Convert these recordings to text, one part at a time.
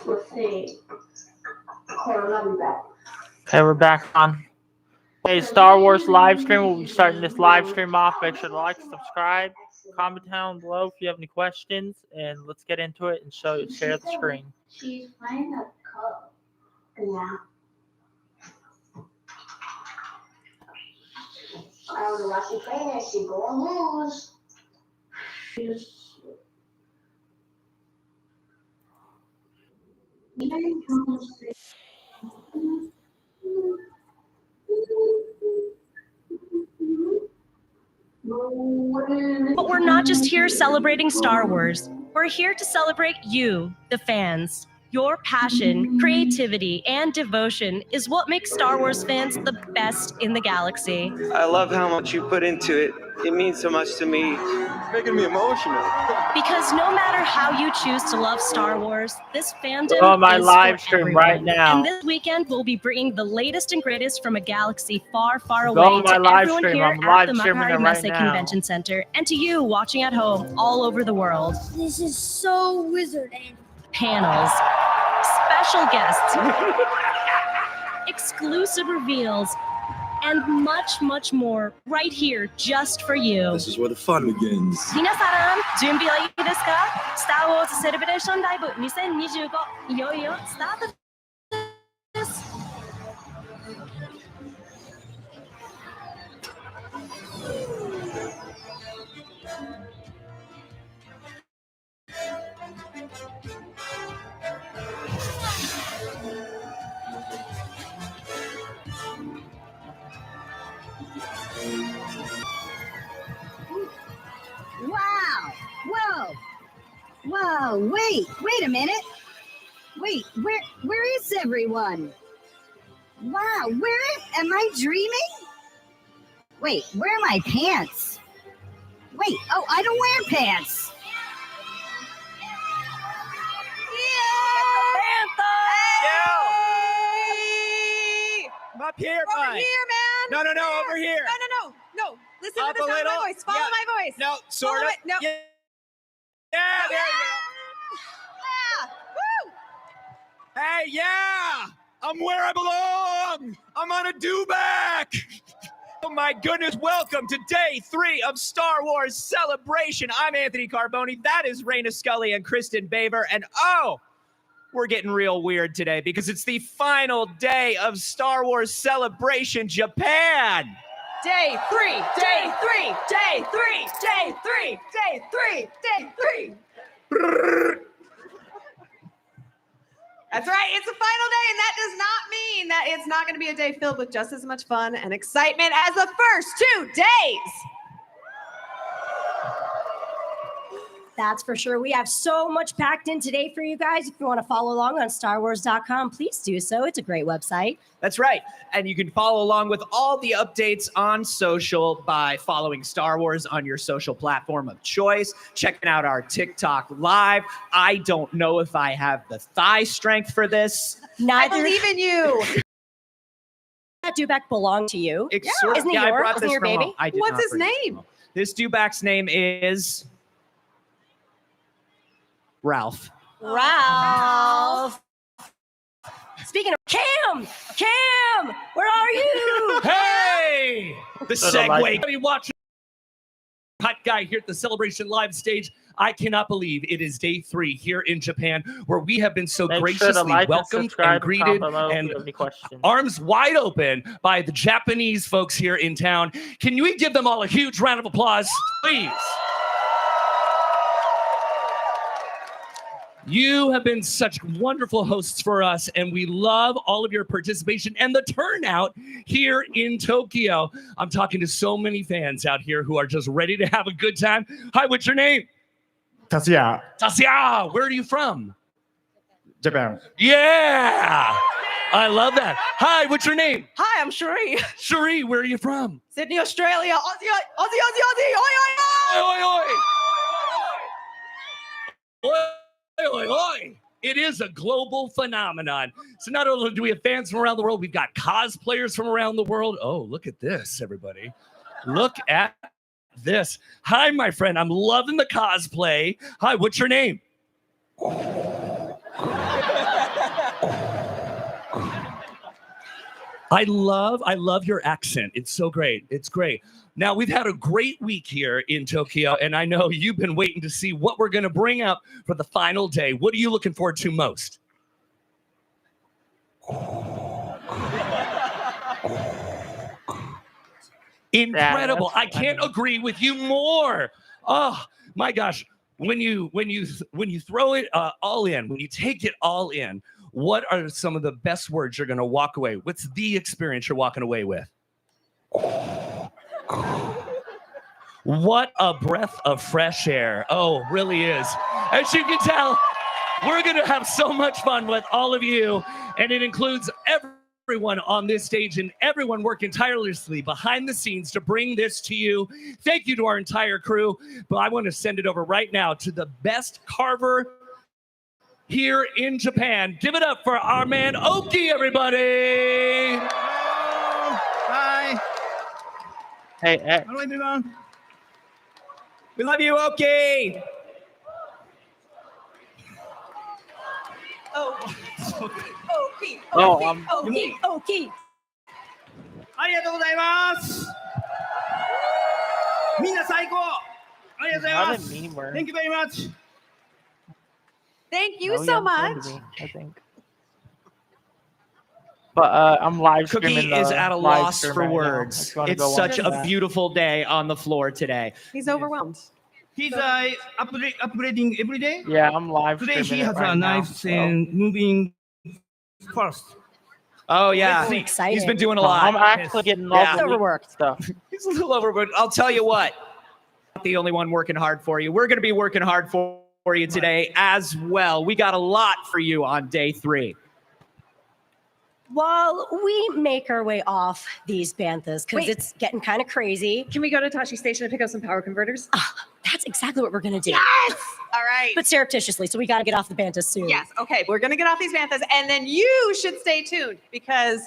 Let's see. Hold on, I'll be back. Okay, we're back on. Hey, Star Wars live stream. We'll be starting this live stream off. Make sure to like, subscribe, comment down below if you have any questions, and let's get into it and share the screen. She's playing a cup. Yeah. I don't know why she's playing it. She's going to lose. But we're not just here celebrating Star Wars. We're here to celebrate you, the fans. Your passion, creativity, and devotion is what makes Star Wars fans the best in the galaxy. I love how much you put into it. It means so much to me. It's making me emotional. Because no matter how you choose to love Star Wars, this fandom Go on my is live for stream everyone. right now. And this weekend, we'll be bringing the latest and greatest from a galaxy far, far Go away on my to live everyone stream. here I'm at live the streaming it Makari right Messe now. Convention Center, and to you watching at home all over the world. This is so wizard and Panels, special guests, exclusive reveals, and much, much more right here just for you. This is where the fun begins. 皆さん、準備はいいですか？スター・ウォーズ・セレブレーションライブ2025、いよいよスタートです。Wow! Whoa! Whoa! Wait a minute! Wait, where is everyone? Wow, am I dreaming? Wait, where are my pants? Wait, oh, I don't wear pants! I'm up here, Over bud. here, man. No, over here. No. Listen Up to the a sound of little. my voice. Follow Yeah. my voice. No, sort Follow of. it. No. Yeah, there you Yeah. Woo. go. Hey, yeah. I'm where I belong. I'm on a do-back. Oh, my goodness. Welcome to day 3 of Star Wars Celebration. I'm Anthony Carboni. That is Raina Scully and Kristen Baver. And, we're getting real weird today because it's the final day of Star Wars Celebration Japan. Day 3. Day 3. Day 3. Day 3. Day 3. Day 3. That's right. It's the final day, and that does not mean that it's not going to be a day filled with just as much fun and excitement as the first 2 days. That's for sure. We have so much packed in today for you guys. If you want to follow along on StarWars.com, please do so. It's a great website. That's right. And you can follow along with all the updates on social by following Star Wars on your social platform of choice, checking out our TikTok live. I don't know if I have the thigh strength for this. I believe in you. That Dewback belonged to you. It's sort of- Isn't it I yours? brought Isn't this it your from baby? home. I did What's not his bring this from name? home. This Dewback's name is Ralph. Ralph. Speaking of Cam, where are you? Hey! The Sort of segue. like- Everybody watching Hot Guy here at the Celebration Live stage. I cannot believe it is day 3 here in Japan, where we have been so Make sure to graciously like and welcomed subscribe and greeted comment below if and you have any questions. arms wide open by the Japanese folks here in town. Can we give them all a huge round of applause, please? You have been such wonderful hosts for us, and we love all of your participation and the turnout here in Tokyo. I'm talking to so many fans out here who are just ready to have a good time. Hi, what's your name? Tatsuya, Tasya, where are you from? Japan. Yeah, I love that. Hi, what's your name? Hi, I'm Cherie. Cherie, where are you from? Sydney, Australia. Aussie. Oi, oi, oi. Oi, oi, oi. Oi, oi, oi. It is a global phenomenon. So not only do we have fans from around the world, we've got cosplayers from around the world. Oh, look at this, everybody. Look at this. Hi, my friend. I'm loving the cosplay. Hi, what's your name? I love your accent. It's so great. It's great. Now, we've had a great week here in Tokyo, and I know you've been waiting to see what we're going to bring up for the final day. What are you looking forward to most? Incredible. I can't agree with you more. Oh, my gosh. When you throw it all in, when you take it all in, what are some of the best words you're going to walk away? What's the experience you're walking away with? What a breath of fresh air. Oh, really is. As you can tell, we're going to have so much fun with all of you, and it includes everyone on this stage and everyone working tirelessly behind the scenes to bring this to you. Thank you to our entire crew, but I want to send it over right now to the best carver here in Japan. Give it up for our man Oki, everybody. Hi. Hey, Hello, everyone. We love you, Oki. Oki. Oki. ありがとうございます。みんな最高。ありがとうござい Not ま a す。 meme word. Thank you very much. Thank you Oh, so yeah, much. maybe, I think. But I'm live Cookie streaming. is at a live loss stream for right now. words. If you wanna It's go watch such a that. beautiful day on the floor today. He's overwhelmed. He's upgrading every day. Yeah, I'm live Today streaming he it has right a now. knife and moving fast. Oh yeah, So exciting. he's been doing a No, lot. I'm actually getting all Yeah. the Overworked. stuff. He's a little overworked. I'll tell you what, not the only one working hard for you. We're going to be working hard for you today as well. We got a lot for you on day 3. While we make our way off these banthas, because Wait. it's getting kind of crazy, Can we go to Tashi Station and pick up some power converters? that's exactly what we're going to do. Yes! All right. But surreptitiously, so we got to get off the banthas soon. Yes, okay, we're gonna get off these banthas, and then you should stay tuned because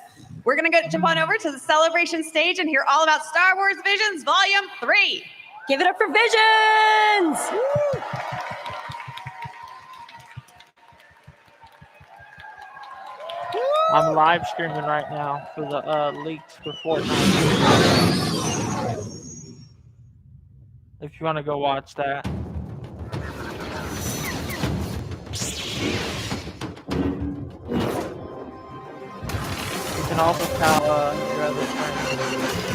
we're gonna jump on over to the celebration stage and hear all about Star Wars Visions Volume 3. Give it up for Visions! I'm live streaming right now for the leaks for Fortnite. If you want to go watch that. You can also tell your other friends.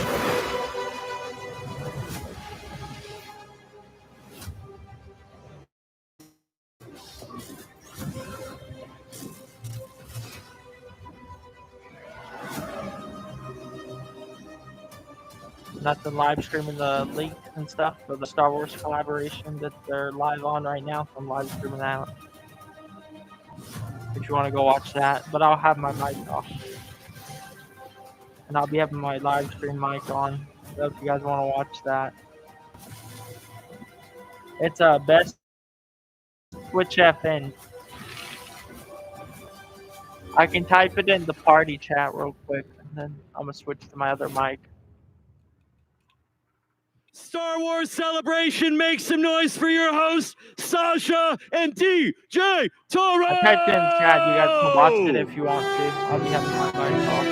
Not the live streaming the leak and stuff for the Star Wars collaboration that they're live on right now. So I'm live streaming that. If you want to go watch that, but I'll have my mic off, and I'll be having my live stream mic on. So if you guys want to watch that, it's best Twitch FN. I can type it in the party chat real quick, and then I'm gonna switch to my other mic. Star Wars Celebration, make some noise for your hosts, Sasha and DJ Toro! I typed in the chat. You guys can watch it if you want to. I'll be having my mic off.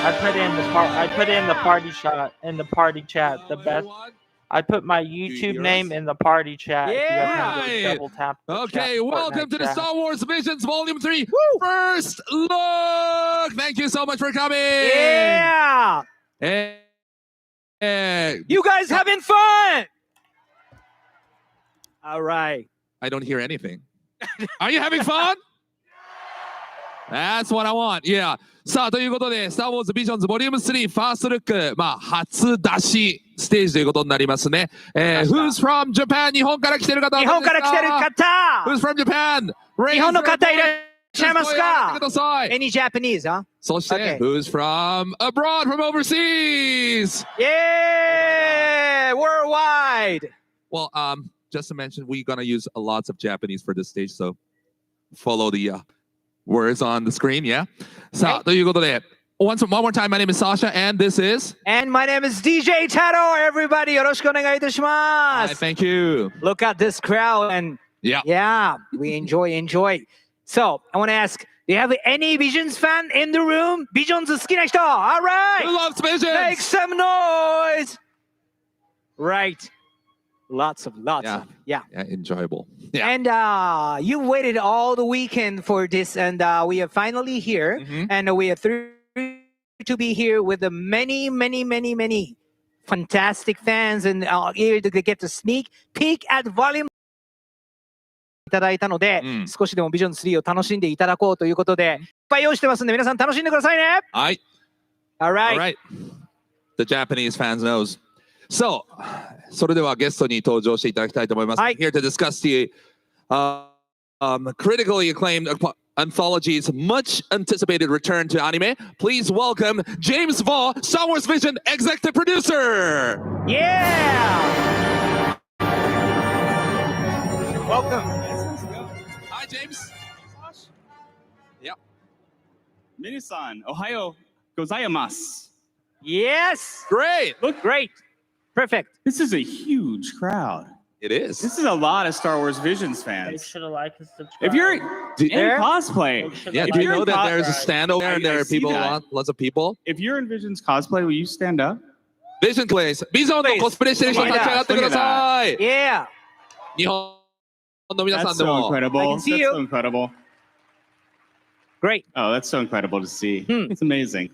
I put in the party shot in the party chat. The best. I put my YouTube name in the party chat. If you guys want to just double tap the Okay, chat, welcome Fortnite to the chat. Star Wars Visions Volume 3 First Look! Thank you so much for coming! Yeah! You guys having fun? All right. I don't hear anything. Are you having fun? That's what I want. Yeah. さあ、ということで、スター・ウォーズ・ビジョンズ・ボリューム3ファーストルック、初出しステージということになりますね。Who's from Japan? 日本から来てる方。日本から来てる方。 Who's from Japan? 日本の方いらっしゃいますか？ください。 Any Japanese, huh? そして、Who's from abroad, from overseas? Yeah! Worldwide! Well, just to mention, we're gonna use lots of Japanese for this stage, so follow the words on the screen, yeah? さあ、ということで、one more time, my name is Sasha, and this is... And my name is DJ Taro, everybody! よろしくお願いいたします。 Thank you. Look at this crowd, and yeah, we enjoy. So I want to ask, do you have any Visions fan in the room? Visions 好きな人? All right. Who loves Visions? Make some noise. Right. Lots of. Yeah. Enjoyable. Yeah. And you waited all the weekend for this, and we are finally here, and we are thrilled to be here with the many fantastic fans, and here to get a sneak peek at volume いただいたので、少しでもビジョン3を楽しんでいただこうということで、いっぱい用意してますんで、皆さん楽しんでくださいね。はい。All right. All right. The Japanese fans knows. So, それではゲストに登場していただきたいと思います。Here to discuss the critically acclaimed anthology's much anticipated return to anime. Please welcome James Vaughn, Star Wars Vision executive producer. Yeah. Welcome. Hi, James. Yep. Minasan, Ohio gozaimasu. Yes. Great. Look great. Perfect. This is a huge crowd. It is. This is a lot of Star Wars Visions fans. Make sure to like and subscribe. If you're in cosplay, do you know that there's a stand over there and there are people, lots of people? If you're in Visions cosplay, will you stand up? Vision plays. Bison のコスプレしてる人立ち上がってください。Yeah. 日本の皆さん That's で so も。 incredible. I can see That's you. so incredible. Great. Oh, that's so incredible to see. It's amazing.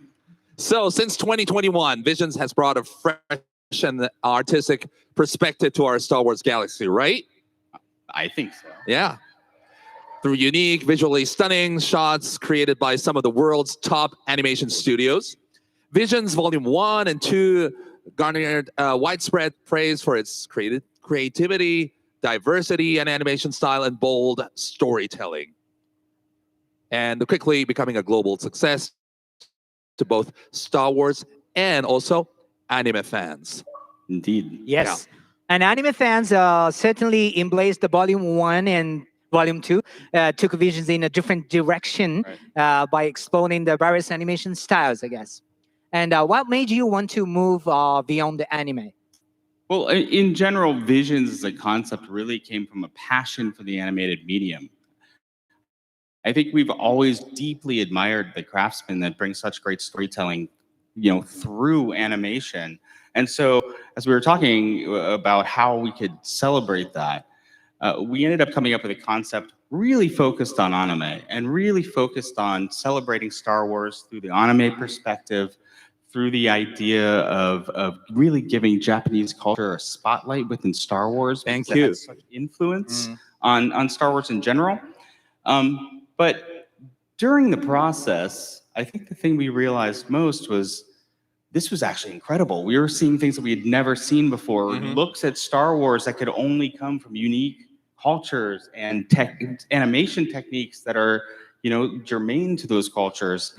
So since 2021, Visions has brought a fresh and artistic perspective to our Star Wars galaxy, right? I think so. Yeah. Through unique, visually stunning shots created by some of the world's top animation studios. Visions Volume 1 and 2 garnered widespread praise for its creativity, diversity, and animation style and bold storytelling. And quickly becoming a global success to both Star Wars and also anime fans. Indeed. Yes. And anime fans certainly embraced the Volume 1 and Volume 2, took Visions in a different direction by exploring the various animation styles, I guess. And what made you want to move beyond the anime? Well, in general, Visions as a concept really came from a passion for the animated medium. I think we've always deeply admired the craftsmen that bring such great storytelling, through animation. And so, as we were talking about how we could celebrate that, we ended up coming up with a concept really focused on anime and really focused on celebrating Star Wars through the anime perspective, through the idea of really giving Japanese culture a spotlight within Star Wars. Thank you. It has such influence on Star Wars in general. But during the process, I think the thing we realized most was this was actually incredible. We were seeing things that we had never seen before. Looks at Star Wars that could only come from unique cultures and animation techniques that are, germane to those cultures.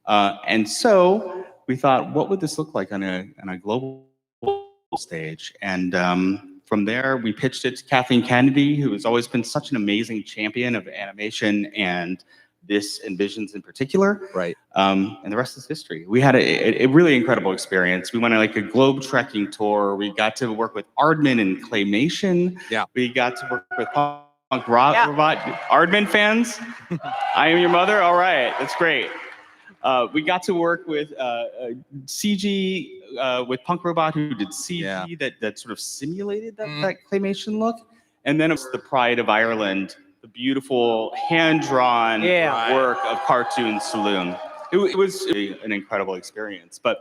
And so we thought, what would this look like on a global stage? And from there, we pitched it to Kathleen Kennedy, who has always been such an amazing champion of animation and this and Visions in particular. Right. And the rest is history. We had a really incredible experience. We went on like a globe trekking tour. We got to work with Aardman and Claymation. Yeah. We got to work with Punk Robot. Aardman fans? I am your mother? All right, that's great. We got to work with CG, with Punk Robot, who did CG that sort of simulated that Claymation look. And then it was the Pride of Ireland, the beautiful hand-drawn work of Cartoon Saloon. It was an incredible experience. But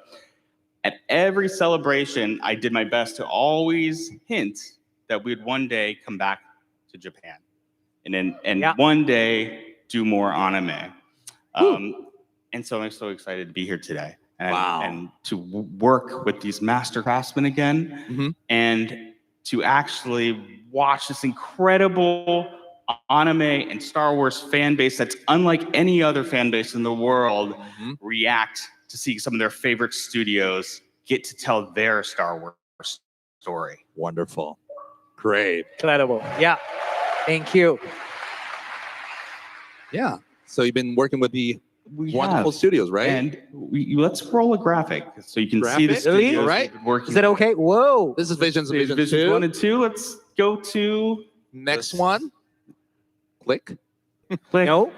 at every celebration, I did my best to always hint that we'd one day come back to Japan and one day do more anime. And so I'm so excited to be here today and to work with these master craftsmen again and to actually watch this incredible anime and Star Wars fan base that's unlike any other fan base in the world react to see some of their favorite studios get to tell their Star Wars story. Wonderful. Great. Incredible. Yeah. Thank you. Yeah. So you've been working with the wonderful studios, right? And let's roll a graphic so you can see the studios right? working. Is that okay? Whoa. This is Visions of Vision Visions 2. 1 and 2. Let's go to next one. Click. No.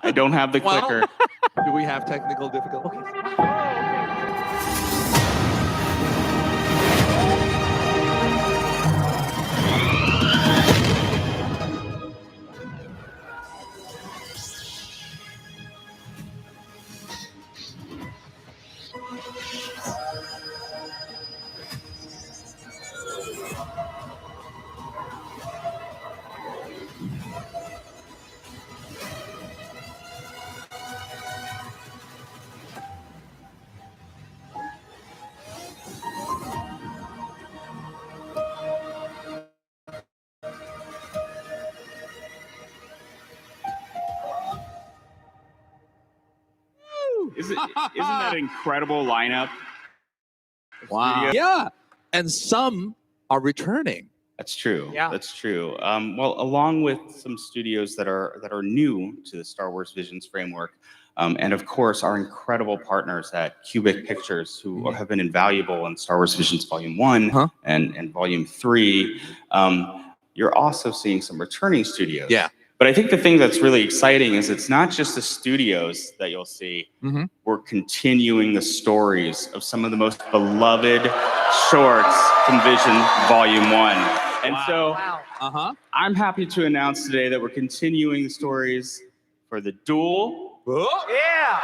I don't have the Well, clicker. Do we have technical difficulties? Isn't that an incredible lineup? Wow. Studio? Yeah. And some are returning. That's true. Yeah. That's true. Well, along with some studios that are new to the Star Wars Visions framework, and of course our incredible partners at Cubic Pictures, who have been invaluable in Star Wars Visions Volume 1 and Volume 3. You're also seeing some returning studios. Yeah. But I think the thing that's really exciting is it's not just the studios that you'll see. We're continuing the stories of some of the most beloved shorts from Vision Volume 1. And so I'm happy to announce today that we're continuing the stories for The Duel. Yeah.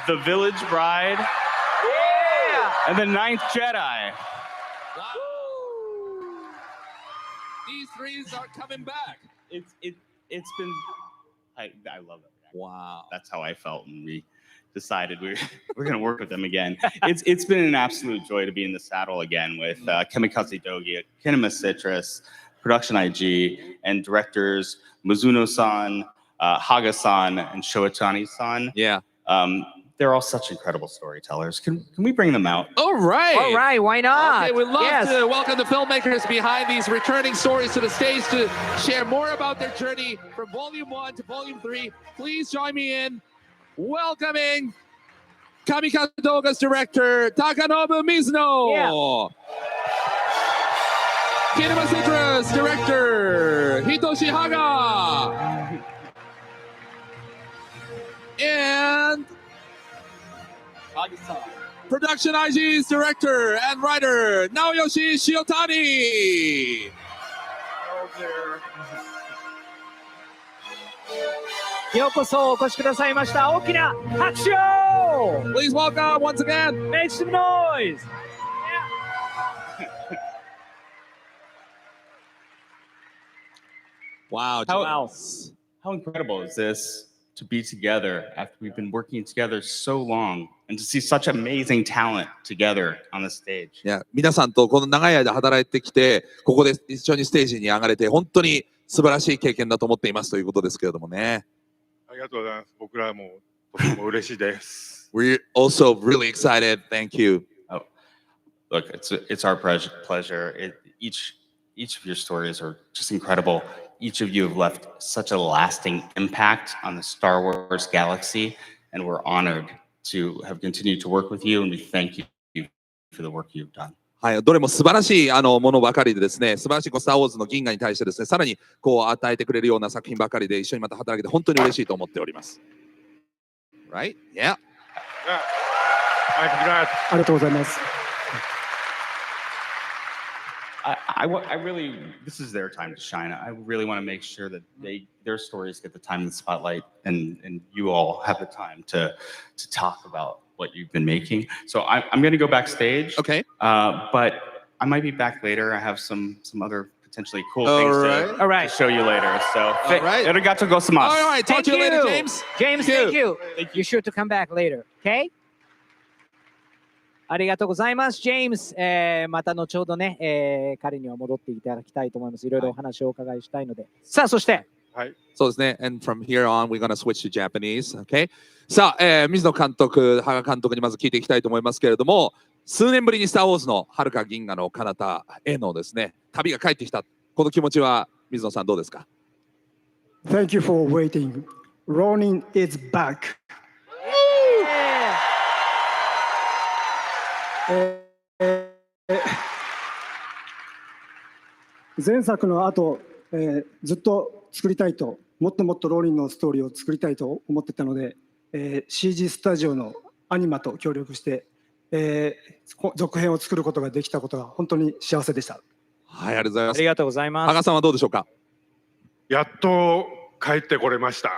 The Village Bride. Yeah. And The Ninth Jedi. These threes are coming back. It's been I love it. Wow. That's how I felt when we decided we're going to work with them again. It's been an absolute joy to be in the saddle again with Kamikaze Dogi, Kinema Citrus, Production IG, and directors Mizuno-san, Haga-san, and Shoatani-san. Yeah. They're all such incredible storytellers. Can we bring them out? All right. All right, why not? Okay, we'd love to welcome the filmmakers behind these returning stories to the stage to share more about their journey from Volume 1 to Volume 3. Please join me in welcoming Kamikaze Doga's director, Takanobu Mizuno. Kinema Citrus director, Hitoshi Haga. And Production IG's director and writer, Naoyoshi Shiotani. Please welcome once again. Make some noise. Wow. How incredible is this to be together after we've been working together so long and to see such amazing talent together on the stage. いや、皆さんとこの長い間働いてきて、ここで一緒にステージに上がれて、本当に素晴らしい経験だと思っていますということですけれどもね。ありがとうございます。僕らもとても嬉しいです。We're also really excited. Thank you. Oh, look, it's our pleasure. Each of your stories are just incredible. Each of you have left such a lasting impact on the Star Wars galaxy, and we're honored to have continued to work with you, and we thank you for the work you've done. はい、どれも素晴らしいものばかりでですね、素晴らしいスター・ウォーズの銀河に対してですね、さらにこう与えてくれるような作品ばかりで一緒にまた働けて本当に嬉しいと思っております。Right? Yeah. ありがとうございます。I really, this is their time to shine. I really want to make sure that their stories get the time in the spotlight, and you all have the time to talk about what you've been making. So I'm going to go backstage. Okay. But I might be back later. I have some other potentially cool things to show you later. So, arigatou gozaimasu. All right. Talk to you later, James. James, thank you. You're sure to come back later, okay? ありがとうございます、ジェームス。また後ほどね、彼には戻っていただきたいと思います。いろいろお話をお伺いしたいので。さあ、そして。はい。そうですね。And from here on, we're gonna switch to Japanese. Okay? さあ、水野監督、羽賀監督にまず聞いていきたいと思いますけれども、数年ぶりにスター・ウォーズの遥か銀河の彼方へのですね、旅が帰ってきた。この気持ちは、水野さんどうですか？ Thank you for waiting. Ronin is back. 前作の後、ずっと作りたいと、もっともっとローリンのストーリーを作りたいと思ってたので、CG スタジオのアニマと協力して、続編を作ることができたことが本当に幸せでした。はい、ありがとうございます。ありがとうございます。羽賀さんはどうでしょうか。やっと帰ってこれました。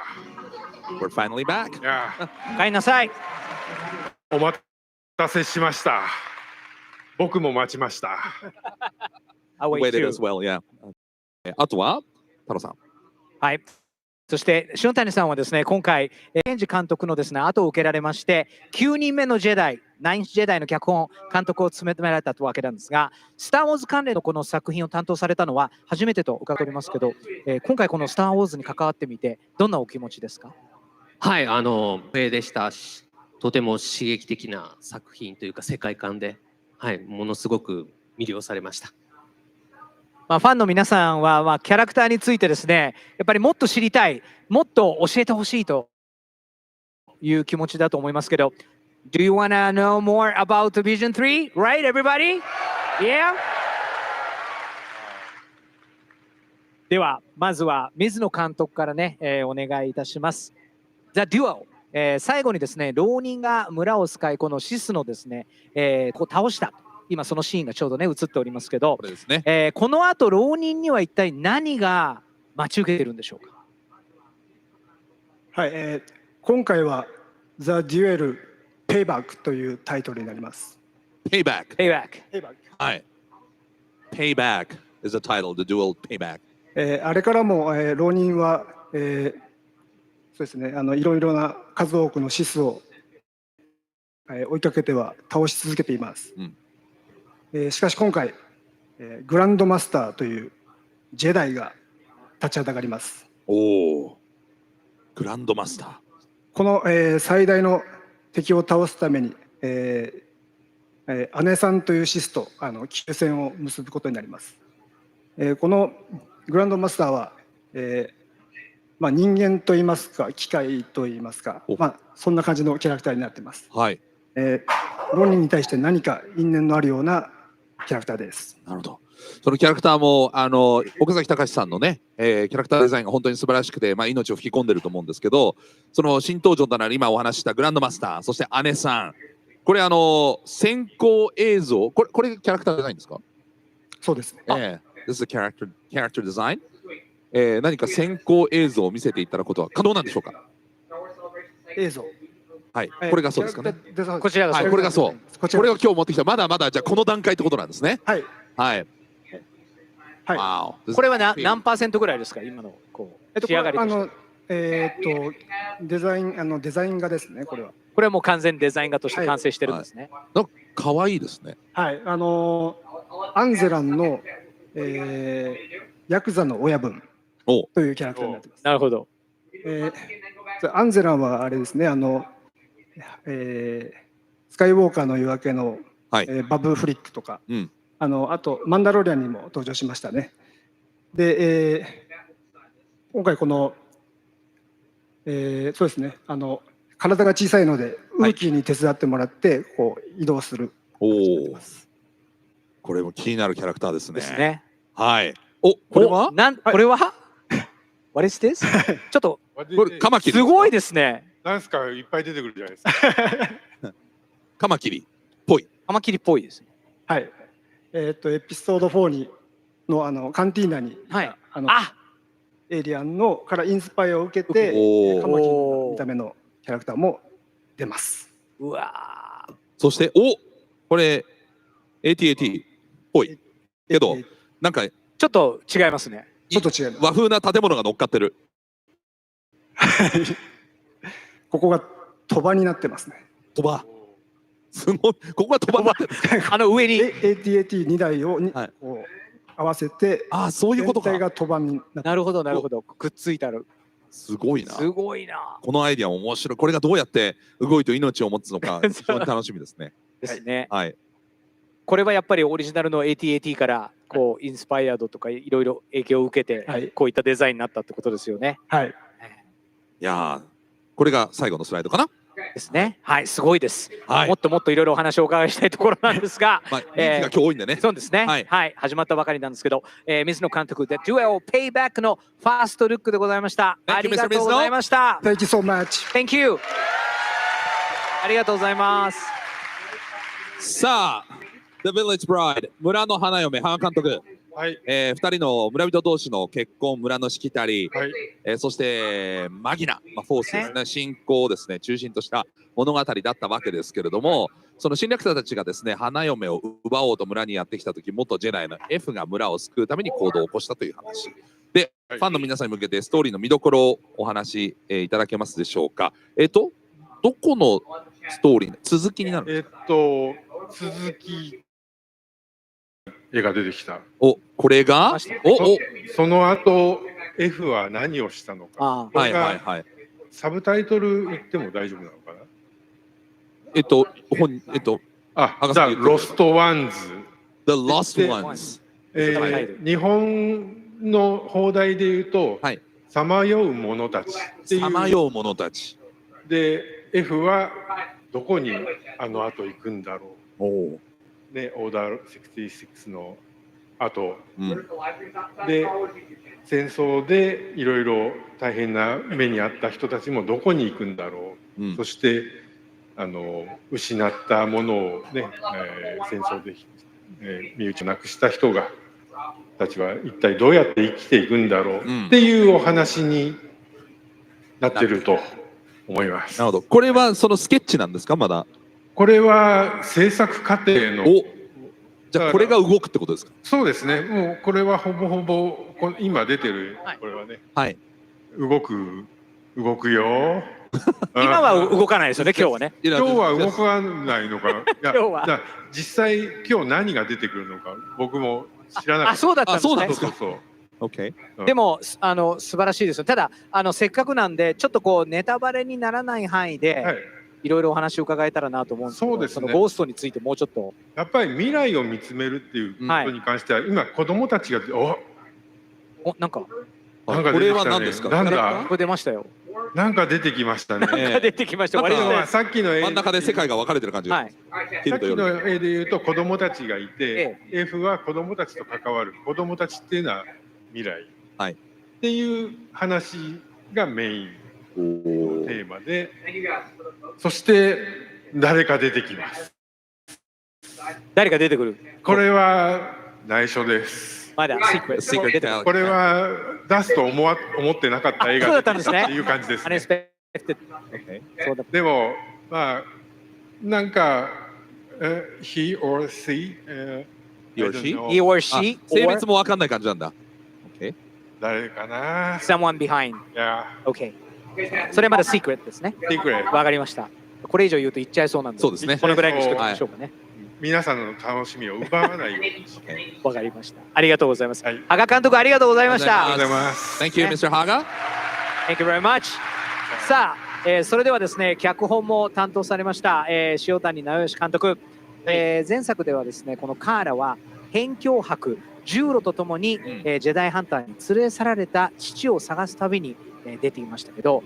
We're finally back. 帰りなさい。お待たせしました。僕も待ちました。Waited as well, yeah. あとは太郎さん。はい。そして塩谷さんはですね、今回ケンジ監督のですね後を受けられまして、9人目のジェダイ、ナインスジェダイの脚本監督を務められたわけなんですが、スター・ウォーズ関連のこの作品を担当されたのは初めてと伺っておりますけど、今回このスター・ウォーズに関わってみてどんなお気持ちですか？はい、でしたし、とても刺激的な作品というか世界観で、はい、ものすごく魅了されました。ファンの皆さんは、キャラクターについてですね、やっぱりもっと知りたい、もっと教えてほしいという気持ちだと思いますけど、Do you wanna know more about Vision 3? Right, everybody? Yeah? では、まずは水野監督からね、お願いいたします。The Duel、最後にですね、浪人が村を使い、このシスのですね、こう倒した。今そのシーンがちょうどね映っておりますけど、これですね、この後浪人には一体何が待ち受けているんでしょうか。はい、今回は The Duel Payback というタイトルになります。Payback。Payback。はい。Payback is the title, The Duel Payback。あれからも、浪人は、そうですね、いろいろな数多くのシスを、追いかけては倒し続けています。しかし今回、グランドマスターというジェダイが立ちはだかります。おお、グランドマスター。この、最大の敵を倒すために、姉さんというシスと休戦を結ぶことになります。このグランドマスターは、人間といいますか機械といいますか、そんな感じのキャラクターになっています。はい。ロニーに対して何か因縁のあるようなキャラクターです。なるほど。そのキャラクターも奥崎隆さんのね、キャラクターデザインが本当に素晴らしくて、命を吹き込んでると思うんですけど、その新登場となる今お話したグランドマスター、そして姉さん、これ先行映像、これキャラクターデザインですか？そうですね。This is a character design。何か先行映像を見せていただくことは可能なんでしょうか？映像。はい、これがそうですかね。こちらがそう。これがそう。これを今日持ってきた、まだまだじゃあこの段階ってことなんですね。はい。はい。はい。これは何%ぐらいですか、今のこう仕上がりとして。デザイン画ですね、これは。これはもう完全デザイン画として完成してるんですね。なんか可愛いですね。はい、アンゼランの、ヤクザの親分というキャラクターになってます。なるほど。アンゼランはあれですね、スカイウォーカーの夜明けの、バブフリックとか、あとマンダロリアンにも登場しましたね。で、今回この、そうですね、体が小さいのでウーキーに手伝ってもらってこう移動する。これも気になるキャラクターですね。ですね。はい。これは？これは？What is this？ ちょっとこれカマキリ。すごいですね。なんすか、いっぱい出てくるじゃないですか。カマキリっぽい。カマキリっぽいですね。はい。エピソード4のカンティーナに、エイリアンのからインスパイアを受けてカマキリの見た目のキャラクターも出ます。うわ。そしてこれ AT-AT っぽいけどなんかちょっと違いますね。ちょっと違います。和風な建物が乗っかってる。ここが鳥羽になってますね。鳥羽。すごい。ここが鳥羽になってる。上に AT-AT2 台をこう合わせて、そういうことか。全体が鳥羽になってる。なるほどなるほど。くっついたる。すごいな。すごいな。このアイディア面白い。これがどうやって動いて命を持つのか非常に楽しみですね。ですね。はい。これはやっぱりオリジナルの AT-AT からこうインスパイアードとかいろいろ影響を受けてこういったデザインになったってことですよね。はい。いやー、これが最後のスライドかな。ですね。はい、すごいです。もっともっといろいろお話をお伺いしたいところなんですが、人気が今日多いんでね。そうですね。はい、始まったばかりなんですけど、水野監督でデュエルペイバックのファーストルックでございました。ありがとうございました。Thank you so much. Thank you. ありがとうございます。さあ、The Village Bride 村の花嫁花監督。2人の村人同士の結婚、村のしきたり、そしてマギナ、フォースですね、信仰をですね中心とした物語だったわけですけれども、その侵略者たちがですね花嫁を奪おうと村にやってきた時、元ジェダイの F が村を救うために行動を起こしたという話で、ファンの皆さんに向けてストーリーの見どころをお話し、いただけますでしょうか。どこのストーリー続きになるんですか。続き絵が出てきた。これがその後 F は何をしたのか。サブタイトル言っても大丈夫なのかな。じゃあロストワンズ。The Lost Ones。日本の放題で言うと、さまよう者たちっていう。さまよう者たち。で F はどこにあの後行くんだろう。ね、オーダー66の後、で戦争でいろいろ大変な目に遭った人たちもどこに行くんだろう、そして失ったものをね、戦争で、身内をなくした人たちは一体どうやって生きていくんだろう、っていうお話になってると思います。なるほど。これはそのスケッチなんですか、まだ。これは制作過程の。じゃあこれが動くってことですか。そうですね。もうこれはほぼほぼ今出てるこれはね。動くよ。今は動かないですよね、今日はね。今日は動かないのか。今日は。実際今日何が出てくるのか僕も知らなかった。あ、そうだったんですね。そう。でも素晴らしいですよ。ただせっかくなんでちょっとこうネタバレにならない範囲で。いろいろお話を伺えたらなと思うんですけど、そのゴーストについてもうちょっと。やっぱり未来を見つめるっていうことに関しては、今子供たちがなんかこれは何ですか。なんだ。これ出ましたよ。なんか出てきましたね。出てきました。さっきの絵真ん中で世界が分かれてる感じが。さっきの絵で言うと子供たちがいて、F は子供たちと関わる。子供たちっていうのは未来。っていう話がメイン。テーマで、そして誰か出てきます。誰か出てくる。これは内緒です。まだシークレット。これは出すと思ってなかった映画だったっていう感じですね。でもまあなんかhe or she he or she 性別も分かんない感じなんだ。誰かな。 Someone behind。Okay。それまだシークレットですね。わかりました。これ以上言うと言っちゃいそうなんで。そうですね。このぐらいにしておきましょうかね。皆さんの楽しみを奪わないように。わかりました。ありがとうございます。羽賀監督ありがとうございました。ありがとうございます。Thank you, Mr. Haga. Thank you very much. さあ、それではですね、脚本も担当されました、塩谷直義監督。前作ではですね、このカーラは辺境泊ジューロとともに、ジェダイハンターに連れ去られた父を探す旅に出ていましたけど、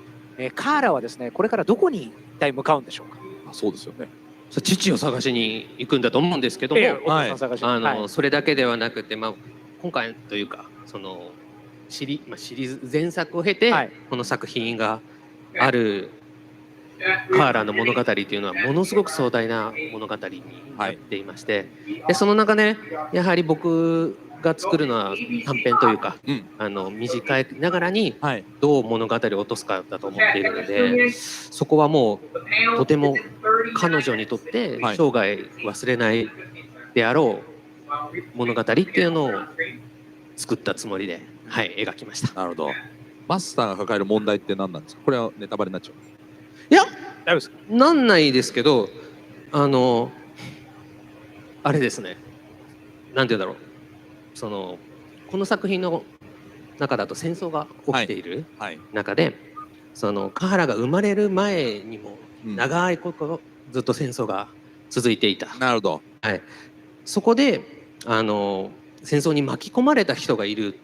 カーラはですね、これからどこに一体向かうんでしょうか。そうですよね。父を探しに行くんだと思うんですけども、それだけではなくて、今回というかそのシリーズ前作を経て、この作品があるカーラの物語というのはものすごく壮大な物語になっていまして、でその中でやはり僕が作るのは短編というか、短いながらにどう物語を落とすかだと思っているので、そこはもうとても彼女にとって生涯忘れないであろう物語っていうのを作ったつもりで、描きました。なるほど。マスターが抱える問題って何なんですか。これはネタバレになっちゃう。いや、なんないですけど、あれですね。なんて言うんだろう。この作品の中だと戦争が起きている中で、カハラが生まれる前にも長いことずっと戦争が続いていた。なるほど。そこで戦争に巻き込まれた人がいる。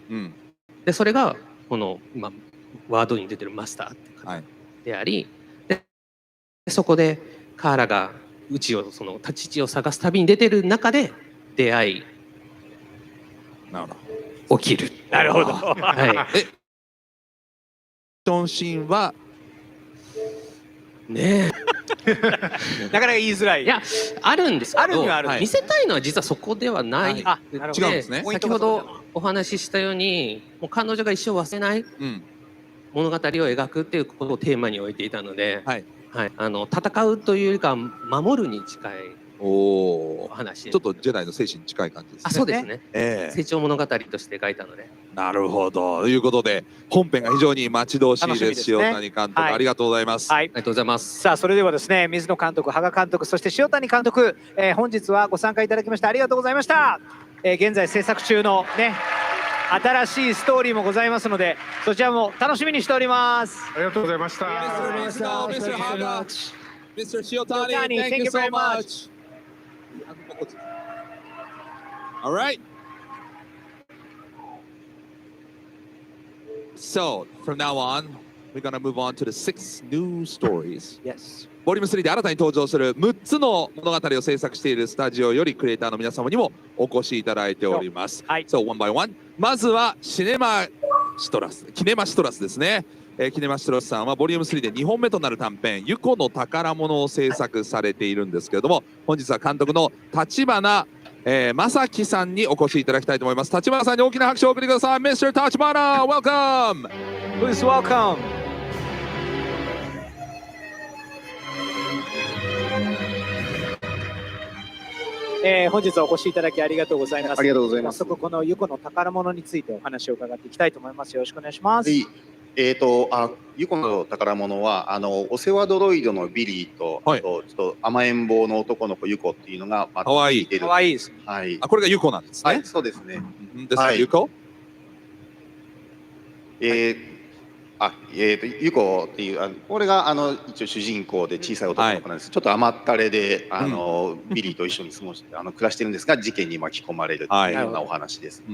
でそれがこの今ワードに出てるマスターって方であり、そこでカーラがうちをその立ち位置を探す旅に出てる中で出会い起きる。なるほど。はい。ションシーンはねなかなか言いづらい。いや、あるんですけど、あるにはある見せたいのは実はそこではないあなるほど違うんですね。先ほどお話ししたように、もう彼女が一生忘れない物語を描くっていうことをテーマに置いていたので、はい、戦うというよりかは守るに近いお話。ちょっとジェダイの精神に近い感じですね。あ、そうですね。ええ成長物語として描いたので。なるほど。ということで本編が非常に待ち遠しいです。塩谷監督、ありがとうございます。はい、ありがとうございます。さあそれではですね、水野監督、羽賀監督、そして塩谷監督、本日はご参加いただきましてありがとうございました。現在制作中のね、新しいストーリーもございますので、そちらも楽しみにしております。ありがとうございました。Mr. Haga, Mr. Shiotani, thank you so much. All right. So from now on, we're gonna move on to the 6 new stories. Yes. ボリューム3で新たに登場する6つの物語を制作しているスタジオよりクリエイターの皆様にもお越しいただいております。So one by one. まずはキネマシトラスですね。キネマシトラスさんはボリューム3で2本目となる短編「ユコの宝物」を制作されているんですけれども、本日は監督の立花正樹さんにお越しいただきたいと思います。立花さんに大きな拍手をお送りください。Mr. Tachibana, welcome! Please welcome! 本日はお越しいただきありがとうございます。ありがとうございます。早速このユコの宝物についてお話を伺っていきたいと思います。よろしくお願いします。ユコの宝物はお世話ドロイドのビリーと、あとちょっと甘えん坊の男の子ユコっていうのがかわいい。かわいいです。はい。あ、これがユコなんですね。はい、そうですね。ですか、ユコ？ユコっていうこれが一応主人公で小さい男の子なんです。ちょっと甘ったれでビリーと一緒に過ごして暮らしてるんですが、事件に巻き込まれるっていうようなお話です。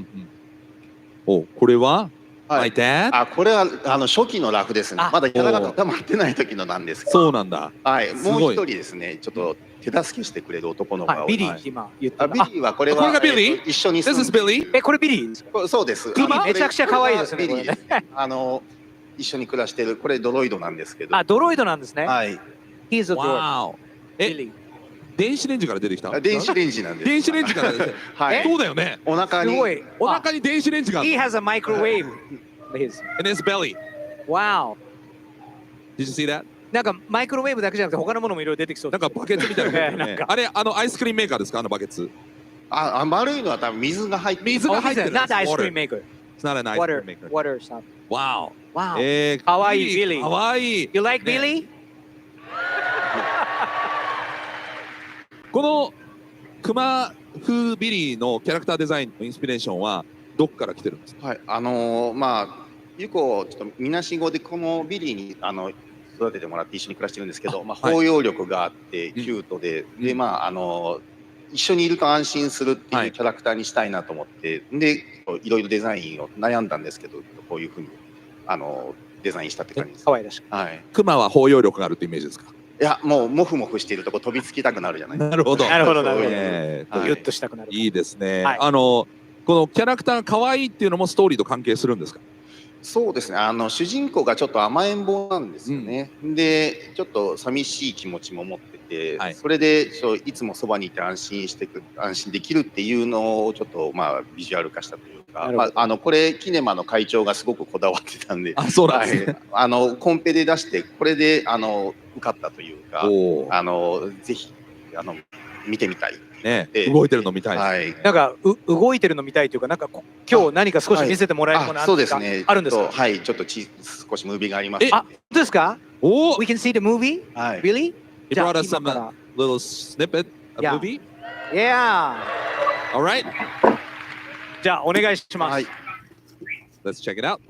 お、これはMy Dad？これは初期のラフですね。まだキャラが固まってない時のなんですけど。そうなんだ。はい、もう一人ですね、ちょっっと手助けしてくれる男の子がビリー今言った。ビリーはこれは一緒に。This is Billy？ これビリー？そうです。めちゃくちゃ可愛いですね。ビリー。一緒に暮らしてる、これドロイドなんですけど。あ、ドロイドなんですね。はい。He's a droid。電子レンジから出てきた？電子レンジなんです。電子レンジから出てきた。はい。そうだよね。お腹に。お腹に電子レンジがある。He has a microwave. In his belly. Wow. Did you see that? なんかマイクロウェーブだけじゃなくて他のものもいろいろ出てきそう。なんかバケツみたいな。あれアイスクリームメーカーですか、バケツ？丸いのは多分水が入ってる。水が入ってる。Not ice cream maker. It's not an ice cream maker. Water stuff. Wow. Wow. かわいいビリー。かわいい。You like Billy? このクマ風ビリーのキャラクターデザインのインスピレーションはどこから来てるんですか？はい、ユコちょっとみなしごでこのビリーに育ててもらって一緒に暮らしてるんですけど、包容力があってキュートで、一緒にいると安心するっていうキャラクターにしたいなと思って、でいろいろデザインを悩んだんですけど、こういうふうにデザインしたって感じです。可愛らしい。はい。クマは包容力があるってイメージですか？いや、もうモフモフしているとこ飛びつきたくなるじゃないですか。なるほど。なるほどなるほど。ギュッとしたくなる。いいですね。このキャラクターが可愛いっていうのもストーリーと関係するんですか？そうですね。主人公がちょっと甘えん坊なんですよね。で、ちょっと寂しい気持ちも持ってて、それでいつもそばにいて安心できるっていうのをちょっとビジュアル化したというか、これキネマの会長がすごくこだわってたんで、そうなんですね。コンペで出してこれで受かったというか、ぜひ見てみたい。ね、動いてるの見たい。はい。なんか動いてるの見たいというか、なんか今日何か少し見せてもらえるものそうですね。あるんですか？はい、ちょっと少しムービーがあります。あ、本当ですか？ We can see the movie? はい。 Really? He brought us some little snippet of movie. Yeah. All right. じゃあお願いします。はい。 Let's check it out.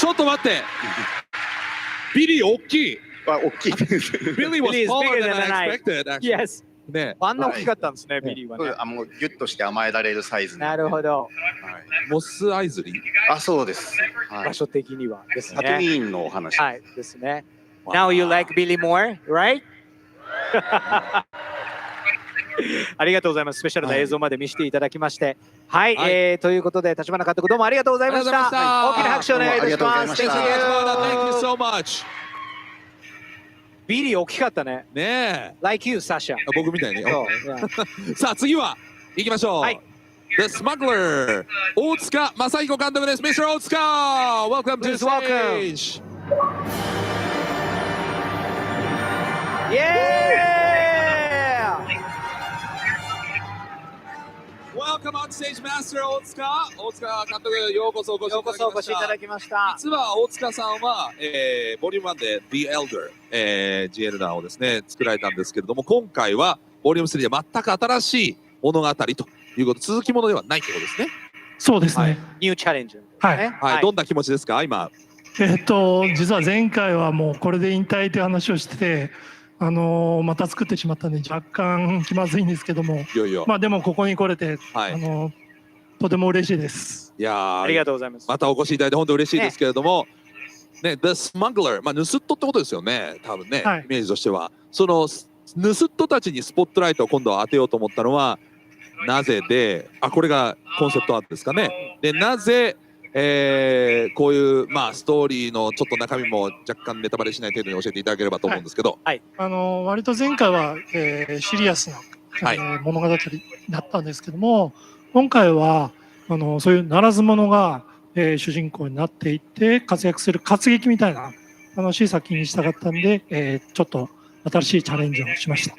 ちょっと待って。ビリー大きい。大きいです。Billy was taller than I expected, actually. Yes. ね。あんな大きかったんですね、ビリーはね。もうギュッとして甘えられるサイズ。なるほど。モスアイズリー。あ、そうです。場所的にはですね。ハトウィーンのお話。はいですね。Now you like Billy more, right? ありがとうございます。スペシャルな映像まで見せていただきまして。はい、ということで、立花監督どうもありがとうございました。大きな拍手お願いいたします。Thank you so much. ビリー大きかったね。ねえ。Like you, Sasha. 僕みたいに。さあ、次は、行きましょう。The Smuggler 大塚正彦監督です。Mr. 大塚 Welcome to the stage. Yeah! Welcome on stage, Master 大塚。大塚監督、ようこそお越しいただきました。実は大塚さんは、ボリューム1で The Elder、G エルダーをですね、作られたんですけれども、今回はボリューム3で全く新しい物語ということ、続きものではないということですね。そうですね。ニューチャレンジ。はい。どんな気持ちですか、今。実は前回はもうこれで引退という話をしてて、また作ってしまったんで若干気まずいんですけども、まあでもここに来れて、とても嬉しいです。いやありがとうございます。またお越しいただいて本当嬉しいですけれども、ね、The Smuggler、まあ盗っ人ってことですよね、多分ね、イメージとしては。その盗っ人たちにスポットライトを今度は当てようと思ったのはなぜで、これがコンセプトアートですかね。で、なぜこういう、まあ、ストーリーのちょっと中身も若干ネタバレしない程度に教えていただければと思うんですけど、割と前回は、シリアスな、物語だったんですけども、今回はそういうならず者が、主人公になっていって活躍する活劇みたいな楽しい作品にしたかったんで、ちょっと新しいチャレンジをしました。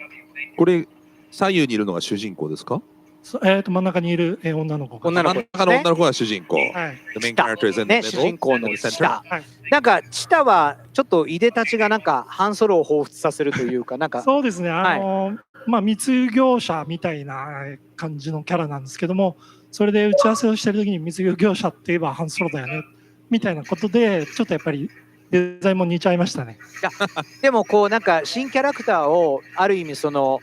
これ左右にいるのが主人公ですか？真ん中にいる女の子。真ん中の女の子が主人公。主人公の下。なんかチタはちょっといでたちがなんかハンソロを彷彿させるというか、なんか。そうですね。まあ密輸業者みたいな感じのキャラなんですけども、それで打ち合わせをしてる時に密輸業者って言えばハンソロだよねみたいなことで、ちょっとやっぱりデザインも似ちゃいましたね。でもこうなんか新キャラクターをある意味その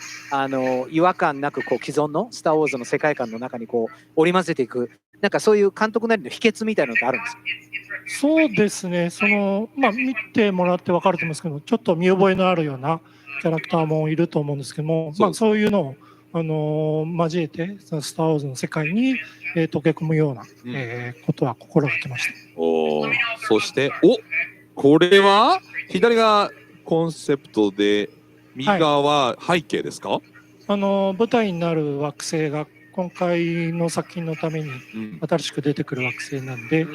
違和感なくこう既存のスター・ウォーズの世界観の中にこう織り交ぜていく、なんかそういう監督なりの秘訣みたいなのってあるんですか？そうですね。まあ見てもらって分かると思うんですけど、ちょっと見覚えのあるようなキャラクターもいると思うんですけども、まあそういうのを交えてそのスター・ウォーズの世界に溶け込むようなことは心がけました。そしてこれは左がコンセプトで右側は背景ですか？舞台になる惑星が今回の作品のために新しく出てくる惑星なんで、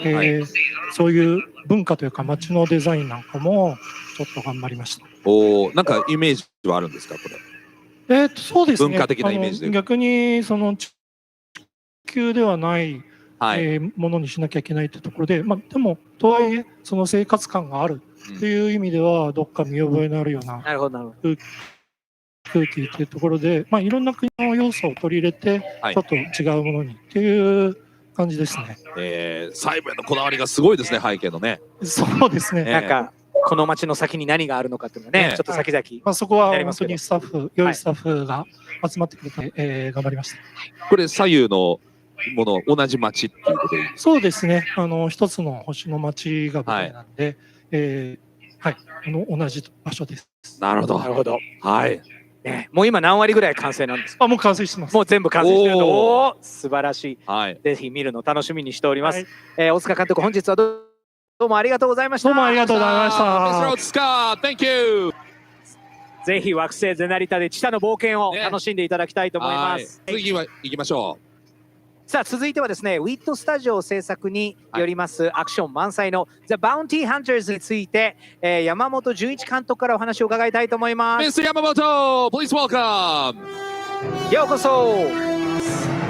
そういう文化というか街のデザインなんかもちょっと頑張りました。なんかイメージはあるんですか、これ？そうですね。文化的なイメージで。逆にその地球ではないものにしなきゃいけないってところで、まあでもとはいえその生活感があるっていう意味ではどっか見覚えのあるような空気っていうところで、まあいろんな国の要素を取り入れてちょっと違うものにっていう感じですね。細部へのこだわりがすごいですね、背景のね。そうですね。なんかこの街の先に何があるのかっていうのね、ちょっと先々。まあそこは本当に良いスタッフが集まってくれて頑張りました。これ左右のもの同じ街っていうことで。そうですね。一つの星の街が舞台なんで、同じ場所です。なるほど。なるほど。はい。もう今何割ぐらい完成なんですか？もう完成してます。もう全部完成してると。素晴らしい。ぜひ見るの楽しみにしております。大塚監督、本日はどうもありがとうございました。どうもありがとうございました。Mr. 大塚、Thank you。ぜひ惑星ゼナリタで地下の冒険を楽しんでいただきたいと思います。次は行きましょう。さあ続いてはですね、ウィットスタジオ制作によりますアクション満載の The Bounty Hunters について、山本純一監督からお話を伺いたいと思います。Mr. Yamamoto, please welcome。ようこそ。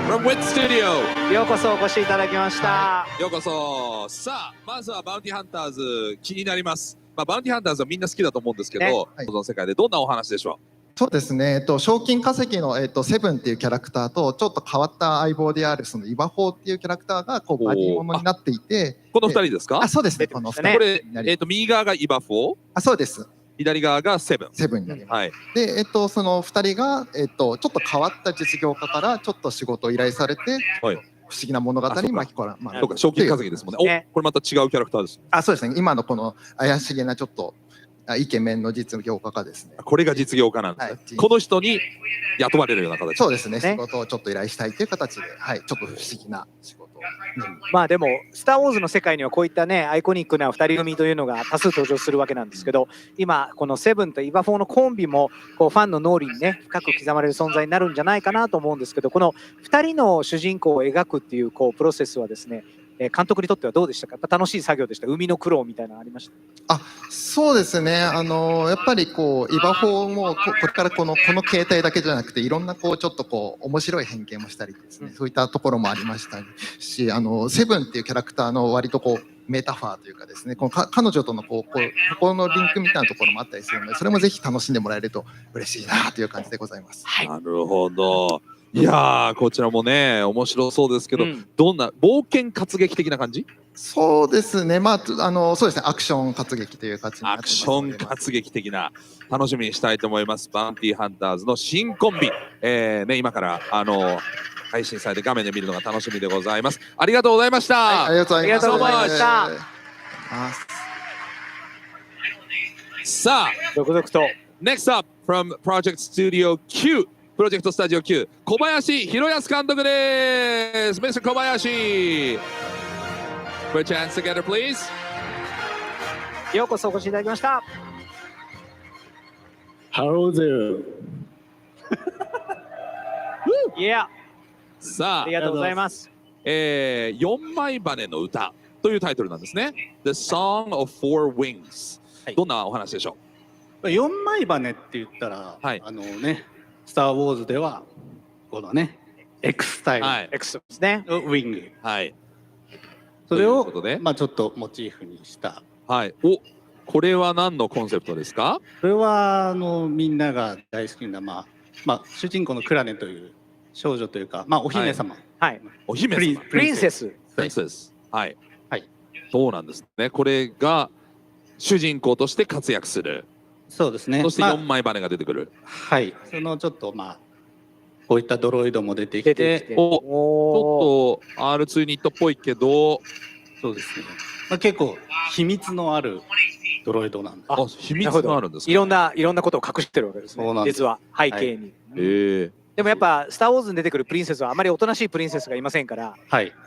From Wit Studio。ようこそお越しいただきました。ようこそ。さあまずはバウンティハンターズ気になります。まあバウンティハンターズはみんな好きだと思うんですけど、その世界でどんなお話でしょう？そうですね、賞金稼ぎの、セブンっていうキャラクターとちょっと変わった相棒であるそのイバフォーっていうキャラクターがこうバディものになっていて、この2人ですか？あ、そうですね、この2人。これ、右側がイバフォー。あ、そうです。左側がセブン。セブンになります。はい。で、その2人が、ちょっと変わった実業家からちょっと仕事を依頼されて、不思議な物語に巻き込まれる。そうか、賞金稼ぎですもんね。お、これまた違うキャラクターです。あ、そうですね。今のこの怪しげなちょっとイケメンの実業家がですね。これが実業家なんですね。この人に雇われるような形。そうですね。仕事をちょっと依頼したいという形で、はい、ちょっと不思議な仕事を。まあでも「スター・ウォーズ」の世界にはこういったねアイコニックな2人組というのが多数登場するわけなんですけど、今このセブンとイバフォーのコンビもこうファンの脳裏にね深く刻まれる存在になるんじゃないかなと思うんですけど、この2人の主人公を描くっていうこうプロセスはですね、監督にとってはどうでしたか？やっぱ楽しい作業でした？生みの苦労みたいなのありました？そうですね。やっぱりこうイバフォーもこれからこの形態だけじゃなくていろんなこうちょっとこう面白い変形もしたりですね、そういったところもありましたし、セブンっていうキャラクターの割とこうメタファーというかですね、この彼女とのここのリンクみたいなところもあったりするので、それもぜひ楽しんでもらえると嬉しいなという感じでございます。なるほど。いやー、こちらもね面白そうですけど、どんな冒険活劇的な感じ？そうですね。まあそうですね。アクション活劇という形になってます。アクション活劇的な、楽しみにしたいと思います。バウンティーハンターズの新コンビ、ね、今から配信されて画面で見るのが楽しみでございます。ありがとうございました。はい、ありがとうございました。ありがとうございました。さあ、続々と Next up from Project Studio Q、プロジェクトスタジオ Q、小林弘康監督です。Mr. 小林。Put your hands together, please. ようこそお越しいただきました。Hello there. Yeah. さあ、ありがとうございます。4枚羽の歌というタイトルなんですね。The Song of Four Wings。どんなお話でしょう？4枚羽って言ったら、ね、スター・ウォーズではこのね、X スタイル、X ですね。ウィング。はい。それをまあちょっとモチーフにした。はい。お、これは何のコンセプトですか？これはみんなが大好きなまあ主人公のクラネという少女というかお姫様。はい。お姫様。プリンセス。プリンセス。はい。はい。そうなんですね。これが主人公として活躍する。そうですね。そして4枚羽が出てくる。はい。そのちょっとこういったドロイドも出てきて、ちょっと R2 ニットっぽいけど、そうですね。結構秘密のあるドロイドなんです。あ、秘密があるんですか。いろんなことを隠してるわけですね。実は背景に。でもやっぱスター・ウォーズに出てくるプリンセスはあまりおとなしいプリンセスがいませんから、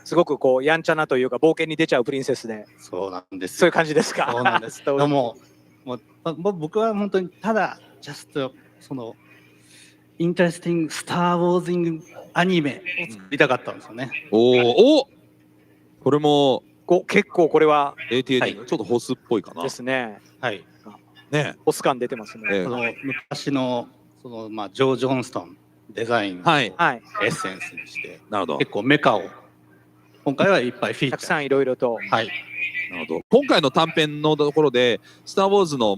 すごくこうやんちゃなというか冒険に出ちゃうプリンセスで。そうなんです。そういう感じですか。そうなんです。でも僕は本当にただジャストそのインタレスティングスター・ウォーズイングアニメを作りたかったんですよね。お、これも結構これは AT&T ちょっとホスっぽいかな。ですね。はい。ね、ホス感出てますね。昔のジョー・ジョンストンデザインをエッセンスにして、結構メカを今回はいっぱいフィーチャー。たくさんいろいろと。はい。なるほど。今回の短編のところでスター・ウォーズの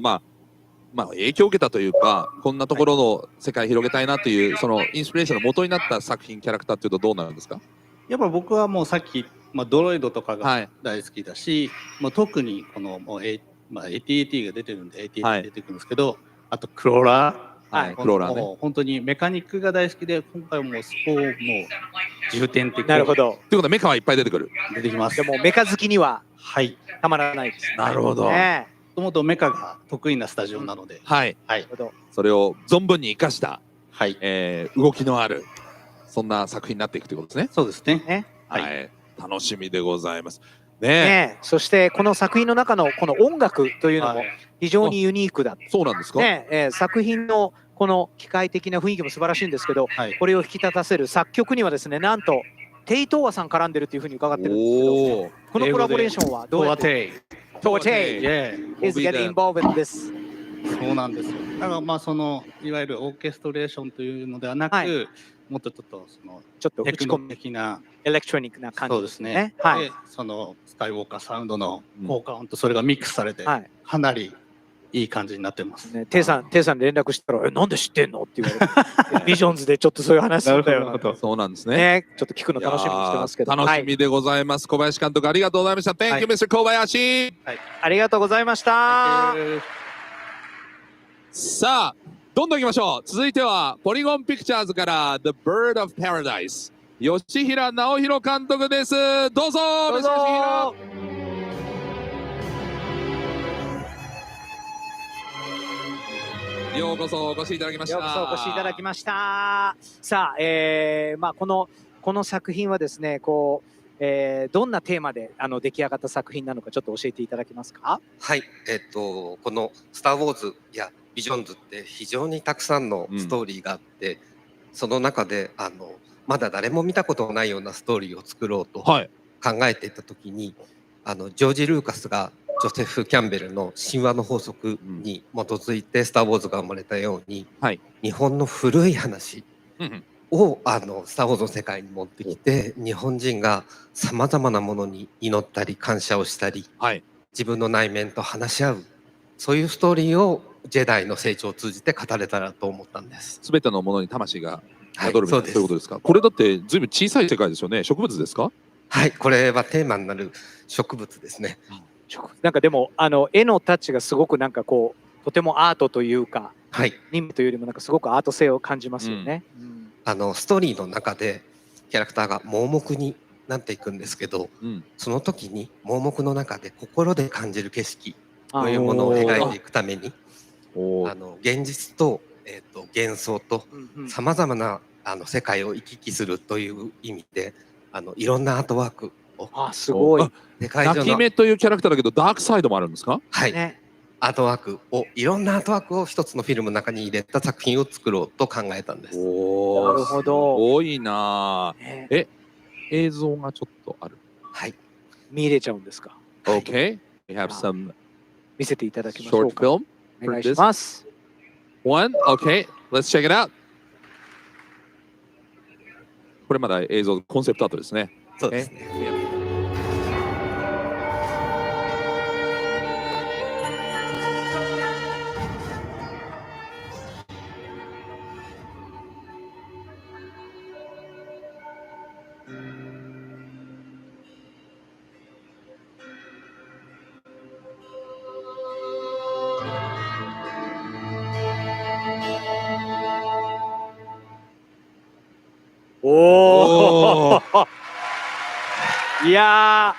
影響を受けたというか、こんなところの世界広げたいなというそのインスピレーションの元になった作品キャラクターっていうとどうなるんですか？やっぱ僕はもうさっきドロイドとかが大好きだし、特にこのAT&T が出てるんで AT&T 出てくるんですけど、あとクローラー、クローラーね。本当にメカニックが大好きで、今回もそこをもう重点的に。なるほど。ということでメカはいっぱい出てくる。出てきます。でもメカ好きにはたまらないです。なるほど。もともとメカが得意なスタジオなので、はい。それを存分に生かした、動きのあるそんな作品になっていくということですね。そうですね。はい。楽しみでございます。ね。そしてこの作品の中のこの音楽というのも非常にユニークだ。そうなんですか。作品のこの機械的な雰囲気も素晴らしいんですけど、これを引き立たせる作曲にはですね、なんとテイ・トーアさん絡んでるというふうに伺ってるんですけど、このコラボレーションはどうやって？トーテイ is getting involved in this。そうなんですよ。だからそのいわゆるオーケストレーションというのではなく、もっとちょっと打ち込み的なエレクトロニックな感じですね。でそのスカイウォーカーサウンドの効果音とそれがミックスされて、かなりいい感じになってます。ね、テイさん連絡したら、なんで知ってんのって言われて、ビジョンズでちょっとそういう話するんだよ。そうなんですね。ね、ちょっと聞くの楽しみにしてますけど。楽しみでございます。小林監督、ありがとうございました。Thank you, Mr. 小林。ありがとうございました。さあ、どんどん行きましょう。続いては、ポリゴンピクチャーズから The Bird of Paradise。吉平直弘監督です。どうぞ。どうぞ。ようこそお越しいただきました。ようこそお越しいただきました。さあ、まあこの作品はですね、こう、どんなテーマで出来上がった作品なのかちょっと教えていただけますか。はい、このスター・ウォーズやビジョンズって非常にたくさんのストーリーがあって、その中でまだ誰も見たことのないようなストーリーを作ろうと考えていた時に、ジョージ・ルーカスがジョセフ・キャンベルの神話の法則に基づいてスター・ウォーズが生まれたように、日本の古い話をスター・ウォーズの世界に持ってきて、日本人がさまざまなものに祈ったり感謝をしたり、自分の内面と話し合う、そういうストーリーをジェダイの成長を通じて語れたらと思ったんです。すべてのものに魂が宿るみたいな、そういうことですか。これだってずいぶん小さい世界ですよね。植物ですか。はい、これはテーマになる植物ですね。なんかでも絵のタッチがすごくなんかこうとてもアートというか、任務というよりもなんかすごくアート性を感じますよね。ストーリーの中でキャラクターが盲目になっていくんですけど、その時に盲目の中で心で感じる景色というものを描いていくために、現実と、幻想とさまざまな世界を行き来するという意味でいろんなアートワークを、すごい。泣き目というキャラクターだけどダークサイドもあるんですか。はい、アートワークをいろんなアートワークを一つのフィルムの中に入れた作品を作ろうと考えたんです。なるほど。すごいな。映像がちょっとある。はい。見入れちゃうんですか。Okay, we have some 見せていただきましょう short か。film お願 for いし this ます。 one. Okay, let's check it out. これまだ映像コンセプトアートですね。そうですね。おお。いや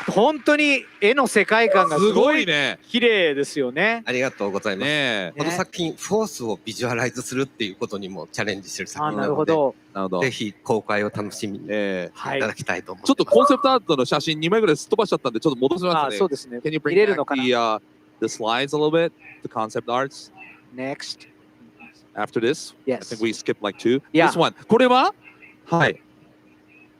ー、本当に絵の世界観がすごい綺麗ですよね。ありがとうございます。この作品、フォースをビジュアライズするっていうことにもチャレンジしてる作品なので、ぜひ公開を楽しみにいただきたいと思います。ちょっとコンセプトアートの写真2枚ぐらいすっ飛ばしちゃったんで、ちょっと戻しますね。そうですね。 Can you 見 bring れる back のかな。 the slides a little bit, the concept arts? Next. After this? Yes. I think we skipped like two. Yeah. This one. これは？はい。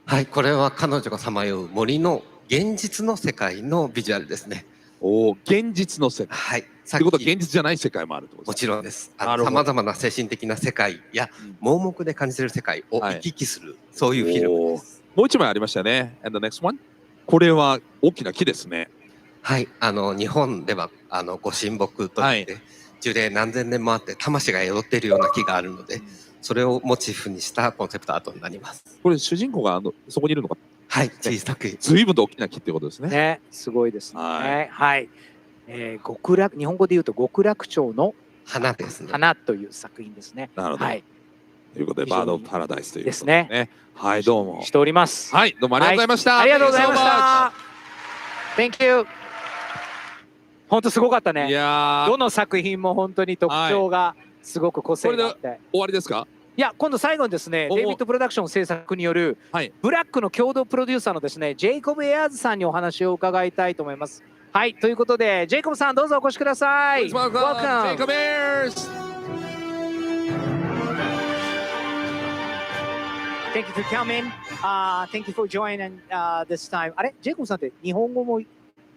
はい、これは彼女がさまよう森の現実の世界のビジュアルですね。おお、現実の世界。はい。ということは現実じゃない世界もあるってことですか。もちろんです。さまざまな精神的な世界や盲目で感じている世界を行き来する、そういうフィルムです。もう一枚ありましたね。And the next one? これは大きな木ですね。はい、日本ではご神木といって、樹齢何千年もあって魂が宿っているような木があるので、それをモチーフにしたコンセプトアートになります。これ主人公がそこにいるのか。はい、小さく。随分と大きな木ってことですね。ね、すごいですね。はい。極楽、日本語で言うと極楽鳥の花ですね。花という作品ですね。なるほど。はい。ということでバードオブパラダイスということですね。はい、どうもしております。はい、どうもありがとうございました。ありがとうございました。Thank you。本当すごかったね。いやどの作品も本当に特徴がすごく個性があって。終わりですか？いや、今度最後にですね、デイビッドプロダクション制作によるブラックの共同プロデューサーのですね、ジェイコブ・エアーズさんにお話を伺いたいと思います。はい、ということで、ジェイコブさんどうぞお越しください。Welcome, Jacob Ayers. Thank you for coming. Thank you for joining this time. あれ、ジェイコブさんって日本語も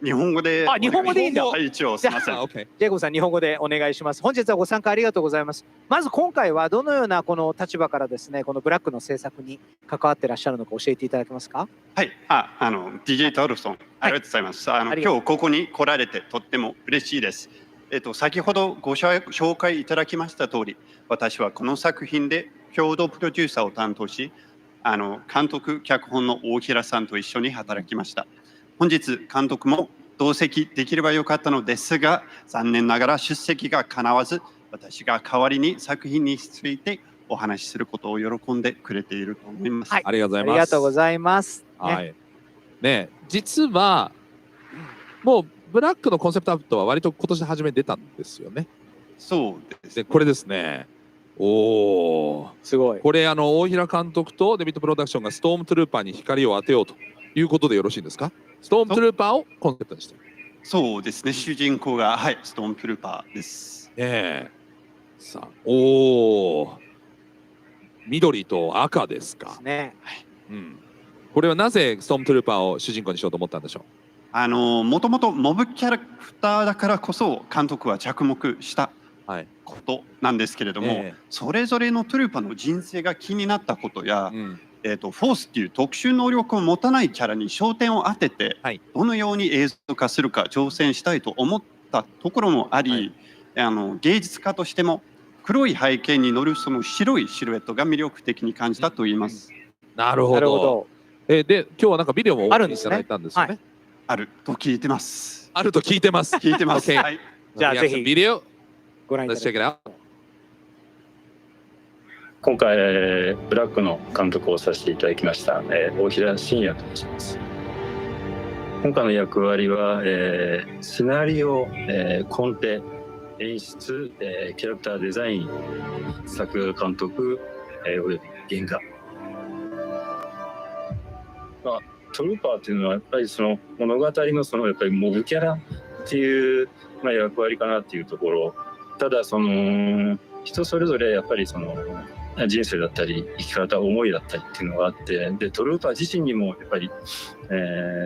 日本語で。あ、日本語でいいんだ。はい、一応すみません。ジェイコブさん、日本語でお願いします。本日はご参加ありがとうございます。まず今回はどのようなこの立場からですね、このブラックの制作に関わってらっしゃるのか教えていただけますか。はい、DJ トルソン、ありがとうございます。今日ここに来られてとっても嬉しいです。先ほどご紹介いただきました通り、私はこの作品で共同プロデューサーを担当し、監督、脚本の大平さんと一緒に働きました。本日、監督も同席できればよかったのですが、残念ながら出席が叶わず、私が代わりに作品についてお話しすることを喜んでくれていると思います。はい、ありがとうございます。ありがとうございます。はい。ね、実はもうブラックのコンセプトアートは割と今年初め出たんですよね。そうです。で、これですね。おお、すごい。これ大平監督とデビットプロダクションがストームトゥルーパーに光を当てようということでよろしいですか。ストームトゥルーパーをコンセプトにしている。そうですね。主人公がはいストームトゥルーパーです。さあ、おお、緑と赤ですか。ね。うん。これはなぜストームトゥルーパーを主人公にしようと思ったんでしょう。もともとモブキャラクターだからこそ監督は着目したことなんですけれども、それぞれのトゥルーパーの人生が気になったことや、フォースっていう特殊能力を持たないキャラに焦点を当てて、どのように映像化するか挑戦したいと思ったところもあり、芸術家としても黒い背景に乗るその白いシルエットが魅力的に感じたと言います。なるほど。で、今日はなんかビデオもお送りいただいたんですよね。あると聞いてます。あると聞いてます。聞いてます。Okay. はい。じゃあぜひビデオご覧いただきます。今回ブラックの監督をさせていただきました大平信也と申します。今回の役割はシナリオ、コンテ、演出、キャラクターデザイン、作画監督、および原画。トルーパーっていうのはやっぱりその物語のそのやっぱりモブキャラっていう役割かなっていうところ。ただその人それぞれやっぱりその人生だったり生き方思いだったりっていうのがあって、でトルーパー自身にもやっぱり、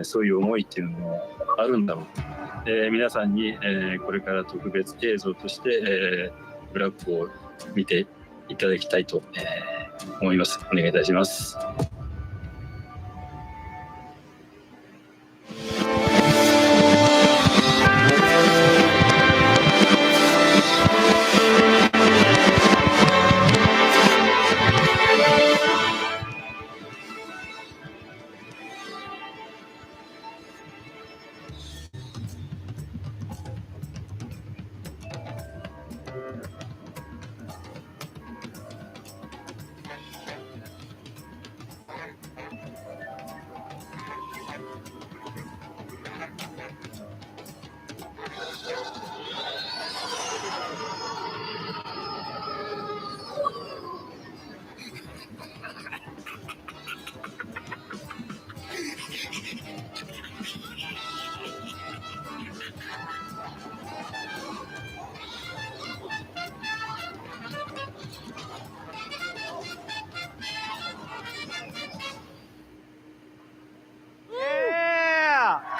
そういう思いっていうのもあるんだろう。皆さんに、これから特別映像として、ブラックを見ていただきたいと、思います。お願いいたします。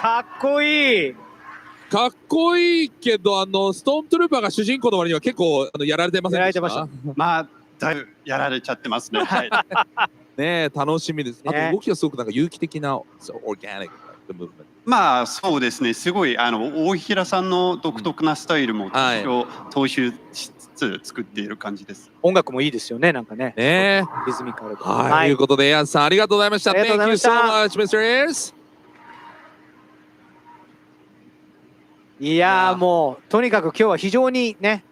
かっこいい。かっこいいけどストームトゥルーパーが主人公の割には結構やられてませんでした。やられてました。まあだいぶやられちゃってますね。はい。ね、楽しみです。あと動きがすごくなんか有機的な、まあそうですね。すごい大平さんの独特なスタイルも踏襲しつつ作っている感じです。音楽もいいですよね、なんかね。リズミカルで。はい、ということでエアンさんありがとうございました。ありがとうございました。Thank you so much, Mr. Ayers。いやーもうとにかく今日は非常にね、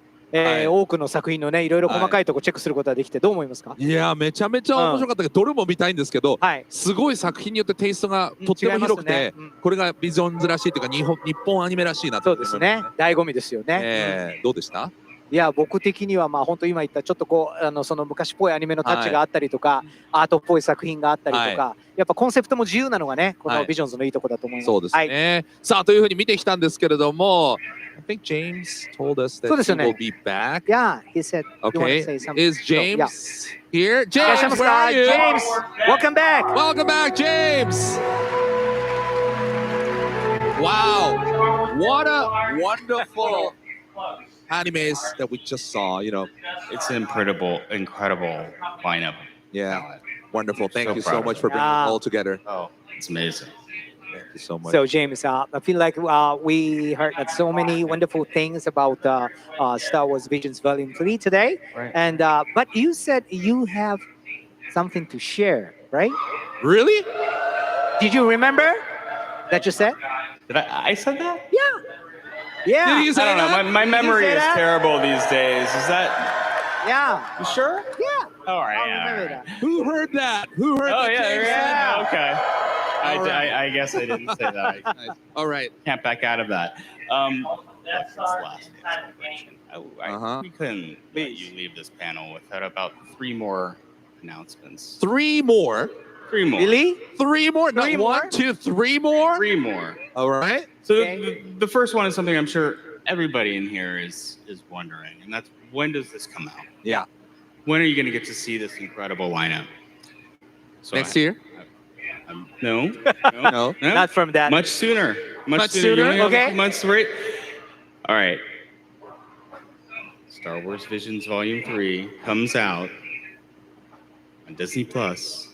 多くの作品のねいろいろ細かいとこチェックすることができてどう思いますか。いやめちゃめちゃ面白かったけど、どれも見たいんですけど、すごい作品によってテイストがとっても広くて、これがビジョンズらしいというか日本アニメらしいなと。そうですね、醍醐味ですよね。どうでした？いや僕的にはまあ本当今言ったちょっとこうその昔っぽいアニメのタッチがあったりとか、アートっぽい作品があったりとか、やっぱコンセプトも自由なのがねこのビジョンズのいいところだと思います。そうですね。さあというふうに見てきたんですけれども、I think James told us that he will be back. Yeah, he said. Okay, is James here? James, where are you? James, welcome back. Welcome back, James. Wow. What a wonderful animes that we just saw, you know. It's an incredible lineup. Yeah. Wonderful. Thank you so proud much of for it. bringing it all together. Oh, it's amazing. Thank you so much. So James, I feel like we heard that so many wonderful things about Star Wars Visions Volume 3 today. Right. And but you said you have something to share, right? Really? Did you remember that you said? Did I said that? Yeah. Yeah. I don't know. My memory say is that? terrible these days. Is that? Yeah. You sure? Yeah. All right. I Yeah, remember all right. that. Who heard that? Who heard Oh that? yeah, James? yeah. Okay. All right. I guess I didn't say that. All right. Can't back out of that. That's last celebration. We couldn't let you leave this panel without about 3 more announcements. 3 more? 3 more. Really? 3 more? Not 3 more? 1, 2, 3 more? 3 more. All right. So the first one is something I'm sure everybody in here is wondering, and that's when does this come out? Yeah. When are you going to get to see this incredible lineup? So Next year? No. No. Not from that. Much sooner. Much sooner? You only have a Okay. few months to wait. All right. Star Wars Visions Volume 3 comes out on Disney Plus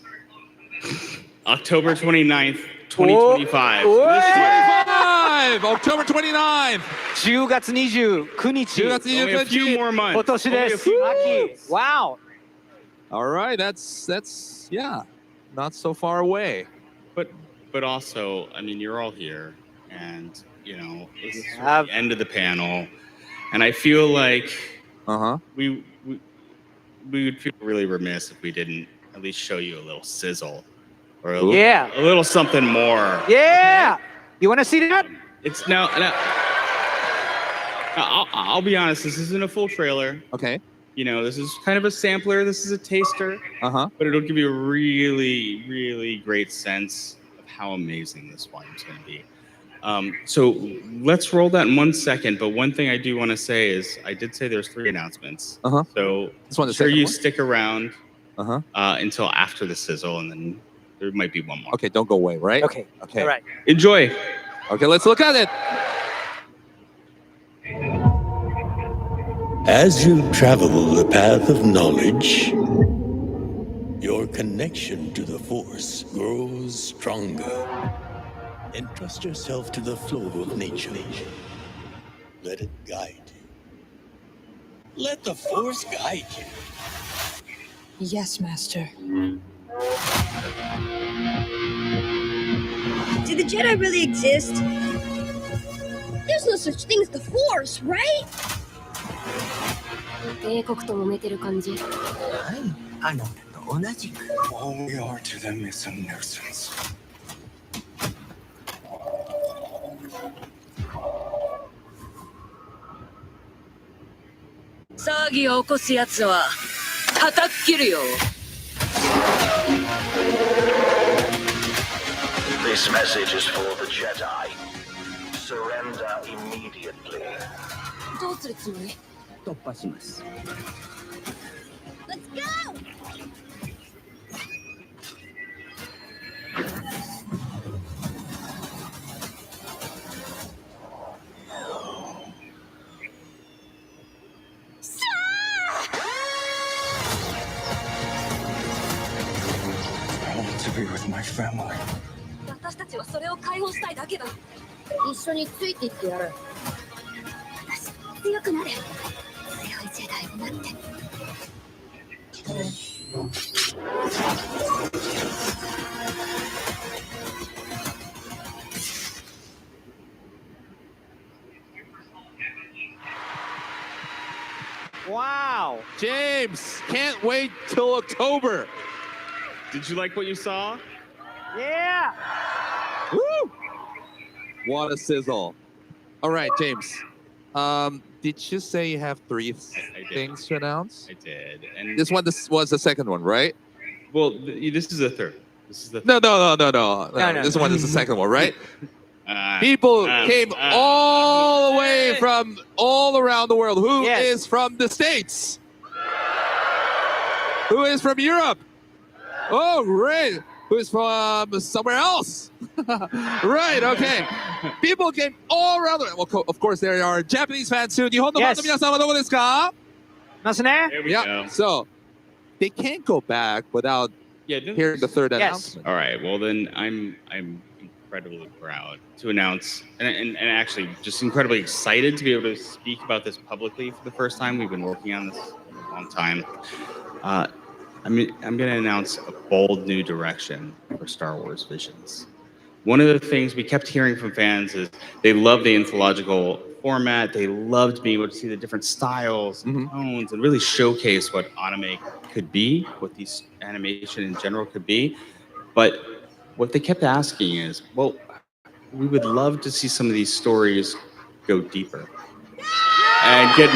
October 29th, 2025. Whoa. This year. 25! October 29th! 10月29日。 10月 Only a few 29日。 more months. 今年です Only a few 秋 Wow. All right, that's yeah, not so far away. But also, I mean, you're all here, and you know, this is have- the end of the panel, and I feel like we would feel really remiss if we didn't at least show you a little sizzle, or a little something more. Yeah. You want to see that? It's now. I'll be honest. This isn't a full trailer. Okay. You know, this is kind of a sampler. This is a taster. But it'll give you a really, really great sense of how amazing this volume's going to be. So let's roll that in 1 second. But one thing I do want to say is I did say there's 3 announcements. So This one, the sure second you one? stick around until after the sizzle, and then there might be one more. Okay, don't go away, right? Okay. Okay. All right. Enjoy. Okay, let's look at it. As you travel the path of knowledge, your connection to the Force grows stronger. Entrust yourself to the flow of nature. Let it guide you. Let the Force guide you. Yes, Master. Do the Jedi really exist? There's no such thing as the Force, right? 帝国と揉めてる感じ。あなたと同じく。All we are to them is a nuisance. 騒ぎを起こすやつは叩き切るよ。This message is for the Jedi. Surrender immediately. どうするつもり？突破します。 Let's go! I want to be with my family. 私たちはそれを解放したいだけだ。一緒についていってやる。私、強くなる。強いジェダイになって。Wow. James, can't wait till October. Did you like what you saw? Yeah. Woo! What a sizzle. All right, James. Did you say you have 3 things to announce? I did. And This was the second one, right? Well, this is the third. This is the No. No. This one is the second one, right? People came all the way from all around the world. Who is from the States? Who is from Europe? Oh, great. who's from somewhere else. Right, okay. People came all around. Well, of course, there are Japanese fans too. 日本のファンの皆さんはどこですか？ますね。There we Yeah, go. so they can't go back without hearing the third announcement. All right. Well, then I'm incredibly proud to announce and actually just incredibly excited to be able to speak about this publicly for the first time. We've been working on this for a long time. I'm going to announce a bold new direction for Star Wars Visions. One of the things we kept hearing from fans is they love the anthological format. They loved being able to see the different styles and tones and really showcase what anime could be, what these animation in general could be. But what they kept asking is, well, we would love to see some of these stories go deeper. And get...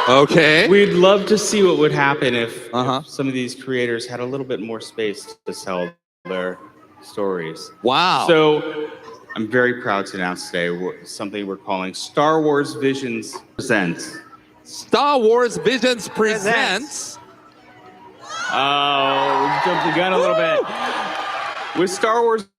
Okay. We'd love to see what would happen if some of these creators had a little bit more space to tell their stories. Wow. So I'm very proud to announce today something we're calling Star Wars Visions Presents. Star Wars Visions Presents. Oh, jumped the gun a little bit. With Star Wars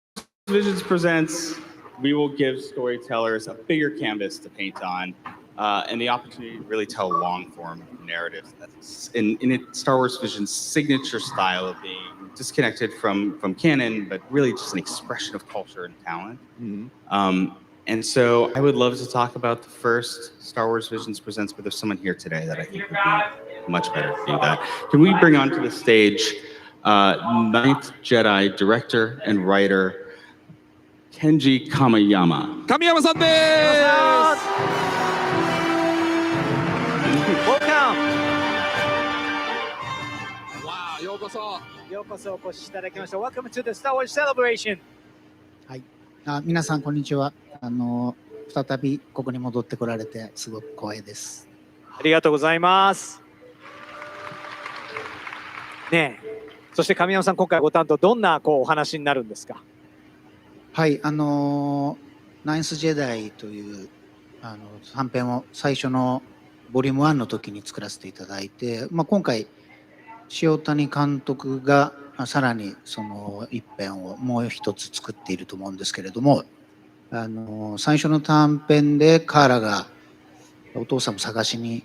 Visions Presents, we will give storytellers a bigger canvas to paint on and the opportunity to really tell long-form narratives that's in Star Wars Vision's signature style of being disconnected from canon, but really just an expression of culture and talent. And so I would love to talk about the first Star Wars Visions Presents, but there's someone here today that I think would be much better to do that. Can we bring onto the stage Ninth Jedi director and writer Kenji Kamiyama. Kamiyama-san desu! Welcome! Wow, ようこそ。ようこそお越しいただきました。Welcome to the Star Wars Celebration! 皆さん、こんにちは。再びここに戻ってこられて、すごく光栄です。ありがとうございます。ねえ、そして神山さん、今回ご担当、どんなお話になるんですか？はい、ナインスジェダイという短編を最初のボリューム1の時に作らせていただいて、今回塩谷監督がさらにその一編をもう一つ作っていると思うんですけれども、最初の短編でカーラがお父さんを探しに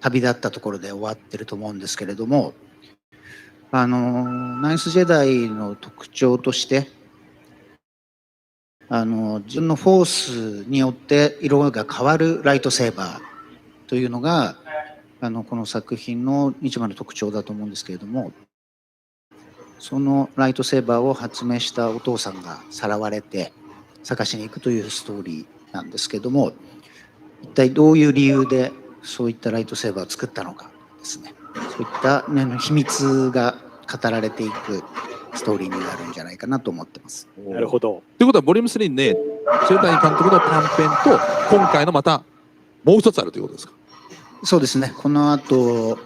旅立ったところで終わってると思うんですけれども、ナインスジェダイの特徴として自分のフォースによって色が変わるライトセーバーというのがこの作品の一番の特徴だと思うんですけれども、そのライトセーバーを発明したお父さんがさらわれて探しに行くというストーリーなんですけれども、一体どういう理由でそういったライトセーバーを作ったのかですね、そういった秘密が語られていくストーリーになるんじゃないかなと思ってます。なるほど。ということは、ボリューム3にね、塩谷監督の短編と、今回のまたもう一つあるということですか？そうですね。この後、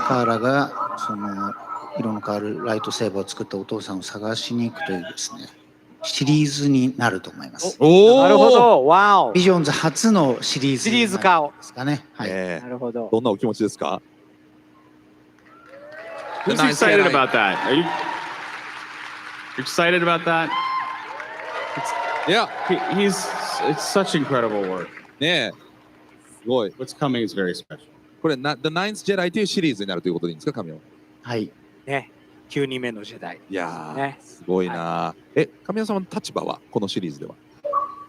カーラがその色の変わるライトセーバーを作ったお父さんを探しに行くというですね、シリーズになると思います。なるほど。わお。ビジョンズ初のシリーズですかね。はい。なるほど。どんなお気持ちですか？Who's excited about that? Are you excited about that? Yeah. It's such incredible work. ねえ。すごい。What's coming is very special. これ、The Ninth Jedi というシリーズになるということでいいんですか、神尾？はい。ね。9人目のジェダイ。いやー、ね、すごいな。神尾さんの立場は、このシリーズでは？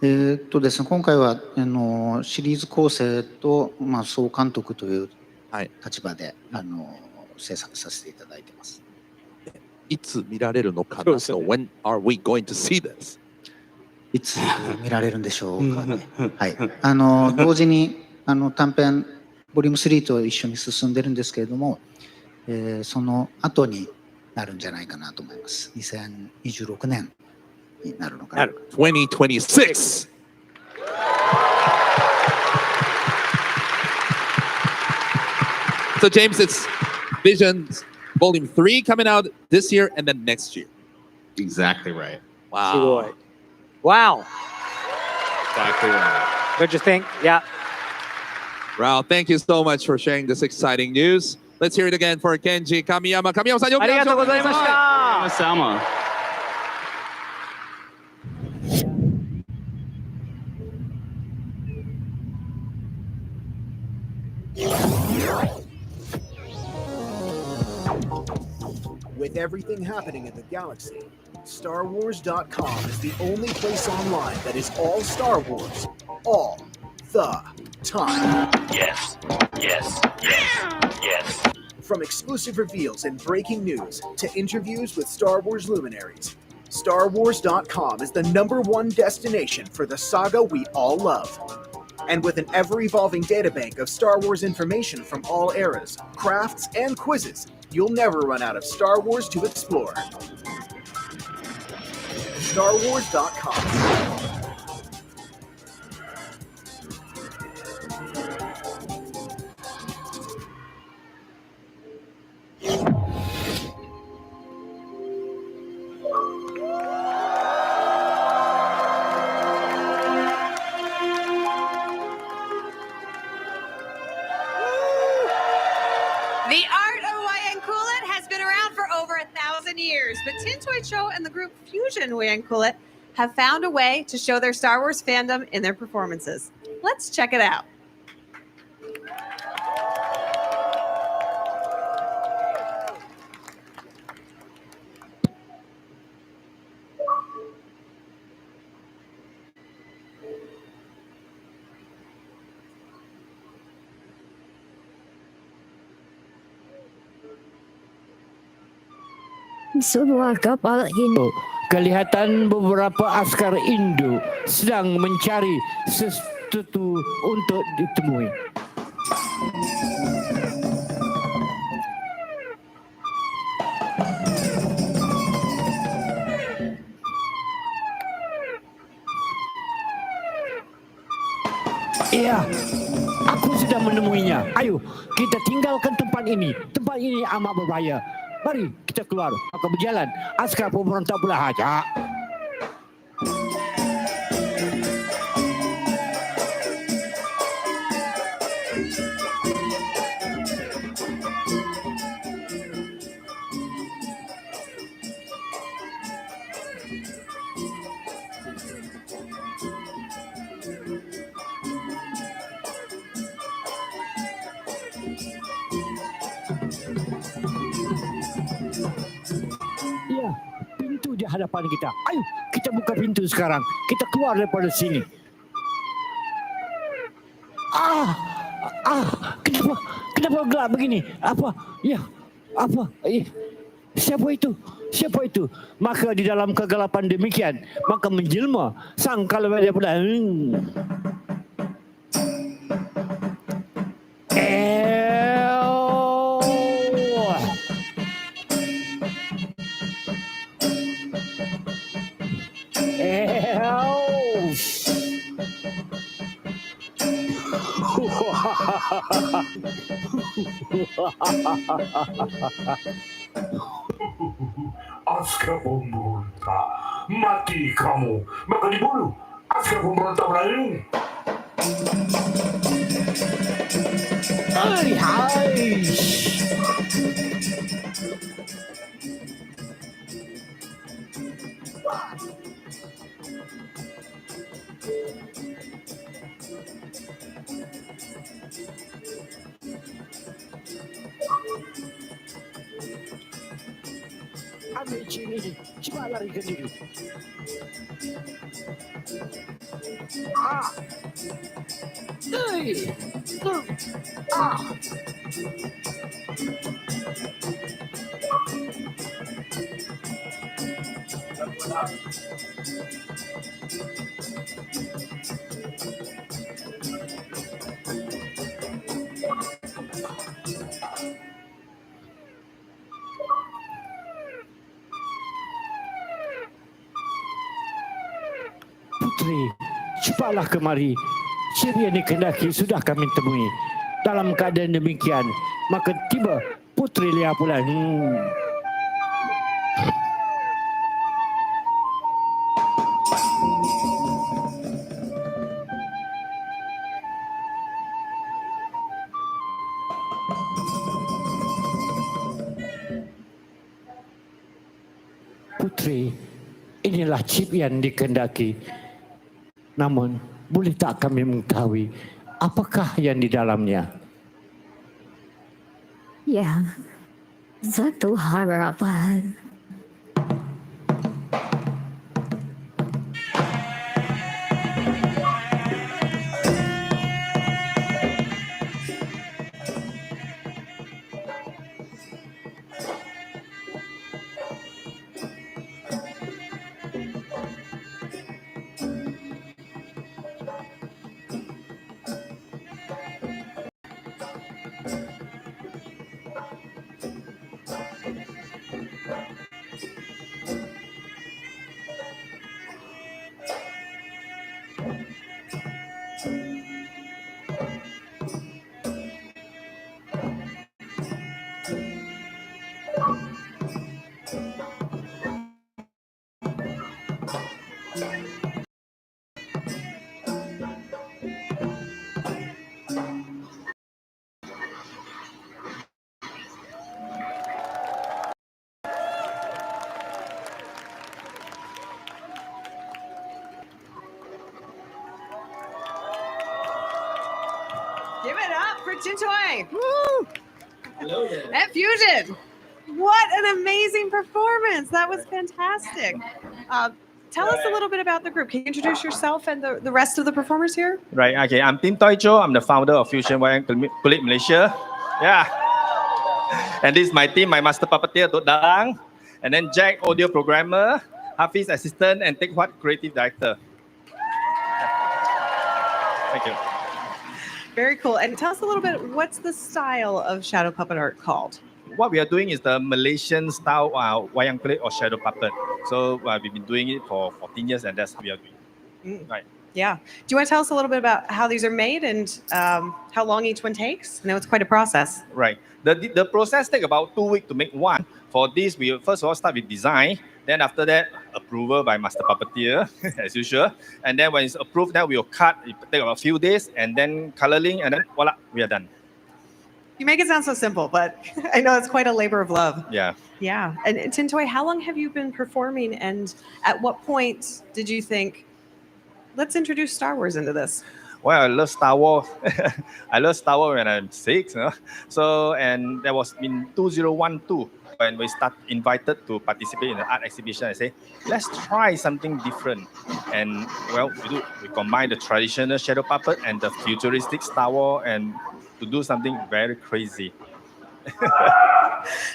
ですね、今回はシリーズ構成と、総監督という立場で、制作させていただいてます。いつ見られるのかな？ So when are we going to see this? いつ見られるんでしょうかね。はい。同時に短編ボリューム3と一緒に進んでるんですけれども、その後になるんじゃないかなと思います。2026年になるのかな。2026! So James, it's Visions Volume 3 coming out this year and then next year. Exactly right. Wow. すごい。Wow. Exactly right. What'd you think? Yeah. Rao, thank you so much for sharing this exciting news. Let's hear it again for Kenji Kamiyama. Kamiyama-san, ありがとうございました。Sama. With everything happening in the galaxy, StarWars.com is the only place online that is all Star Wars, all the time. Yes, yes, yes, yes. From exclusive reveals and breaking news to interviews with Star Wars luminaries, StarWars.com is the #1 destination for the saga we all love. And with an ever-evolving databank of Star Wars information from all eras, crafts, and quizzes, you'll never run out of Star Wars to explore. StarWars.com. The art of Wayang Kulit has been around for over 1,000 years, but Tin Toy Cho and the group Fusion Wayang Kulit have found a way to show their Star Wars fandom in their performances. Let's check it out. Semua kapal Hindu. Kelihatan beberapa askar Hindu sedang mencari sesuatu untuk ditemui. Iya, aku sudah menemuinya. Ayo, kita tinggalkan tempat ini. Tempat ini amat berbahaya. Mari kita keluar. Akan berjalan. Askar pemberontak pula haja. Iya, pintu di hadapan kita. Ayo, kita buka pintu sekarang. Kita keluar daripada sini. Kenapa gelap begini? Apa? Ya, apa? Siapa itu? Siapa itu? Maka di dalam kegelapan demikian, maka menjelma sang kalawet daripada Askar pemberontak, mati kamu, maka dibunuh. Askar pemberontak berlayung. Hai. Ambil ciri ini, cepat larikan diri. Putri, cepatlah kemari. Ciri yang dikehendaki sudah kami temui. Dalam keadaan demikian, maka tiba Putri Lia pula. inilah chip yang dikehendaki. Namun, boleh tak kami mengetahui apakah yang di dalamnya? Ya, satu harapan. Give it up for Tintoy. Woo! And Fusion. What an amazing performance. That was fantastic. Tell us a little bit about the group. Can you introduce yourself and the rest of the performers here? Right, okay. I'm Tin Toy Cho. I'm the founder of Fusion Wayang Kulit Malaysia. Yeah. And this is my team, my master puppeteer, Dot Dalang. And then Jack, audio programmer, Hafiz, assistant, and Teck Huat, creative director. Thank you. Very cool. And tell us a little bit, what's the style of shadow puppet art called? What we are doing is the Malaysian style wayang kulit or shadow puppet. So we've been doing it for 14 years, and that's how we are doing. Right. Yeah. Do you want to tell us a little bit about how these are made and how long each one takes? I know it's quite a process. Right. The process takes about 2 weeks to make one. For this, we first of all start with design. Then after that, approval by master puppeteer, as usual. And then when it's approved, then we'll cut. It takes about a few days, and then coloring, and then voila, we are done. You make it sound so simple, but I know it's quite a labor of love. Yeah. Yeah. And Tintoy, how long have you been performing? And at what point did you think, let's introduce Star Wars into this? Well, I love Star Wars. I love Star Wars when I'm 6. You know? So, and that was in 2012 when we invited to participate in the art exhibition. I say, let's try something different. And well, we combine the traditional shadow puppet and the futuristic Star Wars, and to do something very crazy.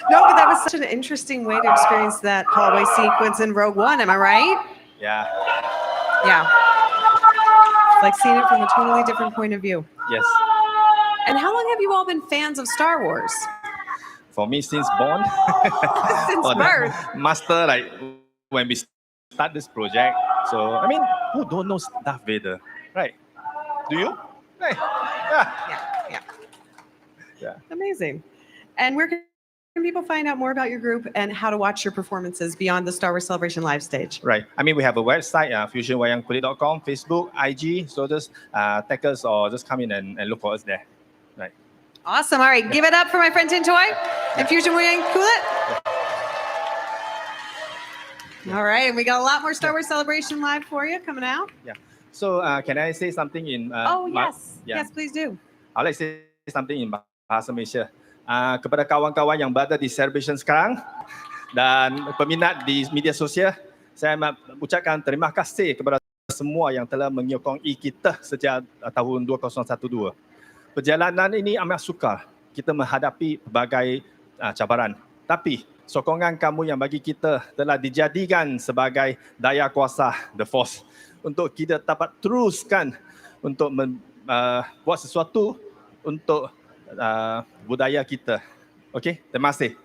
No, but that was such an interesting way to experience that hallway sequence in Rogue One. Am I right? Yeah. Yeah. Like seeing it from a totally different point of view. Yes. And how long have you all been fans of Star Wars? For me, since born. Since birth. Master, like when we start this project. So, I mean, who don't know Darth Vader, right? Do you? Right. Yeah. Amazing. And where can people find out more about your group and how to watch your performances beyond the Star Wars Celebration live stage? Right. I mean, we have a website, fusionwayangkulit.com, Facebook, IG. So just tag us or just come in and look for us there. Right. Awesome. All right. Give it up for my friend Tintoy and Fusion Wayang Kulit. All right. And we got a lot more Star Wars Celebration live for you coming out. Yeah. So can I say something in... yes. Yeah. Yes, please do. I'd like to say something in Bahasa Malaysia. Kepada kawan-kawan yang berada di celebration sekarang dan peminat di media sosial, saya ucapkan terima kasih kepada semua yang telah menyokong kita sejak tahun 2012. Perjalanan ini amat sukar. Kita menghadapi berbagai cabaran. Tapi sokongan kamu yang bagi kita telah dijadikan sebagai daya kuasa The Force untuk kita dapat teruskan untuk buat sesuatu untuk budaya kita. Okey, terima kasih.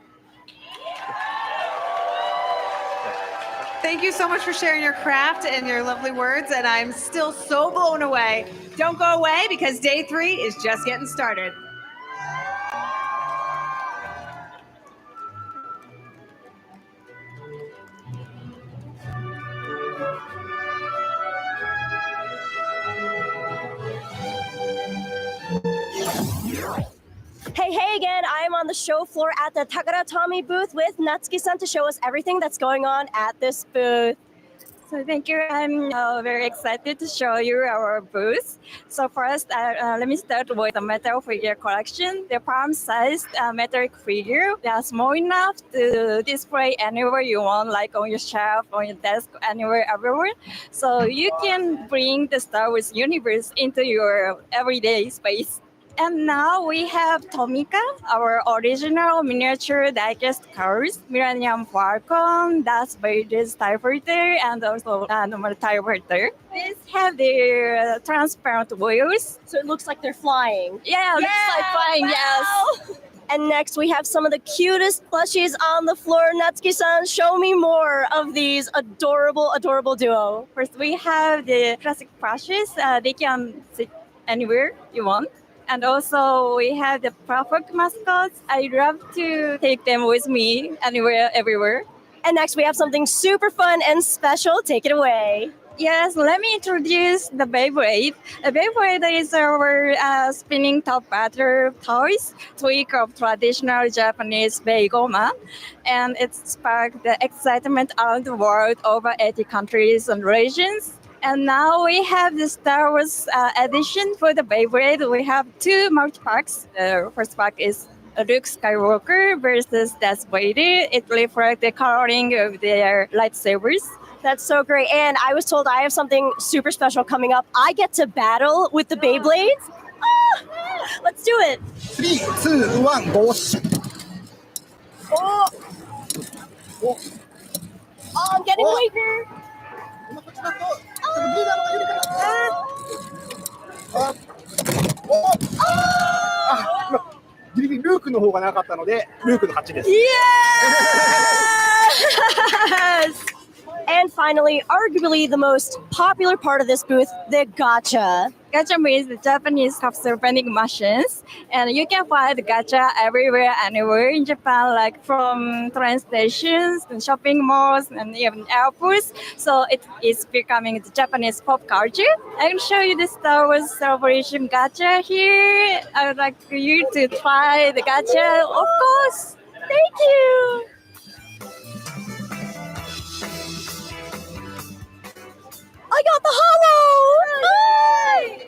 Thank you so much for sharing your craft and your lovely words. And I'm still so blown away. Don't go away because day 3 is just getting started. Hey again, I'm on the show floor at the Takara Tommy booth with Natsuki-san to show us everything that's going on at this booth. So thank you. I'm very excited to show you our booth. So first, let me start with the metal figure collection. The palm-sized metallic figure. They are small enough to display anywhere you want, like on your shelf, on your desk, anywhere, everywhere. So you can bring the Star Wars universe into your everyday space. And now we have Tomika, our original miniature digest cars, Millennium Falcon, Darth Vader's TIE Fighter, and also normal TIE Fighter. These have their transparent wheels. So it looks like they're flying. Yeah, looks like flying, wow. yes. And next we have some of the cutest plushies on the floor. Natsuki-san, show me more of these adorable, adorable duo. First, we have the classic plushies. They can sit anywhere you want. And also we have the perfect mascots. I love to take them with me anywhere, everywhere. And next we have something super fun and special. Take it away. Yes, let me introduce the Beyblade. The Beyblade is our spinning top battle toys, tweak of traditional Japanese beigoma, and it sparked the excitement around the world, over 80 countries and regions. And now we have the Star Wars edition for the Beyblade. We have two multi-packs. The first pack is Luke Skywalker versus Darth Vader. It reflects the coloring of their lightsabers. That's so great. And I was told I have something super special coming up. I get to battle with the Beyblades. Ah, let's do it. 3, 2, 1, go. Oh, I'm getting weaker. Ah, ギリギリルークの方がなかったので、ルークの勝ちです。 Yes! And finally, arguably the most popular part of this booth, the gacha. Gacha means the Japanese capsule vending machines, and you can find gacha everywhere, anywhere in Japan, like from train stations, and shopping malls, and even airports. So it is becoming the Japanese pop culture. I can show you the Star Wars Celebration gacha here. I would like you to try the gacha, of course. Thank you. I got the hollow!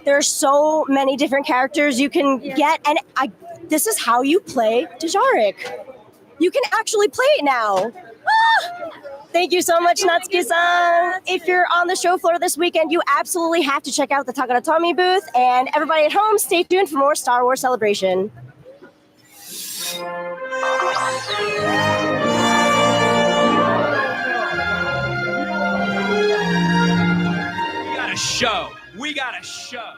There's so many different characters you can get, and this is how you play Djarik. You can actually play it now. Ah! Thank you so much, Natsuki-san. If you're on the show floor this weekend, you absolutely have to check out the Takaratomi booth, and everybody at home, stay tuned for more Star Wars Celebration. Show. We got a show.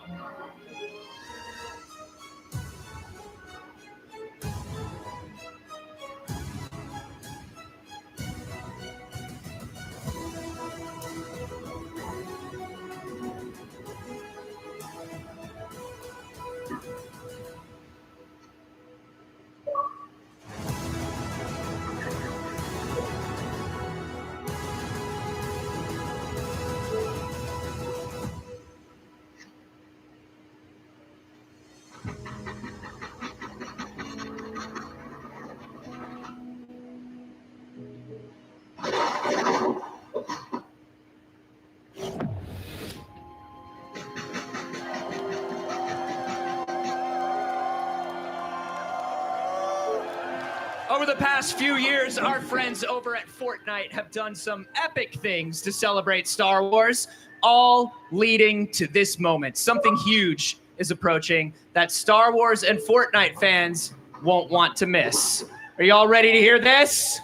Over the past few years, our friends over at Fortnite have done some epic things to celebrate Star Wars, all leading to this moment. Something huge is approaching that Star Wars and Fortnite fans won't want to miss. Are you all ready to hear this?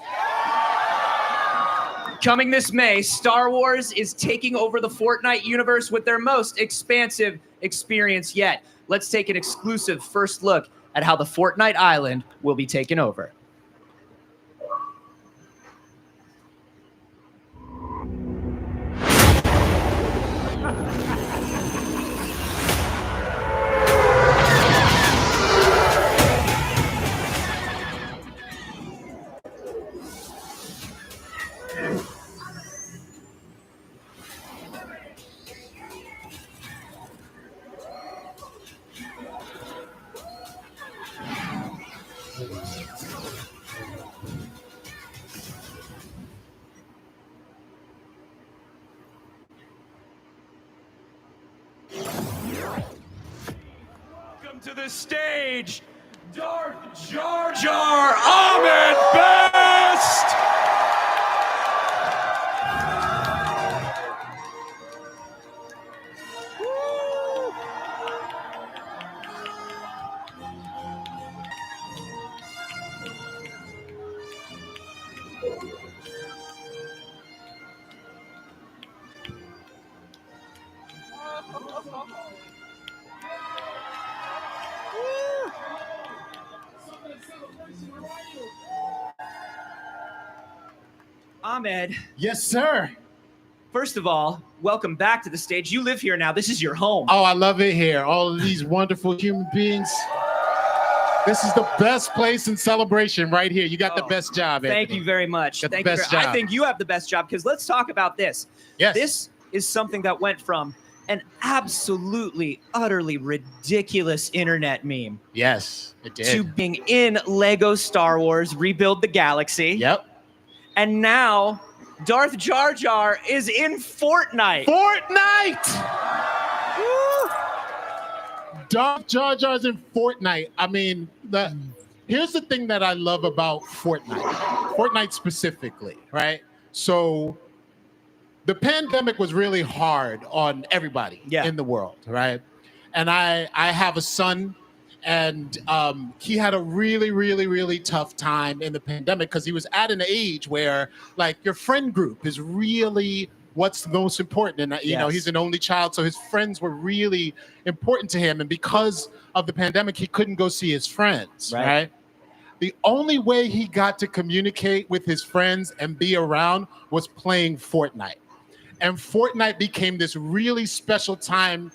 Coming this May, Star Wars is taking over the Fortnite universe with their most expansive experience yet. Let's take an exclusive first look at how the Fortnite Island will be taken over. to the stage, Darth Jar Jar Ahmed Best! Ahmed. Yes, sir. First of all, welcome back to the stage. You live here now. This is your home. Oh, I love it here. All of these wonderful human beings. This is the best place in Celebration right here. You got the best job, Anthony. Thank you very much. Got the Thank you. best I job. think you have the best job because let's talk about this. Yes. This is something that went from an absolutely, utterly ridiculous internet meme. Yes, it did. To being in Lego Star Wars Rebuild the Galaxy. Yep. And now Darth Jar Jar is in Fortnite. Darth Jar Jar's in Fortnite. I mean, here's the thing that I love about Fortnite specifically, right? So the pandemic was really hard on everybody in the world, right? And I have a son, and he had a really, really, really tough time in the pandemic because he was at an age where, like, your friend group is really what's most important. And, you know, he's an only child, so his friends were really important to him. And because of the pandemic, he couldn't go see his friends, right? The only way he got to communicate with his friends and be around was playing Fortnite. And Fortnite became this really special time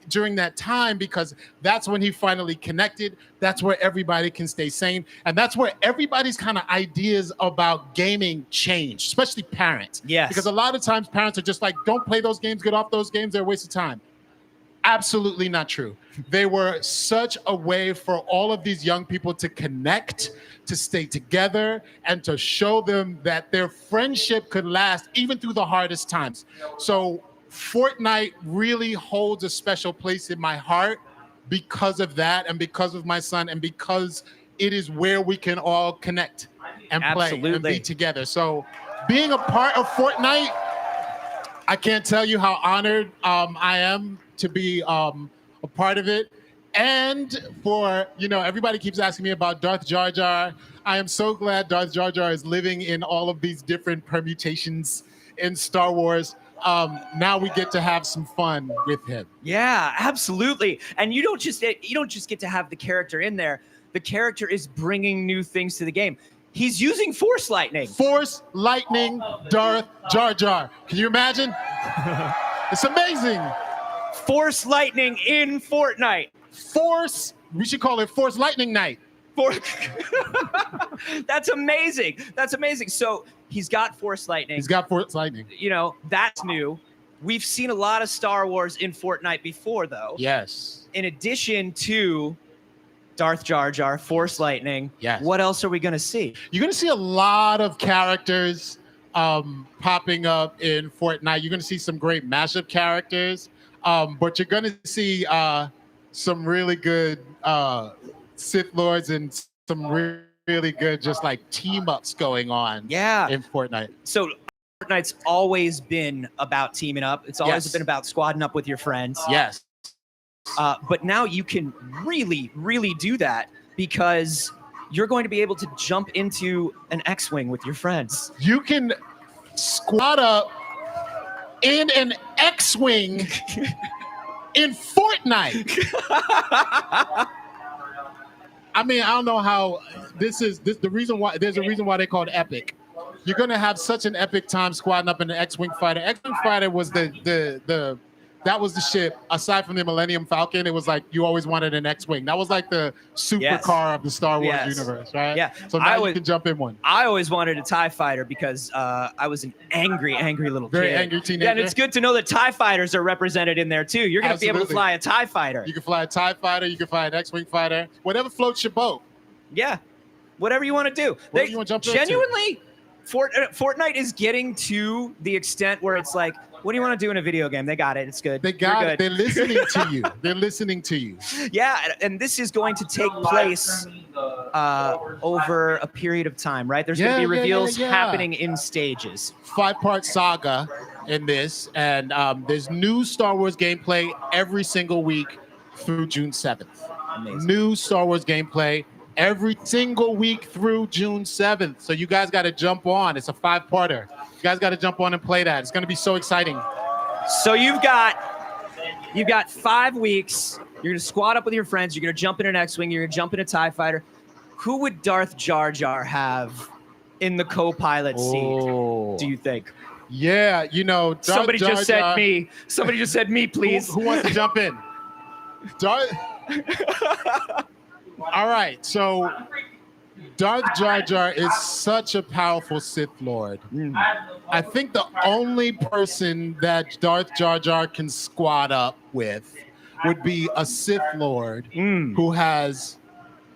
during that time because that's when he finally connected. That's where everybody can stay sane. And that's where everybody's kind of ideas about gaming change, especially parents. Yes. Because a lot of times parents are just like, don't play those games, get off those games, they're a waste of time. Absolutely not true. They were such a way for all of these young people to connect, to stay together, and to show them that their friendship could last even through the hardest times. So Fortnite really holds a special place in my heart because of that and because of my son and because it is where we can all connect and play and be together. So being a part of Fortnite, I can't tell you how honored I am to be a part of it. And for, everybody keeps asking me about Darth Jar Jar. I am so glad Darth Jar Jar is living in all of these different permutations in Star Wars. Now we get to have some fun with him. Yeah, absolutely. And you don't just get to have the character in there. The character is bringing new things to the game. He's using Force Lightning. Force Lightning Darth Jar Jar. Can you imagine? It's amazing. Force Lightning in Fortnite. We should call it Force Lightning Night. That's amazing. That's amazing. So he's got Force Lightning. He's got Force Lightning. That's new. We've seen a lot of Star Wars in Fortnite before, though. Yes. In addition to Darth Jar Jar, Force Lightning, what else are we going to see? You're going to see a lot of characters popping up in Fortnite. You're going to see some great mashup characters, but you're going to see some really good Sith Lords and some really good just like team-ups going on in Fortnite. So Fortnite's always been about teaming up. It's always been about squadding up with your friends. Yes. But now you can really, really do that because you're going to be able to jump into an X-Wing with your friends. You can squad up in an X-Wing in Fortnite. I mean, I don't know how there's a reason why they call it epic. You're gonna have such an epic time squadding up in an X-Wing fighter. X-Wing fighter was that was the ship. Aside from the Millennium Falcon, it was like you always wanted an X-Wing. That was like the supercar of the Star Wars universe, right? Yeah. So now you can jump in one. I always wanted a TIE fighter because I was an angry little kid. Very angry teenager. Yeah, and it's good to know that TIE fighters are represented in there too. You're going to be able to fly a TIE fighter. You can fly a TIE fighter. You can fly an X-Wing fighter. Whatever floats your boat. Yeah. Whatever you want to do. Whatever you want to jump into. Genuinely, Fortnite is getting to the extent where it's like, what do you want to do in a video game? They got it. It's good. They got it. They're listening to you. They're listening to you. Yeah, and this is going to take place over a period of time, right? There's going to be reveals happening in stages. 5-part saga in this, and there's new Star Wars gameplay every single week through June 7th. Amazing. New Star Wars gameplay every single week through June 7th. So you guys got to jump on. It's a 5-parter. You guys got to jump on and play that. It's going to be so exciting. So you've got 5 weeks. You're going to squad up with your friends. You're going to jump in an X-Wing. You're going to jump in a TIE Fighter. Who would Darth Jar Jar have in the co-pilot seat, do you think? Yeah, you know, Darth Somebody Jar just said Jar- me. Somebody just said me, please. Who wants to jump in? Darth. All right, so Darth Jar Jar is such a powerful Sith Lord. I think the only person that Darth Jar Jar can squad up with would be a Sith Lord who has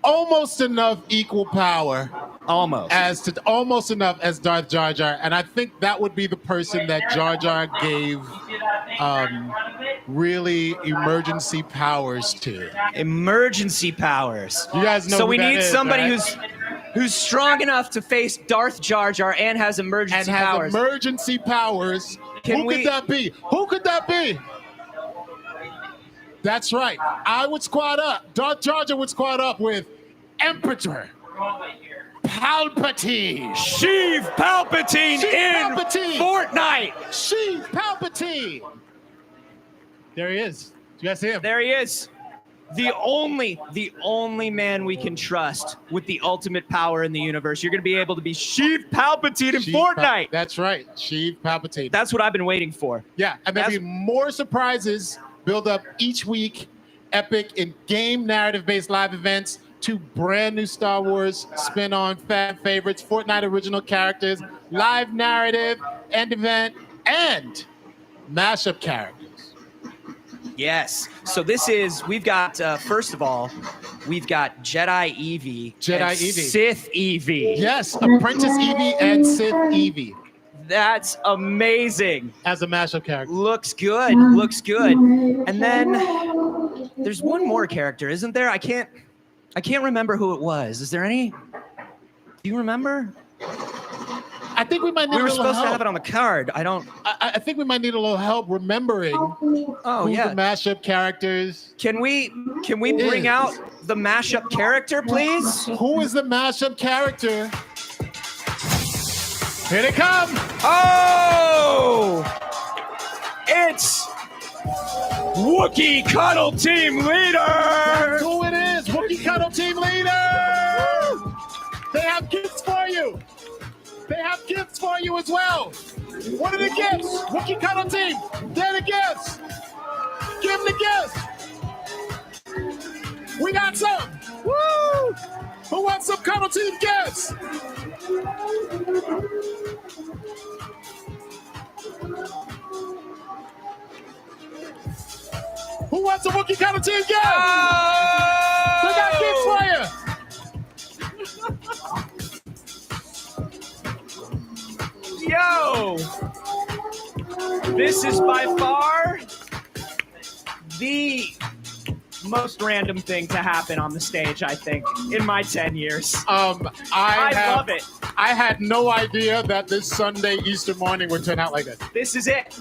almost enough equal power, almost enough as Darth Jar Jar, and I think that would be the person that Jar Jar gave really emergency powers to. Emergency powers. You guys know. So who we that need is, somebody right? who's strong enough to face Darth Jar Jar and has emergency powers. Emergency powers. Who could that be? Who could that be? That's right. I would squad up. Darth Jar Jar would squad up with Emperor Palpatine. Sheev Palpatine in Fortnite. Sheev Palpatine. There he is. Do you guys see him? There he is. The only man we can trust with the ultimate power in the universe. You're going to be able to be Sheev Palpatine in Fortnite. That's right. Sheev Palpatine. That's what I've been waiting for. Yeah, and there'll be more surprises build up each week. Epic and game narrative-based live events, 2 brand new Star Wars spin-on fan favorites, Fortnite original characters, live narrative, end event, and mashup characters. Yes. So we've got, first of all, we've got Jedi Eevee. and Sith Eevee. Yes, Apprentice Eevee and Sith Eevee. That's amazing. As a mashup character. Looks good. Looks good. And then there's one more character, isn't there? I can't remember who it was. Is there any? Do you remember? I think we might need We were a little supposed to help. have it on the card. I think we might need a little help remembering who the mashup characters. Can we bring out the mashup character, please? Who is the mashup character? Here they come! Oh! It's Wookiee Cuddle Team Leader! That's who it is! Wookiee Cuddle Team Leader! They have gifts for you! They have gifts for you as well! What are the gifts? Wookiee Cuddle Team! They're the gifts! Give them the gifts! We got some! Woo! Who wants some Cuddle Team gifts? Who wants a Wookiee Cuddle Team gift? We got gifts for you! Yo! This is by far the most random thing to happen on the stage, I think, in my 10 years. I love it. I had no idea that this Sunday, Easter morning, would turn out like this. This is it.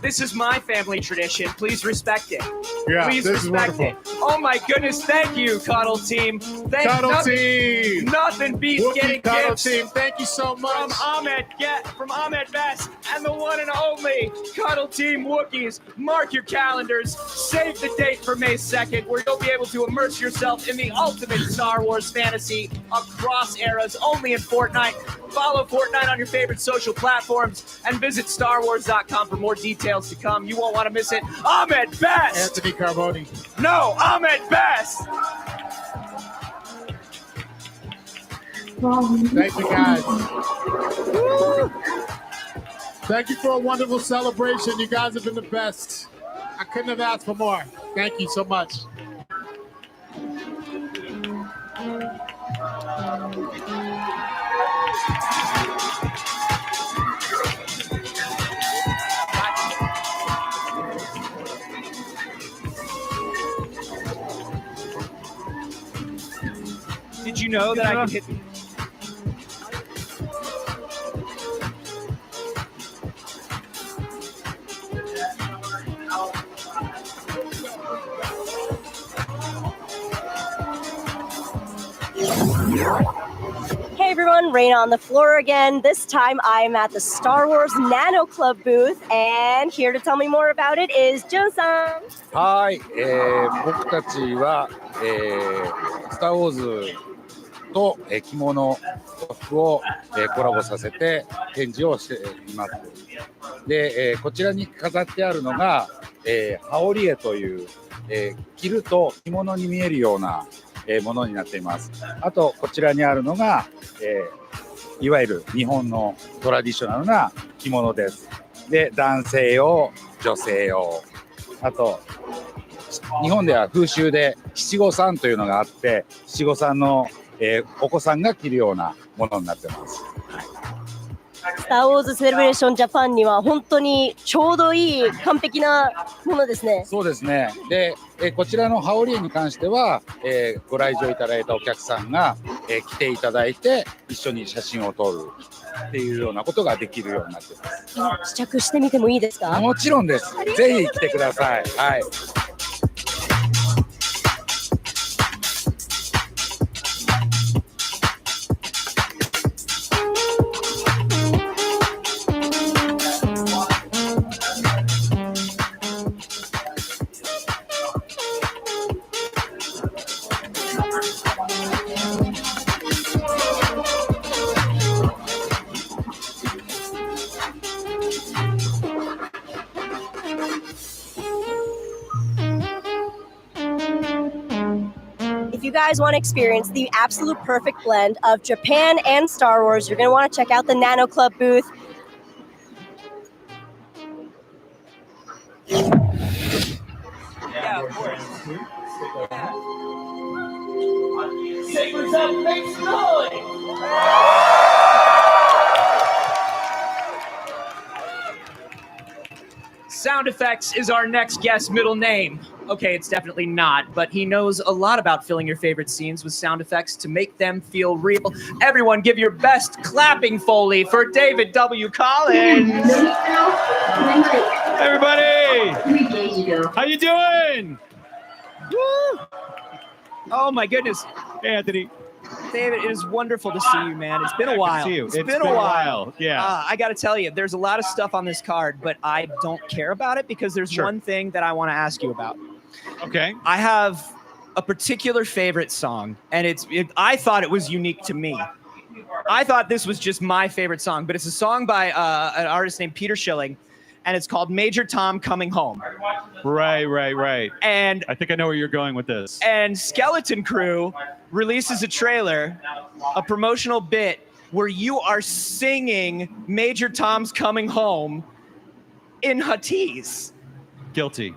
This is my family tradition. Please respect it. Yeah, Please this is respect it. Oh my goodness, thank you, Cuddle Team. Cuddle Team. Nothing beats Wookiee getting Cuddle gifts. Team, thank you so much. From Ahmed Best and the one and only Cuddle Team Wookiees. Mark your calendars. Save the date for May 2nd, where you'll be able to immerse yourself in the ultimate Star Wars fantasy across eras, only in Fortnite. Follow Fortnite on your favorite social platforms and visit StarWars.com for more details to come. You won't want to miss it. Ahmed Best! Anthony Carboni. No, Ahmed Best! Thank you, guys. Woo! Thank you for a wonderful celebration. You guys have been the best. I couldn't have asked for more. Thank you so much. you know that I can hit? Hey everyone, Rain on the floor again. This time I'm at the Star Wars Nano Club booth, and here to tell me more about it is Joe-san. はい、僕たちは、スター・ウォーズと、着物服を、コラボさせて展示をしています。で、こちらに飾ってあるのが、羽織絵という、着ると着物に見えるような、ものになっています。あとこちらにあるのが、いわゆる日本のトラディショナルな着物です。で、男性用、女性用、あと日本では風習で七五三というのがあって、七五三の、お子さんが着るようなものになってます。スター・ウォーズ・セレブレーション・ジャパンには本当にちょうどいい完璧なものですね。そうですね。で、こちらの羽織絵に関しては、ご来場いただいたお客さんが、来ていただいて一緒に写真を撮るっていうようなことができるようになってます。試着してみてもいいですか？もちろんです。ぜひ来てください。はい。If you guys want to experience the absolute perfect blend of Japan and Star Wars, you're going to want to check out the Nano Club booth. Yeah, of course. Sabers up, make some noise! Sound Effects is our next guest's middle name. Okay, it's definitely not, but he knows a lot about filling your favorite scenes with sound effects to make them feel real. Everyone give your best clapping Foley for David W. Collins. Everybody! How you doing? Woo! Oh my goodness. Hey, Anthony. David, it is wonderful to see you, man. It's been a while. It's been a while. Yeah. I got to tell you, there's a lot of stuff on this card, but I don't care about it because there's one thing that I want to ask you about. Okay. I have a particular favorite song, and I thought it was unique to me. I thought this was just my favorite song, but it's a song by an artist named Peter Schilling, and it's called Major Tom Coming Home. Right. And I think I know where you're going with this. And Skeleton Crew releases a trailer, a promotional bit, where you are singing Major Tom's Coming Home in Huttese. Guilty.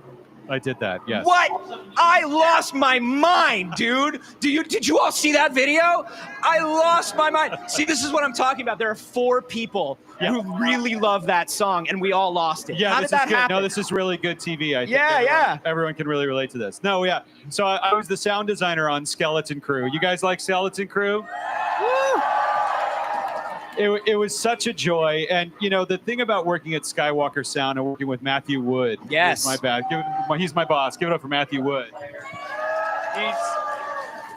I did that, yes. What? I lost my mind, dude. Did you all see that video? I lost my mind. See, this is what I'm talking about. There are 4 people who really love that song, and we all lost it. Yeah, How did that happen? No, this is really good TV. I think Yeah. everyone can really relate to this. No, yeah. So I was the sound designer on Skeleton Crew. You guys like Skeleton Crew? Woo! It was such a joy. And, you know, the thing about working at Skywalker Sound and working with Matthew Wood. Yes. My bad. He's my boss. Give it up for Matthew Wood. He's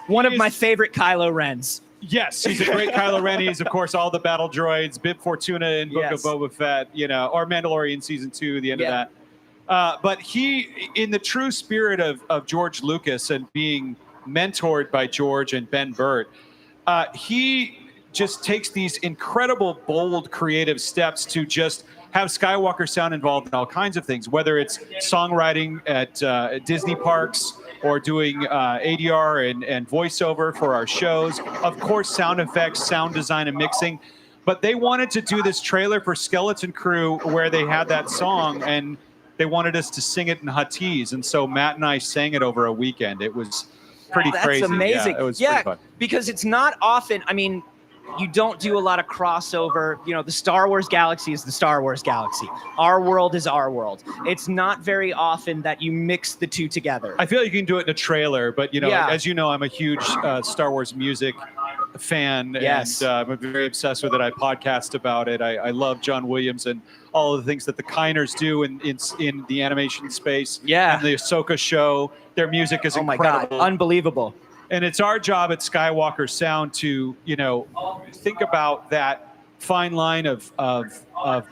one of my favorite Kylo Rens. Yes, he's a great Kylo Ren. He's, of course, all the battle droids, Bib Fortuna in Book of Boba Fett, you know, or Mandalorian Season 2, the end of that. But he, in the true spirit of George Lucas and being mentored by George and Ben Burt, he just takes these incredible, bold, creative steps to just have Skywalker Sound involved in all kinds of things, whether it's songwriting at Disney parks or doing ADR and voiceover for our shows. Of course, sound effects, sound design, and mixing. But they wanted to do this trailer for Skeleton Crew where they had that song, and they wanted us to sing it in Huttese. And so Matt and I sang it over a weekend. It was pretty crazy. That's amazing. Yeah, it was pretty fun. Because it's not often, I mean, you don't do a lot of crossover. You know, the Star Wars galaxy is the Star Wars galaxy. Our world is our world. It's not very often that you mix the two together. I feel like you can do it in a trailer, but, you know, as you know, I'm a huge Star Wars music fan. Yes. And I'm very obsessed with it. I podcast about it. I love John Williams and all of the things that the Kiners do in the animation space. Yeah. And the Ahsoka show. Their music is Oh my incredible. God, unbelievable. And it's our job at Skywalker Sound to, think about that fine line of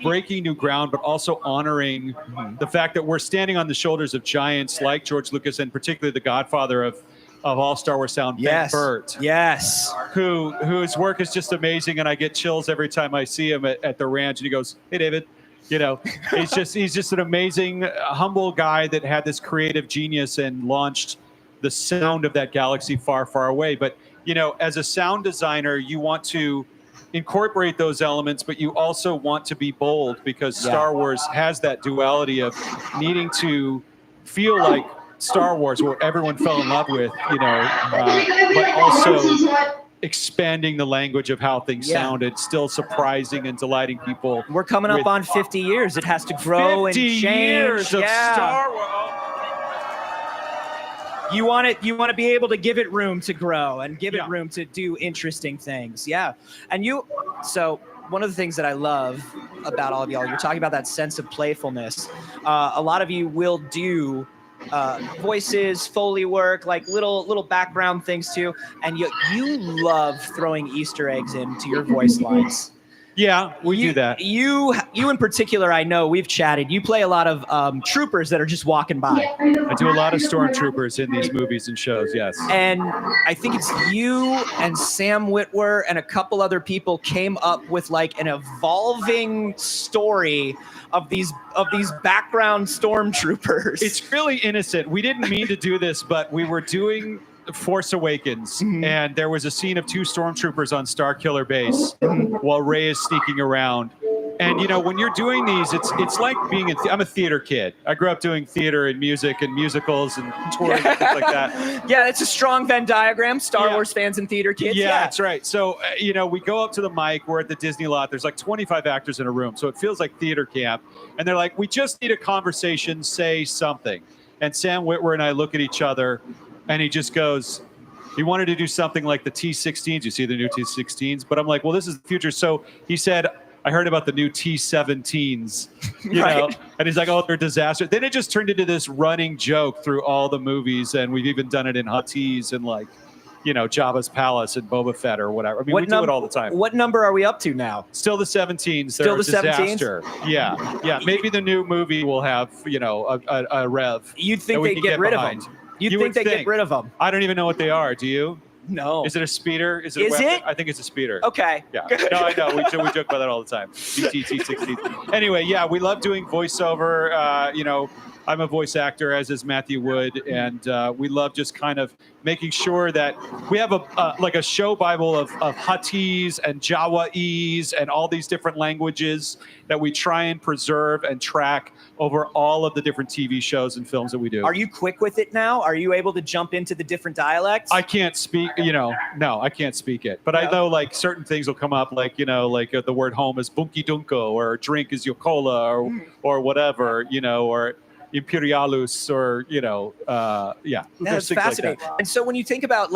breaking new ground, but also honoring the fact that we're standing on the shoulders of giants like George Lucas and particularly the godfather of all Star Wars sound, Yes. Ben Burtt. Yes. Whose work is just amazing, and I get chills every time I see him at the ranch, and he goes, "Hey, David." He's just an amazing, humble guy that had this creative genius and launched the sound of that galaxy far, far away. But, as a sound designer, you want to incorporate those elements, but you also want to be bold because Star Wars has that duality of needing to feel like Star Wars, what everyone fell in love with, but also expanding the language of how things sounded, still surprising and delighting people. We're coming up on 50 years. It has to grow and 50 change. years of Star Wars. You want to be able to give it room to grow and give it room to do interesting things. Yeah. And so one of the things that I love about all of y'all, you're talking about that sense of playfulness. A lot of you will do voices, Foley work, like little background things too. And you love throwing Easter eggs into your voice lines. Yeah, we do that. You in particular, I know we've chatted. You play a lot of troopers that are just walking by. I do a lot of stormtroopers in these movies and shows, yes. And I think it's you and Sam Witwer and a couple other people came up with like an evolving story of these background stormtroopers. It's really innocent. We didn't mean to do this, but we were doing Force Awakens, and there was a scene of 2 stormtroopers on Starkiller Base while Rey is sneaking around. And when you're doing these, it's like being I'm a theater kid. I grew up doing theater and music and musicals and touring and things like that. Yeah, it's a strong Venn diagram. Star Wars fans and theater kids. Yeah, that's right. So we go up to the mic. We're at the Disney lot. There's like 25 actors in a room, so it feels like theater camp. And they're like, "We just need a conversation. Say something." And Sam Witwer and I look at each other. And he just goes, he wanted to do something like the T-16s. You see the new T-16s? But I'm like, well, this is the future. So he said, I heard about the new T-17s, you know? And he's like, oh, they're a disaster. Then it just turned into this running joke through all the movies. And we've even done it in Huttese and like, Jabba's Palace and Boba Fett or whatever. I mean, we do it all the time. What number are we up to now? Still the 17s. Still the disaster. 17s? Yeah. Maybe the new movie will have, a rev. You'd think they'd get rid of them. You think they get rid of them? I don't even know what they are. Do you? No. Is it a speeder? Is it? I think it's a speeder. Okay. Yeah. No, I know. We joke about that all the time. BTT16. Anyway, yeah, we love doing voiceover. I'm a voice actor, as is Matthew Wood, and we love just kind of making sure that we have a show Bible of Huttese and Jawaese and all these different languages that we try and preserve and track over all of the different TV shows and films that we do. Are you quick with it now? Are you able to jump into the different dialects? I can't speak, no, I can't speak it. But I know like certain things will come up, like, the word home is bunky dunko, or drink is yokola, or whatever, or imperialus, or, That's fascinating. And so when you think about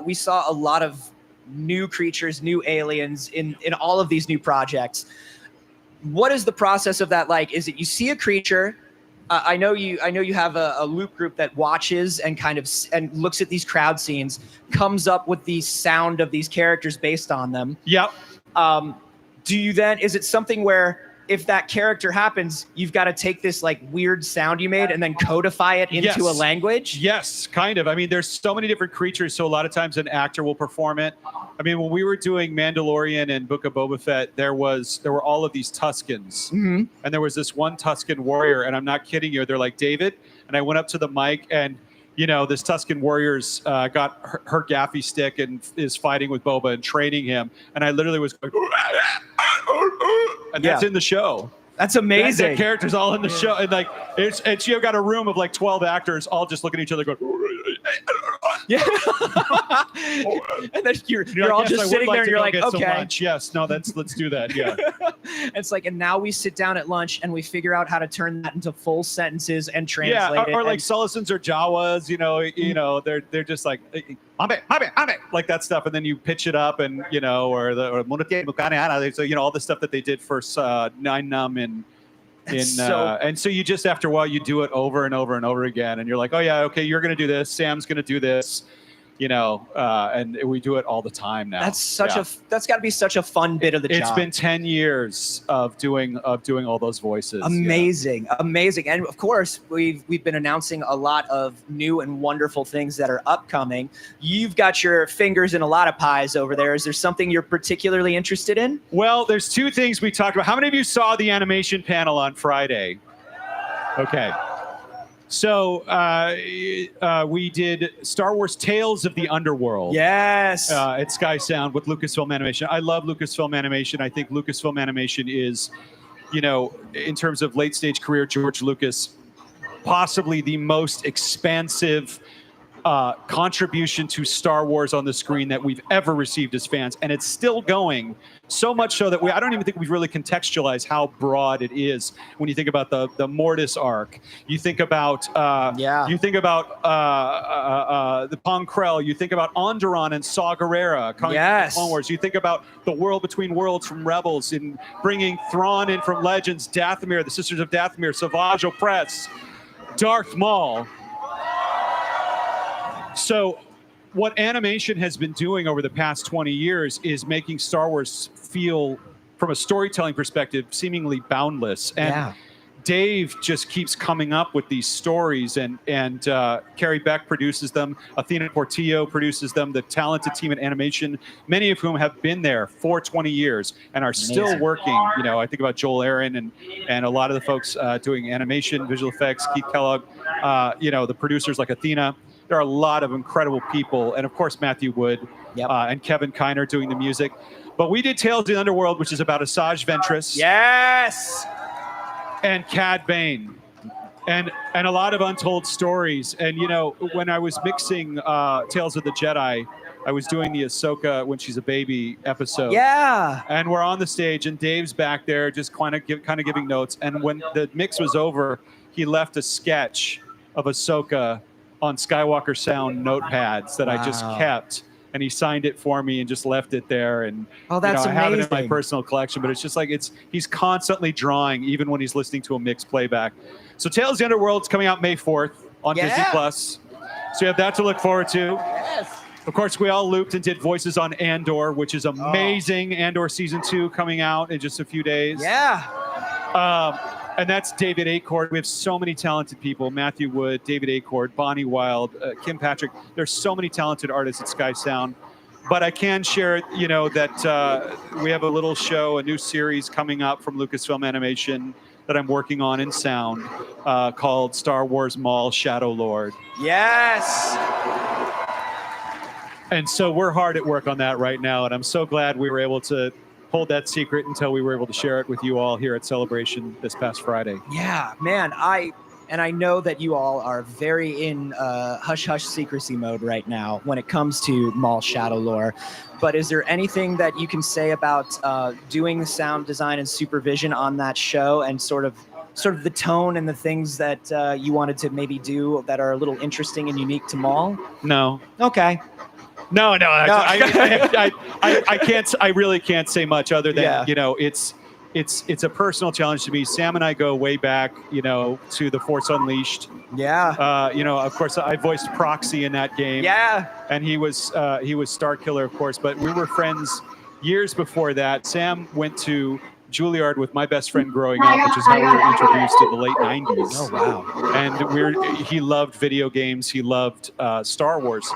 we saw a lot of new creatures, new aliens in all of these new projects. What is the process of that like? Is it you see a creature? I know you have a loop group that watches and kind of and looks at these crowd scenes, comes up with the sound of these characters based on them. Yep. Do you then, is it something where if that character happens, you've got to take this like weird sound you made and then codify it into a language? Yes, kind of. I mean, there's so many different creatures, so a lot of times an actor will perform it. I mean, when we were doing Mandalorian and Book of Boba Fett, there were all of these Tuskens. Mm-hmm. And there was this one Tusken warrior, and I'm not kidding you. They're like, David, and I went up to the mic, and this Tusken warrior's got her gaffy stick and is fighting with Boba and training him. And I literally was going, and that's in the show. That's amazing. That character's all in the show. And like, you've got a room of like 12 actors all just looking at each other going, Yeah. And then you're all "Yes, just I would sitting like there and to you're go like, get some okay. lunch. Yes, no, let's do that. Yeah. It's like, and now we sit down at lunch and we figure out how to turn that into full sentences and translate Yeah, it. or like and- Sullivans or Jawas, they're just like "Mabe, mabe, mabe," like that stuff, and then you pitch it up, and so all the stuff that they did for Nine Num and and so you just after a while you do it over and over and over again, and you're like, oh yeah, okay, you're gonna do this, Sam's gonna do this, and we do it all the time now. That's Yeah. that's got to be such a fun bit of the job. It's been 10 years of doing all those voices. Amazing, amazing, and of course we've been announcing a lot of new and wonderful things that are upcoming. You've got your fingers in a lot of pies over there. Is there something you're particularly interested in? Well, there's two things we talked about. How many of you saw the animation panel on Friday? Okay. So we did Star Wars Tales of the Underworld. Yes. At Sky Sound with Lucasfilm Animation. I love Lucasfilm Animation. I think Lucasfilm Animation is, in terms of late stage career, George Lucas, possibly the most expansive contribution to Star Wars on the screen that we've ever received as fans, and it's still going. So much so that I don't even think we've really contextualized how broad it is. When you think about the Mortis arc, you think about the Pong Krell, you think about Onderon and Saw Gerrera coming from Clone Wars. You think about the World Between Worlds from Rebels, and bringing Thrawn in from Legends, Dathomir, the Sisters of Dathomir, Savage Opress, Darth Maul. So what animation has been doing over the past 20 years is making Star Wars feel, from a storytelling perspective, seemingly boundless. And Dave just keeps coming up with these stories, and Carrie Beck produces them. Athena Portillo produces them. The talented team at animation, many of whom have been there for 20 years and are still working. I think about Joel Aaron and a lot of the folks doing animation, visual effects, Keith Kellogg, the producers like Athena. There are a lot of incredible people, and of course Matthew Wood and Kevin Kiner doing the music. But we did Tales of the Underworld, which is about Asajj Ventress. Yes. And Cad Bane, and a lot of untold stories. And when I was mixing Tales of the Jedi, I was doing the Ahsoka when she's a baby episode. Yeah. And we're on the stage, and Dave's back there just kind of giving notes. And when the mix was over, he left a sketch of Ahsoka on Skywalker Sound notepads that I just kept, and he signed it for me and just left it there. And that's I have it in my amazing. personal collection, but it's just like he's constantly drawing, even when he's listening to a mixed playback. So Tales of the Underworld's coming out May 4th on Disney Plus. So you have that to look forward to. Yes. Of course, we all looped and did voices on Andor, which is amazing. Andor Season 2 coming out in just a few days. Yeah. And that's David Acord. We have so many talented people: Matthew Wood, David Acord, Bonnie Wild, Kim Patrick. There's so many talented artists at Sky Sound. But I can share, that we have a little show, a new series coming up from Lucasfilm Animation that I'm working on in sound, called Star Wars Maul Shadow Lord. Yes. And so we're hard at work on that right now, and I'm so glad we were able to hold that secret until we were able to share it with you all here at Celebration this past Friday. Yeah, man. I know that you all are very in hush-hush secrecy mode right now when it comes to Maul Shadow Lore. But is there anything that you can say about doing the sound design and supervision on that show, and sort of the tone and the things that you wanted to maybe do that are a little interesting and unique to Maul? No. Okay. No. I can't. I really can't say much other than it's a personal challenge to me. Sam and I go way back, to The Force Unleashed. Yeah. Of course, I voiced Proxy in that game. Yeah. And he was Starkiller, of course. But we were friends years before that. Sam went to Juilliard with my best friend growing up, which is how we were introduced to the late 90s. Oh, wow. And he loved video games. He loved Star Wars.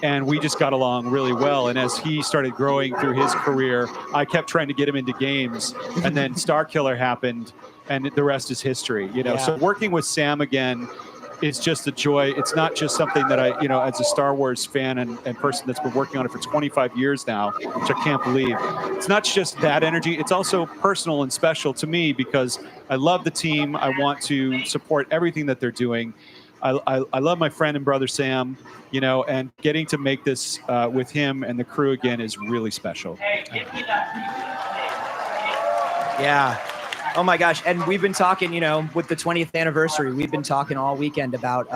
And we just got along really well. And as he started growing through his career, I kept trying to get him into games. And then Starkiller happened, and the rest is history. So working with Sam again is just a joy. It's not just something that I, as a Star Wars fan and person that's been working on it for 25 years now, which I can't believe. It's not just that energy. It's also personal and special to me because I love the team. I want to support everything that they're doing. I love my friend and brother Sam, you know, and getting to make this with him and the crew again is really special. Yeah. Oh my gosh. And we've been talking, you know, with the 20th anniversary, we've been talking all weekend about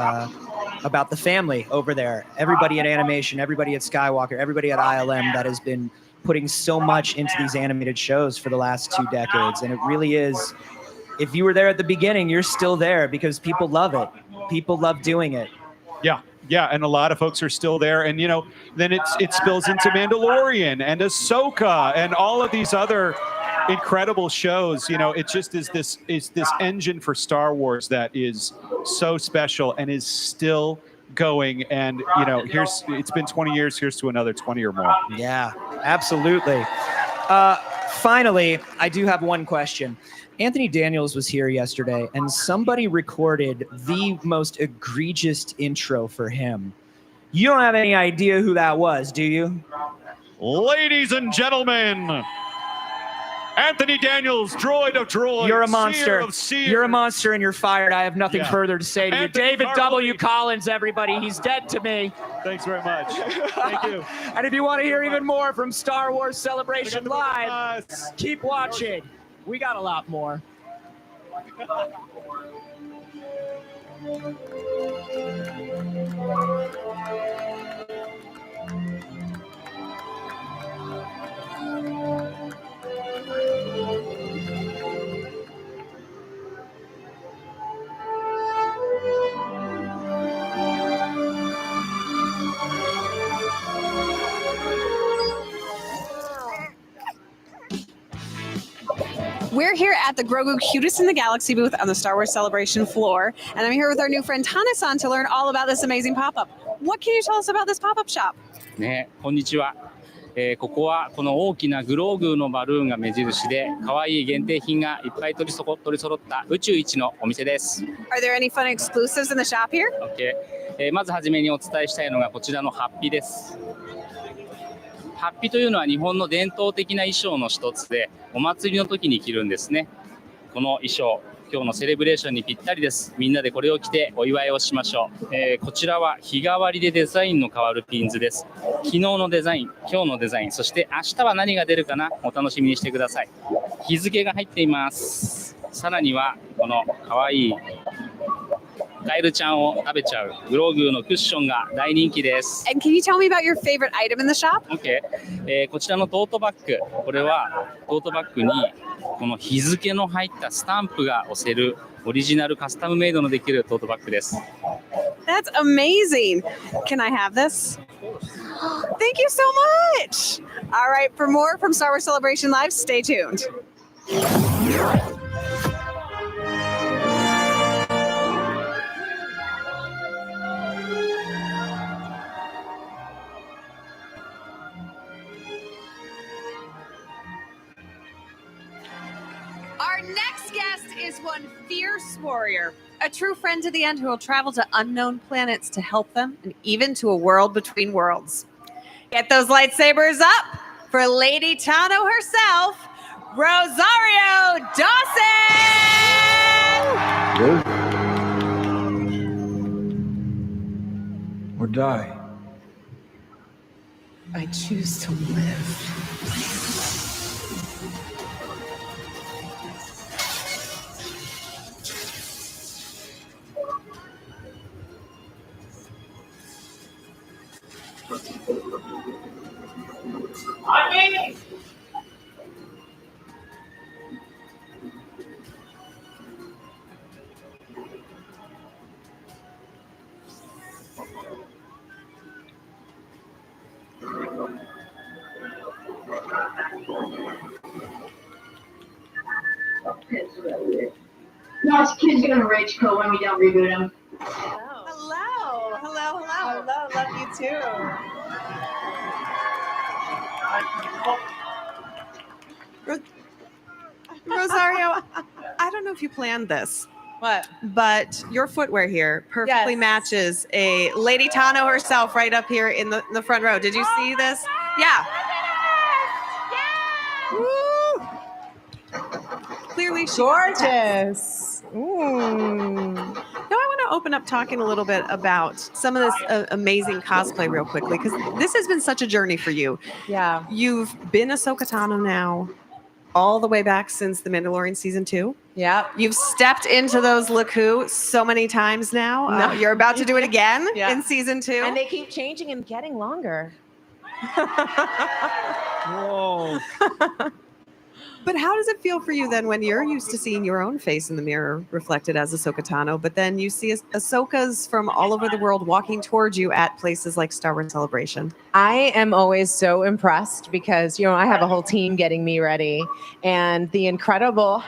the family over there. Everybody at animation, everybody at Skywalker, everybody at ILM that has been putting so much into these animated shows for the last 2 decades. And it really is, if you were there at the beginning, you're still there because people love it. People love doing it. Yeah. Yeah, and a lot of folks are still there, and you know, then it spills into Mandalorian and Ahsoka and all of these other incredible shows. You know, it just is this engine for Star Wars that is so special and is still going. And you know, it's been 20 years. Here's to another 20 or more. Yeah, absolutely. Finally, I do have one question. Anthony Daniels was here yesterday, and somebody recorded the most egregious intro for him. You don't have any idea who that was, do you? Ladies and gentlemen, Anthony Daniels, droid of droids. You're a monster. Seer of seers. You're a monster and you're fired. I have nothing further to say to you. Anthony David Harley. W. Collins, everybody. He's dead to me. Thanks very much. Thank you. And if you want to hear even more from Star Wars Celebration Live, keep watching. We got a lot more. We're here at the Grogu Cutest in the Galaxy booth on the Star Wars Celebration floor, and I'm here with our new friend Tane-san to learn all about this amazing pop-up. What can you tell us about this pop-up shop? ね、こんにちは。ここはこの大きなグローグのバルーンが目印で、可愛い限定品がいっぱい取り揃った宇宙一のお店です。Are there any fun exclusives in the shop here? Okay. まずはじめにお伝えしたいのがこちらのハッピです。ハッピというのは日本の伝統的な衣装の一つで、お祭りの時に着るんですね。この衣装、今日のセレブレーションにぴったりです。みんなでこれを着てお祝いをしましょう。こちらは日替わりでデザインの変わるピンズです。昨日のデザイン、今日のデザイン、そして明日は何が出るかな、お楽しみにしてください。日付が入っています。さらにはこの可愛いカエルちゃんを食べちゃうグローグのクッションが大人気です。And can you tell me about your favorite item in the shop? Okay. こちらのトートバッグ、これはトートバッグにこの日付の入ったスタンプが押せるオリジナルカスタムメイドのできるトートバッグです。That's amazing. Can I have this? Thank you so much. All right, for more from Star Wars Celebration Live, stay tuned. Our next guest is one fierce warrior, a true friend to the end who will travel to unknown planets to help them and even to a world between worlds. Get those lightsabers up for Lady Tano herself, Rosario Dawson! Or die. I choose to live. No, this kid's gonna rage quit when we don't reboot him. Hello, hello, hello. Hello, love you too. Rosario, I don't know if you planned this. What? But your footwear here perfectly matches a Lady Tano herself right up here in the front row. Did you see this? Yeah. Woo! Clearly she gorgeous. Ooh. Now I want to to open up talking a little bit about some of this amazing cosplay real quickly, because this has been such a journey for you. Yeah. You've been Ahsoka Tano now all the way back since The Mandalorian Season 2. Yeah. You've stepped into those Laku so many times now. No. You're about to do it again Yeah. in Season 2. And they keep changing and getting longer. Whoa. But how does it feel for you then when you're used to seeing your own face in the mirror reflected as Ahsoka Tano, but then you see Ahsokas from all over the world walking towards you at places like Star Wars Celebration? I am always so impressed because, I have a whole team getting me ready, and the incredible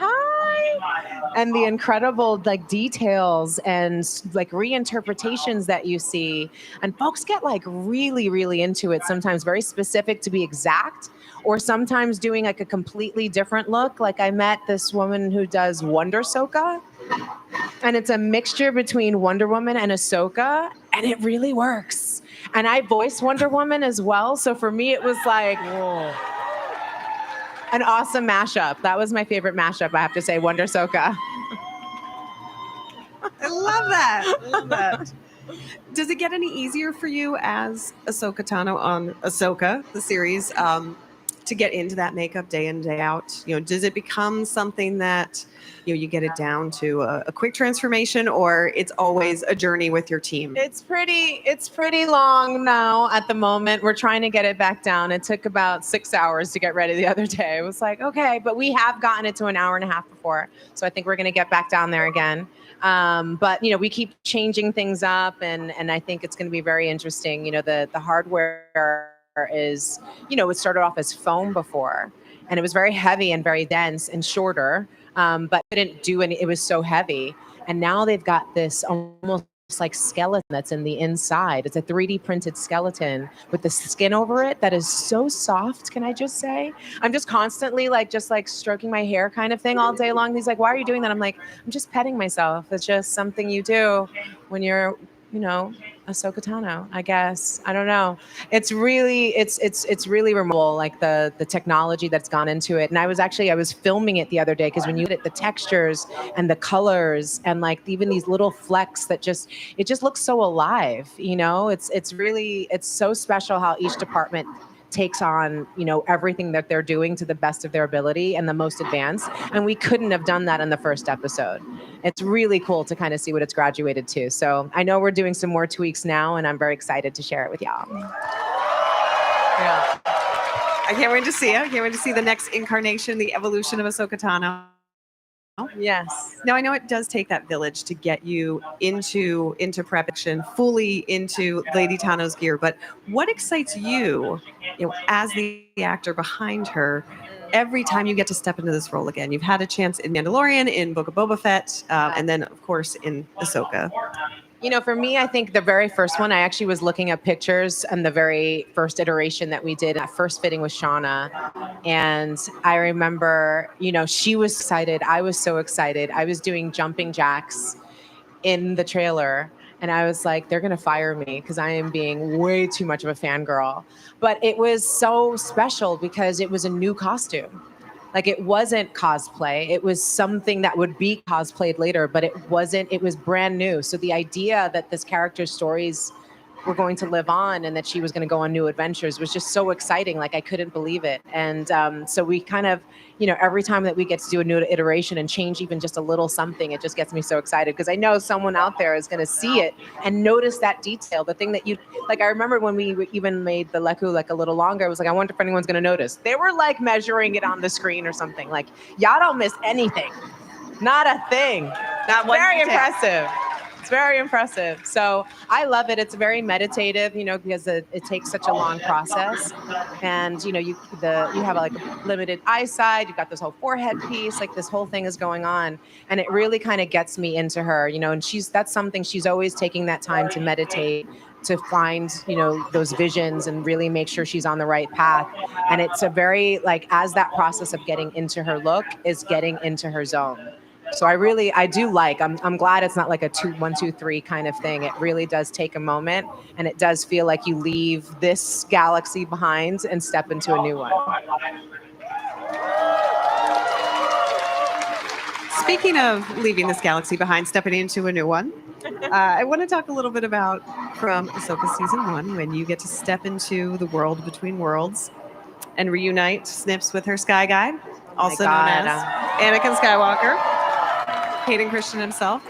details and like reinterpretations that you see, and folks get like really, really into it, sometimes very specific to be exact, or sometimes doing like a completely different look. Like I met this woman who does Wonder Ahsoka, and it's a mixture between Wonder Woman and Ahsoka, and it really works. And I voice Wonder Woman as well, so for me it was like an awesome mashup. That was my favorite mashup, I have to say, Wonder Ahsoka. I love that. I love that. Does it get any easier for you as Ahsoka Tano on Ahsoka, the series, to get into that makeup day in, day out? Does it become something that you get it down to a quick transformation, or it's always a journey with your team? It's pretty long now at the moment. We're trying to get it back down. It took about 6 hours to get ready the other day. It was like, okay, but we have gotten it to an hour and a half before. So I think we're going to get back down there again. But we keep changing things up, and I think it's going to be very interesting. The hardware is, it started off as foam before, and it was very heavy and very dense and shorter, but couldn't do any. It was so heavy, and now they've got this almost like skeleton that's in the inside. It's a 3D printed skeleton with the skin over it that is so soft. Can I just say? I'm just constantly just stroking my hair kind of thing all day long. He's like, "Why are you doing that?" I'm like, "I'm just petting myself. It's just something you do when you're, Ahsoka Tano, I guess. I don't know. It's really remarkable, like the technology that's gone into it. And I was filming it the other day, because when you look at the textures and the colors and even these little flecks it just looks so alive. It's so special how each department takes on, everything that they're doing to the best of their ability and the most advanced. And we couldn't have done that in the first episode. It's really cool to kind of see what it's graduated to. So I know we're doing some more tweaks now, and I'm very excited to share it with y'all. Yeah. I can't wait to see it. I can't wait to see the next incarnation, the evolution of Ahsoka Tano. Yes. Now, I know it does take that village to get you into preparation, fully into Lady Tano's gear, but what excites you, as the actor behind her, every time you get to step into this role again? You've had a chance in Mandalorian, in Book of Boba Fett, and then, of course, in Ahsoka. For me, I think the very first one, I actually was looking at pictures and the very first iteration that we did, that first fitting with Shauna. And I remember, she was excited. I was so excited. I was doing jumping jacks in the trailer. And I was like, they're going to fire me because I am being way too much of a fangirl. But it was so special because it was a new costume. It wasn't cosplay. It was something that would be cosplayed later, but it wasn't. It was brand new. So the idea that this character's stories were going to live on and that she was going to go on new adventures was just so exciting. I couldn't believe it. And so we kind of, every time that we get to do a new iteration and change even just a little something, it just gets me so excited because I know someone out there is going to see it and notice that detail. The thing that I remember when we even made the Leku a little longer, it was I wonder if anyone's going to notice. They were measuring it on the screen or something. Y'all don't miss anything. Not a thing. Not one Very detail. impressive. It's very impressive. So I love it. It's very meditative, because it takes such a long process. And, you have a limited eyesight. You've got this whole forehead piece, this whole thing is going on. And it really kind of gets me into her, and that's something she's always taking that time to meditate, to find, those visions and really make sure she's on the right path. And it's a very, as that process of getting into her look is getting into her zone. So I do I'm glad it's not a 2, 1, 2, 3 kind of thing. It really does take a moment, and it does feel like you leave this galaxy behind and step into a new one. Speaking of leaving this galaxy behind, stepping into a new one, I want to talk a little bit about from Ahsoka season 1 when you get to step into the world between worlds and reunite Snips with her Sky Guide, also known God. as Anakin Skywalker, Hayden Christian himself.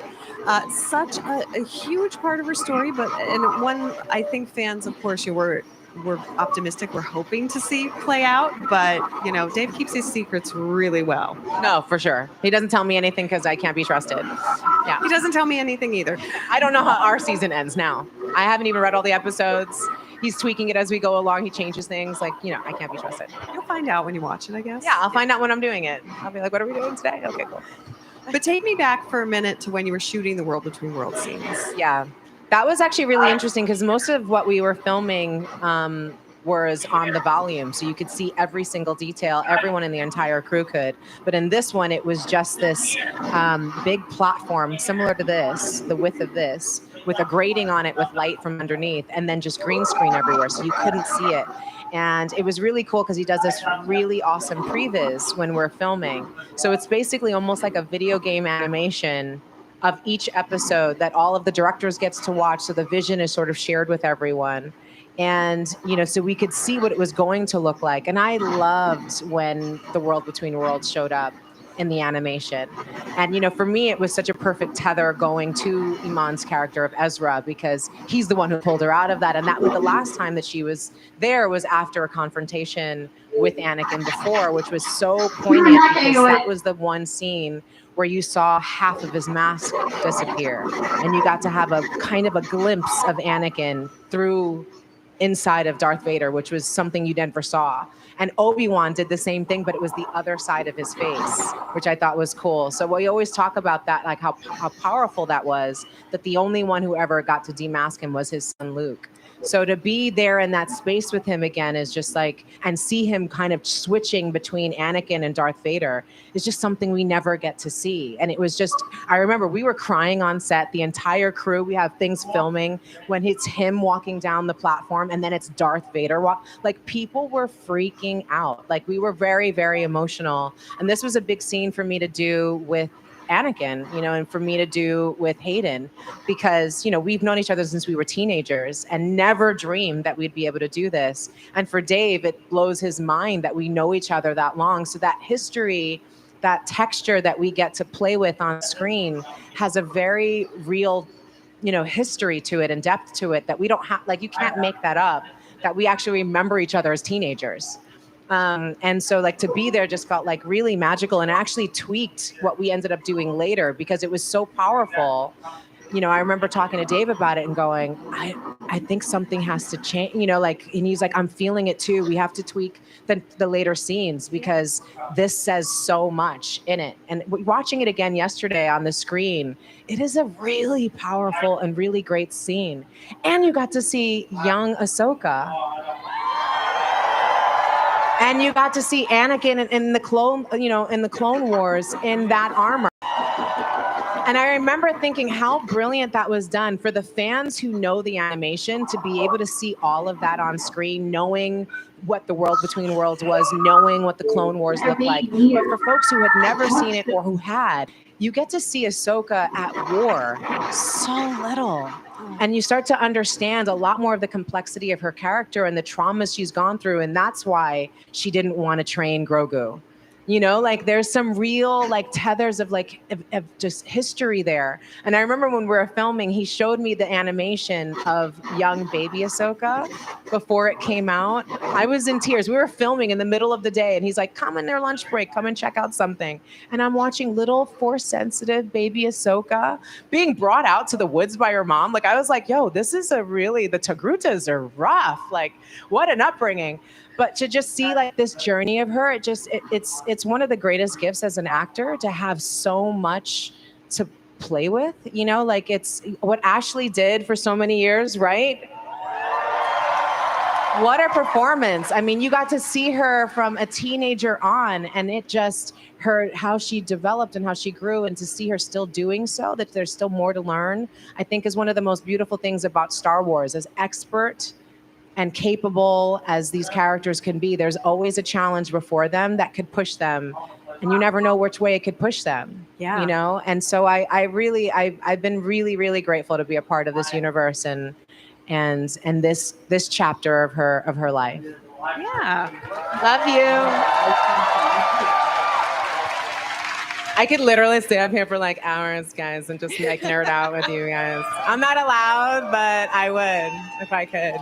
Such a huge part of her story, and one I think fans, of course, we're optimistic, we're hoping to see play out, but Dave keeps his secrets really well. No, for sure. He doesn't tell me anything because I can't be trusted. Yeah. He doesn't tell me anything either. I don't know how our season ends now. I haven't even read all the episodes. He's tweaking it as we go along. He changes things. I can't be trusted. You'll find out when you watch it, I guess. Yeah, I'll find out when I'm doing it. I'll be like, what are we doing today? Okay, cool. But take me back for a minute to when you were shooting the World Between Worlds scenes. Yeah, that was actually really interesting because most of what we were filming was on the volume. So you could see every single detail, everyone in the entire crew could. But in this one, it was just this big platform similar to this, the width of this, with a grating on it with light from underneath, and then just green screen everywhere. So you couldn't see it. And it was really cool because he does this really awesome previs when we're filming. So it's basically almost like a video game animation of each episode that all of the directors gets to watch. So the vision is sort of shared with everyone. And, so we could see what it was going to look like. And I loved when the World Between Worlds showed up in the animation. And, for me, it was such a perfect tether going to Iman's character of Ezra because he's the one who pulled her out of that. And that was the last time that she was there was after a confrontation with Anakin before, which was so poignant because that was the one scene where you saw half of his mask disappear. And you got to have a kind of a glimpse of Anakin through inside of Darth Vader, which was something you never saw. And Obi-Wan did the same thing, but it was the other side of his face, which I thought was cool. So we always talk about that, like how powerful that was, that the only one who ever got to demask him was his son Luke. So to be there in that space with him again is just and see him kind of switching between Anakin and Darth Vader is just something we never get to see. And it was I remember we were crying on set, the entire crew, we have things filming when it's him walking down the platform and then it's Darth Vader people were freaking out. We were very, very emotional. And this was a big scene for me to do with Anakin, and for me to do with Hayden, because, we've known each other since we were teenagers and never dreamed that we'd be able to do this. And for Dave, it blows his mind that we know each other that long. So that history, that texture that we get to play with on screen has a very real, history to it and depth to it that we don't have, you can't make that up, that we actually remember each other as teenagers. And so to be there just felt really magical and actually tweaked what we ended up doing later because it was so powerful. I remember talking to Dave about it and going, I think something has to change, and he's like, I'm feeling it too. We have to tweak the later scenes because this says so much in it. And watching it again yesterday on the screen, it is a really powerful and really great scene. And you got to see young Ahsoka. And you got to see Anakin in the Clone Wars in that armor. And I remember thinking how brilliant that was done for the fans who know the animation to be able to see all of that on screen, knowing what the World Between Worlds was, knowing what the Clone Wars looked like. But for folks who had never seen it or who had, you get to see Ahsoka at war so little. And you start to understand a lot more of the complexity of her character and the traumas she's gone through. And that's why she didn't want to train Grogu. There's some real tethers of just history there. And I remember when we were filming, he showed me the animation of young baby Ahsoka before it came out. I was in tears. We were filming in the middle of the day and he's like, come in their lunch break, come and check out something. And I'm watching little force sensitive baby Ahsoka being brought out to the woods by her mom. I was like, yo, this is the Togrutas are rough. What an upbringing. But to just see this journey of her, it's one of the greatest gifts as an actor to have so much to play with, it's what Ashley did for so many years, right? What a performance. I mean, you got to see her from a teenager on and how she developed and how she grew, and to see her still doing so, that there's still more to learn, I think is one of the most beautiful things about Star Wars. As expert and capable as these characters can be, there's always a challenge before them that could push them and you never know which way it could push them. Yeah. You know, and so I've been really, really grateful to be a part of this universe and this chapter of her life. Yeah. Love you. I could literally stay up here for like hours, guys, and just like nerd out with you guys. I'm not allowed, but I would if I could.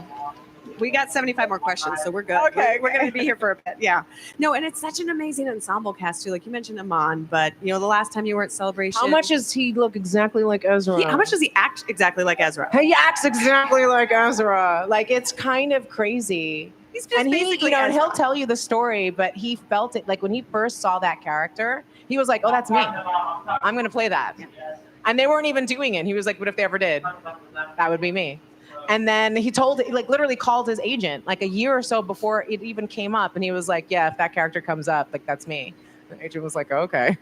We got 75 more questions, so we're good. Okay. We're going to be here for a bit. Yeah. No, and it's such an amazing ensemble cast, too. Like you mentioned Amon, but, you know, the last time you were at Celebration. How much does he look exactly like Ezra? How much does he act exactly like Ezra? He acts exactly like Ezra. Like, it's kind of crazy. He's just And he, basically you know, and Ezra. he'll tell you the story, but he felt it. Like, when he first saw that character, he was like, oh, that's me. I'm going to play that. And they weren't even doing it. He was like, what if they ever did? That would be me. And then he literally called his agent like a year or so before it even came up. And he was like, yeah, if that character comes up, like, that's me. The agent was like, okay.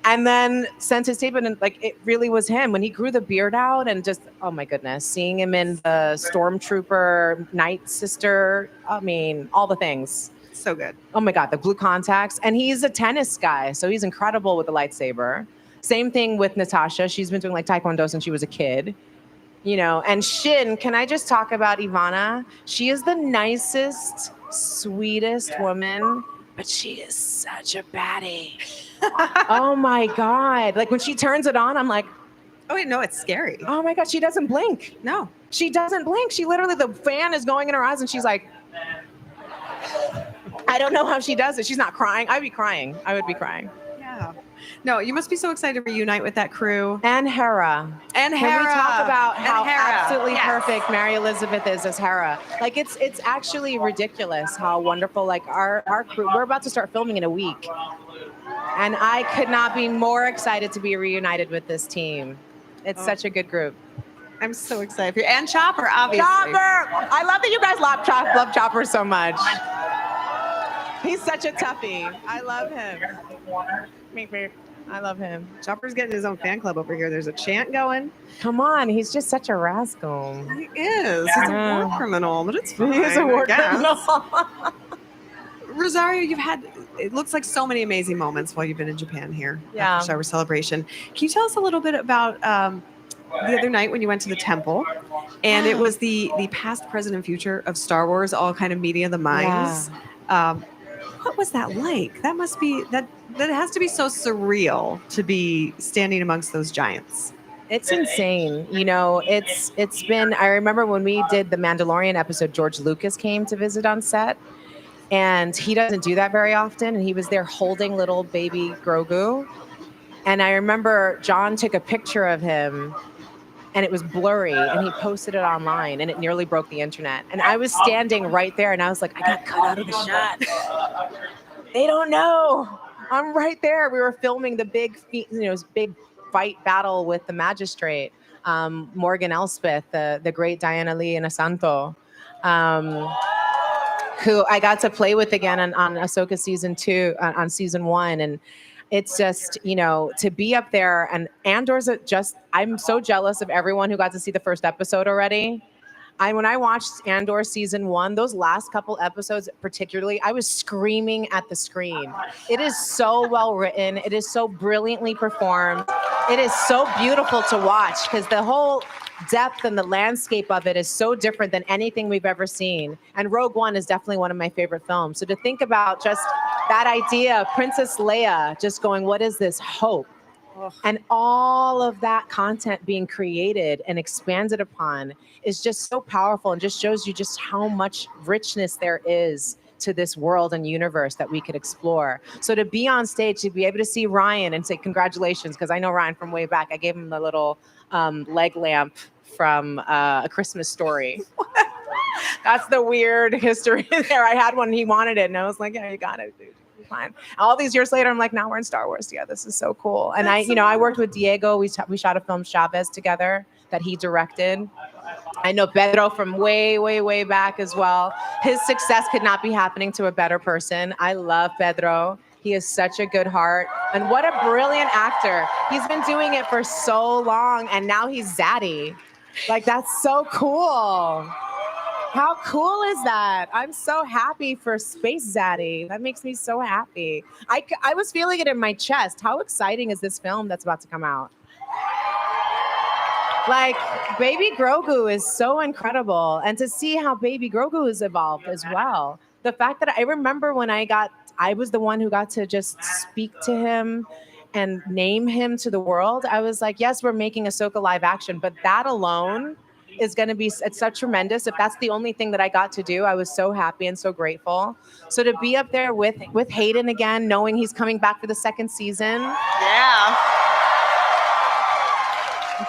And then sent his tape in, and like, it really was him when he grew the beard out and just, oh my goodness, seeing him in the Stormtrooper, Night Sister. I mean, all the things. So good. Oh my God, the blue contacts. And he's a tennis guy. So he's incredible with the lightsaber. Same thing with Natasha. She's been doing like Taekwondo since she was a kid. You know, and Shin, can I just talk about Ivana? She is the nicest, sweetest woman, but she is such a baddie. Oh my God. Like when she turns it on, I'm like, oh wait, no, it's scary. Oh my God, she doesn't blink. No. She doesn't blink. She literally, the fan is going in her eyes and she's like, I don't know how she does it. She's not crying. I'd be crying. I would be crying. Yeah. No, you must be so excited to reunite with that crew. And Hera. And Can we Hera. talk about And how Hera. absolutely Yes. perfect Mary Elizabeth is as Hera? Like it's actually ridiculous how wonderful. Like our crew, we're about to start filming in a week, and I could not be more excited to be reunited with this team. It's such a good group. I'm so excited for you. And Chopper, obviously. Chopper! I love that you guys love Chopper so much. He's such a toughie. I love him. Meep, meep. I love him. Chopper's getting his own fan club over here. There's a chant going. Come on, he's just such a rascal. He is. He's a war criminal, but it's fine. He is a war I guess. criminal. Rosario, you've had, it looks like so many amazing moments while you've been in Japan here. Yeah. At the Star Wars Celebration. Can you tell us a little bit about the other night when you went to the temple, and it was the past, present, and future of Star Wars all kind of meeting of the minds. What was that like? That must be that has to be so surreal to be standing amongst those giants. It's insane. You know, it's been, I remember when we did the Mandalorian episode, George Lucas came to visit on set, and he doesn't do that very often. And he was there holding little baby Grogu. And I remember John took a picture of him and it was blurry, and he posted it online, and it nearly broke the internet. And I was standing right there, and I was like, I got cut out of the shot. They don't know. I'm right there. We were filming the big fight battle with the magistrate, Morgan Elspeth, the great Diana Lee and Asanto, who I got to play with again on Ahsoka season 2, on season 1, and it's just, you know, to be up there, and Andor's I'm so jealous of everyone who got to see the first episode already. When I watched Andor season 1, those last couple episodes particularly, I was screaming at the screen. It is so well written. It is so brilliantly performed. It is so beautiful to watch because the whole depth and the landscape of it is so different than anything we've ever seen. And Rogue One is definitely one of my favorite films. So to think about just that idea of Princess Leia just going, what is this hope? And all of that content being created and expanded upon is just so powerful and just shows you just how much richness there is to this world and universe that we could explore. So to be on stage, to be able to see Ryan and say congratulations, because I know Ryan from way back. I gave him the little leg lamp from A Christmas Story. That's the weird history there. I had one, he wanted it, and I was like, yeah, you got it, dude. Fine. All these years later, I'm like, now we're in Star Wars together. This is so cool. And I worked with Diego. We shot a film Chavez together that he directed. I know Pedro from way, way, way back as well. His success could not be happening to a better person. I love Pedro. He has such a good heart. And what a brilliant actor. He's been doing it for so long, and now he's Zaddy. Like, that's so cool. How cool is that? I'm so happy for Space Zaddy. That makes me so happy. I was feeling it in my chest. How exciting is this film that's about to come out? Like, Baby Grogu is so incredible. And to see how Baby Grogu has evolved as well. The fact that I remember when I was the one who got to just speak to him and name him to the world. I was like, yes, we're making Ahsoka live action, but that alone is going to be, it's so tremendous. If that's the only thing that I got to do, I was so happy and so grateful. So to be up there with Hayden again, knowing he's coming back for the second season. Yeah.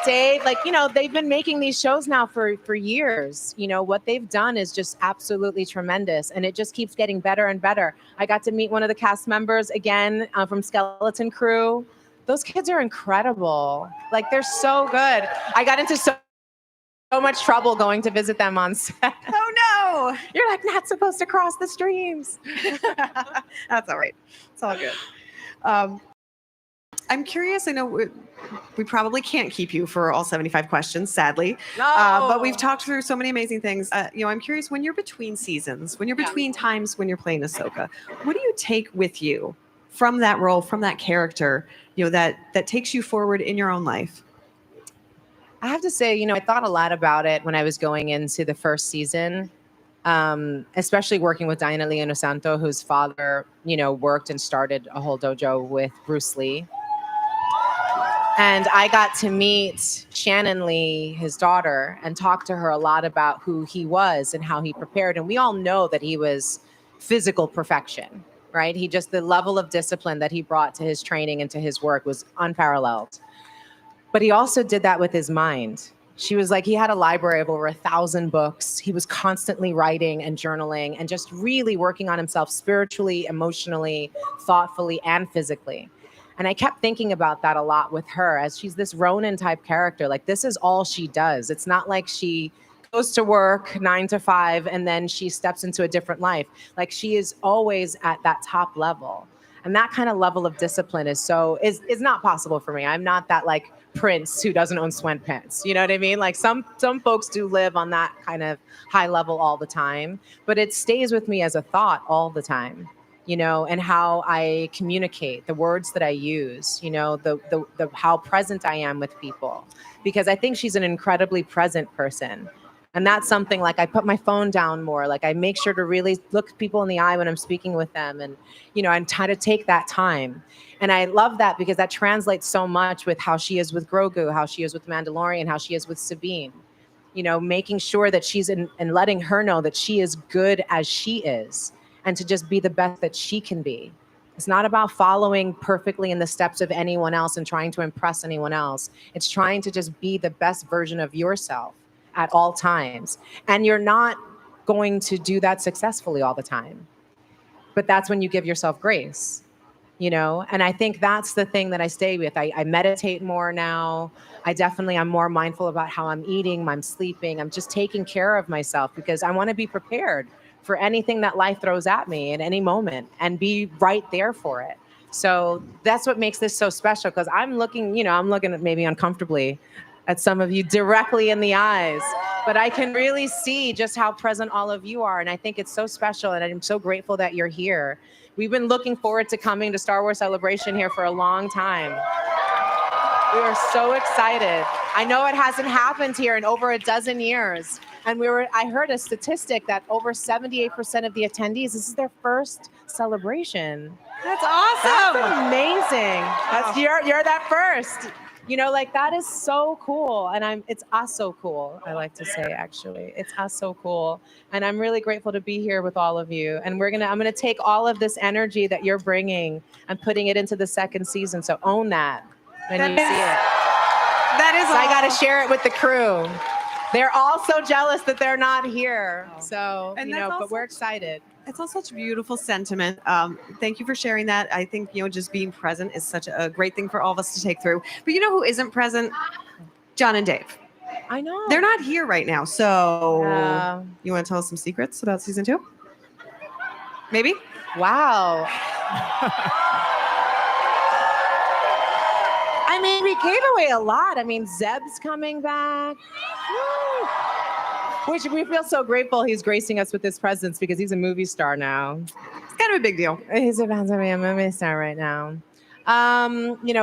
Dave, like, they've been making these shows now for years. What they've done is just absolutely tremendous. And it just keeps getting better and better. I got to meet one of the cast members again from Skeleton Crew. Those kids are incredible. Like, they're so good. I got into so much trouble going to visit them on set. Oh, no. You're like, not supposed to cross the streams. That's all right. It's all good. I'm curious. I know we probably can't keep you for all 75 questions, sadly. No. But we've talked through so many amazing things. I'm curious, when you're between seasons, when you're between times when you're playing Ahsoka, what do you take with you from that role, from that character, that takes you forward in your own life? I have to say, I thought a lot about it when I was going into the first season, especially working with Diana Leonosanto, whose father, worked and started a whole dojo with Bruce Lee. And I got to meet Shannon Lee, his daughter, and talk to her a lot about who he was and how he prepared. And we all know that he was physical perfection, right? The level of discipline that he brought to his training and to his work was unparalleled. But he also did that with his mind. She was like, he had a library of over 1,000 books. He was constantly writing and journaling and just really working on himself spiritually, emotionally, thoughtfully, and physically. And I kept thinking about that a lot with her, as she's this Ronin type character. Like, this is all she does. It's not like she goes to work 9 to 5 and then she steps into a different life. Like, she is always at that top level. And that kind of level of discipline is not possible for me. I'm not that like Prince who doesn't own sweatpants. You know what I mean? Like, some folks do live on that kind of high level all the time, but it stays with me as a thought all the time. And how I communicate, the words that I use, the how present I am with people, because I think she's an incredibly present person. And that's something, like, I put my phone down more. Like, I make sure to really look people in the eye when I'm speaking with them, and, and try to take that time. And I love that because that translates so much with how she is with Grogu, how she is with Mandalorian, how she is with Sabine, making sure that she's and letting her know that she is good as she is, and to just be the best that she can be. It's not about following perfectly in the steps of anyone else and trying to impress anyone else. It's trying to just be the best version of yourself at all times. And you're not going to do that successfully all the time. But that's when you give yourself grace, And I think that's the thing that I stay with. I meditate more now. I'm more mindful about how I'm eating, I'm sleeping. I'm just taking care of myself because I want to be prepared for anything that life throws at me at any moment and be right there for it. So that's what makes this so special, because I'm looking at maybe uncomfortably at some of you directly in the eyes, but I can really see just how present all of you are. And I think it's so special, and I'm so grateful that you're here. We've been looking forward to coming to Star Wars Celebration here for a long time. We are so excited. I know it hasn't happened here in over a dozen years. And I heard a statistic that over 78% of the attendees, this is their first celebration. That's awesome. That's amazing. You're that first. That is so cool. And it's us so cool, I like to say, actually. It's us so cool. And I'm really grateful to be here with all of you. And I'm going to take all of this energy that you're bringing and putting it into the second season. So own that when you see it. I got to share it with the crew. They're all so jealous that they're not here. So, but we're excited. It's all such a beautiful sentiment. Thank you for sharing that. I think, just being present is such a great thing for all of us to take through. But who isn't present? John and Dave. I know. They're not here right now. So you want to tell us some secrets about season 2? Maybe? Wow. We gave away a lot. Zeb's coming back. Woo. Which we feel so grateful he's gracing us with his presence because he's a movie star now. It's kind of a big deal. He's about to be a movie star right now.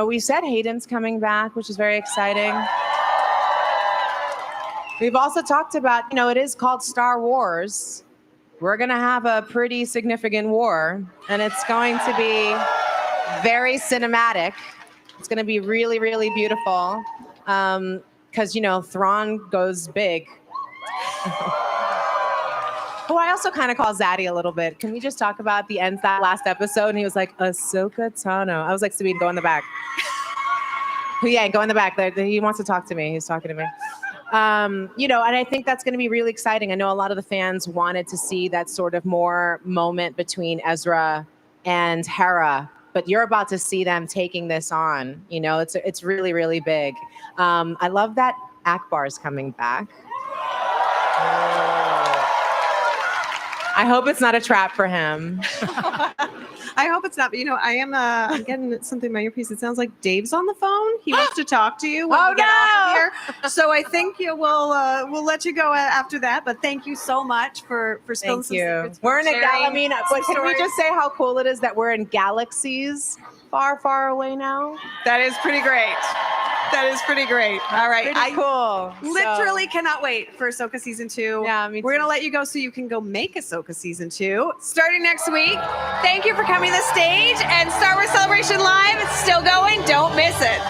We said Hayden's coming back, which is very exciting. We've also talked about, it is called Star Wars. We're going to have a pretty significant war, and it's going to be very cinematic. It's going to be really, really beautiful because, Thrawn goes big. Oh, I also kind of call Zaddy a little bit. Can we just talk about the end of that last episode? And he was like, Ahsoka Tano. I was like, Sabine, go in the back. Yeah, go in the back. He wants to talk to me. He's talking to me. And I think that's going to be really exciting. I know a lot of the fans wanted to see that sort of more moment between Ezra and Hera, but you're about to see them taking this on. It's really, really big. I love that Akbar's coming back. I hope it's not a trap for him. I hope it's not. But I'm getting something in my earpiece. It sounds like Dave's on the phone. He wants to talk to you when we get off of here. So I think we'll let you go after that. But thank you so much for spilling some secrets. We're in a galaxy. But can we just say how cool it is that we're in galaxies far, far away now? That is pretty great. That is pretty great. All right. Pretty cool. Literally cannot wait for Ahsoka Season 2. Yeah, me too. We're going to let you go so you can go make Ahsoka Season 2 starting next week. Thank you for coming to the stage. And Star Wars Celebration Live, it's still going. Don't miss it.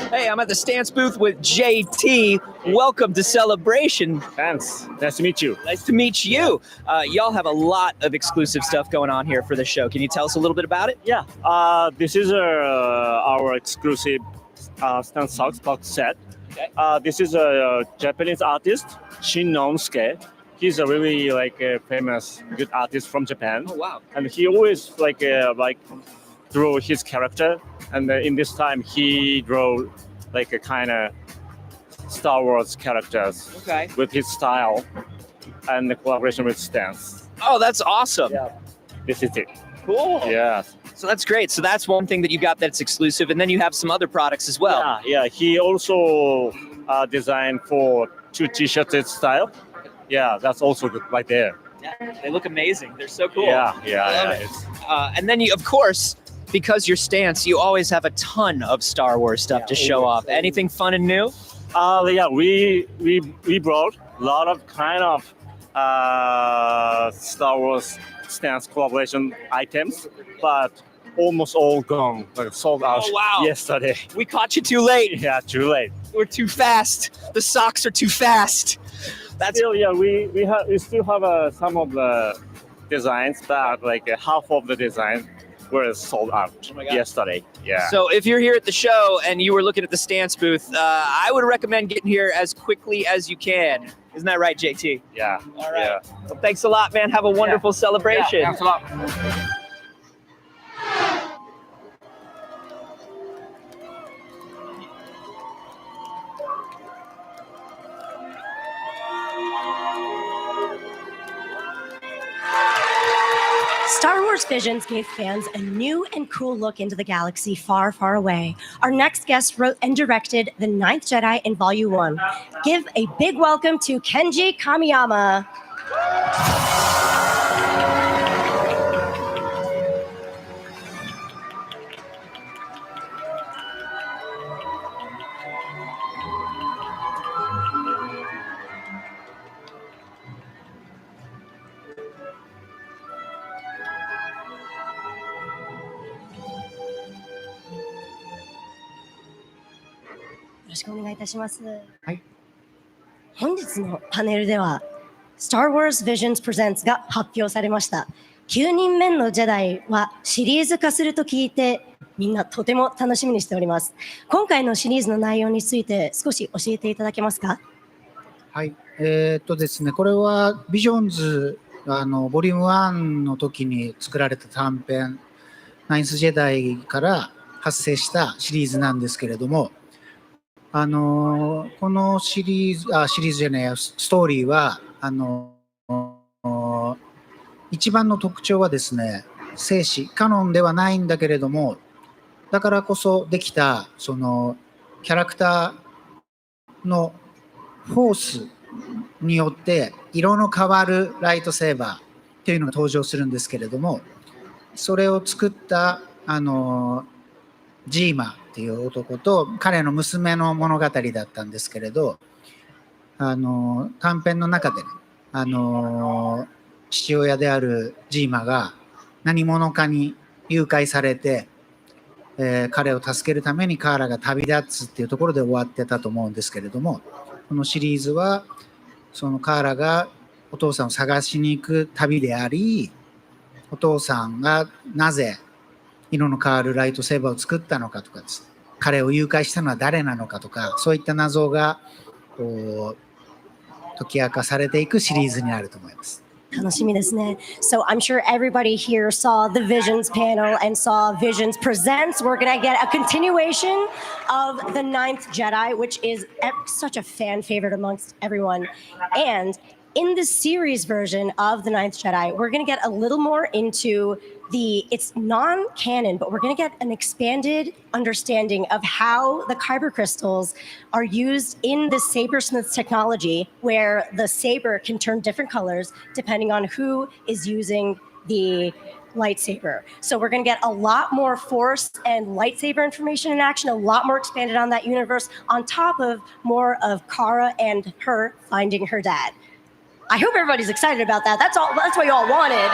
Hey, I'm at the stance booth with JT. Welcome to Celebration. Thanks. Nice to meet you. Nice to meet you. Y'all have a lot of exclusive stuff going on here for the show. Can you tell us a little bit about it? Yeah. This is our exclusive stance socks box set. Okay. This is a Japanese artist, Shin Nonsuke. He's a really famous good artist from Japan. Oh wow! And he always drew his character, and in this time he drew a kind of Star Wars characters. Okay. With his style and the collaboration with Stance. Oh, that's awesome. Yeah. This is it. Cool. Yeah. So that's great. So that's one thing that you got that's exclusive, and then you have some other products as well. Yeah. He also designed for 2 t-shirts style. Yeah, that's also good right there. Yeah, they look amazing. They're so cool. Yeah. I love it. And then you, of course, because your stance, you always have a ton of Star Wars stuff to show off. Anything fun and new? Yeah, we brought a lot of kind of Star Wars stance collaboration items, but almost all gone, sold out. Oh, wow. Yesterday. We caught you too late. Yeah, too late. We're too fast. The socks are too fast. That's still, yeah, we still have some of the designs, but half of the design were sold out yesterday. Yeah. So if you're here at the show and you were looking at the stance booth, I would recommend getting here as quickly as you can. Isn't that right, JT? Yeah. All right. Yeah. Well, thanks a lot, man. Have a wonderful celebration. Yeah, thanks a lot. Star Wars Visions gave fans a new and cool look into the galaxy far, far away. Our next guest wrote and directed The Ninth Jedi in Volume 1. Give a big welcome to Kenji Kamiyama. ろしくお願いいたします。はい。本日のパネルでは Star Wars Visions Presents が発表されました。9人目のジェダイはシリーズ化すると聞いてみんなとても楽しみにしております。今回のシリーズの内容について少し教えていただけますか？はい。ですね、これはビジョンズボリューム1の時に作られた短編ナインスジェダイから発生したシリーズなんですけれども、このシリーズじゃないストーリーは一番の特徴はですね、静止カノンではないんだけれども、だからこそできたそのキャラクターのフォースによって色の変わるライトセーバーというのが登場するんですけれども、それを作ったジーマっていう男と彼の娘の物語だったんですけれど、短編の中でね、父親であるジーマが何者かに誘拐されて、彼を助けるためにカーラが旅立つっていうところで終わってたと思うんですけれども、このシリーズはそのカーラがお父さんを探しに行く旅であり、お父さんがなぜ色の変わるライトセーバーを作ったのかとかです、彼を誘拐したのは誰なのかとか、そういった謎がこう解き明かされていくシリーズになると思います。楽しみですね。So I'm sure everybody here saw the Visions panel and saw Visions Presents. We're going to get a continuation of The Ninth Jedi, which is such a fan favorite amongst everyone. And in the series version of The Ninth Jedi, we're going to get a little more into it's non-canon, but we're going to get an expanded understanding of how the kyber crystals are used in the sabersmith's technology, where the saber can turn different colors depending on who is using the lightsaber. So we're going to get a lot more force and lightsaber information in action, a lot more expanded on that universe, on top of more of Kara and her finding her dad. I hope everybody's excited about that. That's what you all wanted.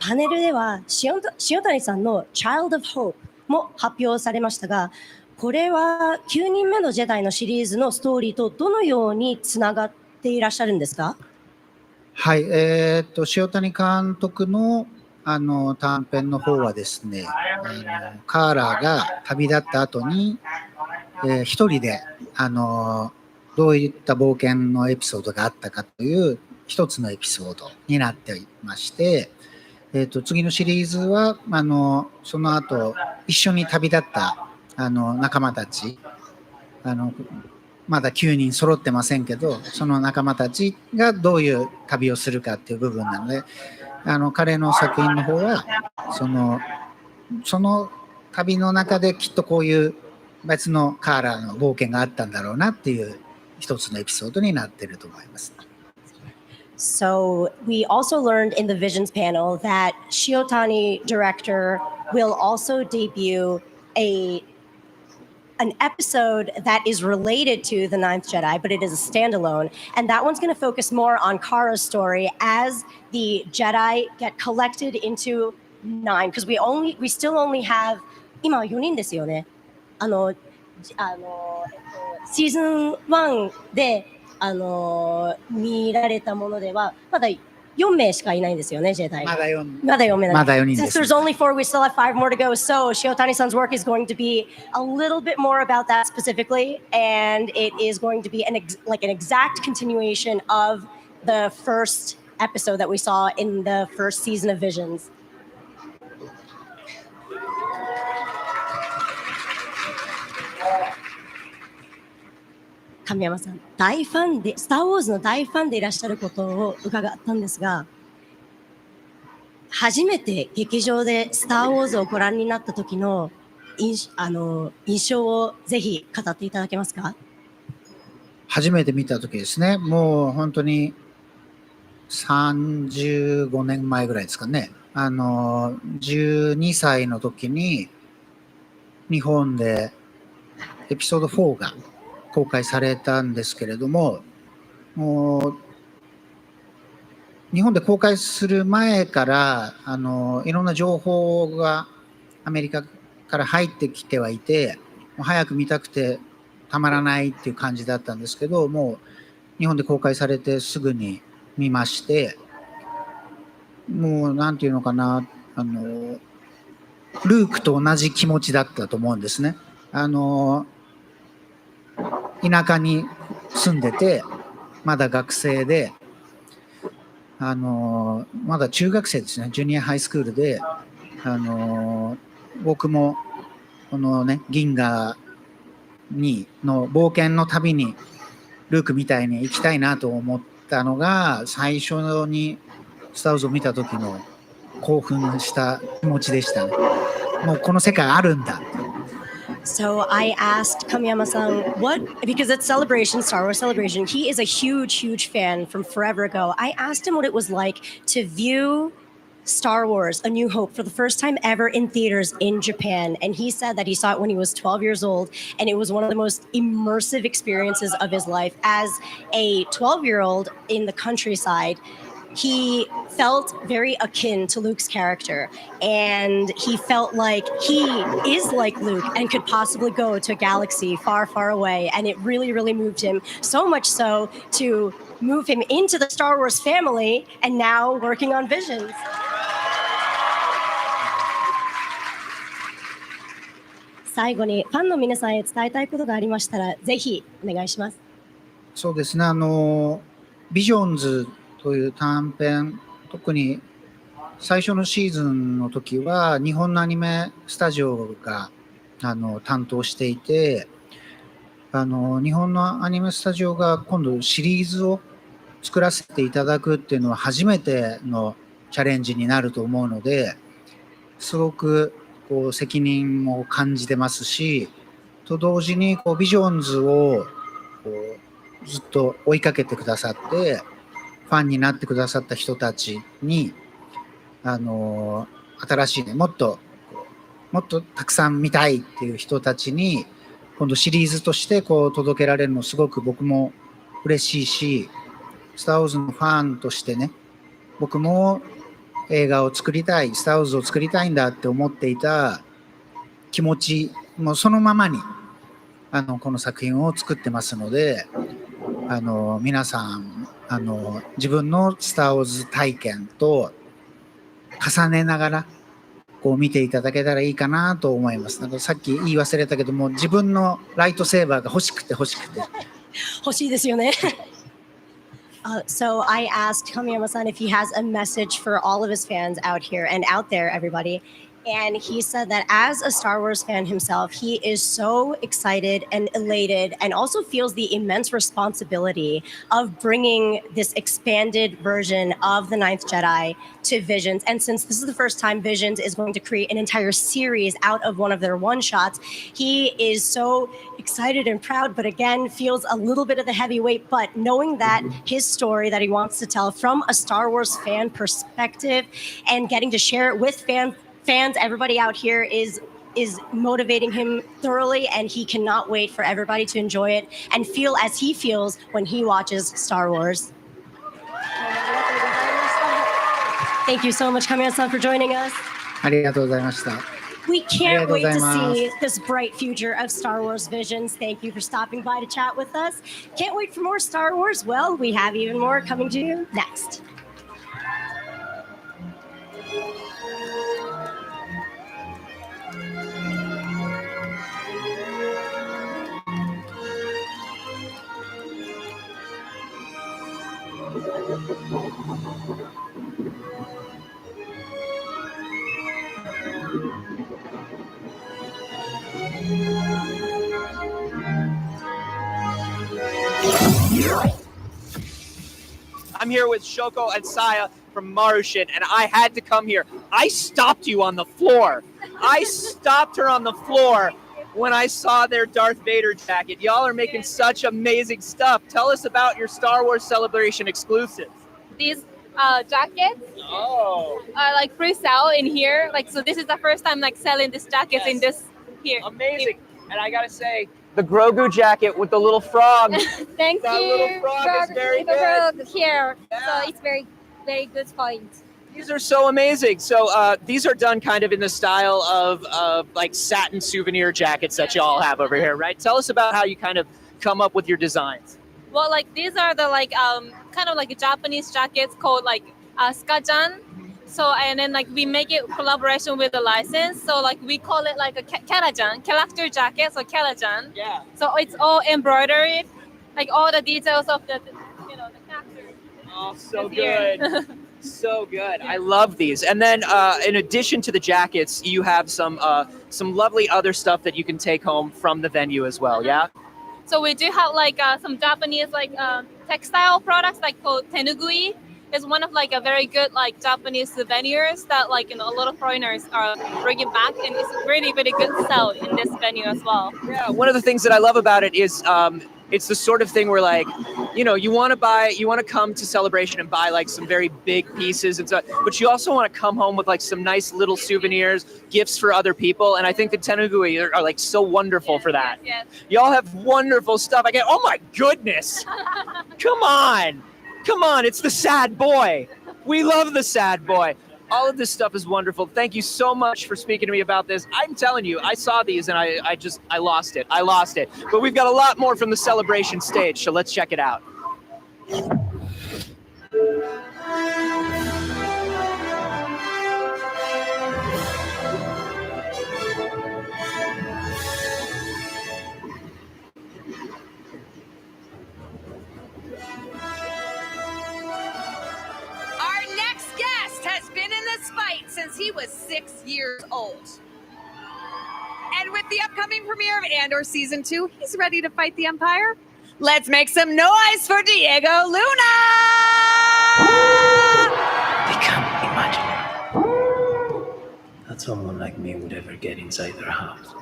パネルでは塩谷さんの Child of Hope も発表されましたが、これは9人目のジェダイのシリーズのストーリーとどのようにつながっていらっしゃるんですか？はい、塩谷監督の短編の方はですね、カーラが旅立った後に、一人でどういった冒険のエピソードがあったかという一つのエピソードになっていまして、次のシリーズはその後一緒に旅立った仲間たち、まだ9人揃ってませんけど、その仲間たちがどういう旅をするかっていう部分なので、彼の作品の方はその旅の中できっとこういう別のカーラの冒険があったんだろうなっていう一つのエピソードになっていると思います。So we also learned in the Visions panel that Shiotani director will also debut an episode that is related to The Ninth Jedi, but it is a standalone. And that one's going to focus more on Kara's story as the Jedi get collected into 9. Because we still only have, 今4人ですよね。シーズン1で見られたものではまだ4名しかいないんですよね、ジェダイ。まだ4名なんです。Since there's only 4, we still have 5 more to go. So Shiotani-san's work is going to be a little bit more about that specifically, and it is going to be an exact continuation of the first episode that we saw in the first season of Visions. 神山さん、大ファンで、スター・ウォーズの大ファンでいらっしゃることを伺ったんですが、初めて劇場でスター・ウォーズをご覧になった時の印象をぜひ語っていただけますか？初めて見た時ですね、もう本当に35年前ぐらいですかね。12歳の時に日本でエピソード4が公開されたんですけれども、もう日本で公開する前からいろんな情報がアメリカから入ってきてはいて、もう早く見たくてたまらないっていう感じだったんですけど、もう日本で公開されてすぐに見まして、もうなんていうのかな、ルークと同じ気持ちだったと思うんですね。田舎に住んでて、まだ学生で、まだ中学生ですね、ジュニアハイスクールで、僕もこのね、銀河の冒険の旅にルークみたいに行きたいなと思ったのが、最初にスター・ウォーズを見た時の興奮した気持ちでしたね。もうこの世界あるんだ。So I asked Kamiyama-san because it's Celebration, Star Wars Celebration. He is a huge fan from forever ago. I asked him what it was like to view Star Wars, A New Hope, for the first time ever in theaters in Japan. And he said that he saw it when he was 12 years old, and it was one of the most immersive experiences of his life. As a 12-year-old in the countryside, he felt very akin to Luke's character, and he felt like he is like Luke and could possibly go to a galaxy far, far away. And it really moved him, so much so to move him into the Star Wars family and now working on Visions. Finally, ファンの皆さんへ伝えたいことがありましたら、ぜひお願いします。そうですね、ビジョンズという短編、特に最初のシーズンの時は日本のアニメスタジオが担当していて、日本のアニメスタジオが今度シリーズを作らせていただくっていうのは初めてのチャレンジになると思うので、すごくこう責任も感じてますし、と同時にこうビジョンズをこうずっと追いかけてくださってファンになってくださった人たちに新しいね、もっとたくさん見たいっていう人たちに今度シリーズとしてこう届けられるのすごく僕も嬉しいし、スター・ウォーズのファンとしてね、僕も映画を作りたい、スター・ウォーズを作りたいんだって思っていた気持ちもそのままにこの作品を作ってますので、皆さん自分のスター・ウォーズ体験と重ねながらこう見ていただけたらいいかなと思います。なんかさっき言い忘れたけども、自分のライトセーバーが欲しくて欲しいですよね。So I asked Kamiyama-san if he has a message for all of his fans out here and out there, everybody. And he said that as a Star Wars fan himself, he is so excited and elated and also feels the immense responsibility of bringing this expanded version of The Ninth Jedi to Visions. And since this is the first time Visions is going to create an entire series out of one of their one-shots, he is so excited and proud, but again, feels a little bit of the heavy weight. But knowing that his story that he wants to tell from a Star Wars fan perspective and getting to share it with fans, everybody out here is motivating him thoroughly, and he cannot wait for everybody to enjoy it and feel as he feels when he watches Star Wars. Thank you so much, Kamiyama-san, for joining us. ありがとうございました。 We can't wait to see this bright future of Star Wars Visions. Thank you for stopping by to chat with us. Can't wait for more Star Wars? Well, we have even more coming to you next. I'm here with Shoko and Saya from Marushin, and I had to come here. I stopped you on the floor. I stopped her on the floor when I saw their Darth Vader jacket. Y'all are making such amazing stuff. Tell us about your Star Wars Celebration exclusives. These jackets are like pre-sale in here. Like, so this is the first time like selling these jackets in this here. Amazing. And I gotta say, the Grogu jacket with the little frog. Thank that you. little frog is very good. Here, so it's very, very good point. These are so amazing. So these are done kind of in the style of like satin souvenir jackets that you all have over here, right? Tell us about how you kind of come up with your designs. Well, like these are the like kind of like Japanese jackets called like skajan. So and then like we make it collaboration with the license. So like we call it like a karajan, character jacket, so karajan. Yeah. So it's all embroidered, like all the details of the character. Oh, so is here. good. So good. I love these. And then in addition to the jackets, you have some lovely other stuff that you can take home from the venue as well, yeah? So we do have like some Japanese like textile products like called tenugui. It's one of like a very good like Japanese souvenirs that like a lot of foreigners are bringing back, and it's really really good sell in this venue as well. Yeah, one of the things that I love about it is it's the sort of thing where like, you want to come to Celebration and buy like some very big pieces and stuff, but you also want to come home with like some nice little souvenirs, gifts for other people, and I think the tenugui are like so wonderful for that. Yes. Y'all have wonderful stuff. Oh my goodness. Come on, it's the sad boy. We love the sad boy. All of this stuff is wonderful. Thank you so much for speaking to me about this. I'm telling you, I saw these and I lost it. I lost it. But we've got a lot more from the Celebration stage, so let's check it out. Our next guest has been in this fight since he was 6 years old. And with the upcoming premiere of Andor Season 2, he's ready to fight the Empire. Let's make some noise for Diego Luna! They can't imagine that someone like me would ever get inside their house.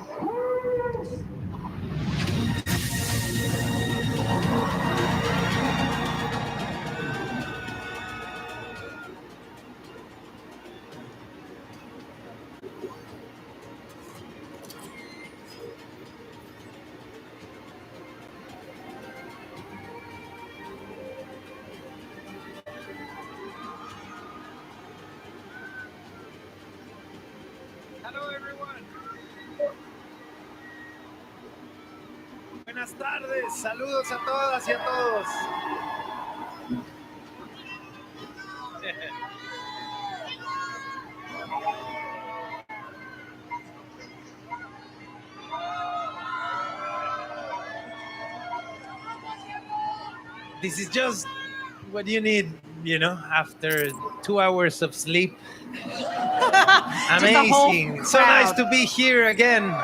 Hello everyone. Buenas tardes, saludos a todas y a todos. This is just what you need, after 2 hours of sleep. Amazing. So nice to be here again.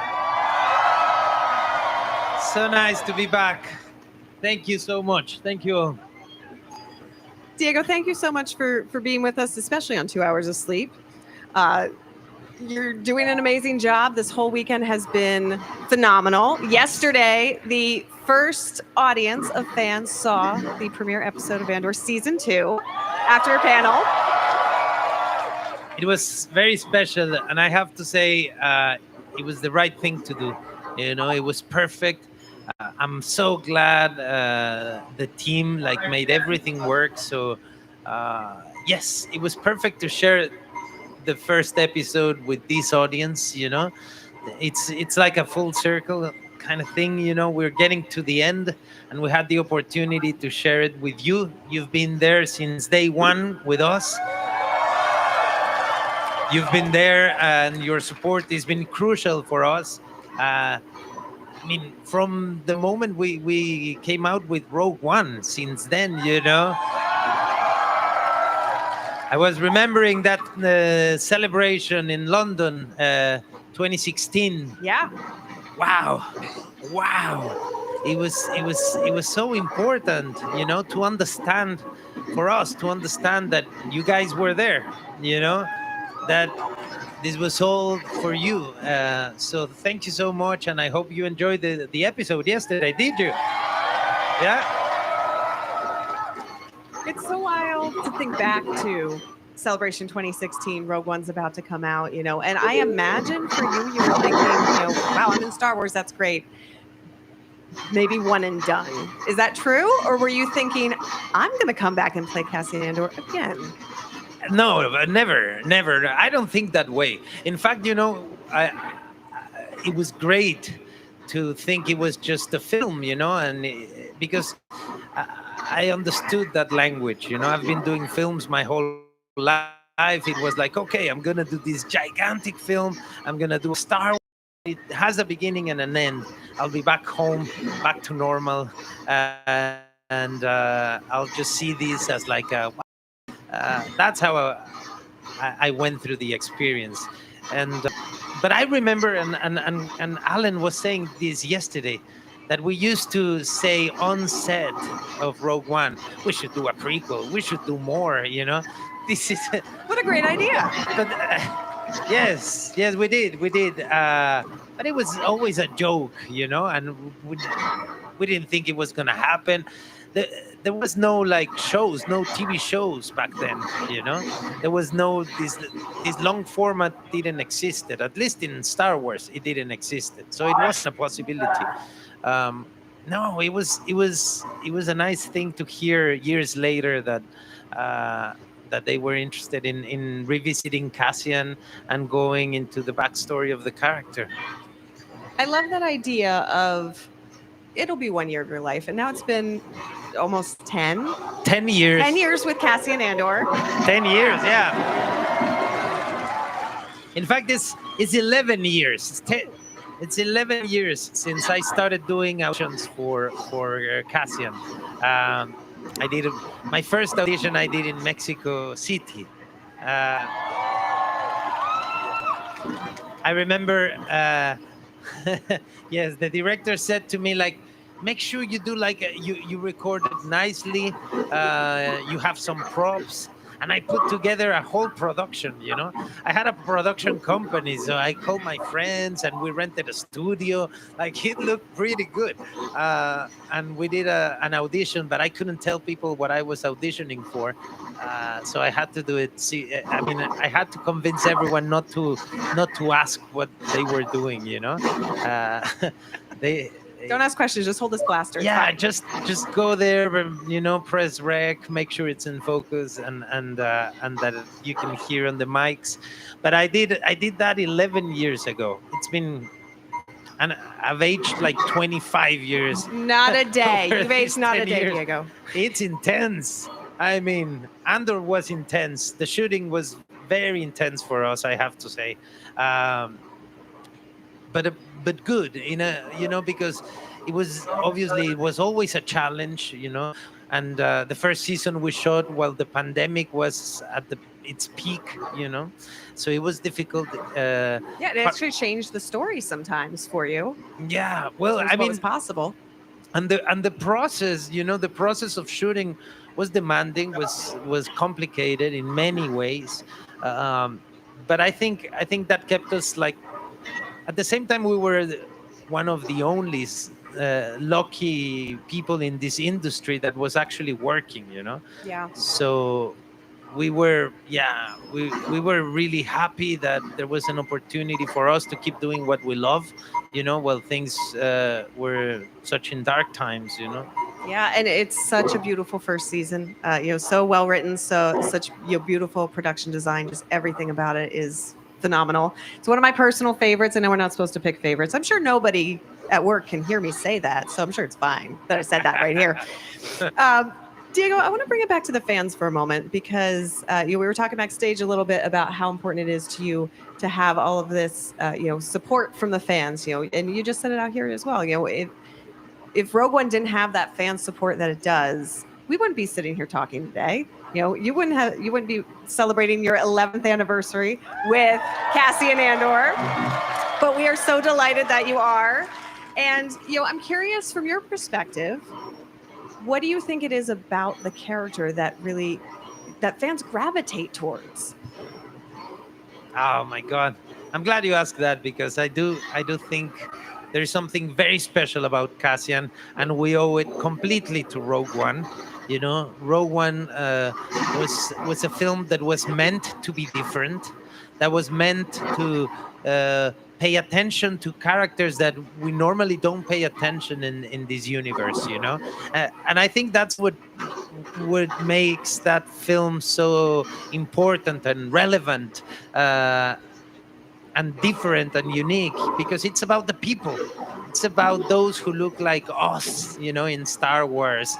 So nice to be back. Thank you so much. Thank you all. Diego, thank you so much for being with us, especially on 2 hours of sleep. You're doing an amazing job. This whole weekend has been phenomenal. Yesterday, the first audience of fans saw the premiere episode of Andor Season 2 after a panel. It was very special, and I have to say, it was the right thing to do. It was perfect. I'm so glad the team made everything work. So yes, it was perfect to share the first episode with this audience. It's like a full circle kind of thing. We're getting to the end, and we had the opportunity to share it with you. You've been there since day one with us. You've been there, and your support has been crucial for us. From the moment we came out with Rogue One, since then, I was remembering that celebration in London, 2016. Yeah. Wow. It was so important, to understand, for us to understand that you guys were there, that this was all for you. So thank you so much, and I hope you enjoyed the episode yesterday. Did you? Yeah. It's so wild to think back to Celebration 2016. Rogue One's about to come out, and I imagine for you were thinking, wow, I'm in Star Wars, that's great. Maybe one and done. Is that true? Or were you thinking, I'm going to come back and play Cassian Andor again? No, never. I don't think that way. In fact, it was great to think it was just a film, and because I understood that language. I've been doing films my whole life. It was like, okay, I'm gonna do this gigantic film. I'm gonna do a Star Wars. It has a beginning and an end. I'll be back home, back to normal, and I'll just see this as like that's how I went through the experience. And but I remember, and Alan was saying this yesterday, that we used to say on set of Rogue One, we should do a prequel, we should do more. This is What a great idea! but yes, we did. But it was always a joke, and we didn't think it was gonna happen. There was no shows, no TV shows back then. There was no this long format didn't exist. At least in Star Wars, it didn't exist. So it wasn't a possibility. No, it was a nice thing to hear years later that they were interested in revisiting Cassian and going into the backstory of the character. I love that idea of it'll be 1 year of your life, and now it's been almost 10. 10 years. 10 years with Cassian Andor. 10 years, yeah. In fact, it's 11 years. It's 11 years since I started doing auditions for Cassian. I did my first audition. I did in Mexico City. I remember. Yes, the director said to me, make sure you do you record it nicely. You have some props. And I put together a whole production, I had a production company, so I called my friends and we rented a studio. It looked pretty good. And we did an audition, but I couldn't tell people what I was auditioning for. So I had to do it. I had to convince everyone not to ask what they were doing, Don't ask questions. Just hold this blaster. Yeah, just go there, press rec, make sure it's in focus, and that you can hear on the mics. But I did that 11 years ago. It's been, and I've aged 25 years. Not a day. You've aged not a day, Diego. It's intense. Andor was intense. The shooting was very intense for us, I have to say. But good, because it was always a challenge, and the first season we shot while the pandemic was at its peak, so it was difficult. Yeah, it actually changed the story sometimes for you. Yeah, well, what was possible. And the process, the process of shooting was demanding, was complicated in many ways, but I think that kept us at the same time, we were one of the only lucky people in this industry that was actually working, Yeah. So we were really happy that there was an opportunity for us to keep doing what we love, while things were such in dark times, Yeah, and it's such a beautiful first season. So well written, such beautiful production design. Just everything about it is phenomenal. It's one of my personal favorites. I know we're not supposed to pick favorites. I'm sure nobody at work can hear me say that, so I'm sure it's fine that I said that right here. Diego, I want to bring it back to the fans for a moment because we were talking backstage a little bit about how important it is to you to have all of this, support from the fans. And you just said it out here as well. If Rogue One didn't have that fan support that it does, we wouldn't be sitting here talking today. You wouldn't be celebrating your 11th anniversary with Cassian Andor. But we are so delighted that you are. And I'm curious from your perspective, what do you think it is about the character that fans gravitate towards? Oh my God, I'm glad you asked that because I do think there's something very special about Cassian, and we owe it completely to Rogue One. Rogue One was a film that was meant to be different, that was meant to pay attention to characters that we normally don't pay attention in this universe, and I think that's what what makes that film so important and relevant and different and unique, because it's about the people. It's about those who look like us, in Star Wars.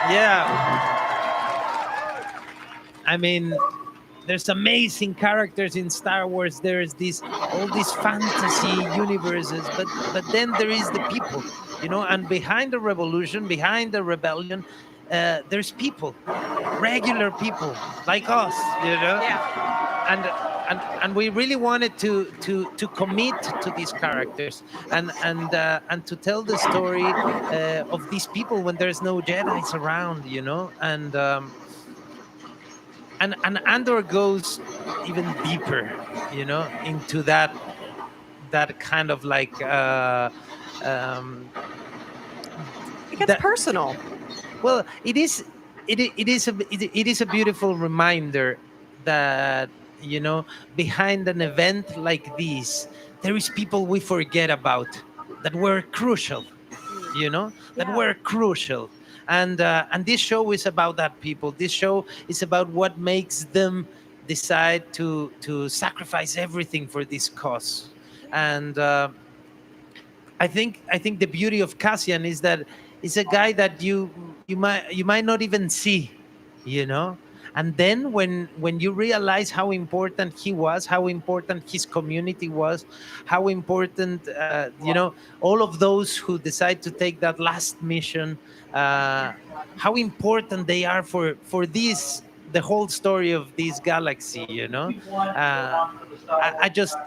Yeah. I mean, there's amazing characters in Star Wars. There's all these fantasy universes, but then there is the people, and behind the revolution, behind the rebellion, there's people, regular people like us, and we really wanted to commit to these characters and to tell the story of these people when there's no Jedis around, and Andor goes even deeper, into that kind of like it gets personal. Well, it is a beautiful reminder that behind an event like this, there is people we forget about that were crucial, that were crucial. And this show is about that people. This show is about what makes them decide to sacrifice everything for this cause. And I think the beauty of Cassian is that he's a guy that you might not even see, And then when you realize how important he was, how important his community was, how important all of those who decide to take that last mission, how important they are for the whole story of this galaxy, I just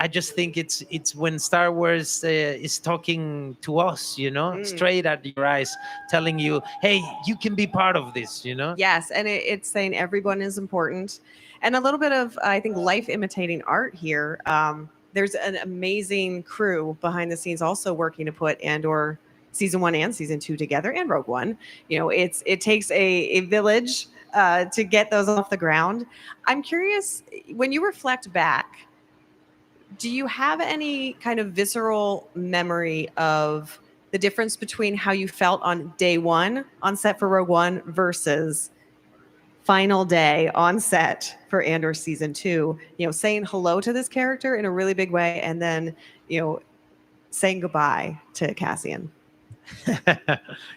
I just think it's when Star Wars is talking to us, straight at your eyes, telling you, "Hey, you can be part of this," Yes, and it's saying everyone is important, and a little bit of, I think, life imitating art here. There's an amazing crew behind the scenes also working to put Andor season 1 and season 2 together, and Rogue One. It takes a village to get those off the ground. I'm curious, when you reflect back, do you have any kind of visceral memory of the difference between how you felt on day one on set for Rogue One versus final day on set for Andor season 2? Saying hello to this character in a really big way, and then, saying goodbye to Cassian.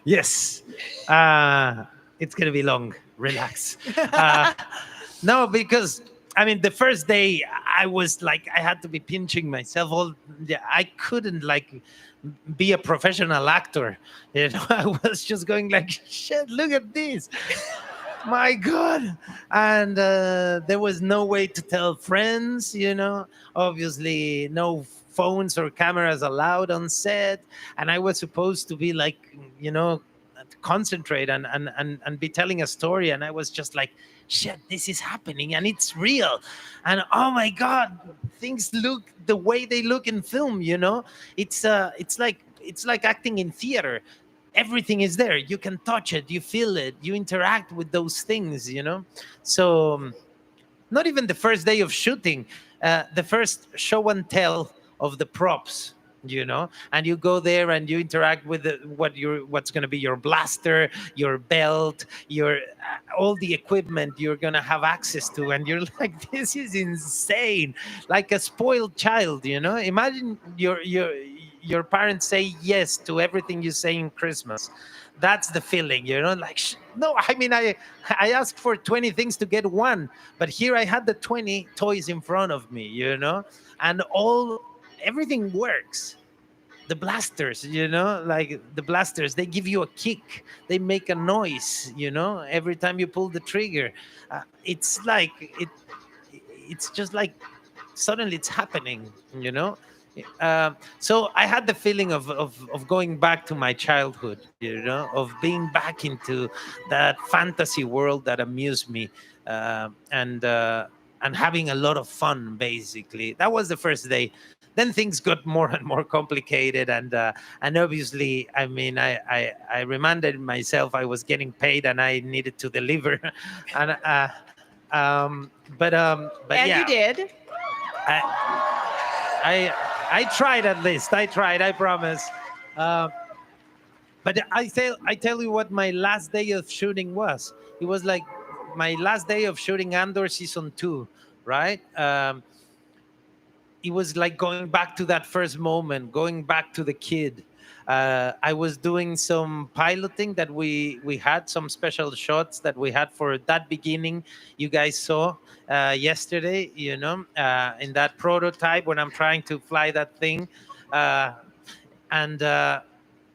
Yes. It's going to be long. Relax. No, because the first day I was like, I had to be pinching myself. I couldn't be a professional actor. I was just going like, shit, look at this. My God. And there was no way to tell friends, obviously no phones or cameras allowed on set. And I was supposed to be concentrate and be telling a story. And I was just like, shit, this is happening and it's real. And oh my God, things look the way they look in film, It's like acting in theater. Everything is there. You can touch it, you feel it, you interact with those things, So not even the first day of shooting, the first show and tell of the props, and you go there and you interact with what's going to be your blaster, your belt, your all the equipment you're going to have access to, and you're like, this is insane, like a spoiled child, Imagine your parents say yes to everything you say in Christmas. That's the feeling, like, no, I asked for 20 things to get one, but here I had the 20 toys in front of me, and everything works. The blasters, the blasters, they give you a kick. They make a noise, every time you pull the trigger. It's just like suddenly it's happening, So I had the feeling of going back to my childhood, of being back into that fantasy world that amused me, and having a lot of fun. Basically, that was the first day. Then things got more and more complicated, and obviously, I reminded myself I was getting paid and I needed to deliver, and but and yeah, you did. I tried, at least. I tried, I promise. But But I tell you what my last day of shooting was. It was like my last day of shooting Andor season 2, right? It was like going back to that first moment, going back to the kid. I was doing some piloting that we had, some special shots that we had for that beginning. You guys saw yesterday, in that prototype when I'm trying to fly that thing, and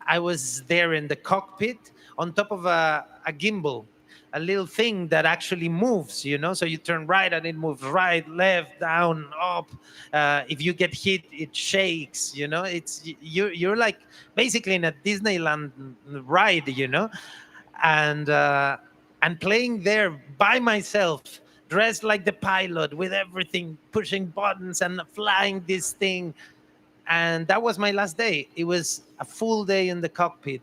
I was there in the cockpit on top of a gimbal, a little thing that actually moves, so you turn right and it moves right, left, down, up. If you get hit, it shakes. It's you're like basically in a Disneyland ride, and playing there by myself, dressed like the pilot, with everything, pushing buttons and flying this thing. And that was my last day. It was a full day in the cockpit,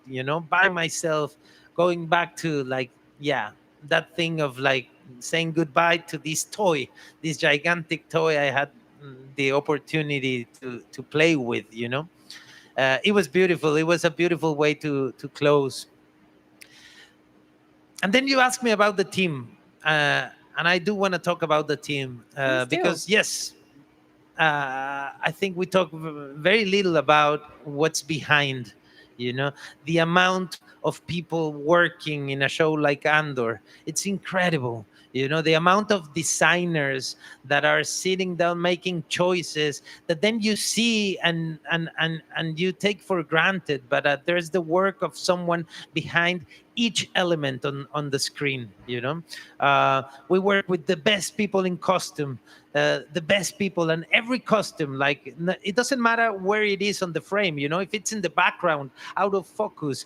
by myself, going back to that thing of like saying goodbye to this toy, this gigantic toy I had the opportunity to play with. It was beautiful. It was a beautiful way to close. And then you asked me about the team, and I do want to talk about the team because yes, I think we talk very little about what's behind, the amount of people working in a show like Andor. It's incredible. The amount of designers that are sitting down making choices that then you see and you take for granted, but there's the work of someone behind each element on the screen. We work with the best people in costume, the best people, and every costume, like it doesn't matter where it is on the frame, if it's in the background, out of focus,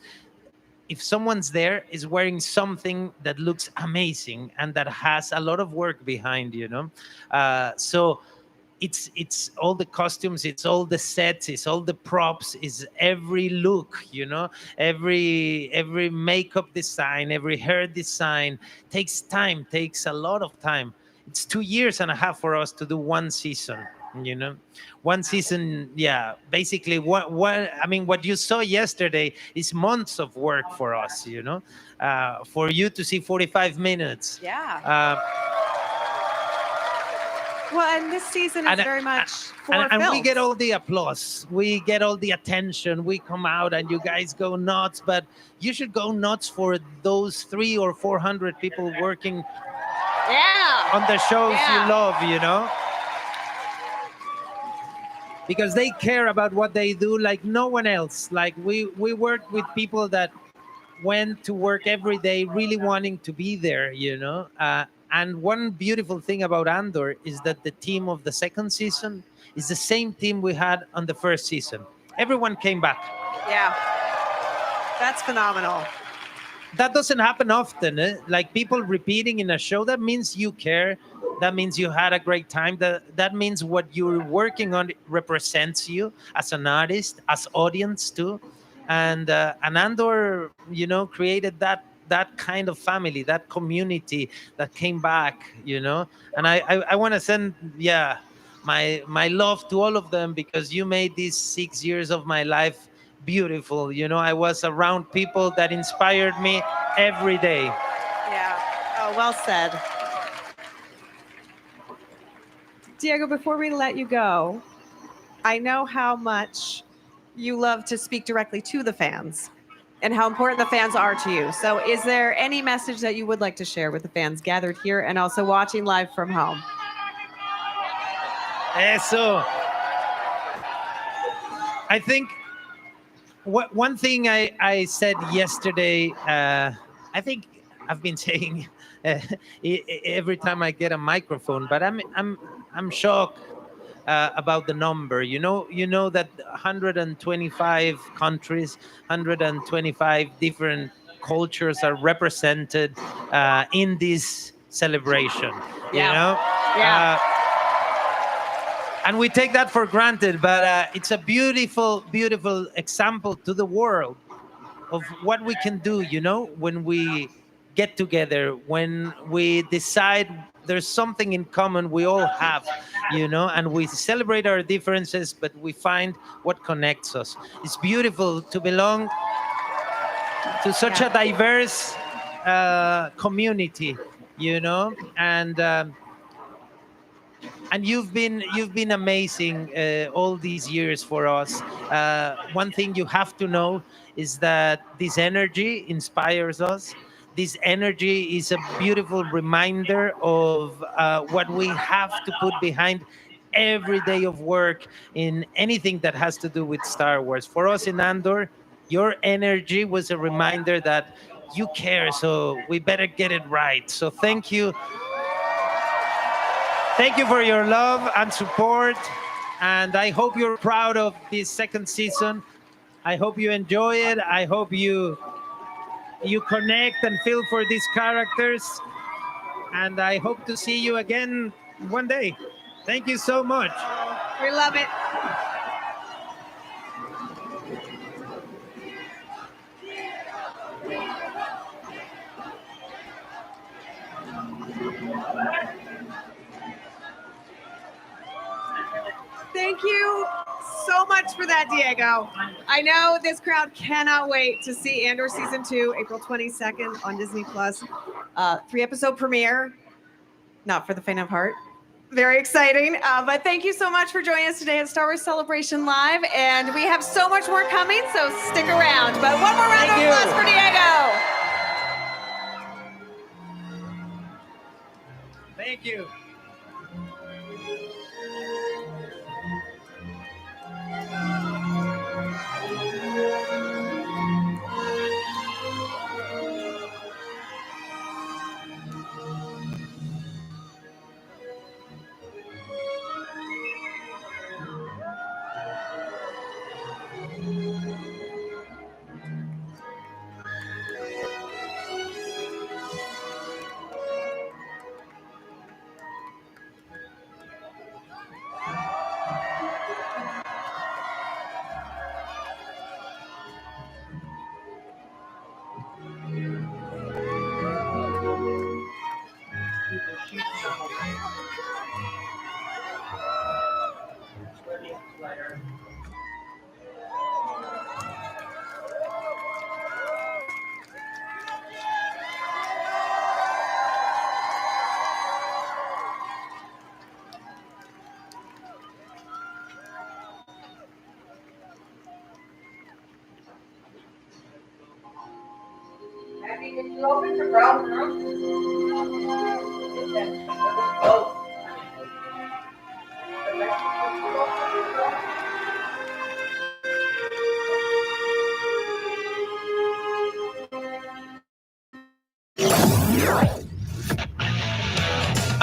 if someone's there is wearing something that looks amazing and that has a lot of work behind, so it's all the costumes, it's all the sets, it's all the props, it's every look, every makeup design, every hair design takes time, takes a lot of time. It's 2 years and a half for us to do one season. One season, basically what you saw yesterday is months of work for us, for you to see 45 minutes. Well, and this season is very much for and we films. get all the applause, we get all the attention, we come out and you guys go nuts, but you should go nuts for those 300 or 400 people working on the shows you love, because they care about what they do like no one else. Like we work with people that went to work every day really wanting to be there, and one beautiful thing about Andor is that the team of the second season is the same team we had on the first season. Everyone came back. Yeah, that's phenomenal. That doesn't happen often. Like people repeating in a show, that means you care. That means you had a great time. That means what you're working on represents you as an artist, as audience too. And Andor, created that kind of family, that community that came back, And I want to send, my love to all of them, because you made these 6 years of my life beautiful. I was around people that inspired me every day. Yeah. Oh, well said. Diego, before we let you go, I know how much you love to speak directly to the fans and how important the fans are to you. So is there any message that you would like to share with the fans gathered here and also watching live from home? Eso. I think one thing I said yesterday, I think I've been saying every time I get a microphone, but I'm shocked about the number. You know that 125 countries, 125 different cultures are represented in this celebration. And we take that for granted, but it's a beautiful, beautiful example to the world of what we can do, when we get together, when we decide there's something in common we all have, and we celebrate our differences, but we find what connects us. It's beautiful to belong to such a diverse community, you know, and you've been amazing all these years for us. One thing you have to know is that this energy inspires us. This energy is a beautiful reminder of what we have to put behind every day of work in anything that has to do with Star Wars. For us in Andor, your energy was a reminder that you care, so we better get it right. So thank you. Thank you for your love and support, and I hope you're proud of this second season. I hope you enjoy it. I hope you connect and feel for these characters, and I hope to see you again one day. Thank you so much. We love it. Thank you so much for that, Diego. I know this crowd cannot wait to see Andor Season 2, April 22nd on Disney+. 3-episode premiere. Not for the faint of heart. Very exciting. But thank you so much for joining us today at Star Wars Celebration Live. And we have so much more coming, so stick around. But one more round of applause for Diego. Thank you.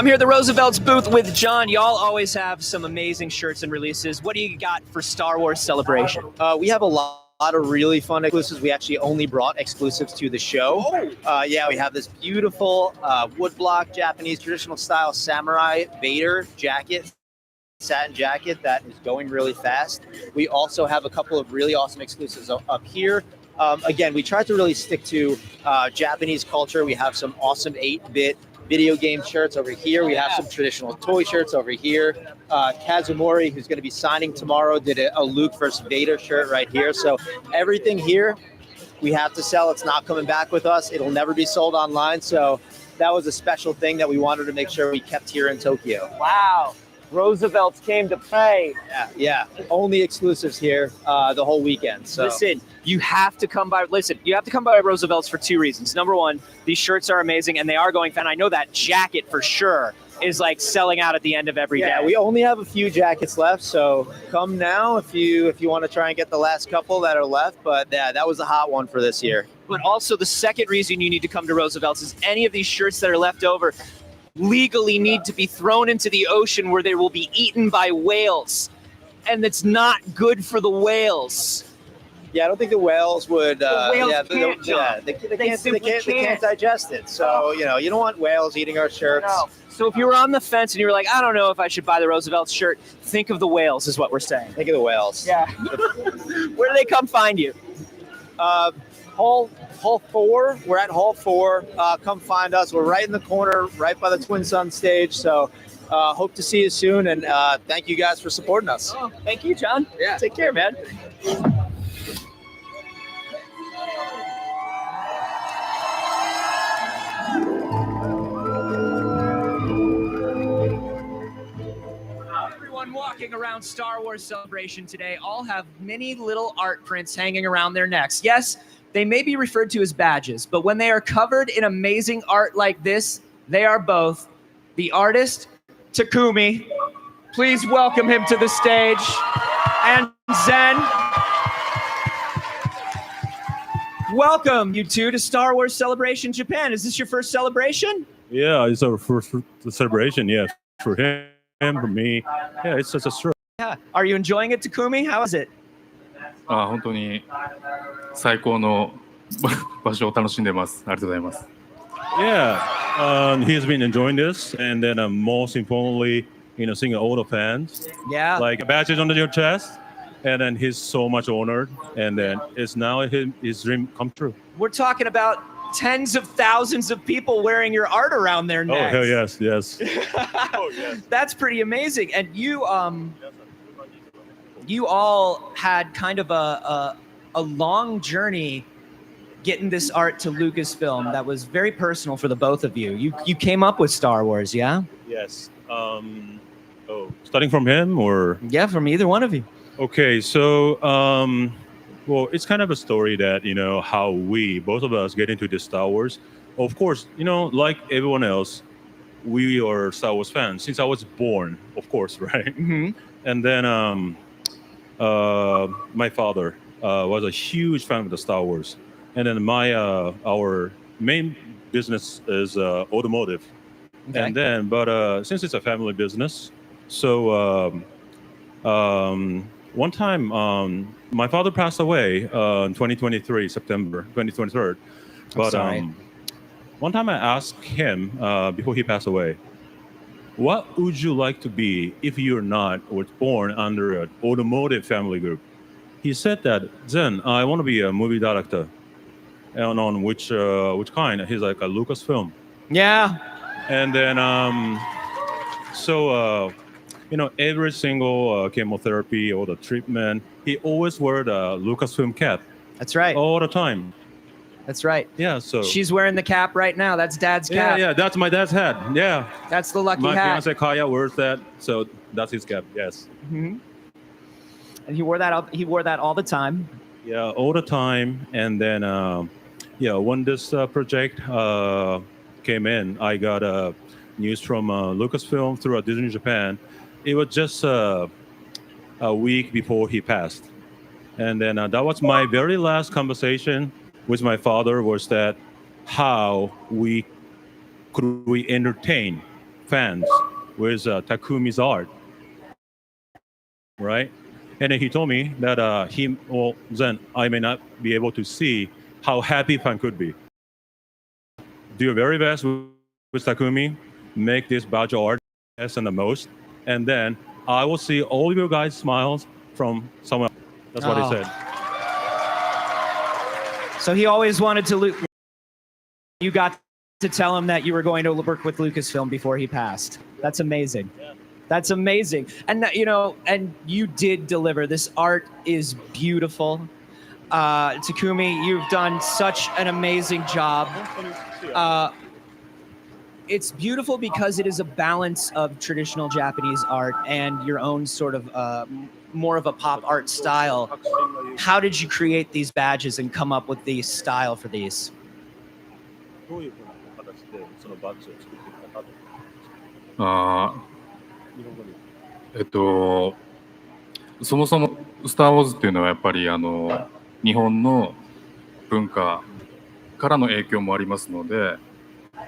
I'm here at the Roosevelt's booth with John. Y'all always have some amazing shirts and releases. What do you got for Star Wars Celebration? We have a lot of really fun exclusives. We actually only brought exclusives to the show. Yeah, we have this beautiful woodblock Japanese traditional style samurai Vader jacket, satin jacket that is going really fast. We also have a couple of really awesome exclusives up here. Again, we tried to really stick to Japanese culture. We have some awesome 8-bit video game shirts over here. We have some traditional toy shirts over here. Kazumori, who's going to be signing tomorrow, did a Luke vs. Vader shirt right here. So everything here we have to sell. It's not coming back with us. It'll never be sold online. So that was a special thing that we wanted to make sure we kept here in Tokyo. Wow. Roosevelt's came to play. Yeah. Only exclusives here the whole weekend. So Listen, you have to come by Roosevelt's for 2 reasons. Number one, these shirts are amazing and they are going fast. I know that jacket for sure is like selling out at the end of every day. Yeah, we only have a few jackets left, so come now if you want to try and get the last couple that are left. But yeah, that was a hot one for this year. But also the second reason you need to come to Roosevelt's is any of these shirts that are left over legally need to be thrown into the ocean where they will be eaten by whales. And it's not good for the whales. Yeah, I don't think the whales would. They can't digest it. So you don't want whales eating our shirts. No. So if you were on the fence and you were like, I don't know if I should buy the Roosevelt shirt, think of the whales, is what we're saying. Think of the whales. Yeah. Where do they come find you? Hall 4. We're at Hall 4. Come find us. We're right in the corner, right by the Twin Sun stage. So hope to see you soon, and thank you guys for supporting us. Oh, thank you, John. Yeah. Take care, man. walking around Star Wars Celebration today all have many little art prints hanging around their necks. Yes, they may be referred to as badges, but when they are covered in amazing art like this, they are both the artist, Takumi. Please welcome him to the stage. And Zen. Welcome, you two, to Star Wars Celebration Japan. Is this your first celebration? Yeah, it's our first celebration. Yeah, for him, for me. Yeah, it's just a thrill. Yeah. Are you enjoying it, Takumi? How is it? 本当に最高の場所を楽しんでます。ありがとうございます。Yeah, he's been enjoying this, and then most importantly, seeing all the fans. Yeah. Like badges on your chest, and then he's so much honored, and then it's now his dream come true. We're talking about tens of thousands of people wearing your art around their necks. Oh, hell yes, yes. That's pretty amazing. And you all had kind of a long journey getting this art to Lucasfilm that was very personal for the both of you. You came up with Star Wars, yeah? Yes. Starting from him or? Yeah, from either one of you. Okay, so well, it's kind of a story that how both of us get into this Star Wars. Of course, like everyone else, we are Star Wars fans since I was born. Of course, right? Mm-hmm. And then my father was a huge fan of the Star Wars, and then our main business is automotive. Okay. And then, but since it's a family business, so one time my father passed away in 2023, September 2023. But one time I asked him before he passed away, what would you like to be if you're not or born under an automotive family group? He said that, Zen, I want to be a movie director. And on which kind? He's like a Lucasfilm. Yeah. And then, every single chemotherapy or the treatment, he always wore the Lucasfilm cap. That's right. All the time. That's right. Yeah, so. She's wearing the cap right now. That's Dad's cap. Yeah, that's my dad's hat. Yeah. That's the lucky my hat. fiance Kaya wears that, so that's his cap, yes. Mm-hmm. And he wore that all the time. Yeah, all the time. And then, when this project came in, I got news from Lucasfilm through Disney Japan. It was just a week before he passed. And then that was my very last conversation with my father, was that how could we entertain fans with Takumi's art, right? And then he told me that then I may not be able to see how happy fan could be. Do your very best with Takumi, make this badge art best and the most, and then I will see all of your guys' smiles from someone else. That's what he said. So he always wanted to you got to tell him that you were going to work with Lucasfilm before he passed. That's amazing. Yeah. That's amazing. And and you did deliver. This art is beautiful. Takumi, you've done such an amazing job. It's beautiful because it is a balance of traditional Japanese art and your own sort of more of a pop art style. How did you create these badges and come up with the style for these? So そもそもスター・ウォーズっていうのはやっぱり日本の文化からの影響もありますので、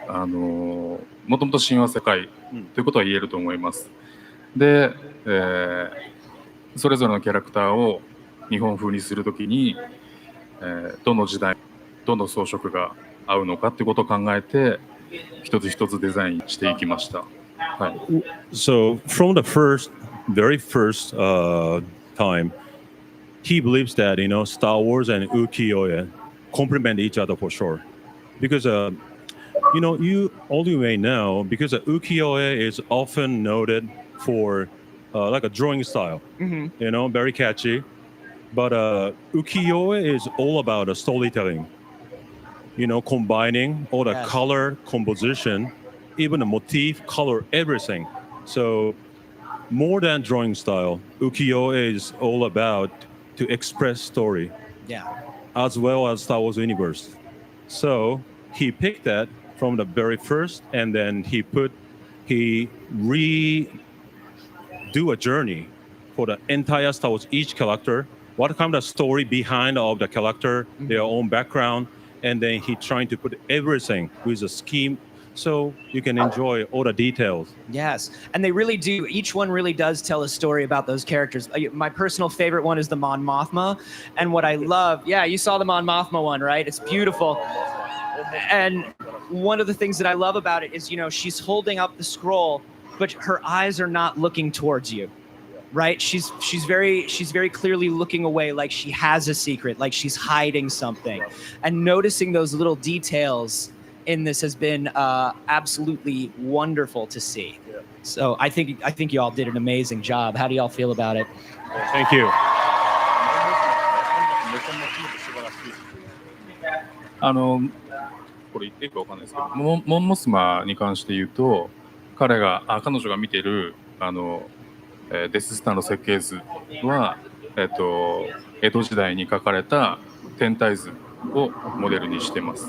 もともと神話世界ということは言えると思います。で、それぞれのキャラクターを日本風にするときに、どの時代、どの装飾が合うのかっていうことを考えて、一つ一つデザインしていきました。はい。So from the very first time, he believes that Star Wars and ukiyo-e complement each other for sure, because all you may know, because ukiyo-e is often noted for like a drawing style, very catchy, but ukiyo-e is all about storytelling, combining all the color composition, even the motif, color, everything. So more than drawing style, ukiyo-e is all about to express story. Yeah. As well as Star Wars universe. So he picked that from the very first, and then he do a journey for the entire Star Wars, each character, what kind of story behind of the character, their own background, and then he trying to put everything with a scheme so you can enjoy all the details. Yes, and they really do. Each one really does tell a story about those characters. My personal favorite one is the Mon Mothma, and what I love, yeah, you saw the Mon Mothma one, right? It's beautiful. And one of the things that I love about it is, you know, she's holding up the scroll, but her eyes are not looking towards you, right? She's very clearly looking away, like she has a secret, like she's hiding something. And noticing those little details in this has been absolutely wonderful to see. So I think you all did an amazing job. How do y'all feel about it? Thank you. これ言っていいかわかんないですけど、モンモスマに関して言うと、彼女が見てるデススターの設計図は、江戸時代に描かれた天体図をモデルにしてます。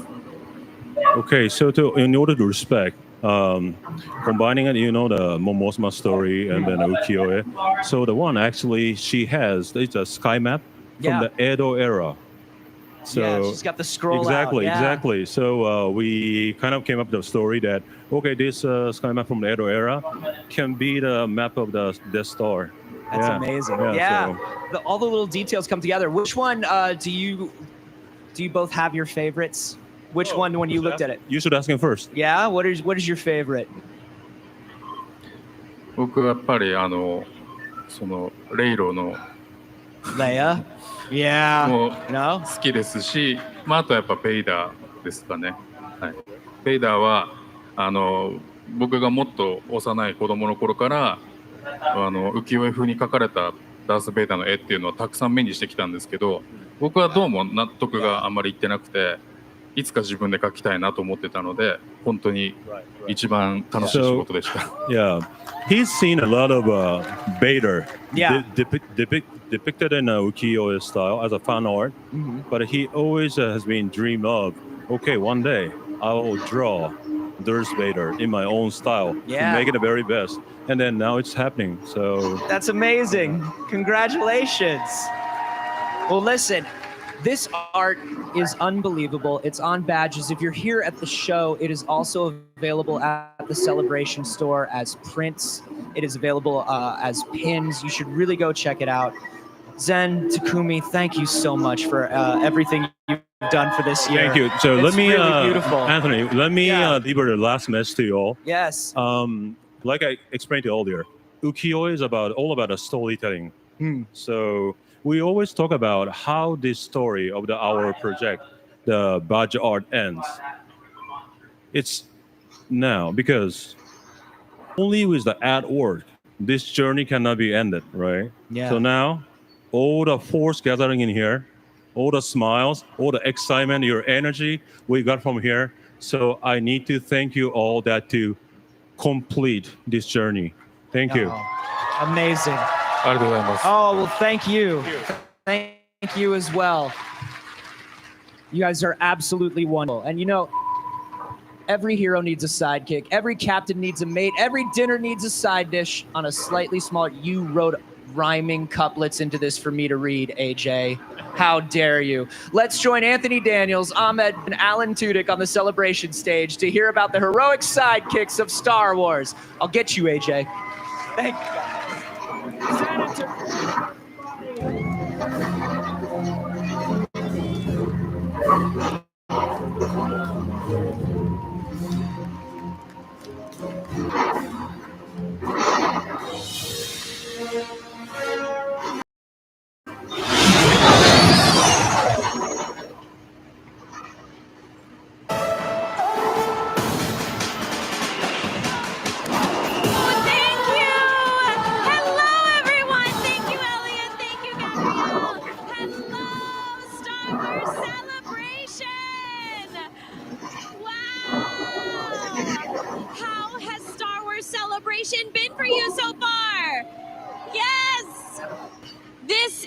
Okay, so in order to respect, combining it, you know, the Momosma story and then ukiyo-e. So the one actually it's a sky map from the Edo era. So yeah, she's got the scroll exactly, out. Exactly. So we kind of came up with a story that, okay, this sky map from the Edo era can be the map of the Death Star. That's amazing. Yeah. So. All the little details come together. Which one do you both have your favorites? Which one when you looked at it? You should ask him first. Yeah? What is your favorite? 僕はやっぱりそのレイロの Leia? Yeah. も好きですし、まああとやっぱベイダーですかね。はい。ベイダーは僕がもっと幼い子供の頃から浮世絵風に描かれたダース・ベイダーの絵っていうのはたくさん目にしてきたんですけど、僕はどうも納得があんまりいってなくて、いつか自分で描きたいなと思ってたので、本当に一番楽しい仕事でした。Yeah, he's seen a lot of Vader depicted in a ukiyo-e style as a fan art, but he always has been dreamed of, okay, one day I will draw Darth Vader in my own style to make it the very best. And then now it's happening. So that's amazing. Congratulations. Well, listen, this art is unbelievable. It's on badges. If you're here at the show, it is also available at the Celebration store as prints. It is available as pins. You should really go check it out. Zen, Takumi, thank you so much for everything you've done for this year. Thank you. So it's let me, really beautiful. Anthony, let me deliver the last message to you all. Yes. Like I explained to you earlier, ukiyo-e is all about storytelling. So we always talk about how this story of our project, the badge art, ends. It's now because only with the artwork, this journey cannot be ended, right? Yeah. So now, all the force gathering in here, all the smiles, all the excitement, your energy we got from here. So I need to thank you all that to complete this journey. Thank you. Amazing. Oh, well, thank you. Thank you as well. You guys are absolutely wonderful. And you know, every hero needs a sidekick. Every captain needs a mate. Every dinner needs a side dish on a slightly smaller. You wrote rhyming couplets into this for me to read, AJ. How dare you? Let's join Anthony Daniels, Ahmed, and Alan Tudyk on the celebration stage to hear about the heroic sidekicks of Star Wars. I'll get you, AJ. Thank you.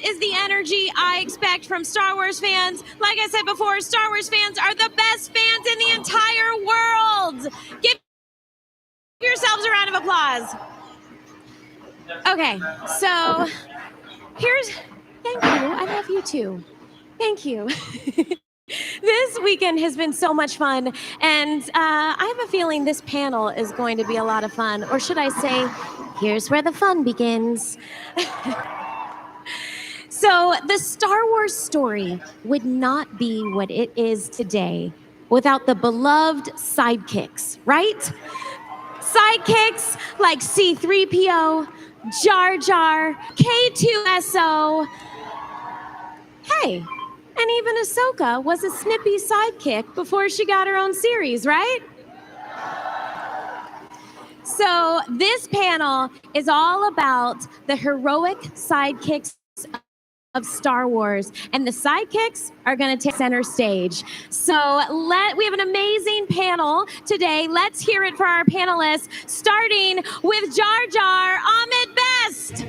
is the energy I expect from Star Wars fans. Like I said before, Star Wars fans are the best fans in the entire world. Give yourselves a round of applause. Okay, so thank you. I love you too. Thank you. This weekend has been so much fun, and I have a feeling this panel is going to be a lot of fun. Or should I say, here's where the fun begins. So, the Star Wars story would not be what it is today without the beloved sidekicks, right? Sidekicks like C-3PO, Jar Jar, K2SO. Hey, and even Ahsoka was a snippy sidekick before she got her own series, right? So this panel is all about the heroic sidekicks of Star Wars, and the sidekicks are going to take center stage. So we have an amazing panel today. Let's hear it for our panelists, starting with Jar Jar, Ahmed Best.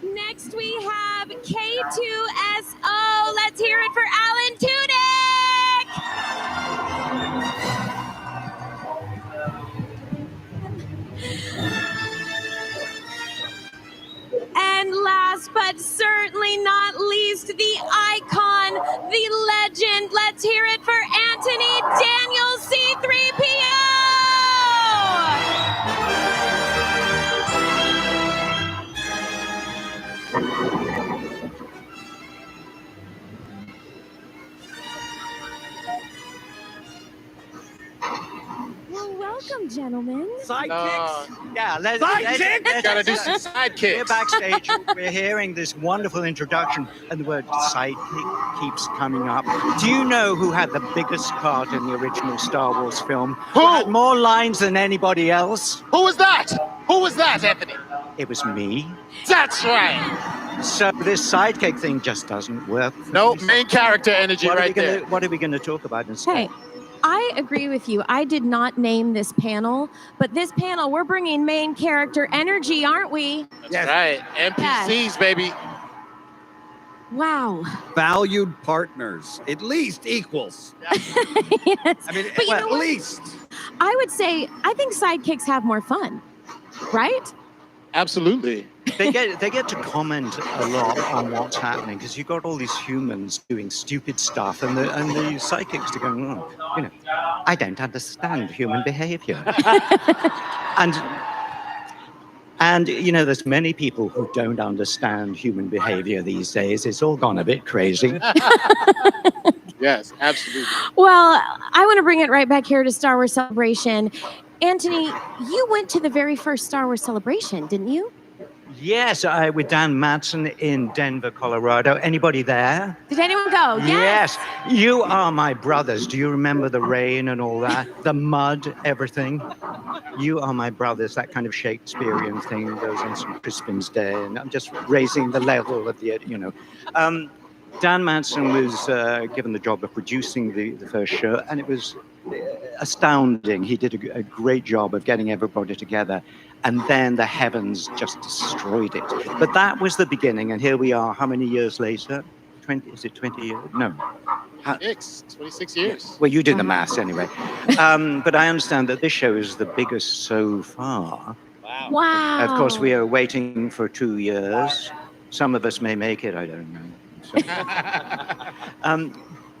Next we have K2SO. Let's hear it for Alan Tudyk. And last but certainly not least, the icon, the legend. Let's hear it for Anthony Daniels, C-3PO. Well, welcome, gentlemen. Sidekicks? Yeah, let's Gotta do some sidekicks. We're backstage. We're hearing this wonderful introduction, and the word sidekick keeps coming up. Do you know who had the biggest part in the original Star Wars film? Who had more lines than anybody else? Who was that? Who was that, Anthony? It was me. That's right. So this sidekick thing just doesn't work. No, main character energy right there. What are we going to talk about instead? Hey, I agree with you. I did not name this panel, but this panel, we're bringing main character energy, aren't we? That's right. NPCs, baby. Wow. Valued partners, at least equals. Yes. I mean, But you know at what? least. I would say, I think sidekicks have more fun, right? Absolutely. They get to comment a lot on what's happening because you've got all these humans doing stupid stuff, and the sidekicks are going, oh, I don't understand human behavior. and there's many people who don't understand human behavior these days. It's all gone a bit crazy. Yes, absolutely. Well, I want to bring it right back here to Star Wars Celebration. Anthony, you went to the very first Star Wars Celebration, didn't you? Yes, with Dan Madsen in Denver, Colorado. Anybody there? Did anyone go? Yes. You are my brothers. Do you remember the rain and all that? The mud, everything? You are my brothers. That kind of Shakespearean thing goes on St. Crispin's Day. And I'm just raising the level of the, Dan Madsen was given the job of producing the first show, and it was astounding. He did a great job of getting everybody together, and then the heavens just destroyed it. But that was the beginning, and here we are. How many years later? 20? Is it 20 years? No. 26 years. Well, you do the maths anyway. But I understand that this show is the biggest so far. Wow. Of course, we are waiting for 2 years. Some of us may make it. I don't know.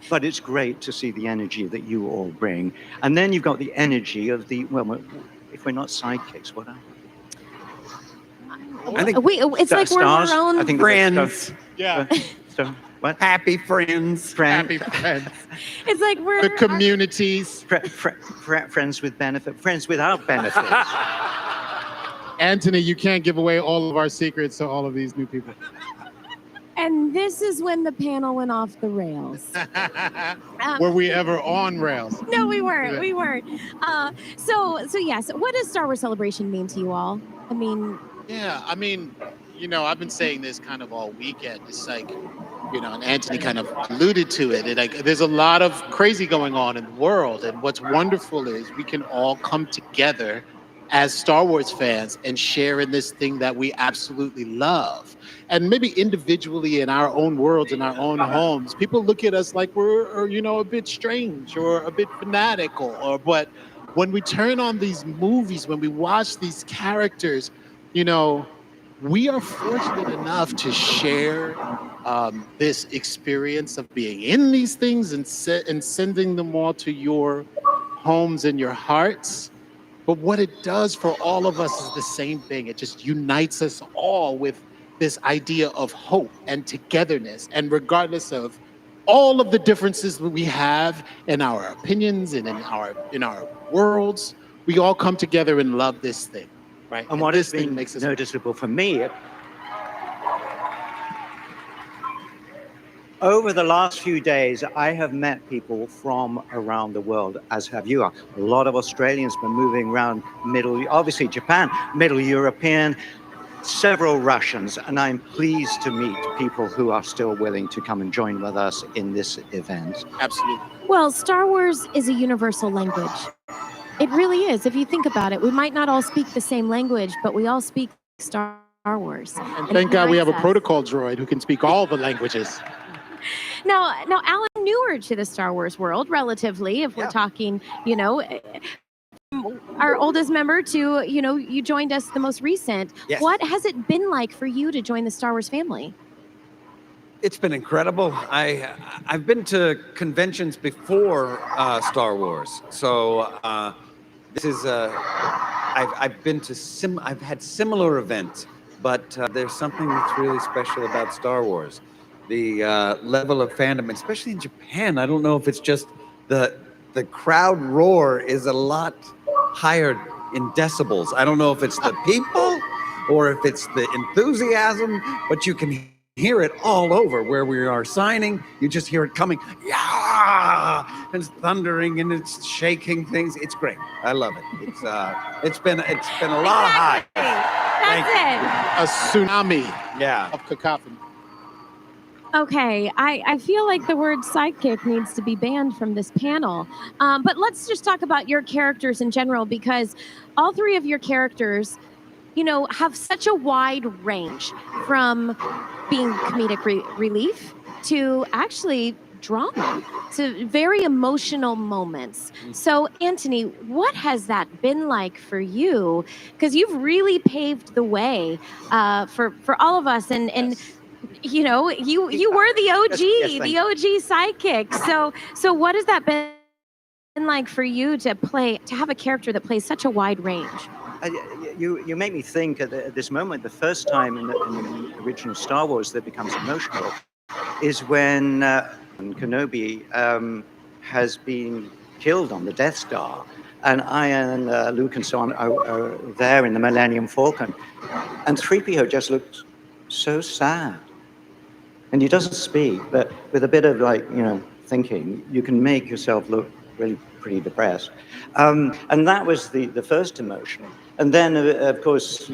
But it's great to see the energy that you all bring. And then you've got the energy of if we're not sidekicks, what are we? I think it's like we're our own I think friends. Yeah. What? Happy friends. Happy friends. It's like we're the communities. Friends with benefit. Friends without benefits. Anthony, you can't give away all of our secrets to all of these new people. And this is when the panel went off the rails. Were we ever on rails? No, we weren't. We weren't. So yes. What does Star Wars Celebration mean to you all? I mean, Yeah, I mean, I've been saying this kind of all weekend. It's like, and Anthony kind of alluded to it. There's a lot of crazy going on in the world. And what's wonderful is we can all come together as Star Wars fans and share in this thing that we absolutely love. And maybe individually in our own worlds, in our own homes, people look at us like we're, a bit strange or a bit fanatical. But when we turn on these movies, when we watch these characters, we are fortunate enough to share this experience of being in these things and sending them all to your homes and your hearts. But what it does for all of us is the same thing. It just unites us all with this idea of hope and togetherness. And regardless of all of the differences that we have in our opinions and in our worlds, we all come together and love this thing, right? And what has been noticeable for me, over the last few days, I have met people from around the world, as have you. A lot of Australians been moving around obviously Japan, Middle European, several Russians, and I'm pleased to meet people who are still willing to come and join with us in this event. Absolutely. Well, Star Wars is a universal language. It really is. If you think about it, we might not all speak the same language, but we all speak Star Wars. And thank God we have a protocol droid who can speak all the languages. Now, Alan, newer to the Star Wars world, relatively, if we're talking, our oldest member to, you joined us the most recent. Yes. What has it been like for you to join the Star Wars family? It's been incredible. I've been to conventions before Star Wars, so this is I've been to I've had similar events, but there's something that's really special about Star Wars. The level of fandom, especially in Japan. I don't know if it's just the crowd roar is a lot higher in decibels. I don't know if it's the people or if it's the enthusiasm, but you can hear it all over where we are signing. You just hear it coming. Yeah, and it's thundering and it's shaking things. It's great. I love it. It's been a lot of high. That's A tsunami of cacophony. Okay, I feel like the word sidekick needs to be banned from this panel. But let's just talk about your characters in general, because all three of your characters, have such a wide range from being comedic relief to actually drama, to very emotional moments. So, Anthony, what has that been like for you? Because you've really paved the way for all of us, and you were the OG, the OG sidekick. So what has that been like for you to have a character that plays such a wide range? You make me think at this moment, the first time in the original Star Wars that becomes emotional is when Kenobi has been killed on the Death Star. And I and Luke and so on are there in the Millennium Falcon. And 3PO just looks so sad. And he doesn't speak, but with a bit of thinking, you can make yourself look really pretty depressed. And that was the first emotion. And then, of course,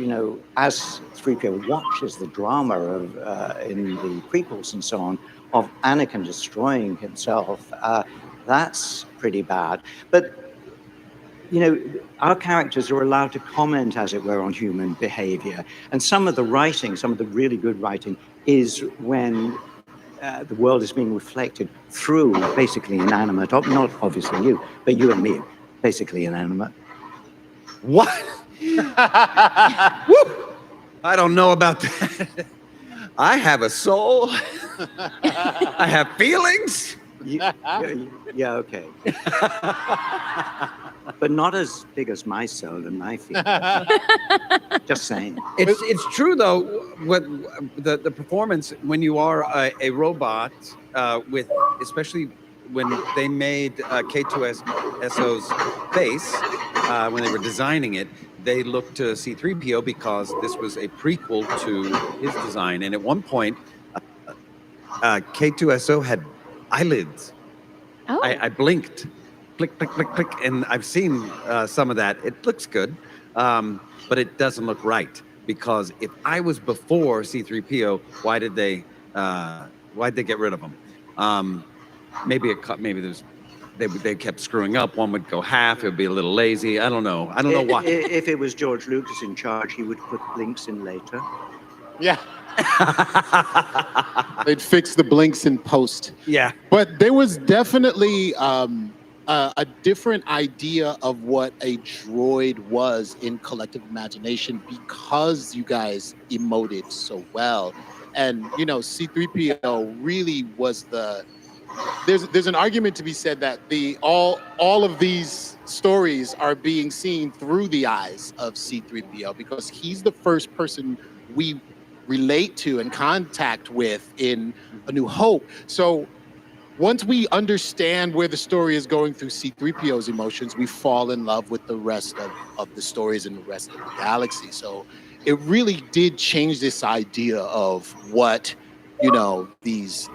as 3PO watches the drama of in the prequels and so on, of Anakin destroying himself, that's pretty bad. But our characters are allowed to comment, as it were, on human behavior. And some of the writing, some of the really good writing, is when the world is being reflected through basically inanimate, not obviously you, but you and me, basically inanimate. What? I don't know about that. I have a soul. I have feelings. Yeah, okay. But not as big as my soul and my feelings. Just saying. It's true though. What the performance when you are a robot with, especially when they made K2SO's face when they were designing it, they looked to C-3PO because this was a prequel to his design, and at one point, K2SO had eyelids. Oh. I blinked. Click, click, click, click, and I've seen some of that. It looks good, but it doesn't look right. because if I was before C-3PO, why'd they get rid of him? Maybe they kept screwing up. One would go half. It would be a little lazy. I don't know. I don't know why. If it was George Lucas in charge, he would put blinks in later. Yeah. They'd fix the blinks in post. Yeah. But there was definitely a different idea of what a droid was in collective imagination because you guys emoted so well. And, you know, C-3PO really was there's an argument to be said that all of these stories are being seen through the eyes of C-3PO because he's the first person we relate to and contact with in A New Hope. So once we understand where the story is going through C-3PO's emotions, we fall in love with the rest of the stories in the rest of the galaxy. So it really did change this idea of what, you know, these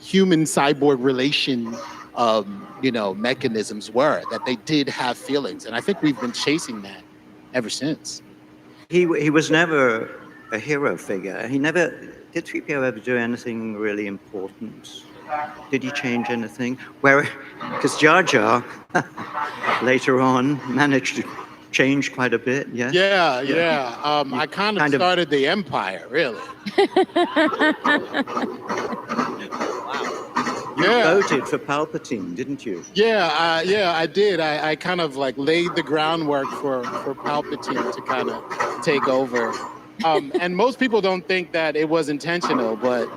human cyborg relation mechanisms were, that they did have feelings. And I think we've been chasing that ever since. He was never a hero figure. Did 3PO ever do anything really important? Did he change anything? Because Jar Jar later on managed to change quite a bit, yeah? Yeah. I kind of started the Empire, really. You voted for Palpatine, didn't you? Yeah, I did. I kind of like laid the groundwork for Palpatine to kind of take over. And most people don't think that it was intentional, but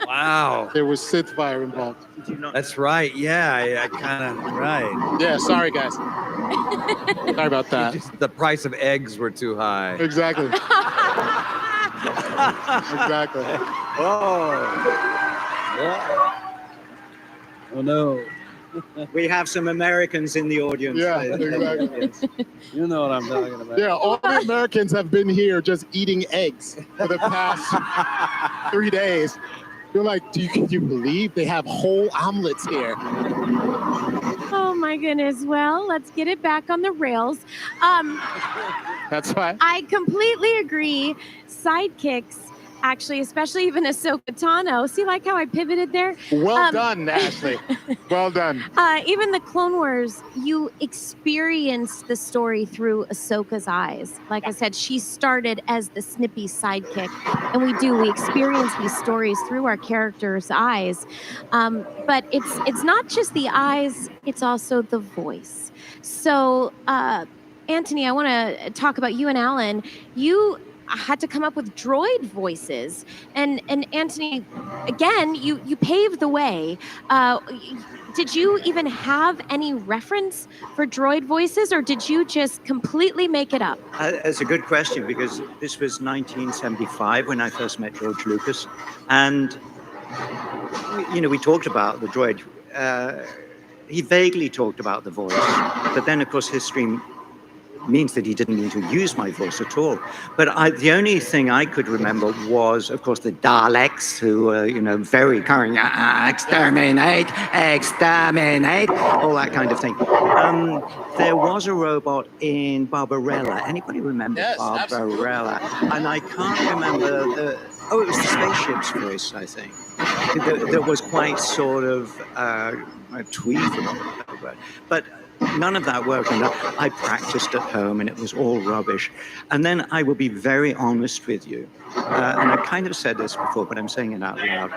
wow, there was Sith fire involved. That's right. Yeah, I kind of right. Yeah, sorry guys. Sorry about that. The price of eggs were too high. Exactly. Exactly. Oh no. We have some Americans in the audience. Yeah, exactly. You know what I'm talking about. Yeah, all the Americans have been here just eating eggs for the past 3 days. You're like, can you believe they have whole omelets here? Oh my goodness. Well, let's get it back on the rails. That's why. I completely agree. Sidekicks, actually, especially even Ahsoka Tano. See, like how I pivoted there? Well done, Ashley. Well done. Even the Clone Wars, you experience the story through Ahsoka's eyes. Like I said, she started as the snippy sidekick, and we experience these stories through our characters' eyes. But it's not just the eyes; it's also the voice. So, Anthony, I want to talk about you and Alan. You had to come up with droid voices, and Anthony, again, you paved the way. Did you even have any reference for droid voices, or did you just completely make it up? That's a good question, because this was 1975 when I first met George Lucas, and we talked about the droid. He vaguely talked about the voice, but then of course history means that he didn't mean to use my voice at all. But the only thing I could remember was, of course, the Daleks, who were, very current, exterminate, all that kind of thing. There was a robot in Barbarella. Anybody remember Barbarella? And I can't remember it was the spaceship's voice, I think. That was quite sort of a tweet, but none of that worked, and I practiced at home, and it was all rubbish. And then I will be very honest with you, and I kind of said this before, but I'm saying it out loud.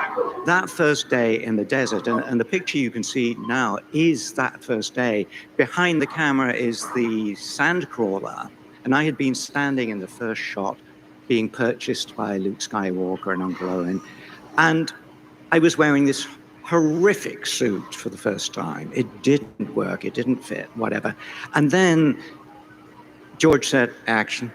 That first day in the desert, and the picture you can see now is that first day. Behind the camera is the sandcrawler, and I had been standing in the first shot, being purchased by Luke Skywalker and Uncle Owen, and I was wearing this horrific suit for the first time. It didn't work, it didn't fit, whatever. And then George said, action.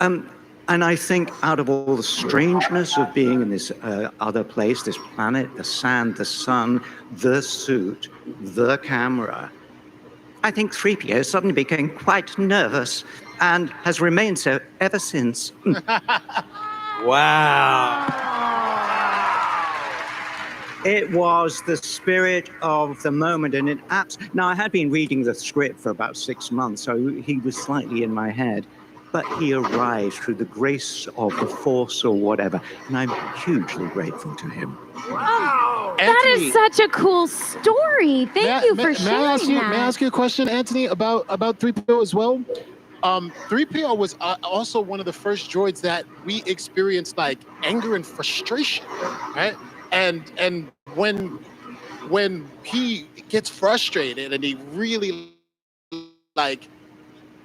And I think out of all the strangeness of being in this other place, this planet, the sand, the sun, the suit, the camera, I think 3PO suddenly became quite nervous and has remained so ever since. Wow. It was the spirit of the moment, and now I had been reading the script for about 6 months, so he was slightly in my head, but he arrived through the grace of the force or whatever, and I'm hugely grateful to him. Wow. That is such a cool story. Thank you for sharing that. May I ask you a question, Anthony, about 3PO as well? 3PO was also one of the first droids that we experienced like anger and frustration, right? And when he gets frustrated and he really like,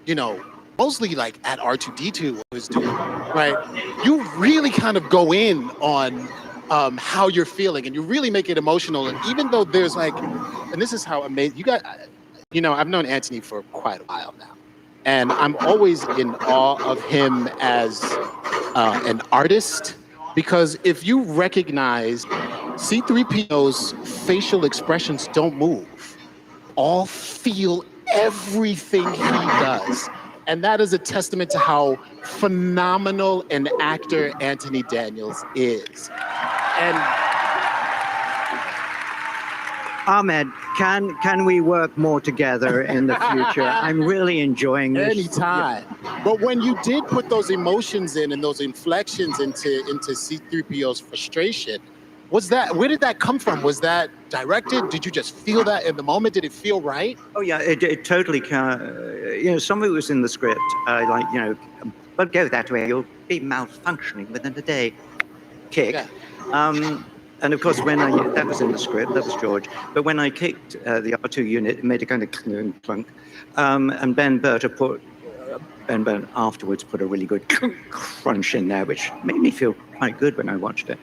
you know, mostly like at R2-D2 what was doing, right? You really kind of go in on how you're feeling and you really make it emotional. And even though there's like, and this is how amazing you got, you know, I've known Anthony for quite a while now. And I'm always in awe of him as an artist, because if you recognize C-3PO's facial expressions don't move, all feel everything he does. And that is a testament to how phenomenal an actor Anthony Daniels is. And Ahmed, can we work more together in the future? I'm really enjoying this. Anytime. But when you did put those emotions in and those inflections into C-3PO's frustration, where did that come from? Was that directed? Did you just feel that in the moment? Did it feel right? Oh yeah, it totally you know, some of it was in the script, like, you know, but go that way, you'll be malfunctioning within a day. Kick. Yeah. And of course, that was in the script, that was George. But when I kicked the R2 unit, it made a kind of clunk. And Ben Burt afterwards put a really good crunch in there, which made me feel quite good when I watched it.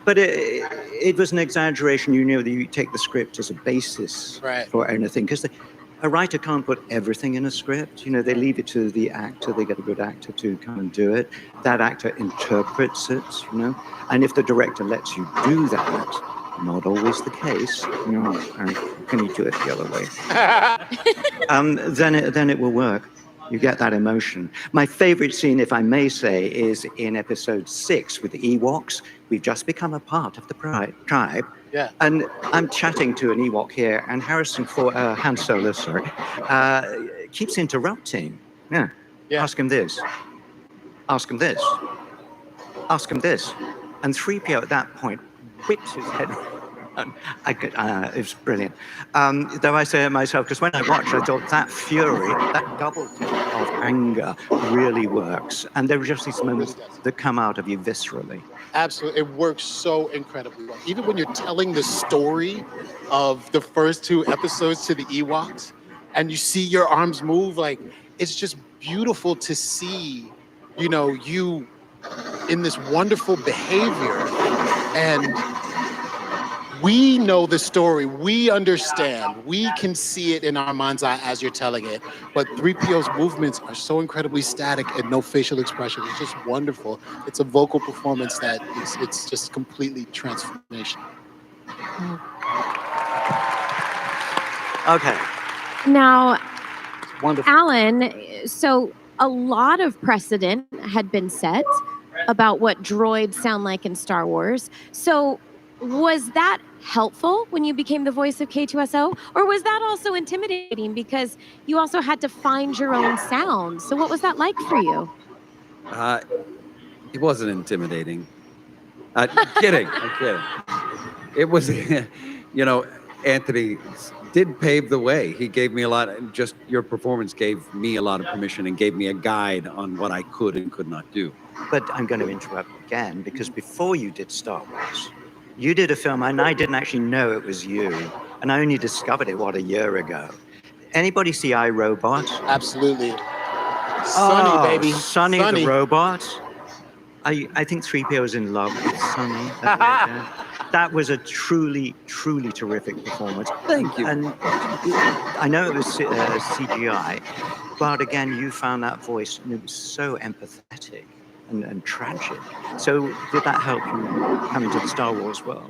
But it was an exaggeration. You know, that you take the script as a basis for anything, because a writer can't put everything in a script. You know, they leave it to the actor. They get a good actor to come and do it. That actor interprets it, you know. And if the director lets you do that, not always the case, you know, can you do it the other way? Then it will work. You get that emotion. My favorite scene, if I may say, is in episode 6 with the Ewoks. We've just become a part of the tribe. Yeah. And I'm chatting to an Ewok here, and Han Solo, keeps interrupting. Yeah. Ask him this. Ask him this. Ask him this. And 3PO at that point whips his head around. It was brilliant. Though I say it myself, because when I watched, I thought that fury, that double tip of anger really works. And there are just these moments that come out of you viscerally. Absolutely. It works so incredibly well. Even when you're telling the story of the first 2 episodes to the Ewoks and you see your arms move, like, it's just beautiful to see, you know, you in this wonderful behavior. And we know the story, we understand, we can see it in our mind's eye as you're telling it, but 3PO's movements are so incredibly static and no facial expression. It's just wonderful. It's a vocal performance that it's just completely transformational. Okay. Now, wonderful. Alan, so a lot of precedent had been set about what droids sound like in Star Wars. So was that helpful when you became the voice of K2SO? Or was that also intimidating because you also had to find your own sound? So what was that like for you? It wasn't intimidating. Kidding. I'm kidding. It was, you know, Anthony did pave the way. He gave me a lot, just your performance gave me a lot of permission and gave me a guide on what I could and could not do. But I'm going to interrupt again, because before you did Star Wars, you did a film, and I didn't actually know it was you, and I only discovered it, a year ago. Anybody see iRobot? Absolutely. Sonny, baby. Sonny the robot. I think 3PO is in love with Sonny. That was a truly, truly terrific performance. Thank you. And I know it was CGI, but again, you found that voice, and it was so empathetic and tragic. So did that help you come into the Star Wars world?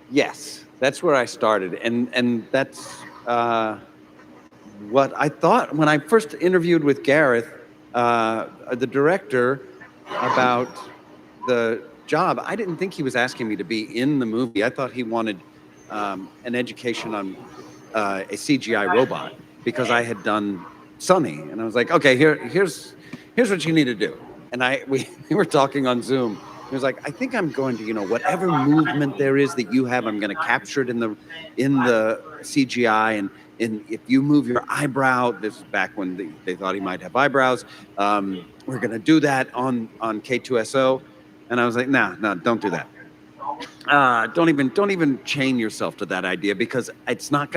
Yes, that's where I started, and that's what I thought when I first interviewed with Gareth, the director, about the job, I didn't think he was asking me to be in the movie. I thought he wanted an education on a CGI robot because I had done Sunny, and I was like, okay, here's what you need to do. And we were talking on Zoom. He was like, I think I'm going to, whatever movement there is that you have, I'm going to capture it in the CGI. And if you move your eyebrow, this is back when they thought he might have eyebrows. We're going to do that on K2SO. And I was like, no, don't do that. Don't even chain yourself to that idea, because it's not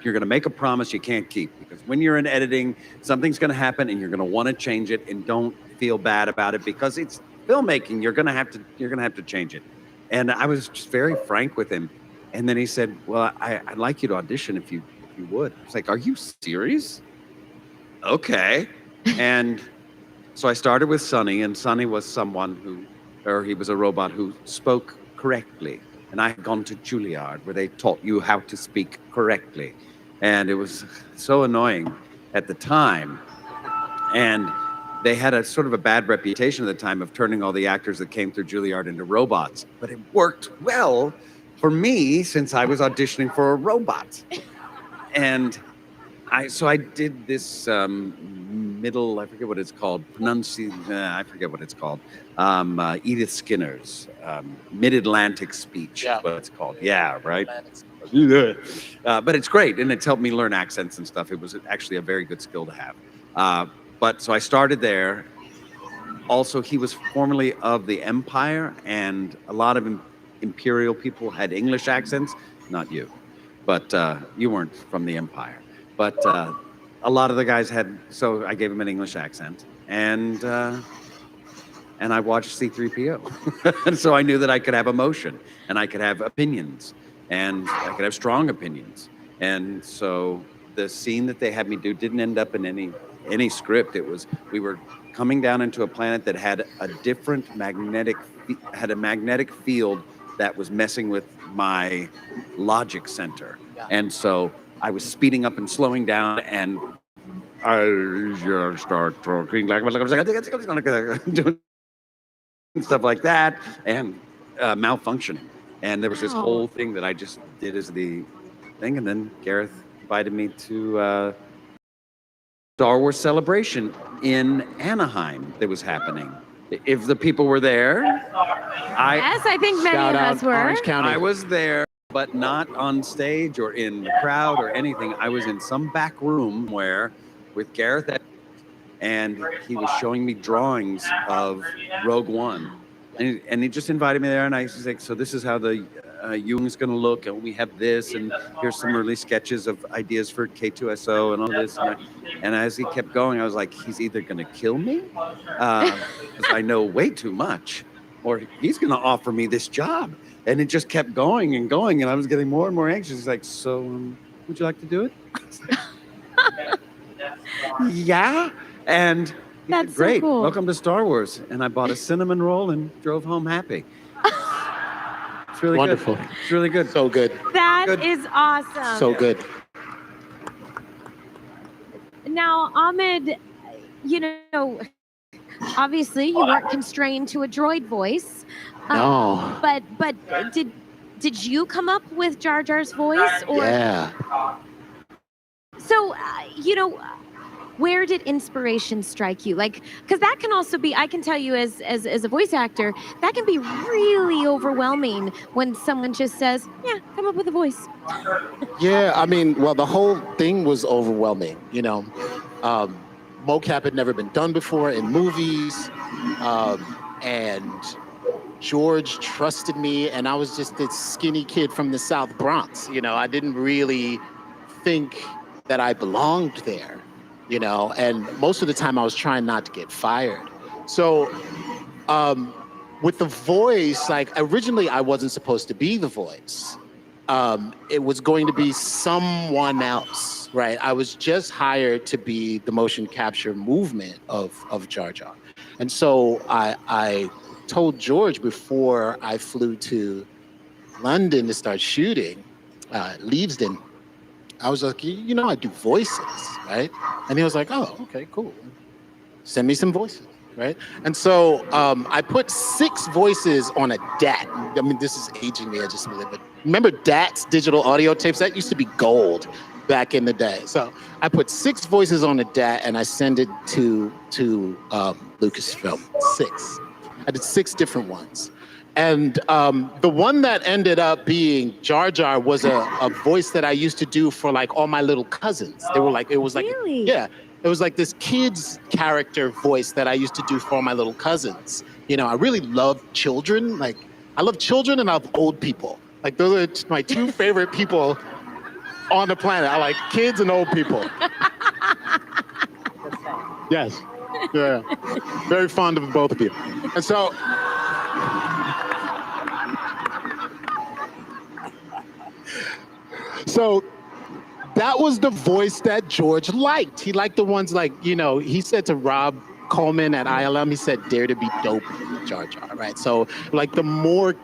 you're gonna make a promise you can't keep, because when you're in editing, something's gonna happen and you're gonna want to change it, and don't feel bad about it because it's filmmaking. You're gonna have to change it. And I was just very frank with him. And then he said, well, I'd like you to audition if you would. I was like, are you serious? Okay. And so I started with Sunny, and Sunny was he was a robot who spoke correctly. And I had gone to Juilliard, where they taught you how to speak correctly. And it was so annoying at the time. And they had a sort of a bad reputation at the time of turning all the actors that came through Juilliard into robots. But it worked well for me, since I was auditioning for a robot. And so I did this middle, I forget what it's called, I forget what it's called. Edith Skinner's Mid-Atlantic speech, what it's called. Yeah, right? But it's great, and it's helped me learn accents and stuff. It was actually a very good skill to have. But so I started there. Also, he was formerly of the Empire, and a lot of Imperial people had English accents. Not you, but you weren't from the Empire. But a lot of the guys had, so I gave him an English accent, and I watched C-3PO. And so I knew that I could have emotion, and I could have opinions, and I could have strong opinions. And so the scene that they had me do didn't end up in any script. It was, we were coming down into a planet that had a different magnetic field that was messing with my logic center. And so I was speeding up and slowing down, and I just start talking like doing stuff like that, and malfunctioning. And there was this whole thing that I just did as the thing, and then Gareth invited me to Star Wars Celebration in Anaheim that was happening. If the people were there, Yes, I think many of us were. I was there, but not on stage or in the crowd or anything. I was in some back room with Gareth, and he was showing me drawings of Rogue One. And he just invited me there, and I was like, so this is how the Jung's going to look, and we have this, and here's some early sketches of ideas for K2SO and all this. And as he kept going, I was like, he's either going to kill me, because I know way too much, or he's going to offer me this job. And it just kept going and going, and I was getting more and more anxious. He's like, so would you like to do it? Yeah. And that's great. So cool. Welcome to Star Wars. And I bought a cinnamon roll and drove home happy. It's really Wonderful. good. It's really good. So good. That is awesome. So good. Now, Ahmed, obviously you weren't constrained to a droid voice. No. But did you come up with Jar Jar's voice? Or? Yeah. So, where did inspiration strike you? Like, because that can also be, I can tell you as a voice actor, that can be really overwhelming when someone just says, yeah, come up with a voice. Yeah, I mean, well, the whole thing was overwhelming, mocap had never been done before in movies, and George trusted me, and I was just this skinny kid from the South Bronx. I didn't really think that I belonged there. And most of the time I was trying not to get fired. So with the voice, like originally I wasn't supposed to be the voice. It was going to be someone else, right? I was just hired to be the motion capture movement of Jar Jar. And so I told George before I flew to London to start shooting, Leavesden, I was like, I do voices, right? And he was like, oh, okay, cool. Send me some voices. right? And so I put 6 voices on a DAT. I mean, this is aging me, I just believe it. Remember DATs, digital audio tapes? That used to be gold back in the day. So I put 6 voices on a DAT and I sent it to Lucasfilm. 6. I did 6 different ones. And the one that ended up being Jar Jar was a voice that I used to do for like all my little cousins. They were like, it was like, yeah, it was like this kid's character voice that I used to do for all my little cousins. You know, I really love children. Like, I love children and I love old people. Like, those are my 2 favorite people on the planet. I like kids and old people. Yes. Yeah. Very fond of both of you. And so, that was the voice that George liked. He liked the ones like, you know, he said to Rob Coleman at ILM, he said, dare to be dope, Jar Jar, right? So like the more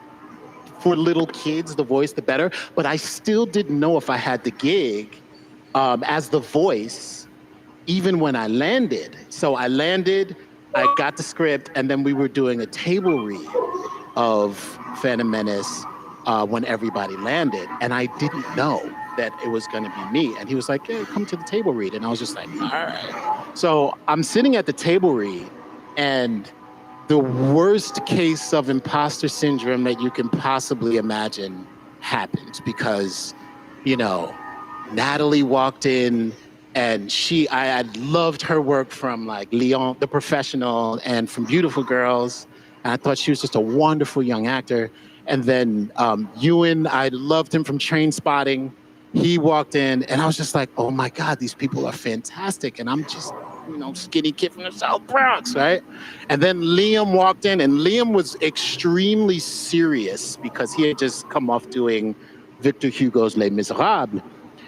for little kids, the voice, the better. But I still didn't know if I had the gig as the voice, even when I landed. So I landed, I got the script, and then we were doing a table read of Phantom Menace when everybody landed. And I didn't know that it was going to be me. And he was like, hey, come to the table read. And I was just like, all right. So I'm sitting at the table read, and the worst case of imposter syndrome that you can possibly imagine happened because, you know, Natalie walked in and I had loved her work from like Leon, The Professional, and from Beautiful Girls. And I thought she was just a wonderful young actor. And then Ewan, I loved him from Trainspotting. He walked in and I was just like, oh my God, these people are fantastic. And I'm just, you know, skinny kid from the South Bronx, right? And then Liam walked in, and Liam was extremely serious because he had just come off doing Victor Hugo's Les Miserables.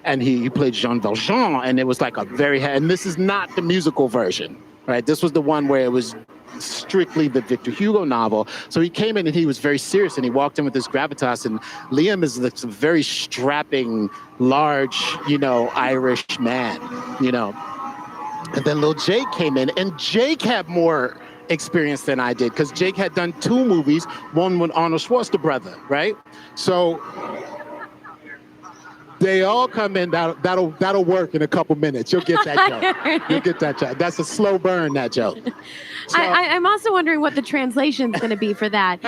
And he played Jean Valjean, and it was like and this is not the musical version, right? This was the one where it was strictly the Victor Hugo novel. So he came in and he was very serious, and he walked in with this gravitas, and Liam is this very strapping, large, you know, Irish man, you know. And then little Jake came in, and Jake had more experience than I did because Jake had done 2 movies, one with Arnold Schwarzenegger, right? So they all come in. That'll work in a couple minutes. You'll get that joke. You'll get that joke. That's a slow burn, that joke. So, I'm also wondering what the translation's going to be for that.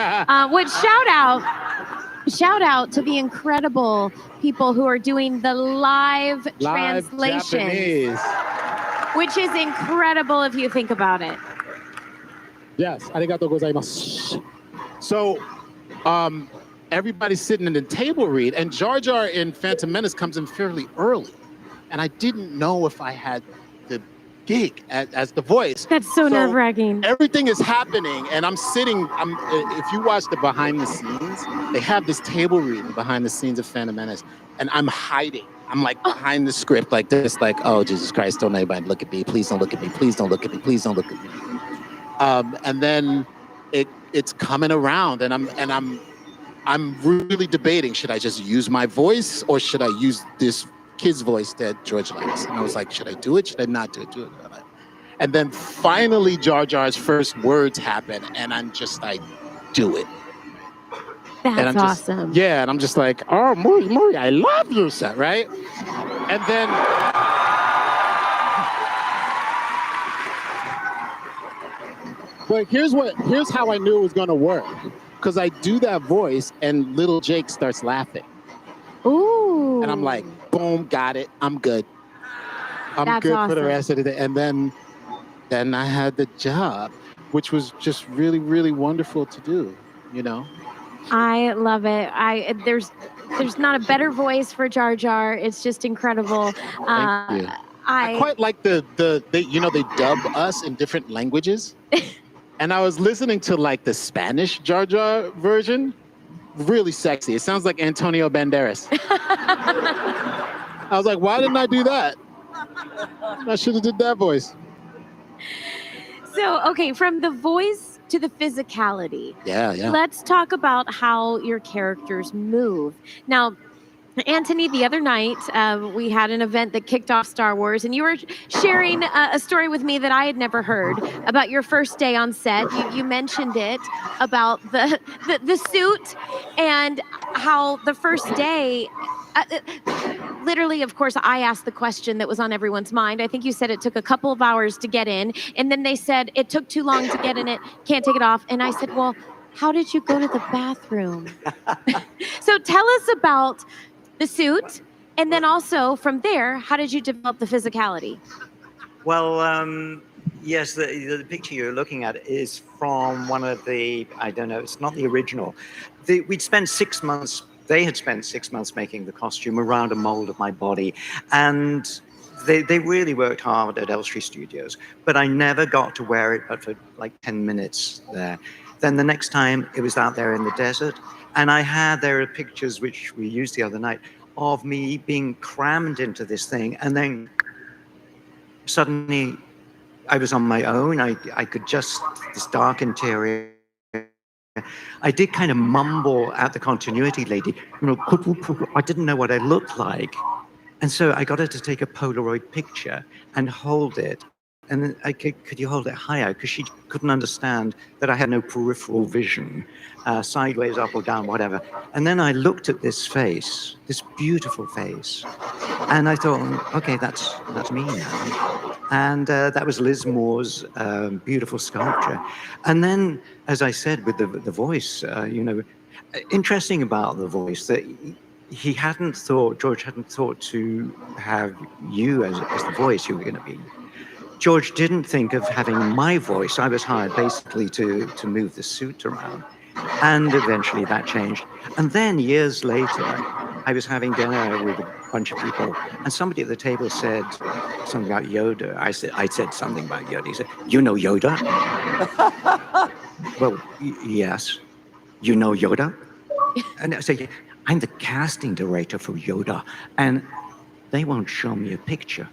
Shout out to the incredible people who are doing the live translation, Japanese. Which is incredible if you think about it. Yes, arigatou gozaimasu. So, everybody's sitting in the table read, and Jar Jar in Phantom Menace comes in fairly early, and I didn't know if I had the gig as the voice. That's so nerve-wracking. Everything is happening, and I'm sitting. If you watch the behind the scenes, they have this table reading behind the scenes of Phantom Menace, and I'm hiding. I'm like behind the script, like this, like, oh Jesus Christ, don't anybody look at me! Please don't look at me! Please don't look at me! Please don't look at me! And then it's coming around, and I'm really debating, should I just use my voice or should I use this kid's voice that George likes? And I was like, should I do it? Should I not do it? And then finally Jar Jar's first words happen, and I'm just like, do it. That's awesome. Yeah, and I'm just like, oh, Maury, I love you, son, right? And then but here's how I knew it was gonna work. Because I do that voice and little Jake starts laughing. Ooh. And I'm like, boom, got it. I'm good. That's good awesome. for the rest of the day. And then I had the job, which was just really, really wonderful to do, you know? I love it. There's not a better voice for Jar Jar. It's just incredible. Thank you. I quite like they dub us in different languages. And I was listening to like the Spanish Jar Jar version. Really sexy. It sounds like Antonio Banderas. I was like, why didn't I do that? I should have did that voice. So, okay, from the voice to the physicality. Yeah. Let's talk about how your characters move. Now, Anthony, the other night, we had an event that kicked off Star Wars, and you were sharing a story with me that I had never heard about your first day on set. You mentioned it about the suit and how the first day, literally, of course, I asked the question that was on everyone's mind. I think you said it took a couple of hours to get in, and then they said it took too long to get in it, can't take it off. And I said, well, how did you go to the bathroom? So tell us about the suit, and then also from there, how did you develop the physicality? Well, yes, the picture you're looking at is from one of the, I don't know, it's not the original. We'd spent 6 months, they had spent 6 months making the costume around a mold of my body. And they really worked hard at Elstree Studios, but I never got to wear it but for like 10 minutes there. Then the next time it was out there in the desert, and there are pictures which we used the other night of me being crammed into this thing, and then suddenly I was on my own. I could just, this dark interior. I did kind of mumble at the continuity lady, I didn't know what I looked like. And so I got her to take a Polaroid picture and hold it. And then could you hold it higher? Because she couldn't understand that I had no peripheral vision, sideways, up or down, whatever. And then I looked at this face, this beautiful face, and I thought, okay, that's me now. And that was Liz Moore's beautiful sculpture. And then, as I said, with the voice, interesting about the voice that George hadn't thought to have you as the voice you were going to be. George didn't think of having my voice. I was hired basically to move the suit around. And eventually that changed. And then years later, I was having dinner with a bunch of people, and somebody at the table said something about Yoda. I said something about Yoda. He said, you know Yoda? Well, yes. You know Yoda? And I said, I'm the casting director for Yoda, and they won't show me a picture.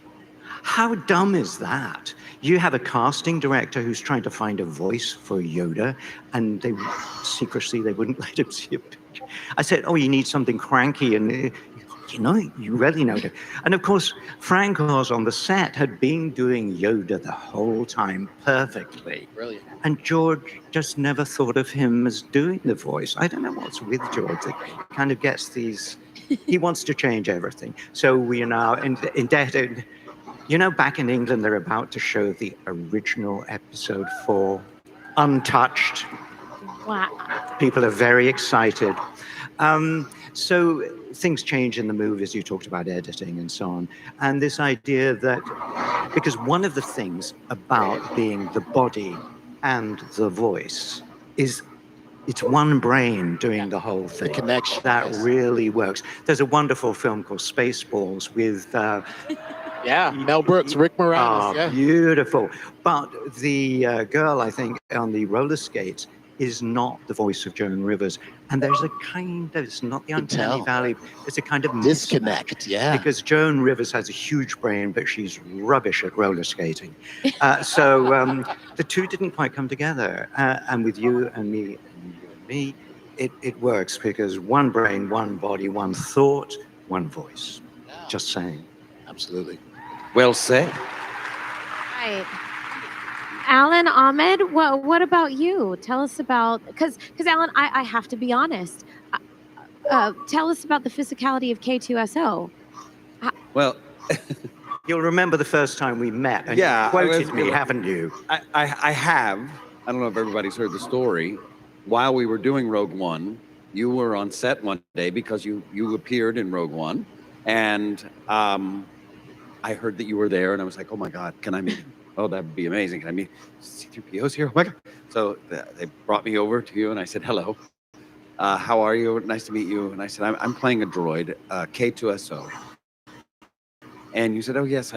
How dumb is that? You have a casting director who's trying to find a voice for Yoda, and they wouldn't let him see a picture. I said, oh, you need something cranky, and you really know it. And of course, Frank Oz on the set had been doing Yoda the whole time perfectly. Brilliant. And George just never thought of him as doing the voice. I don't know what's with George. He kind of gets these, he wants to change everything. So we are now indebted. Back in England, they're about to show the original episode 4, untouched. Wow. People are very excited. So things change in the movies. You talked about editing and so on. And this idea that, because one of the things about being the body and the voice is it's one brain doing the whole thing. The connection. That really works. There's a wonderful film called Spaceballs with... Mel Brooks, Rick Moranis. Oh, beautiful. But the girl, I think, on the roller skates is not the voice of Joan Rivers. And there's a kind of, it's not the uncanny valley, it's a kind of disconnect, Because Joan Rivers has a huge brain, but she's rubbish at roller skating. So the two didn't quite come together. And with you and me, it works because one brain, one body, one thought, one voice. Just saying. Absolutely. Well said. Right. Alan, Ahmed, what about you? Tell us about, because Alan, I have to be honest. Tell us about the physicality of K2SO. Well, you'll remember the first time we met and you quoted me, haven't you? I have. I don't know if everybody's heard the story. While we were doing Rogue One, you were on set one day because you appeared in Rogue One. And I heard that you were there, and I was like, oh my God, can I meet him? Oh, that would be amazing. Can I meet C-3PO's here? Oh my God. So they brought me over to you, and I said, hello. How are you? Nice to meet you. And I said, I'm playing a droid, K2SO. And you said, oh, yes,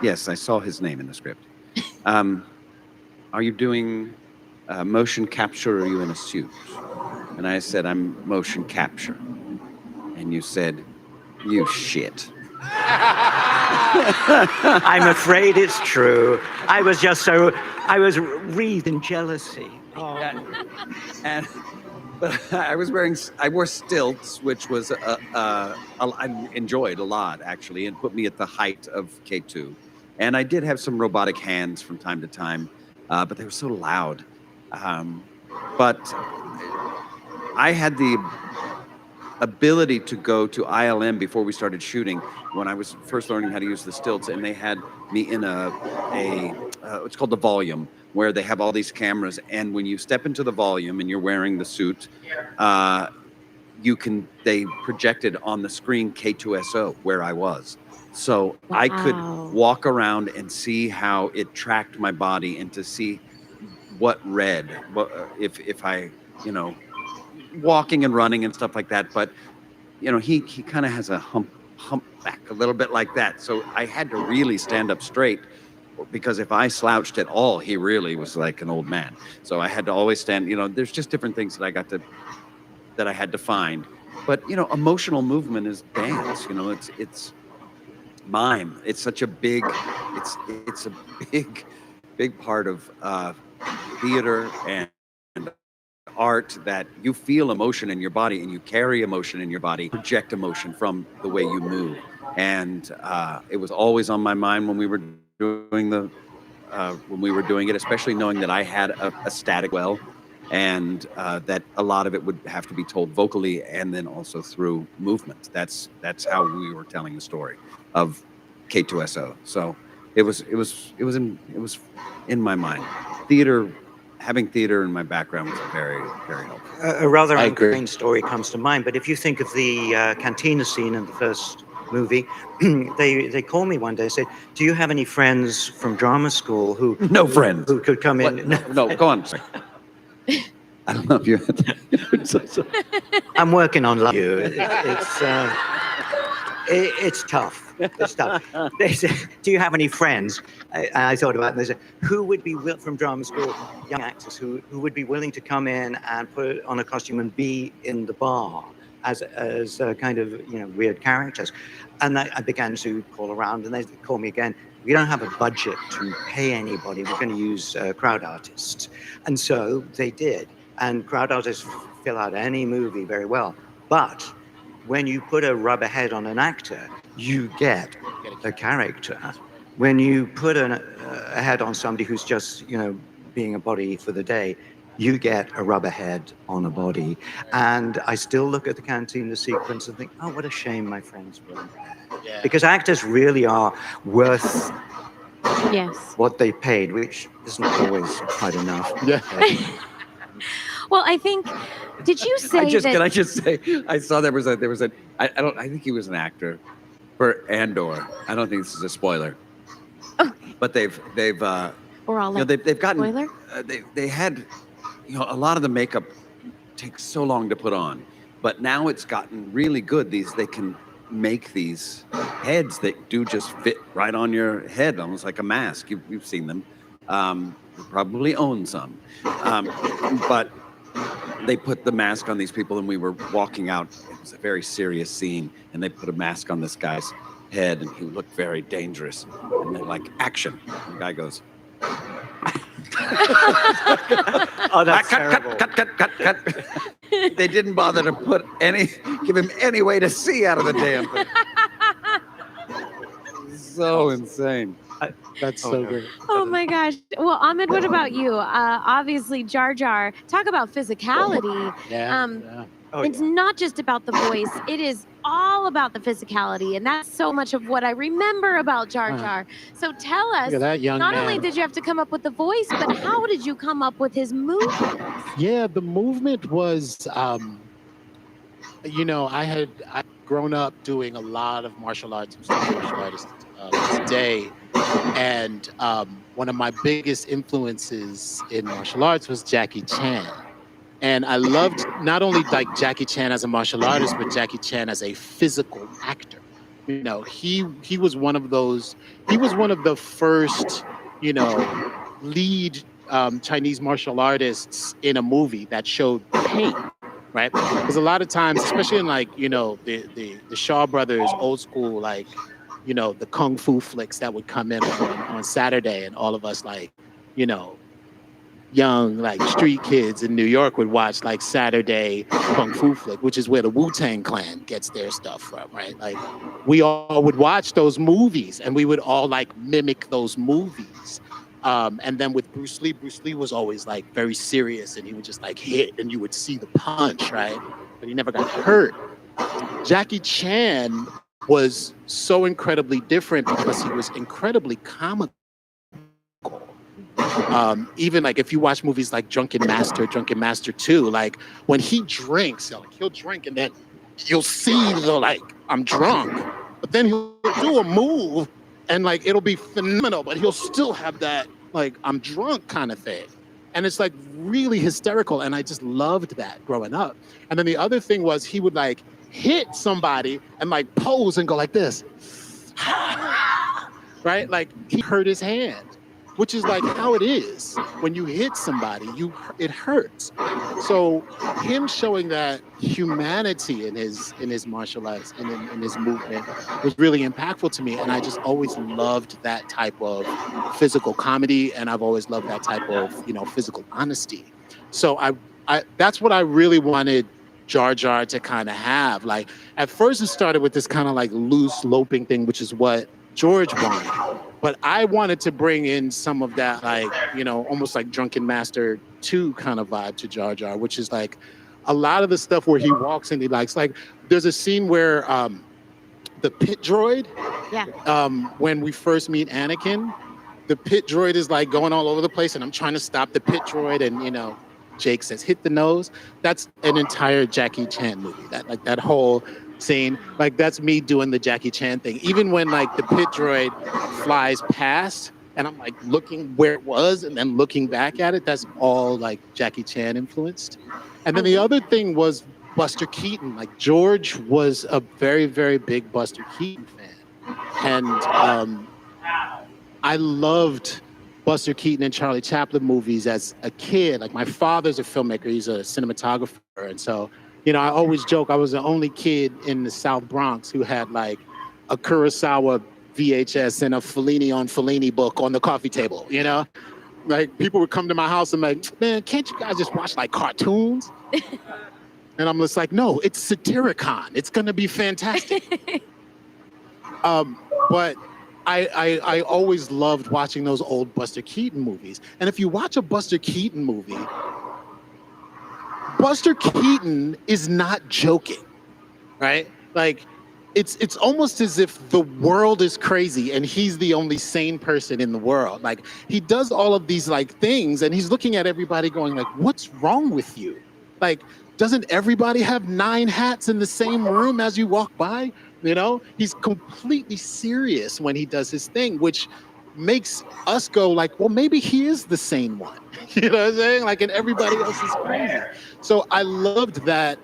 yes, I saw his name in the script. Are you doing motion capture, or are you in a suit? And I said, I'm motion capture. And you said, you shit. I'm afraid it's true. I was wreathed in jealousy. Oh, and but I wore stilts, which was I enjoyed a lot actually, and put me at the height of K2. And I did have some robotic hands from time to time, but they were so loud. But I had the ability to go to ILM before we started shooting when I was first learning how to use the stilts, and they had me in it's called the volume, where they have all these cameras, and when you step into the volume and you're wearing the suit, they projected on the screen K2SO where I was. So I could walk around and see how it tracked my body and to see what read, if I, walking and running and stuff like that. But, he kind of has a humpback a little bit like that. So I had to really stand up straight, because if I slouched at all, he really was like an old man. So I had to always stand, there's just different things that I had to find. But, emotional movement is dance, it's mime. It's such a big, it's a big part of theater and art, that you feel emotion in your body and you carry emotion in your body, project emotion from the way you move. And it was always on my mind when we were doing it, especially knowing that I had a static well, and that a lot of it would have to be told vocally and then also through movement. That's how we were telling the story of K2SO. So it was in my mind. Having theater in my background was very, very helpful. A rather ungrained story comes to mind, but if you think of the cantina scene in the first movie, they called me one day and said, "Do you have any friends from drama school who could come in?" No, go on. Sorry. I don't know if you had that. I'm working on you. It's tough. It's tough. They said, "Do you have any friends?" I thought about it, and they said, "Who would be from drama school, young actors who would be willing to come in and put on a costume and be in the bar as kind of weird characters?" And I began to call around, and they called me again. "We don't have a budget to pay anybody. We're going to use crowd artists." And so they did. And crowd artists fill out any movie very well. But when you put a rubber head on an actor, you get a character. When you put a head on somebody who's just, being a body for the day, you get a rubber head on a body. And I still look at the cantina sequence and think, oh, what a shame my friends weren't there. Yeah. Because actors really are worth what they paid, which isn't always quite enough. Yeah. Well, I think, did you say Can I just say, I saw I think he was an actor for Andor. I don't think this is a spoiler. But they've we're all like, they've gotten, spoiler? They had, a lot of the makeup takes so long to put on, but now it's gotten really good. They can make these heads that do just fit right on your head, almost like a mask. You've seen them. You probably own some. But they put the mask on these people, and we were walking out. It was a very serious scene, and they put a mask on this guy's head, and he looked very dangerous. And they're like, "Action!" And the guy goes, "Oh, that's terrible. Cut. They didn't bother to give him any way to see out of the damn thing. So insane. That's so great. Oh my gosh. Well, Ahmed, what about you? Obviously, Jar Jar, talk about physicality. It's not just about the voice. It is all about the physicality. And that's so much of what I remember about Jar Jar. So tell us, Look at that young not man. only did you have to come up with the voice, but how did you come up with his movements? Yeah, the movement was, I'd grown up doing a lot of martial arts, martial artists today. And one of my biggest influences in martial arts was Jackie Chan. And I loved not only like Jackie Chan as a martial artist, but Jackie Chan as a physical actor. He was one of those, he was one of the first, lead Chinese martial artists in a movie that showed pain, right? Because a lot of times, especially in the Shaw Brothers old school, the kung fu flicks that would come in on Saturday, and all of us young like street kids in New York would watch like Saturday Kung Fu Flick, which is where the Wu-Tang Clan gets their stuff from, right? Like we all would watch those movies and we would all like mimic those movies. And then with Bruce Lee was always like very serious and he would just like hit and you would see the punch, right? But he never got hurt. Jackie Chan was so incredibly different because he was incredibly comical. Even like if you watch movies like Drunken Master 2, like when he drinks, like he'll drink and then you'll see the like, I'm drunk, but then he'll do a move and like it'll be phenomenal, but he'll still have that like I'm drunk kind of thing. And it's like really hysterical. And I just loved that growing up. And then the other thing was he would like hit somebody and like pose and go like this, right? Like he hurt his hand, which is like how it is when you hit somebody, it hurts. So him showing that humanity in his martial arts and in his movement was really impactful to me. And I just always loved that type of physical comedy. And I've always loved that type of, physical honesty. So I that's what I really wanted Jar Jar to kind of have. Like at first it started with this kind of like loose loping thing, which is what George wanted. But I wanted to bring in some of that, like, almost like Drunken Master 2 kind of vibe to Jar Jar, which is like a lot of the stuff where he walks and he likes, like, there's a scene where the pit droid, when we first meet Anakin, the pit droid is like going all over the place and I'm trying to stop the pit droid and, Jake says, hit the nose. That's an entire Jackie Chan movie. That whole scene, like that's me doing the Jackie Chan thing. Even when like the pit droid flies past and I'm like looking where it was and then looking back at it, that's all like Jackie Chan influenced. And then the other thing was Buster Keaton. Like George was a very, very big Buster Keaton fan. And I loved Buster Keaton and Charlie Chaplin movies as a kid. Like my father's a filmmaker, he's a cinematographer. And so, I always joke I was the only kid in the South Bronx who had like a Kurosawa VHS and a Fellini on Fellini book on the coffee table, Like people would come to my house and like, man, can't you guys just watch like cartoons? And I'm just like, no, it's Satyricon. It's gonna be fantastic. But I always loved watching those old Buster Keaton movies. And if you watch a Buster Keaton movie, Buster Keaton is not joking, right? Like, it's almost as if the world is crazy and he's the only sane person in the world. Like, he does all of these like things and he's looking at everybody going like, what's wrong with you? Like, doesn't everybody have 9 hats in the same room as you walk by? He's completely serious when he does his thing, which makes us go like, well, maybe he is the sane one. You know what I'm saying? Like, and everybody else is crazy. So I loved that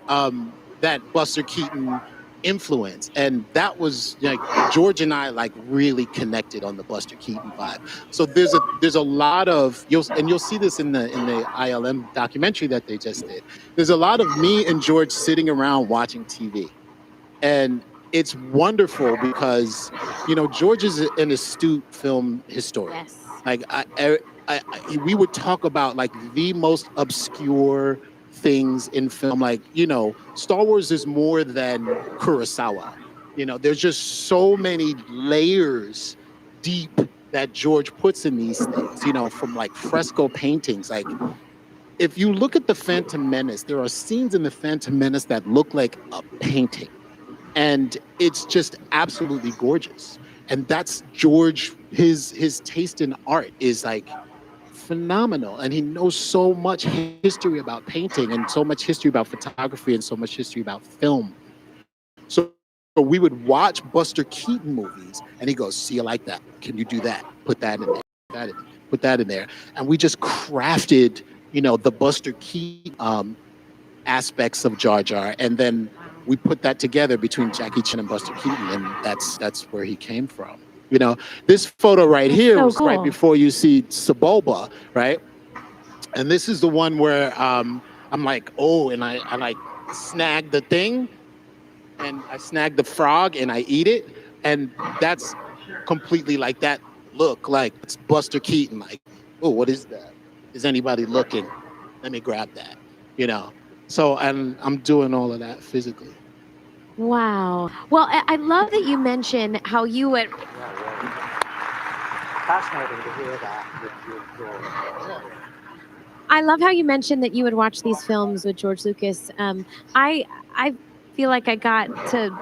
that Buster Keaton influence, and that was like George and I like really connected on the Buster Keaton vibe. So there's a lot of you'll see this in the ILM documentary that they just did. There's a lot of me and George sitting around watching TV, and it's wonderful because, George is an astute film historian. Yes. Like we would talk about like the most obscure things in film. Like, Star Wars is more than Kurosawa. There's just so many layers deep that George puts in these things, from like fresco paintings. Like, if you look at The Phantom Menace, there are scenes in The Phantom Menace that look like a painting. And it's just absolutely gorgeous. And that's George, his taste in art is like phenomenal. And he knows so much history about painting and so much history about photography and so much history about film. So we would watch Buster Keaton movies and he goes, see, you like that? Can you do that? Put that in there. Put that in there. And we just crafted, the Buster Keaton aspects of Jar Jar. And then we put that together between Jackie Chan and Buster Keaton, and that's where he came from. This photo right here was right before you see Sebulba, right? And this is the one where I'm like, oh, and I like snag the thing, and I snag the frog, and I eat it, and that's completely like that look, like it's Buster Keaton, like, oh, what is that? Is anybody looking? Let me grab that. You know. So and I'm doing all of that physically. Wow. Well, I love that you mentioned how you would. Fascinating to hear that with your drawing. I love how you mentioned that you would watch these films with George Lucas. I feel like I got to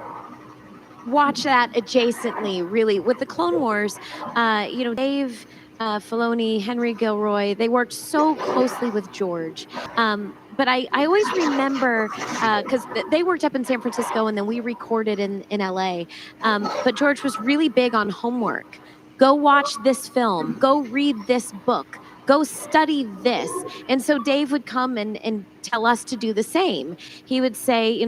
watch that adjacently, really, with the Clone Wars. Dave Filoni, Henry Gilroy, they worked so closely with George. But I always remember, because they worked up in San Francisco and then we recorded in LA. But George was really big on homework. Go watch this film, go read this book, go study this. And so Dave would come and tell us to do the same. He would say,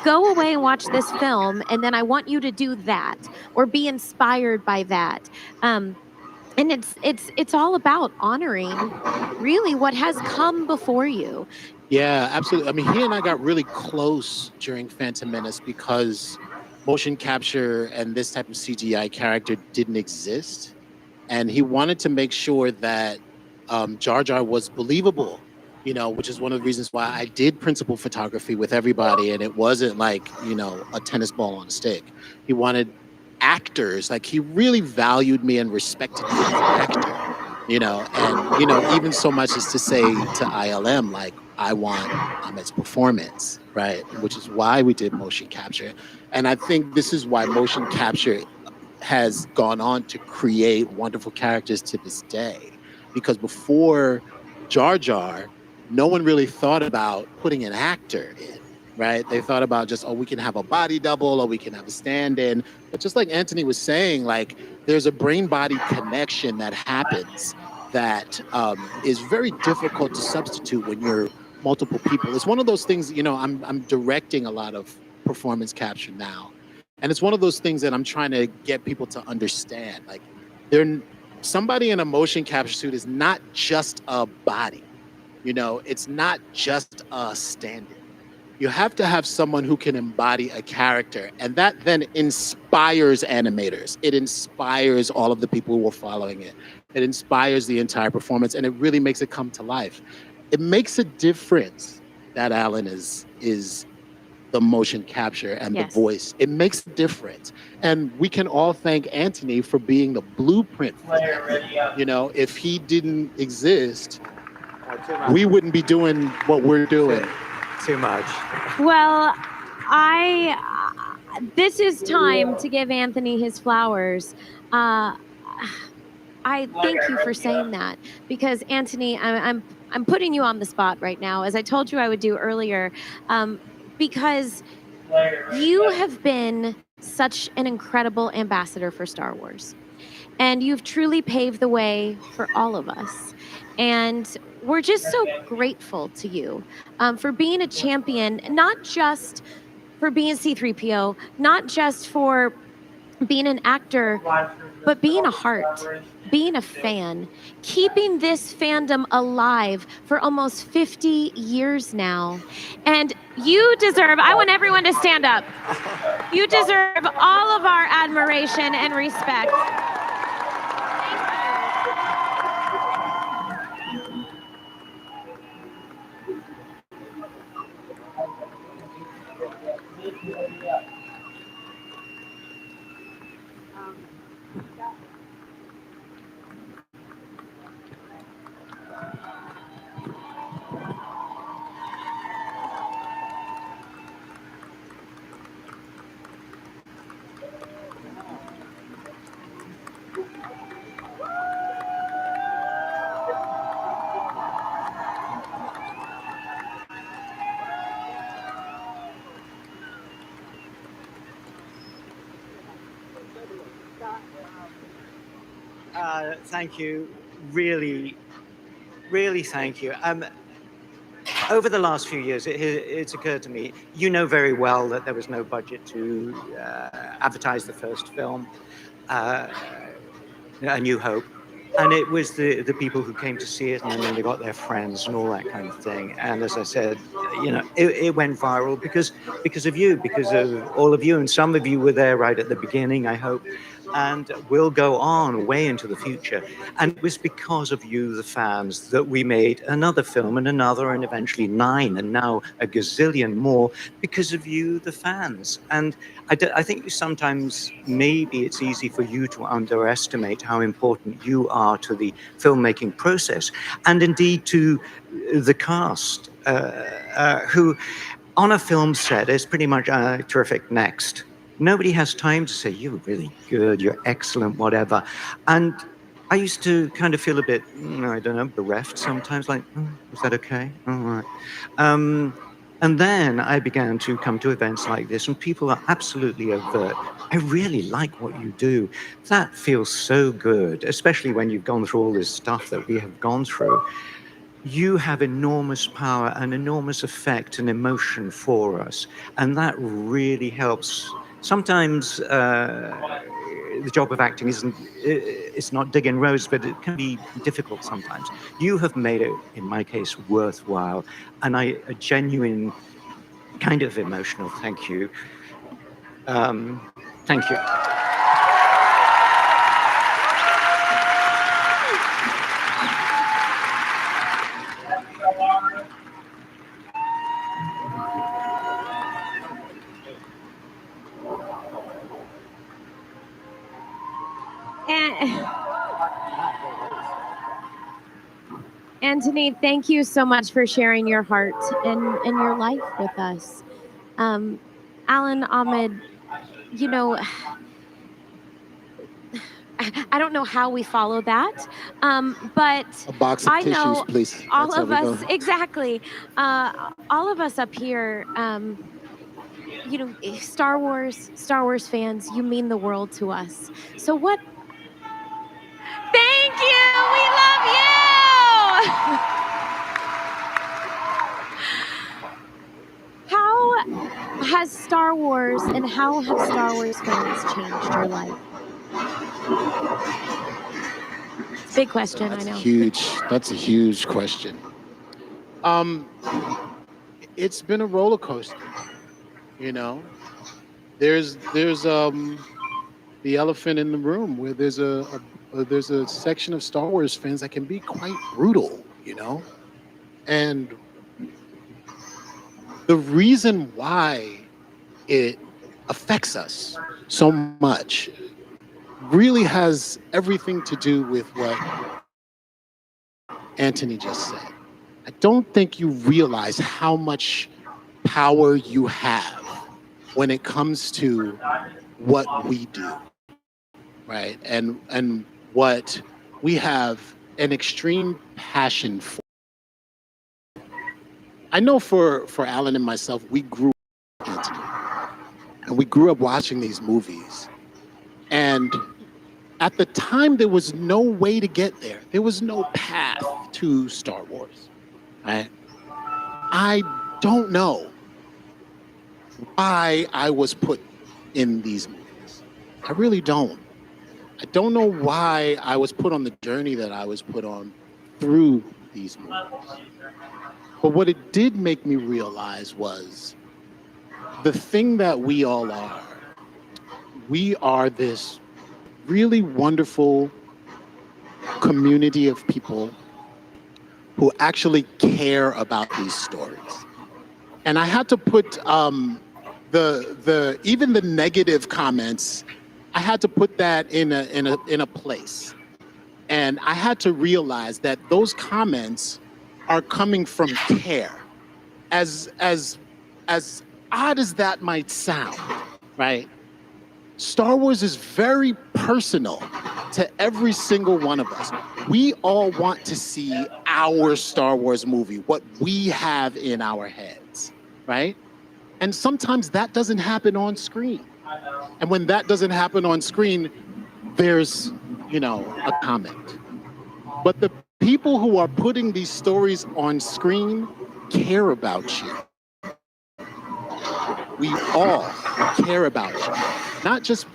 go away and watch this film, and then I want you to do that or be inspired by that. And it's all about honoring really what has come before you. Yeah, absolutely. I mean, he and I got really close during Phantom Menace because motion capture and this type of CGI character didn't exist. And he wanted to make sure that Jar Jar was believable, which is one of the reasons why I did principal photography with everybody. And it wasn't like, a tennis ball on a stick. He wanted actors, like he really valued me and respected me as an actor, and, even so much as to say to ILM, like, I want Ahmed's performance, right? Which is why we did motion capture. And I think this is why motion capture has gone on to create wonderful characters to this day. Because before Jar Jar, no one really thought about putting an actor in, right? They thought about just, we can have a body double or we can have a stand-in. But just like Anthony was saying, like, there's a brain-body connection that happens that is very difficult to substitute when you're multiple people. It's one of those things, I'm directing a lot of performance capture now. And it's one of those things that I'm trying to get people to understand. Like, somebody in a motion capture suit is not just a body. It's not just a stand-in. You have to have someone who can embody a character, and that then inspires animators. It inspires all of the people who are following it. It inspires the entire performance, and it really makes it come to life. It makes a difference that Alan is the motion capture and the voice. It makes a difference. And we can all thank Anthony for being the blueprint for that. If he didn't exist, we wouldn't be doing what we're doing. Too much. Well, this is time to give Anthony his flowers. I thank you for saying that, because Anthony, I'm putting you on the spot right now, as I told you I would do earlier, because you have been such an incredible ambassador for Star Wars, and you've truly paved the way for all of us. And we're just so grateful to you for being a champion, not just for being C-3PO, not just for being an actor, but being a heart, being a fan, keeping this fandom alive for almost 50 years now. And you deserve, I want everyone to stand up. You deserve all of our admiration and respect. Thank you. Really, really thank you. Over the last few years, it's occurred to me, you know very well that there was no budget to advertise the first film, A New Hope. And it was the people who came to see it, and then they got their friends and all that kind of thing. And as I said, it went viral because of you, because of all of you. And some of you were there right at the beginning, I hope. and will go on way into the future. And it was because of you, the fans, that we made another film and another, and eventually 9, and now a gazillion more because of you, the fans. And I think sometimes maybe it's easy for you to underestimate how important you are to the filmmaking process, and indeed to the cast, who on a film set is pretty much terrific, next. Nobody has time to say, you're really good, you're excellent, whatever. And I used to kind of feel a bit, I don't know, bereft sometimes, like, is that okay? All right. And then I began to come to events like this, and people are absolutely overt. I really like what you do. That feels so good, especially when you've gone through all this stuff that we have gone through. You have enormous power and enormous effect and emotion for us, and that really helps. Sometimes the job of acting it's not digging roads, but it can be difficult sometimes. You have made it, in my case, worthwhile, and a genuine kind of emotional thank you. Thank you. Anthony, thank you so much for sharing your heart and your life with us. Alan, Ahmed, you know, I don't know how we follow that, but A box of I tissues, know please. all That's how of we us, go. exactly, all of us up here, you know, Star Wars fans, you mean the world to us. So what? Thank you. We love you. How has Star Wars and how have Star Wars fans changed your life? It's a big question, I know. That's a huge question. It's been a roller coaster. You know, there's the elephant in the room where there's a section of Star Wars fans that can be quite brutal. You know, and the reason why it affects us so much really has everything to do with what Anthony just said. I don't think you realize how much power you have when it comes to what we do, right? And what we have an extreme passion for. I know for Alan and myself, we grew up Anthony, and we grew up watching these movies. And at the time, there was no way to get there. There was no path to Star Wars, right? I don't know why I was put in these movies. I really don't. I don't know why I was put on the journey that I was put on through these movies. But what it did make me realize was the thing that we all are. We are this really wonderful community of people who actually care about these stories. And I had to put even the negative comments, I had to put that in a place. And I had to realize that those comments are coming from care. As odd as that might sound, right? Star Wars is very personal to every single one of us. We all want to see our Star Wars movie, what we have in our heads, right? And sometimes that doesn't happen on screen. And when that doesn't happen on screen, there's, a comment. But the people who are putting these stories on screen care about you. We all care about you. Not just,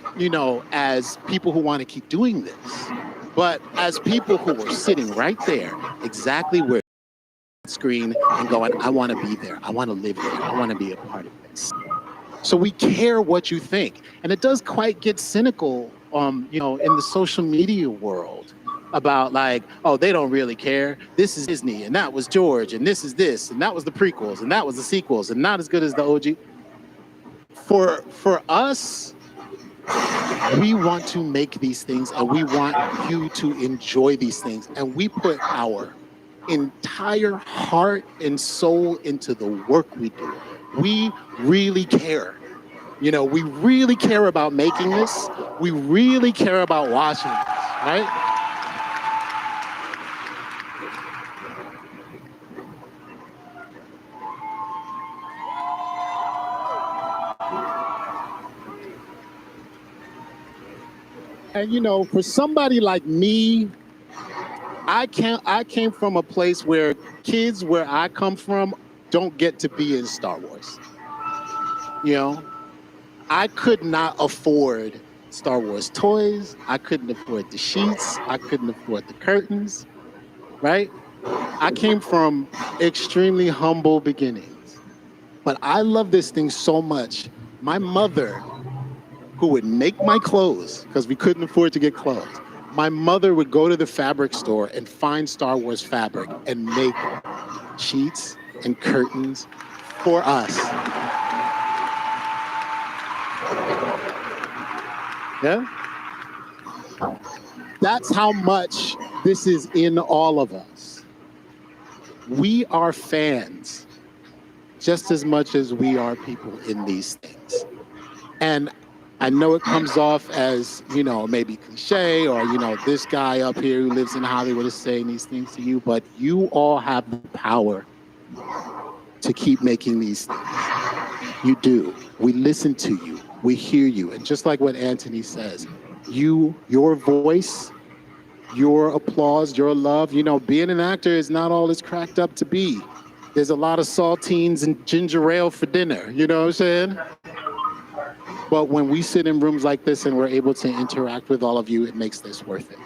as people who want to keep doing this, but as people who are sitting right there, exactly where the screen and going, I want to be there. I want to live there. I want to be a part of this. So we care what you think. And it does quite get cynical in the social media world about like, oh, they don't really care. This is Disney, and that was George, and this is this, and that was the prequels, and that was the sequels, and not as good as the OG. For us, we want to make these things, and we want you to enjoy these things, and we put our entire heart and soul into the work we do. We really care. We really care about making this. We really care about watching this, right? And for somebody like me, I came from a place where kids where I come from don't get to be in Star Wars. I could not afford Star Wars toys. I couldn't afford the sheets. I couldn't afford the curtains, right? I came from extremely humble beginnings. But I love this thing so much. My mother, who would make my clothes, because we couldn't afford to get clothes, my mother would go to the fabric store and find Star Wars fabric and make sheets and curtains for us. Yeah? That's how much this is in all of us. We are fans just as much as we are people in these things. And I know it comes off as, maybe cliche or, this guy up here who lives in Hollywood is saying these things to you, but you all have the power to keep making these things. You do. We listen to you. We hear you. And just like what Anthony says, your voice, your applause, your love, being an actor is not all it's cracked up to be. There's a lot of saltines and ginger ale for dinner, you know what I'm saying? But when we sit in rooms like this and we're able to interact with all of you, it makes this worth it.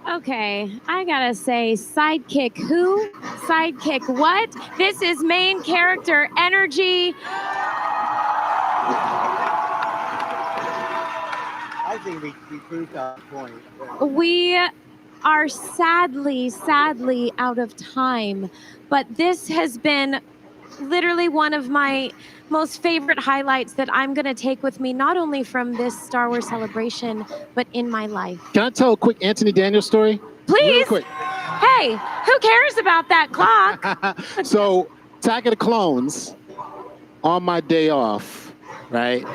Okay, I gotta say, sidekick who? Sidekick what? This is main character energy. I think we proved our point. We are sadly out of time, but this has been literally one of my most favorite highlights that I'm going to take with me, not only from this Star Wars celebration, but in my life. Can I tell a quick Anthony Daniels story? Please. Really quick. Hey, who cares about that clock? So, Attack of the Clones, on my day off, right?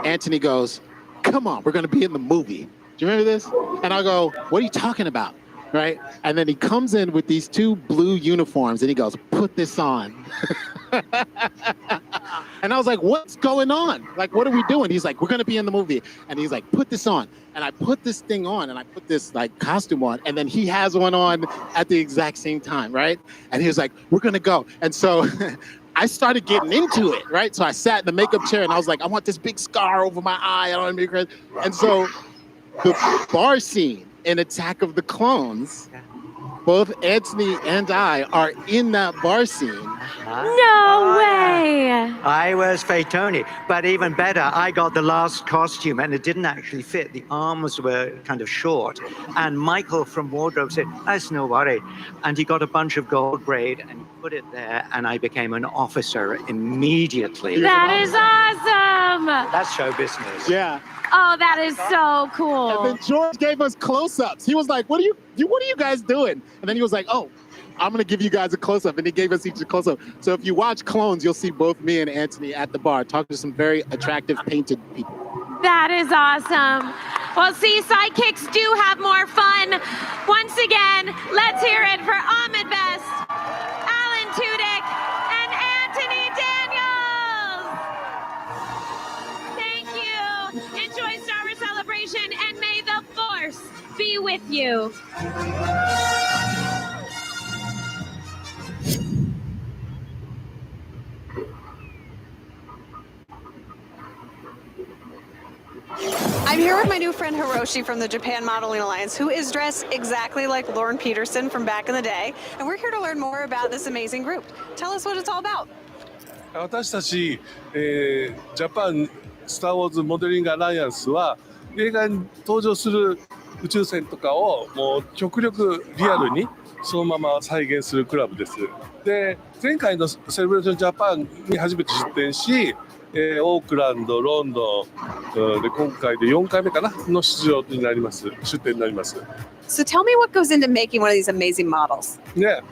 Anthony goes, come on, we're going to be in the movie. Do you remember this? And I go, what are you talking about? Right? And then he comes in with these two blue uniforms and he goes, put this on. And I was like, what's going on? Like, what are we doing? He's like, we're going to be in the movie. And he's like, put this on. And I put this thing on and I put this like costume on. And then he has one on at the exact same time, right? And he was like, we're going to go. And so I started getting into it, right? So I sat in the makeup chair and I was like, I want this big scar over my eye. I don't want to be crazy. And so the bar scene in Attack of the Clones, both Anthony and I are in that bar scene. No way! I was Tony, but even better, I got the last costume and it didn't actually fit. The arms were kind of short. And Michael from wardrobe said, that's no worry. And he got a bunch of gold braid and he put it there and I became an officer immediately. That is awesome! That's show business. Yeah. Oh, that is so cool. And then George gave us close-ups. He was like, what are you guys doing? And then he was like, oh, I'm going to give you guys a close-up. And he gave us each a close-up. So if you watch Clones, you'll see both me and Anthony at the bar talking to some very attractive painted people. That is awesome. Well, see, sidekicks do have more fun. Once again, let's hear it for Ahmed Best, Alan Tudyk, and Anthony Daniels. Thank you. Enjoy Star Wars Celebration, and may the Force be with you. I'm here with my new friend Hiroshi from the Japan Modeling Alliance, who is dressed exactly like Lauren Peterson from back in the day. And we're here to learn more about this amazing group. Tell us what it's all about. 私たち、ジャパンスター・ウォーズ・モデリング・アライアンスは映画に登場する宇宙船とかをもう極力リアルにそのまま再現するクラブです。で、前回のセレブレーションジャパンに初めて出展し、オークランド、ロンドンで今回で4回目かなの出展になります。So tell me what goes into making one of these amazing models. ね、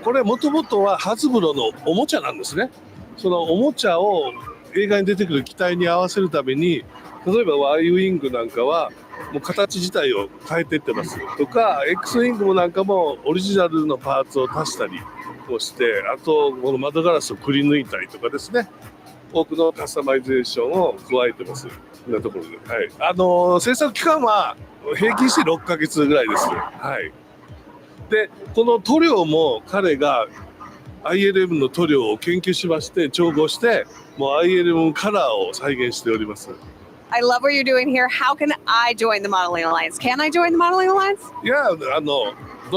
これもともとはハズブロのおもちゃなんですね。そのおもちゃを映画に出てくる機体に合わせるために、例えば Y ウィングなんかはもう形自体を変えていってますとか、 X ウィングもなんかもオリジナルのパーツを足したりをして、あとこの窓ガラスをくり抜いたりとかですね、多くのカスタマイゼーションを加えてます。こんなところで、はい、制作期間は平均して6ヶ月ぐらいです。はい。で、この塗料も彼が ILM の塗料を研究しまして調合して、もう ILM カラーを再現しております。I love what you're doing here. How can I join the Modeling Alliance? Can I join the Modeling Alliance? いや、ど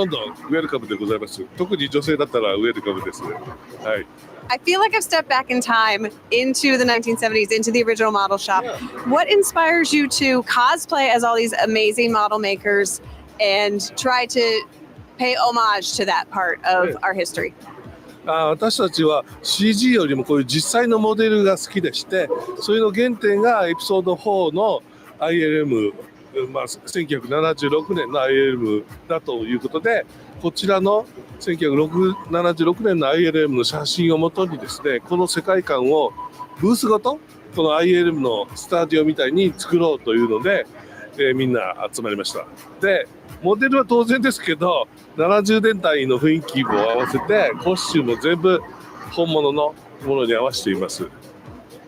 んどんウェルカムでございます。特に女性だったらウェルカムです。はい。I feel like I've stepped back in time into the 1970s, into the original model shop. Yeah. What inspires you to cosplay as all these amazing model makers and try to pay homage to that part of our history? 私たちは CG よりもこういう実際のモデルが好きでして、それの原点がエピソード4の ILM、1976年の ILM だということで、こちらの1976年の ILM の写真をもとにですね、この世界観をブースごとこの ILM のスタジオみたいに作ろうというので、みんな集まりました。で、モデルは当然ですけど、70年代の雰囲気も合わせてコスチュームも全部本物のものに合わせています。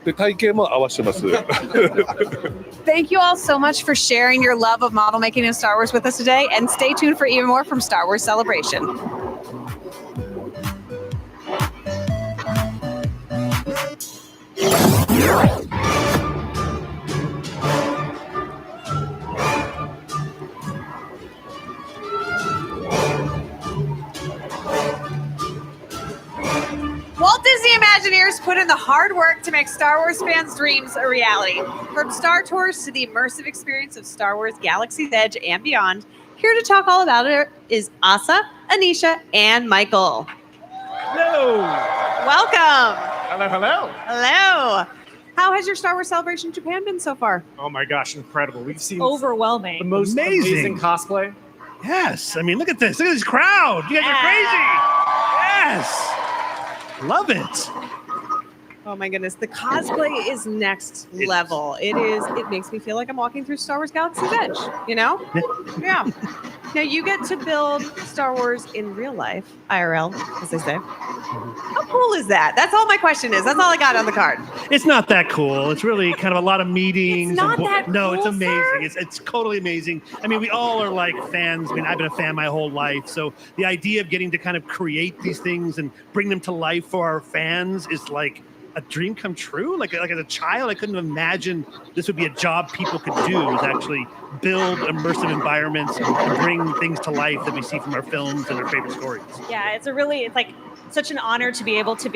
で、体型も合わせてます。Thank you all so much for sharing your love of model making and Star Wars with us today, and stay tuned for even more from Star Wars Celebration. Walt Disney Imagineers put in the hard work to make Star Wars fans' dreams a reality. From Star Tours to the immersive experience of Star Wars Galaxy's Edge and beyond, here to talk all about it is Asa, Anisha, and Michael. Hello. Welcome. Hello, hello. Hello. How has your Star Wars Celebration Japan been so far? Oh my gosh, incredible. We've seen overwhelming. the most amazing cosplay. Yes. I mean, look at this. Look at this crowd. You guys are crazy. Yes. Love it. Oh my goodness, the cosplay is next level. It makes me feel like I'm walking through Star Wars Galaxy's Edge, you know? Yeah. Now you get to build Star Wars in real life, IRL, as they say. How cool is that? That's all my question is. That's all I got on the card. It's not that cool. It's really kind of a lot of meetings. It's not that No, cool, it's amazing. sir? It's totally amazing. I mean, we all are like fans. I mean, I've been a fan my whole life. So the idea of getting to kind of create these things and bring them to life for our fans is like a dream come true. Like as a child, I couldn't imagine this would be a job people could do, is actually build immersive environments and bring things to life that we see from our films and our favorite stories. Yeah, it's like such an honor to be able to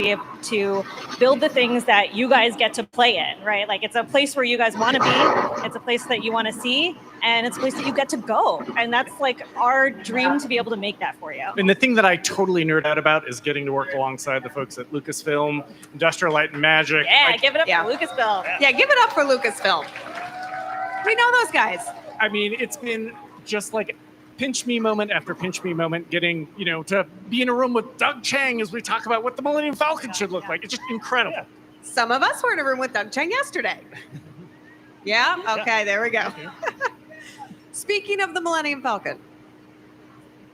build the things that you guys get to play in, right? Like it's a place where you guys want to be. It's a place that you want to see, and it's a place that you get to go. And that's like our dream to be able to make that for you. And the thing that I totally nerd out about is getting to work alongside the folks at Lucasfilm, Industrial Light and Magic. Yeah, give it up for Lucasfilm. Yeah, give it up for Lucasfilm. We know those guys. I mean, it's been just like pinch me moment after pinch me moment, getting, to be in a room with Doug Chang as we talk about what the Millennium Falcon should look like. It's just incredible. Yeah. Some of us were in a room with Doug Chang yesterday. Yeah? Okay, there we go. Speaking of the Millennium Falcon,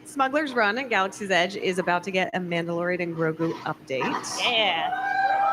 Smuggler's Run and Galaxy's Edge is about to get a Mandalorian and Grogu update. Yeah.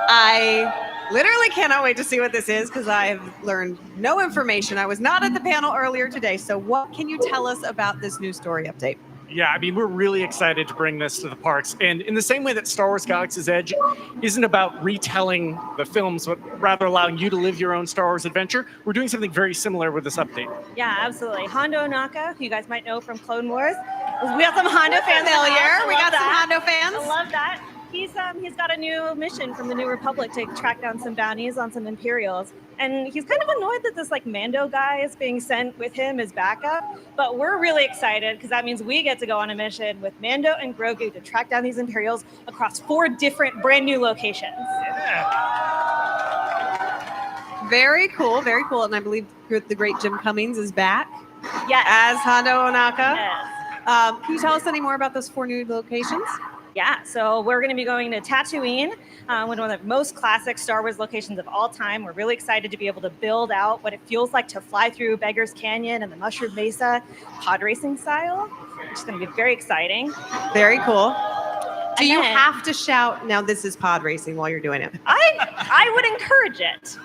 I literally cannot wait to see what this is because I've learned no information. I was not at the panel earlier today. So what can you tell us about this new story update? Yeah, I mean, we're really excited to bring this to the parks. And in the same way that Star Wars Galaxy's Edge isn't about retelling the films, but rather allowing you to live your own Star Wars adventure, we're doing something very similar with this update. Yeah, absolutely. Hondo Naka, who you guys might know from Clone Wars. We got some Hondo fans. Familiar. We got some Hondo fans. I love that. He's got a new mission from the New Republic to track down some bounties on some Imperials. And he's kind of annoyed that this like Mando guy is being sent with him as backup. But we're really excited because that means we get to go on a mission with Mando and Grogu to track down these Imperials across 4 different brand new locations. Very cool, very cool. And I believe the great Jim Cummings is back. Yes. As Hondo Onaka. Yes. Can you tell us any more about those 4 new locations? Yeah, so we're going to be going to Tatooine, one of the most classic Star Wars locations of all time. We're really excited to be able to build out what it feels like to fly through Beggar's Canyon and the Mushroom Mesa pod racing style, which is going to be very exciting. Very cool. Do you then- have to shout, now this is pod racing while you're doing it? I would encourage it.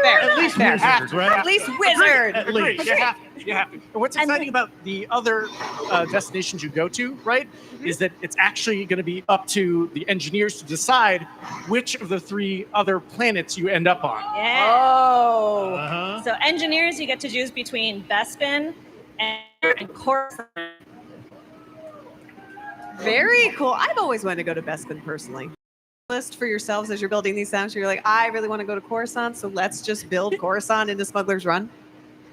Fair. At least Fair. wizard, right? At least wizard. At least. You have to. You have to. And what's exciting about the other destinations you go to, right, is that it's actually going to be up to the engineers to decide which of the 3 other planets you end up on. Yeah. Oh. So engineers, you get to choose between Bespin and Coruscant. Very cool. I've always wanted to go to Bespin personally. List for yourselves as you're building these sounds. You're like, I really want to go to Coruscant, so let's just build Coruscant into Smuggler's Run.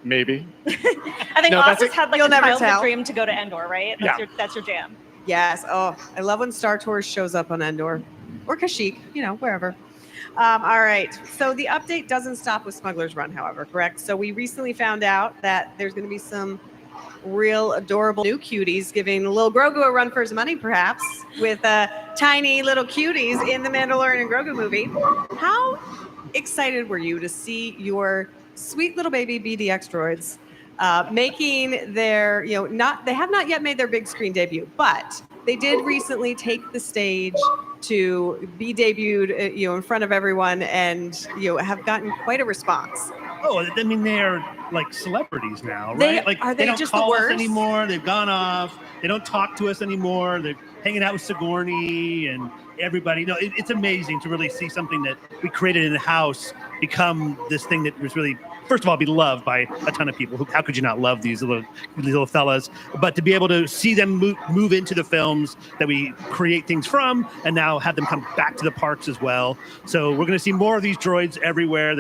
Maybe. I think No, that's Austin's it. had like You'll a never childhood tell. dream to go to Endor, right? Yeah. That's your jam. Yes. Oh, I love when Star Tours shows up on Endor or Kashyyyk, wherever. All right. So the update doesn't stop with Smuggler's Run, however, correct? So we recently found out that there's going to be some real adorable new cuties giving little Grogu a run for his money, perhaps, with tiny little cuties in the Mandalorian and Grogu movie. How excited were you to see your sweet little baby BDX droids making their, they have not yet made their big screen debut, but they did recently take the stage to be debuted, in front of everyone and, have gotten quite a response. Oh, I mean, they're like celebrities now, right? They- like are they don't just the call us worst? anymore. They've gone off. They don't talk to us anymore. They're hanging out with Sigourney and everybody. No, it's amazing to really see something that we created in the house become this thing that was really, first of all, be loved by a ton of people. How could you not love these little fellas? But to be able to see them move into the films that we create things from, and now have them come back to the parks as well. So we're going to see more of these droids everywhere.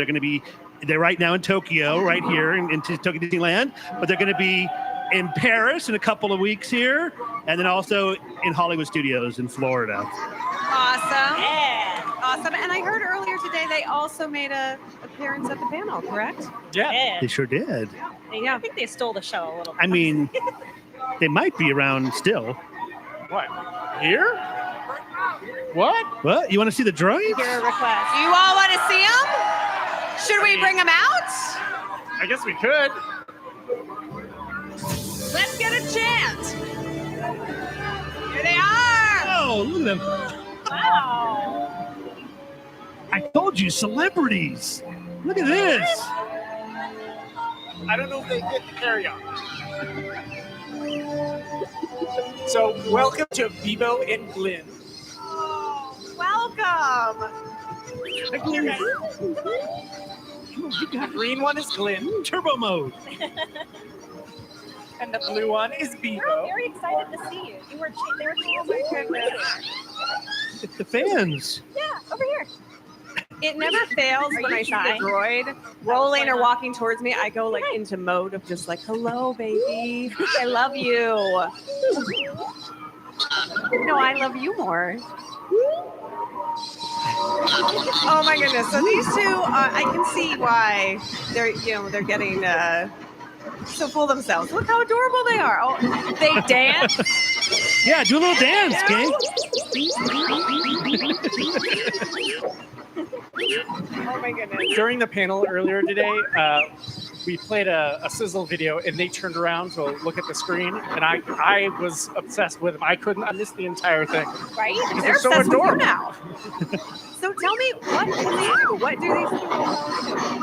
They're right now in Tokyo, right here in Tokyo Disneyland, but they're going to be in Paris in a couple of weeks here, and then also in Hollywood Studios in Florida. Awesome. Yeah. Awesome. And I heard earlier today they also made an appearance at the panel, correct? Yeah. They sure did. I think they stole the show a little bit. I mean, they might be around still. What? Here? What? What? You want to see the droids? Hear a request. You all want to see them? Should we bring them out? I guess we could. Let's get a chant. Here they are. Oh, look at them. Wow. I told you, celebrities. Look at this. I don't know if they get the carry-on. So, welcome to Bebo and Glenn. Welcome. The green one is Glenn. Turbo mode. And the blue one is We're Bebo. very excited to see you. They were It's the fans. Yeah, over here. It never fails Are when you I see shy? the droid rolling or walking towards me. I go into mode of just hello, baby. I love you. No, I love you more. Oh my goodness! So these two, I can see why they're getting so full of themselves. Look how adorable they are. Oh, they dance. Yeah, do a little dance, gang. Oh my goodness! During the panel earlier today, we played a sizzle video, and they turned around to look at the screen, and I was obsessed with them. I missed the entire thing. Right? Because They're so obsessed with you adorable. now. So tell me, what do these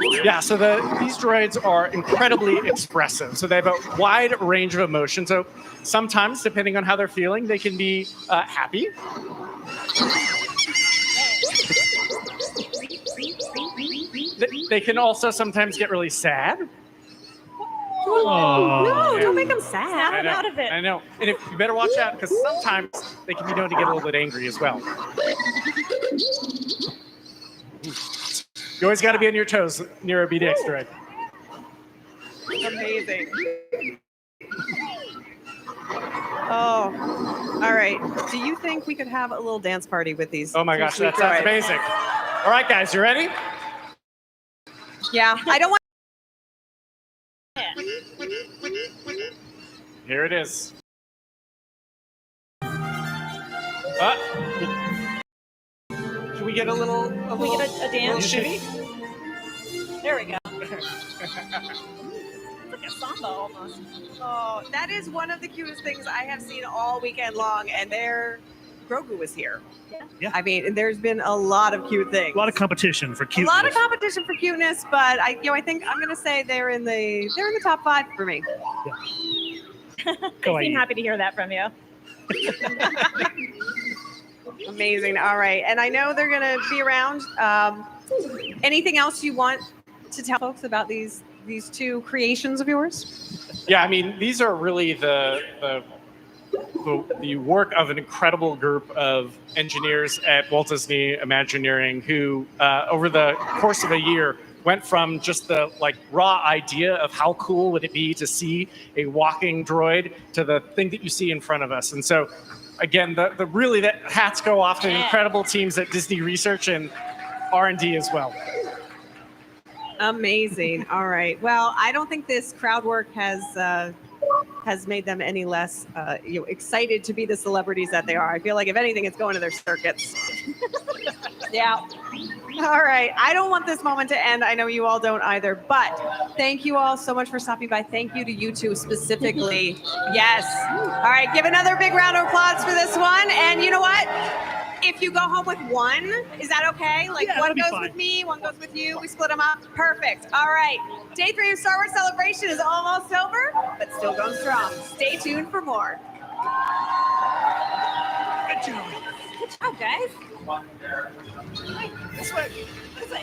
do? Yeah, so these droids are incredibly expressive. So they have a wide range of emotions. So sometimes, depending on how they're feeling, they can be happy. They can also sometimes get really sad. No, don't make them sad. I know, out of it. I know. And you better watch out because sometimes they can be known to get a little bit angry as well. You always got to be on your toes near a BDX droid. Amazing. Oh, all right. Do you think we could have a little dance party with these? Oh my two gosh, sweet that sounds droids? amazing. All right, guys, you ready? Yeah, I don't want. Here it is. Can we get a little? Can we get a dance? Shimmy? There we go. It's like a samba almost. Oh, that is one of the cutest things I have seen all weekend long, and Grogu was here. Yeah. I mean, there's been a lot of cute things. A lot of competition for A cuteness. lot of competition for cuteness, but I think I'm gonna say they're in the top 5 for me. I seem happy to hear that from you. Amazing. All right, and I know they're gonna be around. Anything else you want to tell folks about these two creations of yours? Yeah, I mean, these are really the work of an incredible group of engineers at Walt Disney Imagineering who, over the course of a year, went from just the raw idea of how cool would it be to see a walking droid to the thing that you see in front of us. And so, again, the hats go off to incredible teams at Disney Research and R&D as well. Amazing. All right. Well, I don't think this crowd work has made them any less excited to be the celebrities that they are. I feel like if anything, it's going to their circuits. Yeah. All right. I don't want this moment to end. I know you all don't either. But thank you all so much for stopping by. Thank you to you two specifically. Yes. All right. Give another big round of applause for this one. And you know what? If you go home with one, is that okay? One goes with me, one goes with you. We split them up. Perfect. All right. Day 3 of Star Wars Celebration is almost over, but still going strong. Stay tuned for more. Good job, guys. This way. This way.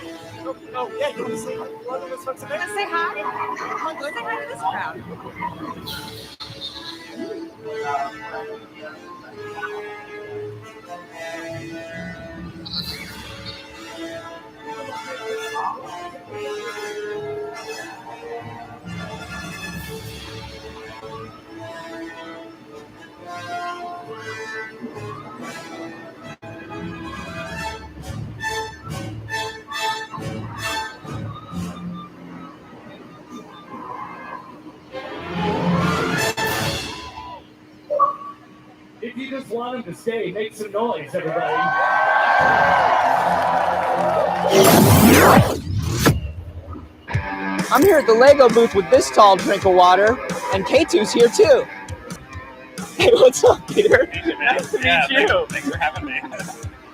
Oh, yeah, you want to say hi? Say hi. Come on, go say hi to this crowd. If you just want him to stay, make some noise, everybody. I'm here at the Lego booth with this tall drink of water, and K2's here too. Hey, what's up, Peter? Nice to meet you. Thanks for having me.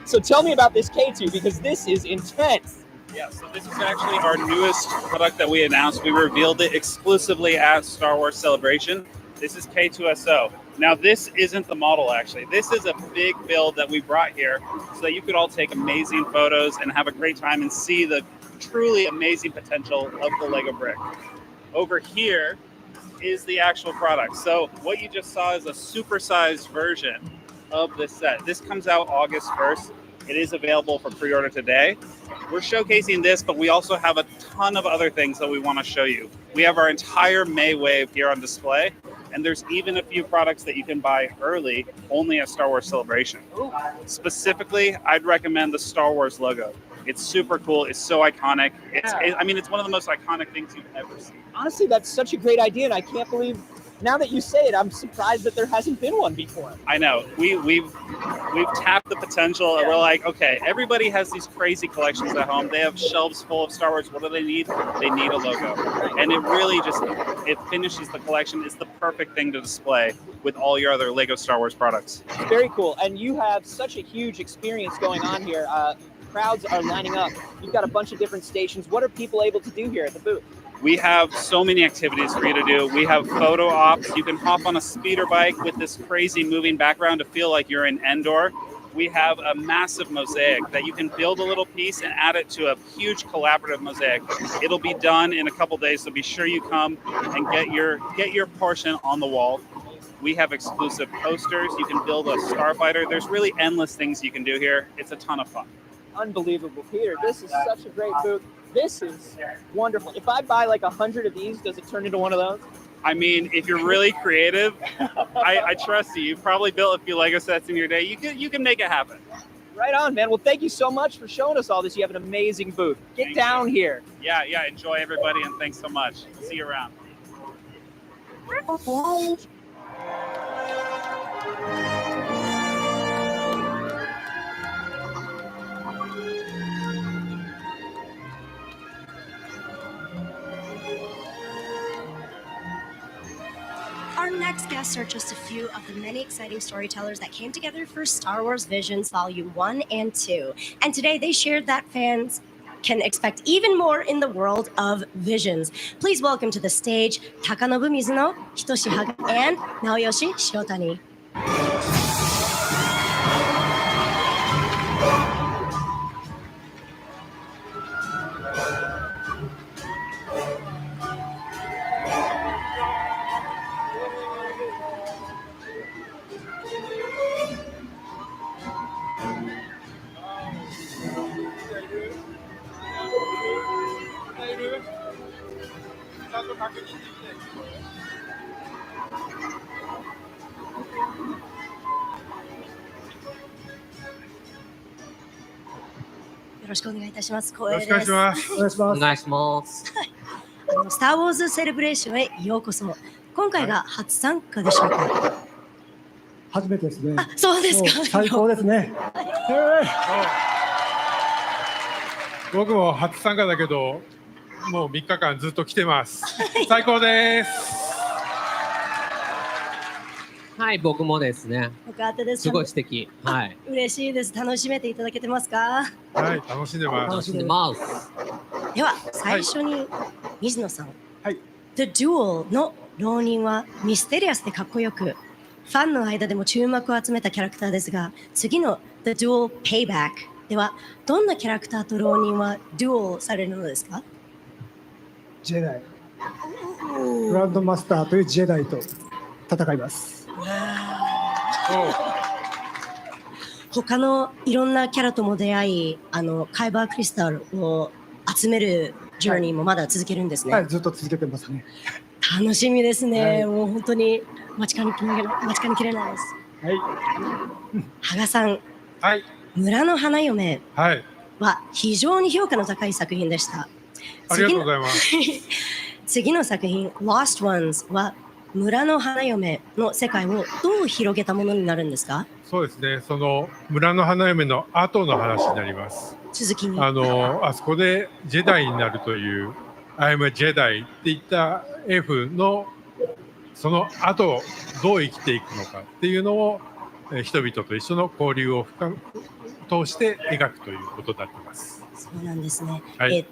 So tell me about this K2 because this is intense. Yeah, so this is actually our newest product that we announced. We revealed it exclusively at Star Wars Celebration. This is K2SO. Now, this isn't the model, actually. This is a big build that we brought here so that you could all take amazing photos and have a great time and see the truly amazing potential of the Lego brick. Over here is the actual product. So what you just saw is a supersized version of this set. This comes out August 1st. It is available for pre-order today. We're showcasing this, but we also have a ton of other things that we want to show you. We have our entire May wave here on display, and there's even a few products that you can buy early only at Star Wars Celebration. Specifically, I'd recommend the Star Wars logo. It's super cool. It's so iconic. It's one of the most iconic things you've ever seen. Honestly, that's such a great idea, and I can't believe, now that you say it, I'm surprised that there hasn't been one before. I know. We've tapped the potential, and we're like, okay, everybody has these crazy collections at home. They have shelves full of Star Wars. What do they need? They need a logo. And it really it finishes the collection. It's the perfect thing to display with all your other Lego Star Wars products. Very cool. And you have such a huge experience going on here. crowds are lining up. You've got a bunch of different stations. What are people able to do here at the booth? We have so many activities for you to do. We have photo ops. You can hop on a speeder bike with this crazy moving background to feel like you're in Endor. We have a massive mosaic that you can build a little piece and add it to a huge collaborative mosaic. It'll be done in a couple days, so be sure you come and get your portion on the wall. We have exclusive posters. You can build a starfighter. There's really endless things you can do here. It's a ton of fun. Unbelievable, Peter. This is such a great booth. This is wonderful. If I buy like 100 of these, does it turn into one of those? I mean, if you're really creative, I trust you. You've probably built a few Lego sets in your day. You can make it happen. Right on, man. Well, thank you so much for showing us all this. You have an amazing booth. Get down here. Yeah. Enjoy, everybody, and thanks so much. See you around. Our next guests are just a few of the many exciting storytellers that came together for Star Wars Visions Volume 1 and 2. And today they shared that fans can expect even more in the world of visions. Please welcome to the stage Takanobu Mizuno, Hitoshi Haga, and Naoyoshi Shiotani. よろしくお願いいたします。光栄です。よろしくお願いします。お願いします。スター・ウォーズ・セレブレーションへようこそ。今回が初参加でしょうか。初めてですね。あ、そうですか。最高ですね。僕も初参加だけど、もう3日間ずっと来てます。最高です。はい、僕もですね。よかったです。すごい素敵。はい。嬉しいです。楽しめていただけてますか。はい、楽しんでます。楽しんでます。では最初に水野さん。はい。The Duel の浪人はミステリアスでかっこよく、ファンの間でも注目を集めたキャラクターですが、次の The Duel Payback ではどんなキャラクターと浪人はデュオされるのですか。ジェダイ。グランドマスターというジェダイと戦います。他のいろんなキャラとも出会い、カイバークリスタルを集めるジャーニーもまだ続けるんですね。はい、ずっと続けてますね。楽しみですね。はい、もう本当に待ちかねきれないです。はい。羽賀さん。はい。村の花嫁はいは非常に評価の高い作品でした。ありがとうございます。次の作品 Lost Ones は村の花嫁の世界をどう広げたものになるんですか。そうですね。その村の花嫁の後の話になります。続きにあそこでジェダイになるというI am a Jedi って言った F のその後どう生きていくのかっていうのを人々と一緒の交流を通して描くということになっています。そうなんですね。はい、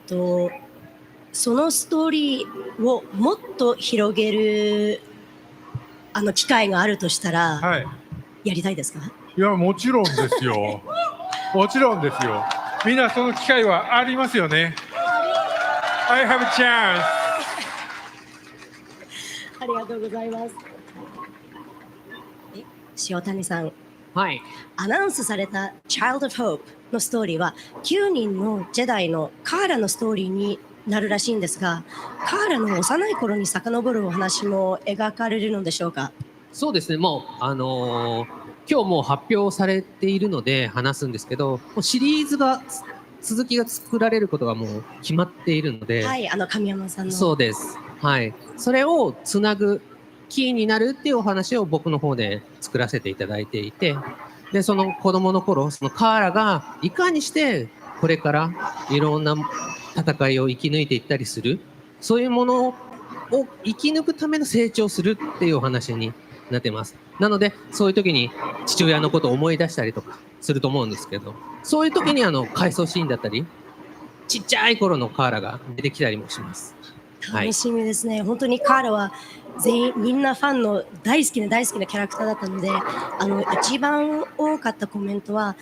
そのストーリーをもっと広げる機会があるとしたら、はい、やりたいですか。いや、もちろんですよ。もちろんですよ。みんなその機会はありますよね。I have a chance. ありがとうございます。塩谷さん。はい。アナウンスされた Child of Hope のストーリーは9人のジェダイのカーラのストーリーになるらしいんですが、カーラの幼い頃に遡るお話も描かれるのでしょうか。そうですね。もう今日もう発表されているので話すんですけど、もうシリーズが続きが作られることがもう決まっているので、はい、神山さんの。そうです。はい。それをつなぐキーになるっていうお話を僕の方で作らせていただいていて、でその子供の頃、そのカーラがいかにしてこれからいろんな戦いを生き抜いていったりする、そういうものを生き抜くための成長するっていうお話になってます。なのでそういう時に父親のことを思い出したりとかすると思うんですけど、そういう時に回想シーンだったり、ちっちゃい頃のカーラが出てきたりもします。楽しみですね。本当にカーラは全員みんなファンの大好きなキャラクターだったので、一番多かったコメントは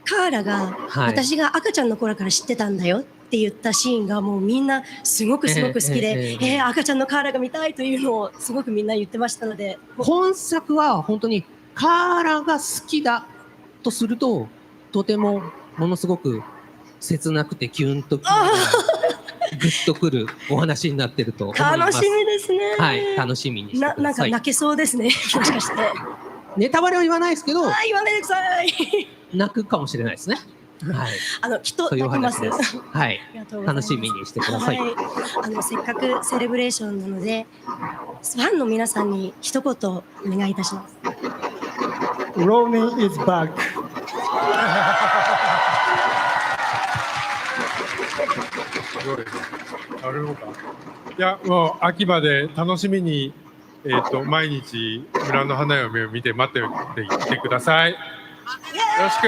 カーラが、私が赤ちゃんの頃から知ってたんだよって言ったシーンがもうみんなすごく好きで、赤ちゃんのカーラが見たいというのをすごくみんな言ってましたので、今作は本当にカーラが好きだとするととてもものすごく切なくてキュンときながらグッとくるお話になってると思います。楽しみですね。はい、楽しみにしてください。なんか泣けそうですね。もしかして。ネタバレは言わないですけど、言わないでください。泣くかもしれないですね。はい。きっとそういうお泣きます。話です。はい。楽しみにしてください。せっかくセレブレーションなので、ファンの皆さんに一言お願いいたします。Ronin is back. あるのか。いや、もう秋まで楽しみに、毎日村の花嫁を見て待っていてください。よろしく。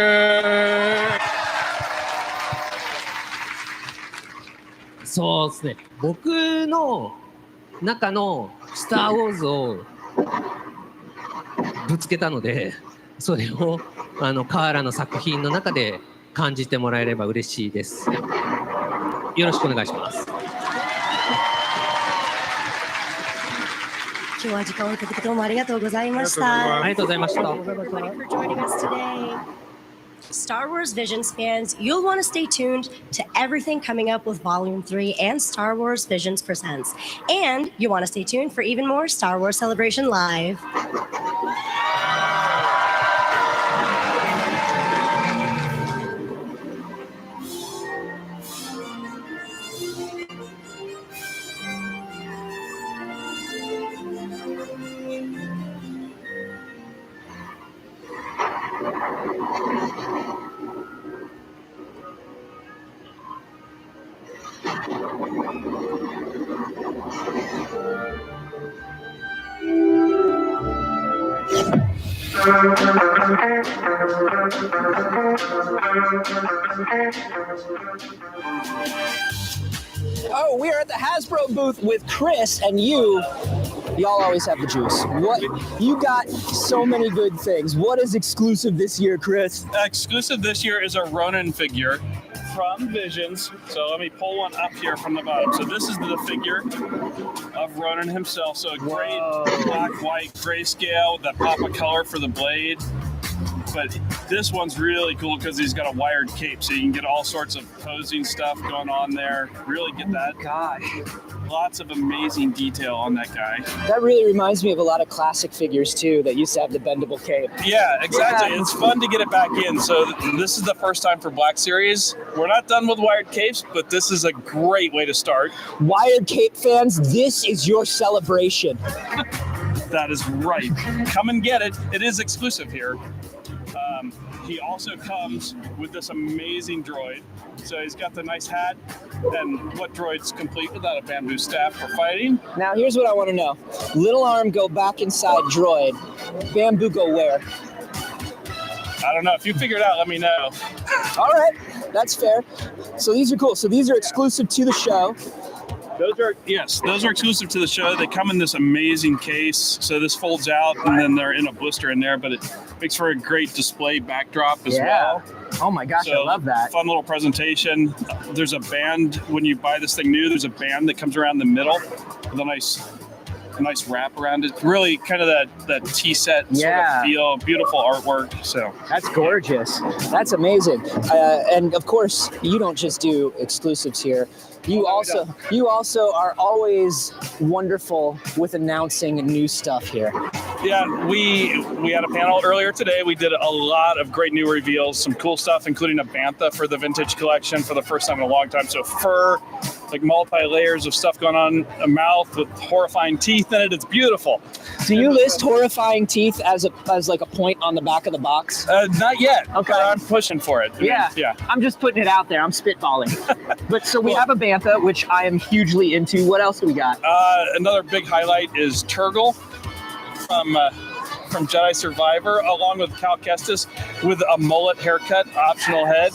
そうですね。僕の中のスター・ウォーズをぶつけたので、それをカーラの作品の中で感じてもらえれば嬉しいです。よろしくお願いします。今日は時間をかけてどうもありがとうございました。ありがとうございました。 Everybody for joining us today. Star Wars Visions fans, you'll want to stay tuned to everything coming up with Volume 3 and Star Wars Visions Presents. And you want to stay tuned for even more Star Wars Celebration Live. Oh, we are at the Hasbro booth with Chris and you. Y'all always have the juice. What you got? So many good things. What is exclusive this year, Chris? Exclusive this year is a Ronin figure from Visions. So let me pull one up here from the bottom. So this is the figure of Ronin himself. So a great black, white, grayscale with that pop of color for the blade. But this one's really cool because he's got a wired cape, so you can get all sorts of posing stuff going on there. Really get that. Gosh. Lots of amazing detail on that guy. That really reminds me of a lot of classic figures too that used to have the bendable cape. Yeah, exactly. Yeah. It's fun to get it back in. So this is the first time for Black Series. We're not done with wired capes, but this is a great way to start. Wired cape fans, this is your celebration. That is right. Come and get it. It is exclusive here. He also comes with this amazing droid. So he's got the nice hat. And what droid's complete without a bamboo staff for fighting? Now here's what I want to know. Little arm go back inside droid. Bamboo go where? I don't know. If you figure it out, let me know. All right. That's fair. So these are cool. So these are exclusive to the show. Those are exclusive to the show. They come in this amazing case. So this folds out and then they're in a blister in there, but it makes for a great display backdrop as well. Oh my gosh, I love that. Fun little presentation. There's a band, when you buy this thing new, there's a band that comes around the middle with a nice wrap around it. Really kind of that tea set sort of feel, beautiful artwork. So that's gorgeous. That's amazing. And of course, you don't just do exclusives here. You also are always wonderful with announcing new stuff here. Yeah, we had a panel earlier today. We did a lot of great new reveals, some cool stuff, including a bantha for the vintage collection for the first time in a long time. So fur, like multi-layers of stuff going on, a mouth with horrifying teeth in it. It's beautiful. Do you list horrifying teeth as like a point on the back of the box? Not yet. Okay. But I'm pushing for it. Yeah. I'm just putting it out there. I'm spitballing. But so we have a bantha, which I am hugely into. What else do we got? Another big highlight is Turgle from Jedi Survivor, along with Cal Kestis with a mullet haircut, optional head,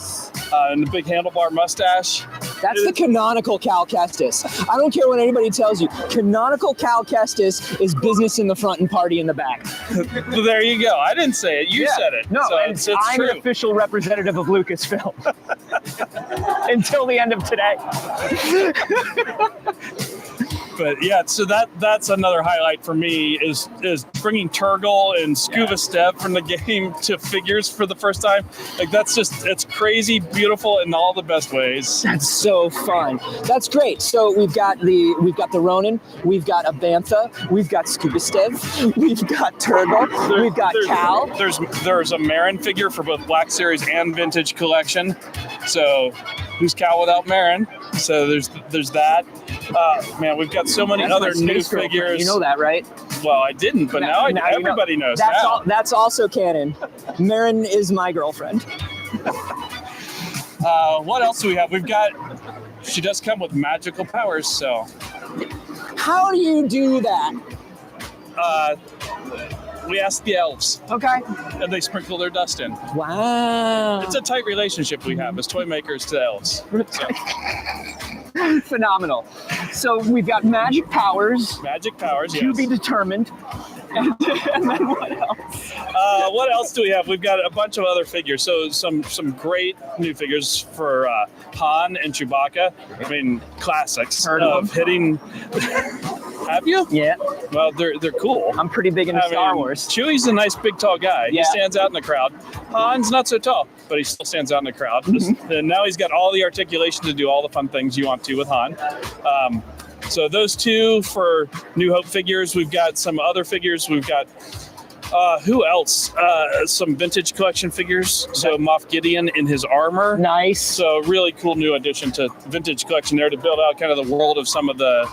and a big handlebar mustache. That's the canonical Cal Kestis. I don't care what anybody tells you. Canonical Cal Kestis is business in the front and party in the back. There you go. I didn't say it. You said it. No, so and it's I'm true. an official representative of Lucasfilm until the end of today. But yeah, so that's another highlight for me is bringing Turgle and Scuba Step from the game to figures for the first time. Like it's crazy, beautiful in all the best ways. That's so fun. That's great. So we've got the Ronin, we've got a Bantha, we've got Scuba Step, we've got Turgle, we've got Cal. There's a Marin figure for both Black Series and Vintage Collection. So who's Cal without Marin? So there's that. Man, we've got so many That's other my new space girlfriend. figures. You know that, right? Well, I didn't, but now everybody knows. That's now. That's also canon. Marin is my girlfriend. What else do we have? She does come with magical powers, so. How do you do that? We ask the elves. Okay. And they sprinkle their dust in. Wow. It's a tight relationship we have as toy makers to elves. So. Phenomenal. So we've got magic powers. Magic powers, to yes. be determined. And then what else? What else do we have? We've got a bunch of other figures. So some great new figures for Han and Chewbacca. I mean, classics of hitting. Have you? Yeah. Well, they're cool. I'm pretty big into Star Wars. Chewie's a nice big tall guy. Yeah. He stands out in the crowd. Han's not so tall, but he still stands out in the crowd. And now he's got all the articulation to do all the fun things you want to with Han. So those two for New Hope figures. We've got some other figures. We've got who else? Some vintage collection figures. So Moff Gideon in his armor. Nice. So really cool new addition to vintage collection there to build out kind of the world of some of the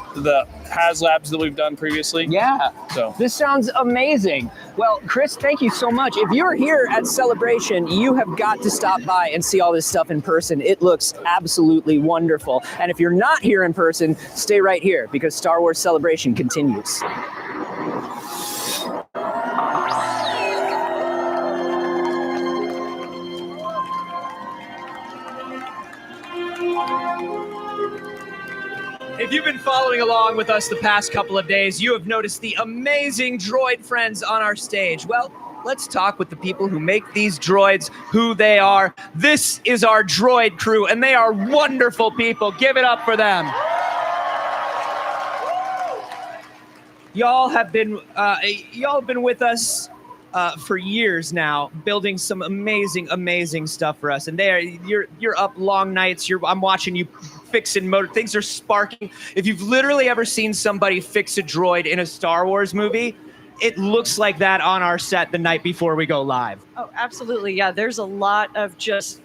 HasLabs that we've done previously. Yeah. So this sounds amazing. Well, Chris, thank you so much. If you're here at Celebration, you have got to stop by and see all this stuff in person. It looks absolutely wonderful. And if you're not here in person, stay right here because Star Wars Celebration continues. If you've been following along with us the past couple of days, you have noticed the amazing droid friends on our stage. Well, let's talk with the people who make these droids who they are. This is our droid crew, and they are wonderful people. Give it up for them. Y'all have been with us for years now, building some amazing stuff for us. And you're up long nights. I'm watching you fixing motor. Things are sparking. If you've literally ever seen somebody fix a droid in a Star Wars movie, it looks like that on our set the night before we go live. Oh, absolutely. Yeah, there's a lot of just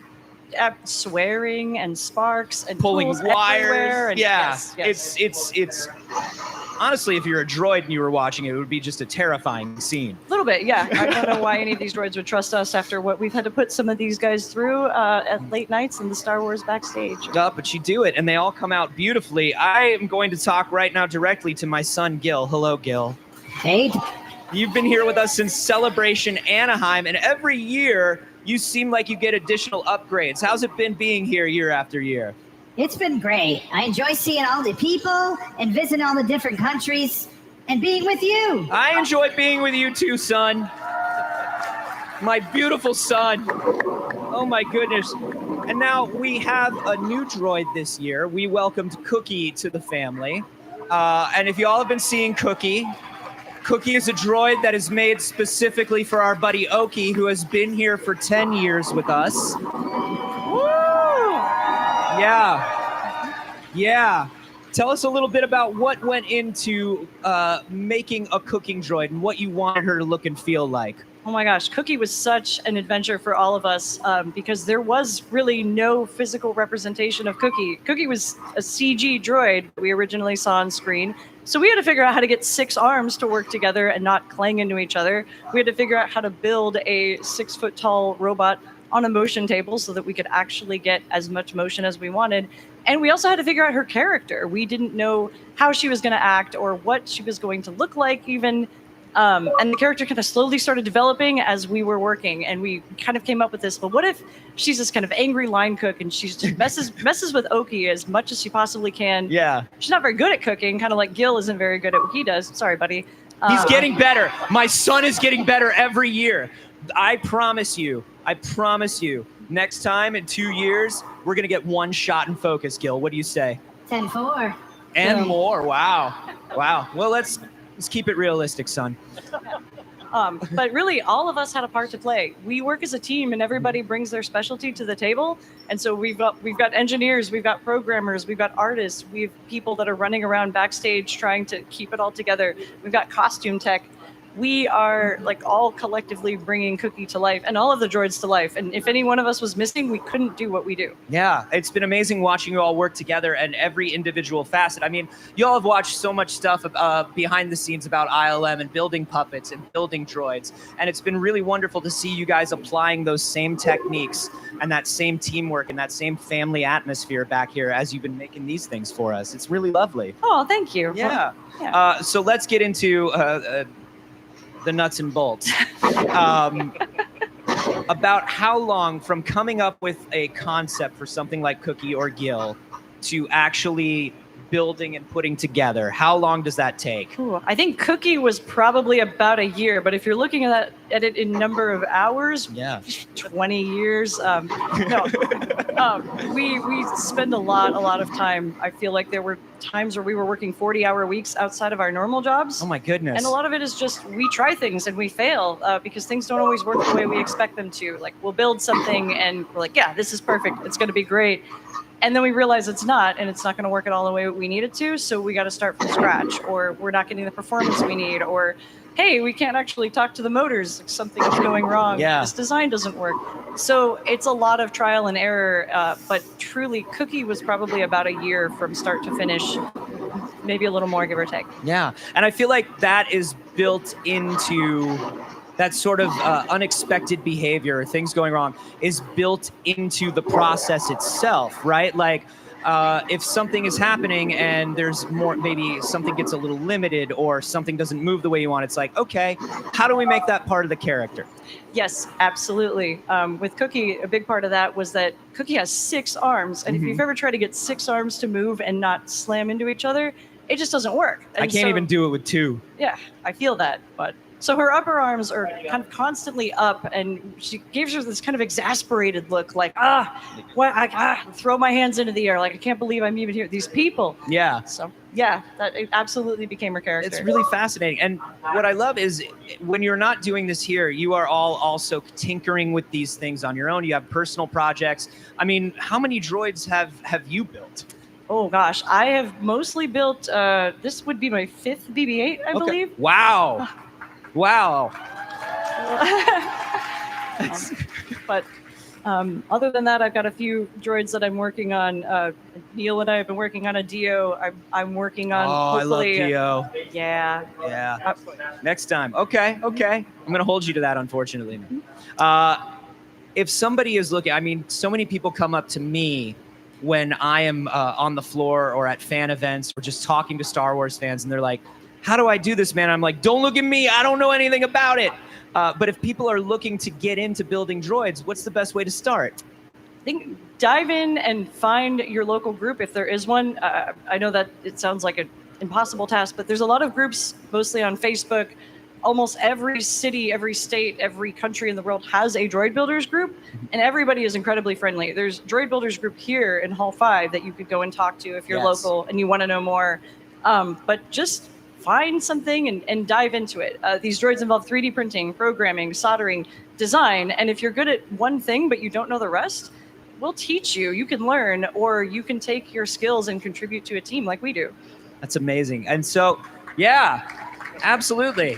swearing and sparks and Pulling tools wires. everywhere. And Yeah, yes. it's honestly, if you're a droid and you were watching it, it would be just a terrifying scene. A little bit, yeah. I don't know why any of these droids would trust us after what we've had to put some of these guys through at late nights in the Star Wars backstage. But you do it, and they all come out beautifully. I am going to talk right now directly to my son, Gil. Hello, Gil. Hey. You've been here with us since Celebration Anaheim, and every year you seem like you get additional upgrades. How's it been being here year after year? It's been great. I enjoy seeing all the people and visiting all the different countries and being with you. I enjoy being with you too, son. My beautiful son. Oh my goodness. And now we have a new droid this year. We welcomed Cookie to the family. And if you all have been seeing Cookie is a droid that is made specifically for our buddy Oki, who has been here for 10 years with us. Yeah. Tell us a little bit about what went into making a cooking droid and what you wanted her to look and feel like. Oh my gosh, Cookie was such an adventure for all of us because there was really no physical representation of Cookie. Cookie was a CG droid we originally saw on screen. So we had to figure out how to get 6 arms to work together and not clang into each other. We had to figure out how to build a 6-foot-tall robot on a motion table so that we could actually get as much motion as we wanted. And we also had to figure out her character. We didn't know how she was going to act or what she was going to look like even. And the character kind of slowly started developing as we were working, and we kind of came up with this. But what if she's this kind of angry line cook, and she messes with Oki as much as she possibly can? Yeah. She's not very good at cooking, kind of like Gil isn't very good at what he does. Sorry, buddy. He's getting better. My son is getting better every year. I promise you. Next time in 2 years, we're going to get one shot in focus, Gil. What do you say? 10-4. And more. Wow. Well, let's keep it realistic, son. But really, all of us had a part to play. We work as a team, and everybody brings their specialty to the table. And so we've got engineers, we've got programmers, we've got artists, we have people that are running around backstage trying to keep it all together. We've got costume tech. We are like all collectively bringing Cookie to life and all of the droids to life. And if any one of us was missing, we couldn't do what we do. Yeah, it's been amazing watching you all work together and every individual facet. I mean, you all have watched so much stuff behind the scenes about ILM and building puppets and building droids. And it's been really wonderful to see you guys applying those same techniques and that same teamwork and that same family atmosphere back here as you've been making these things for us. It's really lovely. Oh, thank you. Yeah. Yeah. So let's get into the nuts and bolts. About how long from coming up with a concept for something like Cookie or Gil to actually building and putting together, how long does that take? Ooh, I think Cookie was probably about a year, but if you're looking at it in number of hours, 20 years. We spend a lot of time. I feel like there were times where we were working 40-hour weeks outside of our normal jobs. Oh my goodness. And a lot of it is just we try things and we fail because things don't always work the way we expect them to. Like we'll build something and we're like, yeah, this is perfect. It's going to be great. And then we realize it's not, and it's not going to work at all the way we need it to. So we got to start from scratch, or we're not getting the performance we need, or hey, we can't actually talk to the motors. Like something is going wrong. Yeah. This design doesn't work. So it's a lot of trial and error. But truly, Cookie was probably about a year from start to finish, maybe a little more, give or take. Yeah, and I feel like that is built into that sort of unexpected behavior or things going wrong is built into the process itself, right? Like if something is happening and there's more, maybe something gets a little limited or something doesn't move the way you want, it's like, okay, how do we make that part of the character? Yes, absolutely. With Cookie, a big part of that was that Cookie has 6 arms. And if you've ever tried to get 6 arms to move and not slam into each other, it just doesn't work. I can't even do it with 2. Yeah, I feel that. But so her upper arms are kind of constantly up, and she gives her this kind of exasperated look, like, throw my hands into the air, like I can't believe I'm even here. These people. Yeah. So yeah, that it absolutely became her character. It's really fascinating. And what I love is when you're not doing this here, you are all also tinkering with these things on your own. You have personal projects. I mean, how many droids have you built? Oh gosh, I have mostly built, this would be my 5th BB-8, I believe. Wow. Wow. But other than that, I've got a few droids that I'm working on. Neil and I have been working on a Dio. I'm working on. I love Dio. Yeah. Yeah. Next time. Okay. I'm going to hold you to that, unfortunately. If somebody is looking, I mean, so many people come up to me when I am on the floor or at fan events or just talking to Star Wars fans, and they're like, how do I do this, man? I'm like, don't look at me. I don't know anything about it. But if people are looking to get into building droids, what's the best way to start? I think dive in and find your local group if there is one. I know that it sounds like an impossible task, but there's a lot of groups, mostly on Facebook. Almost every city, every state, every country in the world has a droid builders group, and everybody is incredibly friendly. There's droid builders group here in Hall 5 that you could go and talk to if you're local and you want to know more. But just find something and dive into it. These droids involve 3D printing, programming, soldering, design. And if you're good at one thing, but you don't know the rest, we'll teach you. You can learn, or you can take your skills and contribute to a team like we do. That's amazing. And so, yeah, absolutely.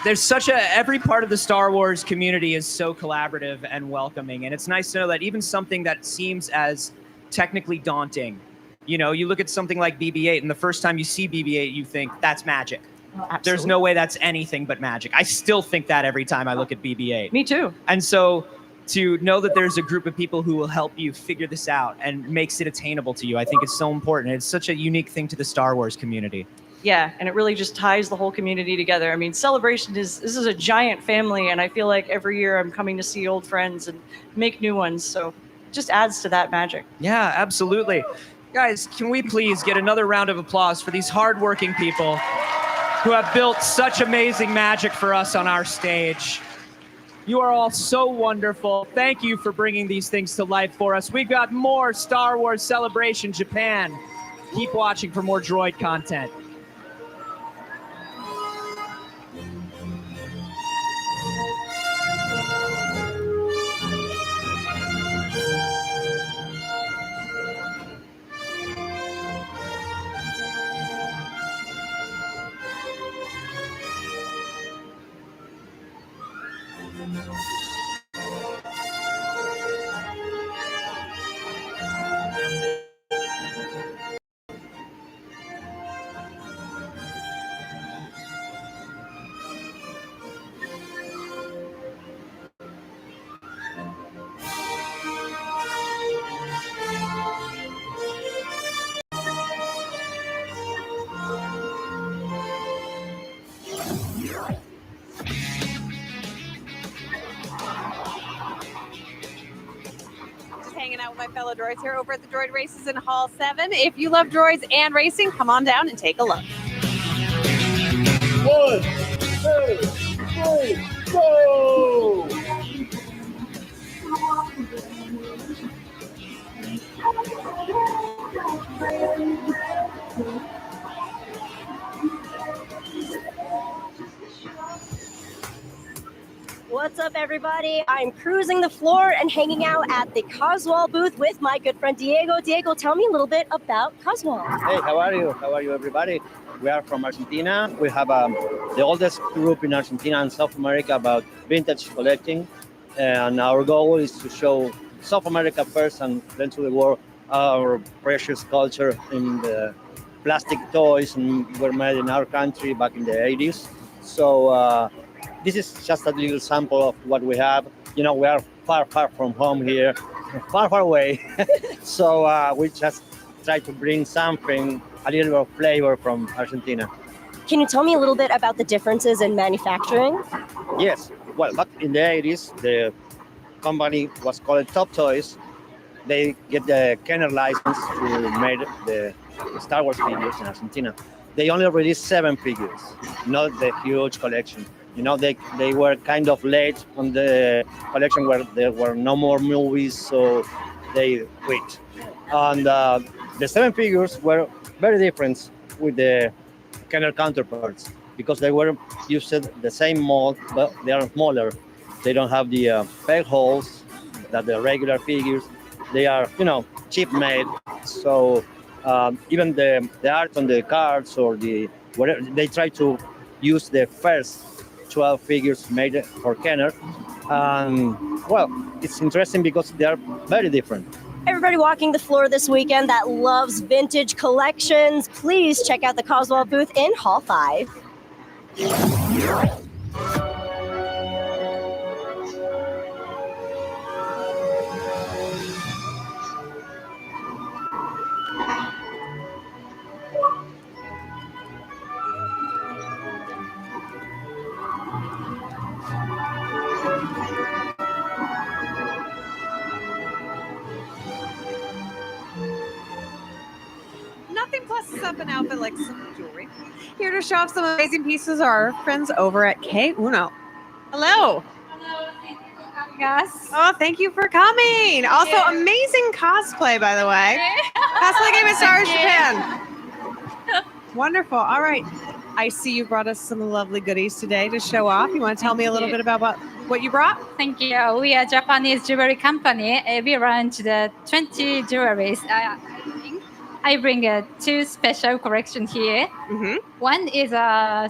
There's every part of the Star Wars community is so collaborative and welcoming. And it's nice to know that even something that seems as technically daunting, you know, you look at something like BB-8, and the first time you see BB-8, you think that's magic. Absolutely. There's no way that's anything but magic. I still think that every time I look at BB-8. Me too. And so to know that there's a group of people who will help you figure this out and makes it attainable to you, I think is so important. It's such a unique thing to the Star Wars community. Yeah, and it really just ties the whole community together. I mean, Celebration this is a giant family, and I feel like every year I'm coming to see old friends and make new ones. So it just adds to that magic. Yeah, absolutely. Guys, can we please get another round of applause for these hardworking people who have built such amazing magic for us on our stage? You are all so wonderful. Thank you for bringing these things to life for us. We've got more Star Wars Celebration Japan. Keep watching for more droid content. Just hanging out with my fellow droids here over at the Droid Races in Hall 7. If you love droids and racing, come on down and take a look. 1, 2, 3, go! What's up, everybody? I'm cruising the floor and hanging out at the Coswall booth with my good friend Diego. Diego, tell me a little bit about Coswall. Hey, how are you? How are you, everybody? We are from Argentina. We have the oldest group in Argentina and South America about vintage collecting. And our goal is to show South America first and then to the world our precious culture in the plastic toys and were made in our country back in the 80s. So this is just a little sample of what we have. You know, we are far, far from home here, far, far away. So we just try to bring something, a little bit of flavor from Argentina. Can you tell me a little bit about the differences in manufacturing? Yes. Well, back in the 80s, the company was called Top Toys. They get the Kenner license to make the Star Wars figures in Argentina. They only released 7 figures, not the huge collection. You know, they were kind of late on the collection where there were no more movies, so they quit. And the 7 figures were very different with the Kenner counterparts because they were used the same mold, but they are smaller. They don't have the peg holes that the regular figures. They are, you know, cheap made. So even the art on the cards or the whatever, they try to use the first 12 figures made for Kenner. Well, it's interesting because they are very different. Everybody walking the floor this weekend that loves vintage collections, please check out the Coswall booth in Hall 5. Nothing pluses up an outfit like some jewelry. Here to show off some amazing pieces are our friends over at K Uno. Hello. Yes. Oh, thank you for coming. Also, amazing cosplay, by the way. Cosplay Game of Stars Japan. Wonderful. All right. I see you brought us some lovely goodies today to show off. You want to tell me a little bit about what you brought? Thank you. We are a Japanese jewelry company. We launched 20 jewelries. I bring 2 special collections here. One is a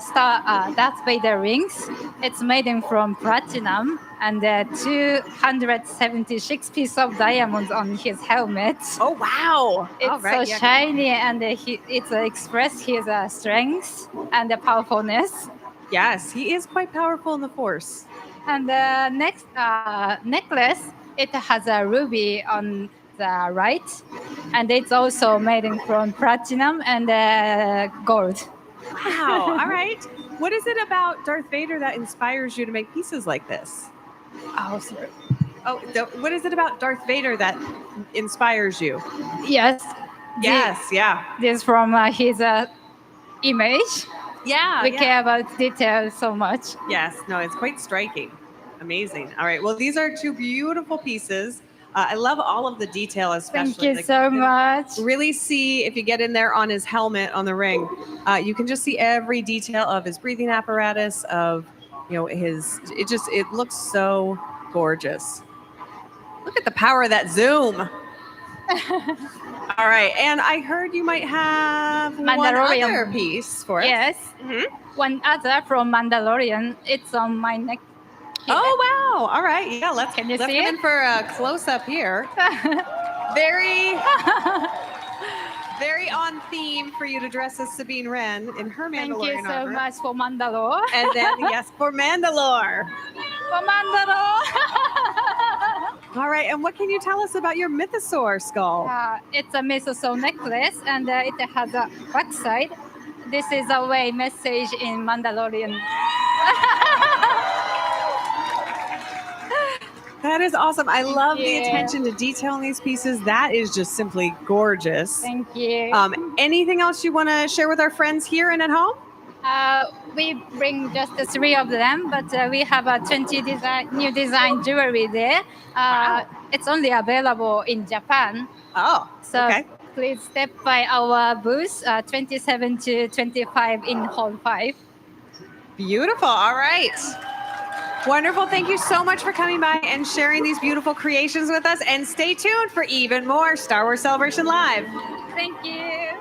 Darth Vader rings. It's made from platinum and 276 pieces of diamonds on his helmet. Oh, wow. It's so shiny and it's express his strength and powerfulness. Yes, he is quite powerful in the Force. And the next necklace, it has a ruby on the right, and it's also made from platinum and gold. Wow. All right. What is it about Darth Vader that inspires you to make pieces like this? Oh, sorry. Oh, what is it about Darth Vader that inspires you? Yes. Yes, yeah. This from his image. Yeah. We care about details so much. Yes, no, it's quite striking. Amazing. All right. Well, these are two beautiful pieces. I love all of the detail, especially. Thank you so much. Really see if you get in there on his helmet on the ring, you can just see every detail of his breathing apparatus, of his. It looks so gorgeous. Look at the power of that zoom. All right, and I heard you might have one other piece for us. Yes. One other from Mandalorian. It's on my neck. Here. Oh wow! All right, yeah. Let's see come in for a close up here. Very, very on theme for you to dress as Sabine Wren in her Mandalorian Thank you so armor. much for Mandalore. And then yes, for Mandalore. For Mandalore. All right, and what can you tell us about your Mythosaur skull? It's a Mythosaur necklace, and it has a backside. This is a way message in Mandalorian. That is awesome. I love the attention to detail in these pieces. That is just simply gorgeous. Thank you. Anything else you want to share with our friends here and at home? We bring just the 3 of them, but we have a 20 new design jewelry there. It's only available in Japan. Oh, so okay. Please step by our booth, 27 to 25 in Hall 5. Beautiful. All right. Wonderful. Thank you so much for coming by and sharing these beautiful creations with us. And stay tuned for even more Star Wars Celebration Live. Thank you.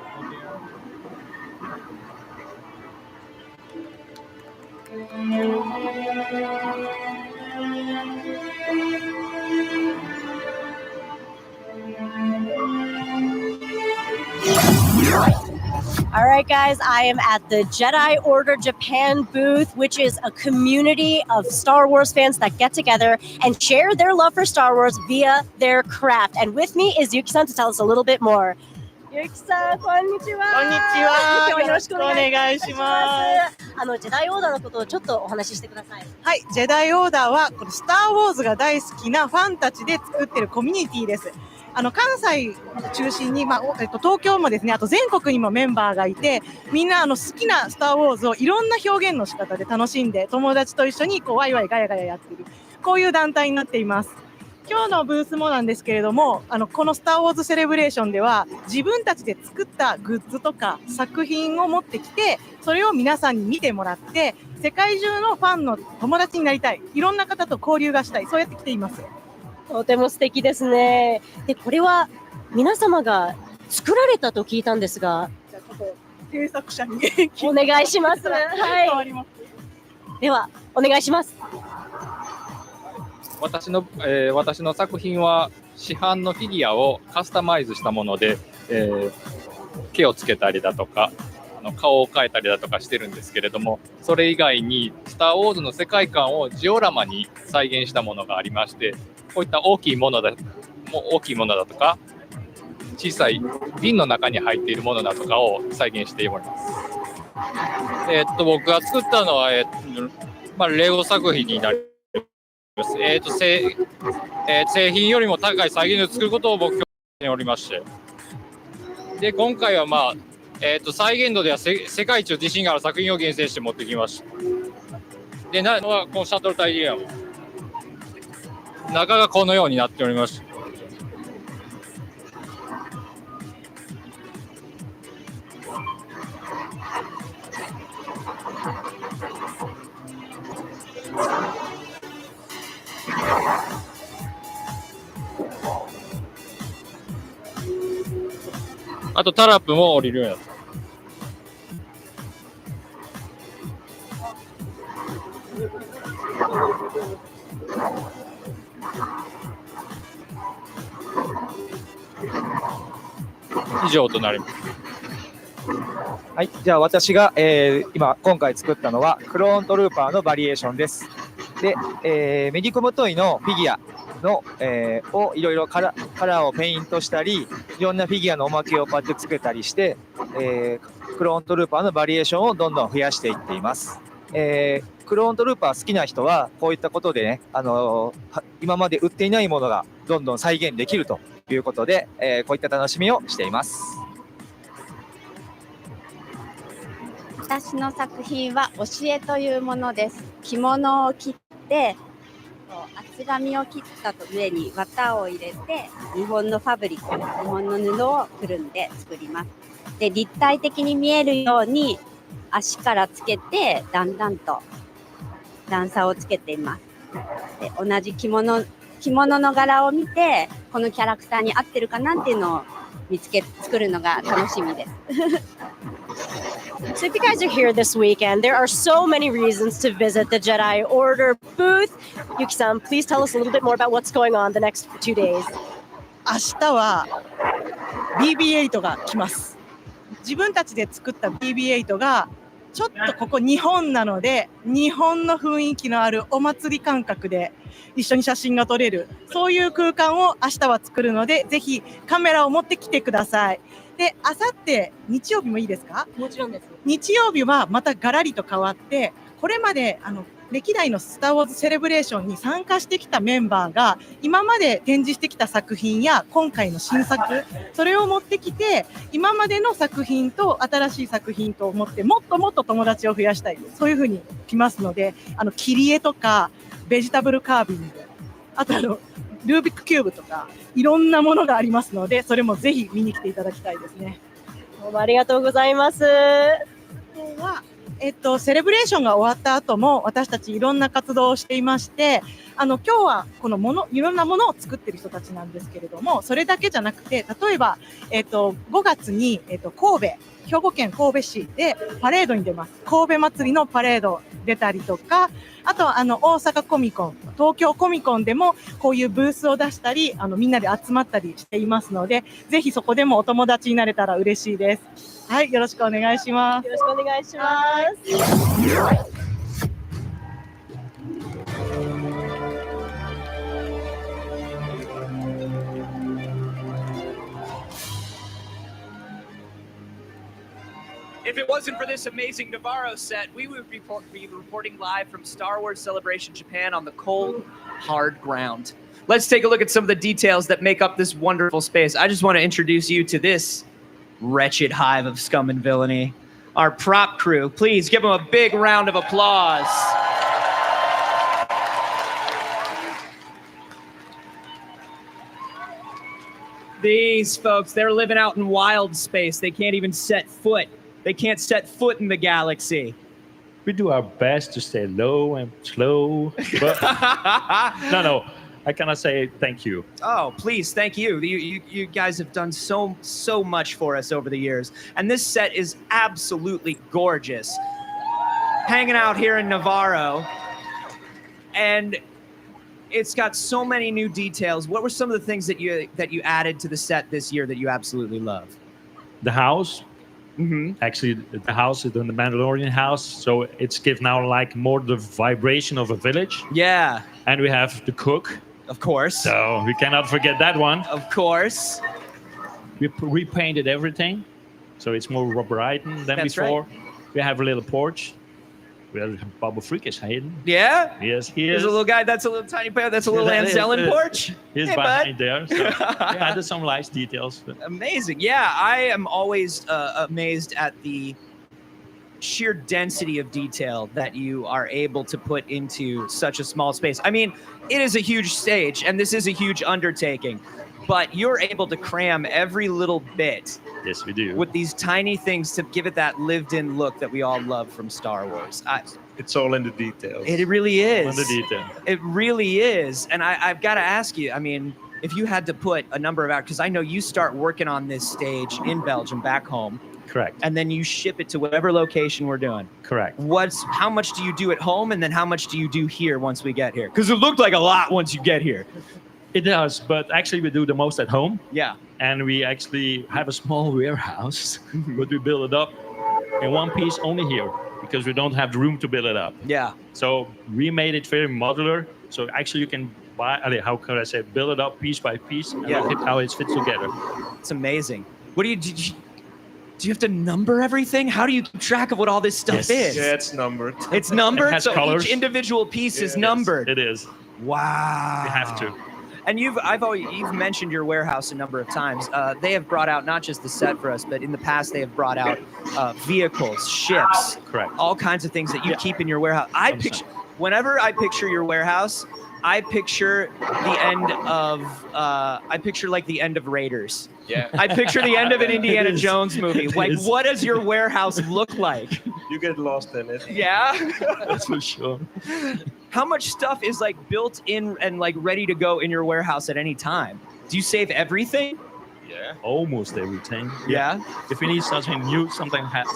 All right, guys, I am at the Jedi Order Japan booth, which is a community of Star Wars fans that get together and share their love for Star Wars via their craft. And with me is Yuki-san to tell us a little bit more. Yuki-san, こんにちは。こんにちは。今日はよろしくお願いします。ジジェダイオーダーのことをちょっとお話ししてください。はい、ジェダイオーダーはこのスター・ウォーズが大好きなファンたちで作っているコミュニティです。関西を中心に、東京もですね、あと全国にもメンバーがいて、みんな好きなスター・ウォーズをいろんな表現の仕方で楽しんで、友達と一緒にワイワイガヤガヤやっている、こういう団体になっています。今日のブースもなんですけれども、このスター・ウォーズセレブレーションでは自分たちで作ったグッズとか作品を持ってきて、それを皆さんに見てもらって、世界中のファンの友達になりたい、いろんな方と交流がしたい、そうやって来ています。とても素敵ですね。で、これは皆様が作られたと聞いたんですが、じゃあちょっと制作者にお願いします。はい。ではお願いします。私の作品は市販のフィギュアをカスタマイズしたもので、毛をつけたりだとか顔を変えたりだとかしてるんですけれども、それ以外にスター・ウォーズの世界観をジオラマに再現したものがありまして、こういった大きいものだとか小さい瓶の中に入っているものだとかを再現しております。僕が作ったのは、レゴ作品になります。製品よりも高い再現度を作ることを目標にしておりまして、で今回は再現度では世界一の自信がある作品を厳選して持ってきました。でこのシャトルタイディアム、中がこのようになっております。あとタラップも降りるようになって。以上となります。はい、じゃあ私が、今回作ったのはクローントルーパーのバリエーションです。で、メディコムトイのフィギュアの、をいろいろカラーをペイントしたり、いろんなフィギュアのおまけをこうやってつけたりして、クローントルーパーのバリエーションをどんどん増やしていっています。クローントルーパー好きな人はこういったことでね、今まで売っていないものがどんどん再現できるということで、こういった楽しみをしています。私の作品は教えというものです。着物を切って厚紙を切った上に綿を入れて日本のファブリック、日本の布をくるんで作ります。で、立体的に見えるように足からつけてだんだんと段差をつけています。で、同じ着物の柄を見てこのキャラクターに合ってるかなっていうのを作るのが楽しみです。So if you guys are here this weekend, there are so many reasons to visit the Jedi Order booth. Yuki-san, please tell us a little bit more about what's going on the next 2 days. 明日は BB-8 が来ます。自分たちで作った BB-8 がちょっとここ日本なので、日本の雰囲気のあるお祭り感覚で一緒に写真が撮れる、そういう空間を明日は作るので、ぜひカメラを持ってきてください。で、あさって日曜日もいいですか？もちろんです。日曜日はまたガラリと変わって、これまで歴代のスター・ウォーズセレブレーションに参加してきたメンバーが今まで展示してきた作品や今回の新作、それを持ってきて、今までの作品と新しい作品と思ってもっともっと友達を増やしたい、そういうふうに来ますので、切り絵とかベジタブルカービング、あとルービックキューブとかいろんなものがありますので、それもぜひ見に来ていただきたいですね。どうもありがとうございます。今日はセレブレーションが終わった後も私たちいろんな活動をしていまして、今日はこのいろんなものを作ってる人たちなんですけれども、それだけじゃなくて、例えば、5月に、兵庫県神戸市でパレードに出ます。神戸祭りのパレード出たりとか、あとは大阪コミコン、東京コミコンでもこういうブースを出したり、みんなで集まったりしていますので、ぜひそこでもお友達になれたら嬉しいです。はい、よろしくお願いします。よろしくお願いします。If it wasn't for this amazing Navarro set, we would be reporting live from Star Wars Celebration Japan on the cold, hard ground. Let's take a look at some of the details that make up this wonderful space. I just want to introduce you to this wretched hive of scum and villainy. Our prop crew, please give them a big round of applause. These folks, they're living out in wild space. They can't even set foot. They can't set foot in the galaxy. We do our best to stay low and slow, but no, I cannot say thank you. Oh, please, thank you. You guys have done so much for us over the years. And this set is absolutely gorgeous. Hanging out here in Navarro. And it's got so many new details. What were some of the things that you added to the set this year that you absolutely love? The house. Actually, the house is the Mandalorian house, so it's given now like more the vibration of a village. Yeah. And we have the cook. Of course. So we cannot forget that one. Of course. We repainted everything, so it's more bright than That's before. Right. We have a little porch. Where Bubba Freak is hidden. Yeah? Yes, he is. There's a little guy, that's a little tiny pair, that's a little Anzellan porch. He's hey, behind bud. there. So yeah, there's some nice details. Amazing. Yeah, I am always amazed at the sheer density of detail that you are able to put into such a small space. I mean, it is a huge stage, and this is a huge undertaking, but you're able to cram every little bit. Yes, we do. With these tiny things to give it that lived-in look that we all love from Star Wars. It's all in the details. It really is. In the detail. It really is. And I've got to ask you, I mean, if you had to put a number of hours, because I know you start working on this stage in Belgium back home. Correct. And then you ship it to whatever location we're doing. Correct. How much do you do at home, and then how much do you do here once we get here? Because it looked like a lot once you get here. It does, but actually we do the most at home. Yeah. And we actually have a small warehouse, but we build it up in one piece only here because we don't have the room to build it up. Yeah. So we made it very modular. So actually you can how could I say, build it up piece by piece, and Yeah. look at how it fits together. It's amazing. What do you have to number everything? How do you keep track of what all this stuff is? Yeah, it's numbered. It's numbered, It has so colors. each individual piece is it is. numbered. It is. Wow. You have to. And you've mentioned your warehouse a number of times. They have brought out not just the set for us, but in the past they have brought out vehicles, ships, correct, all kinds of things that you keep in your warehouse. Whenever I picture your warehouse, I picture the end of like the end of Raiders. Yeah. I picture the end of an Indiana It is. Jones movie. It Like, is. what does your warehouse look like? You get lost in it. Yeah. That's for sure. How much stuff is like built in and like ready to go in your warehouse at any time? Do you save everything? Yeah. Almost everything. Yeah. If we need something new, something has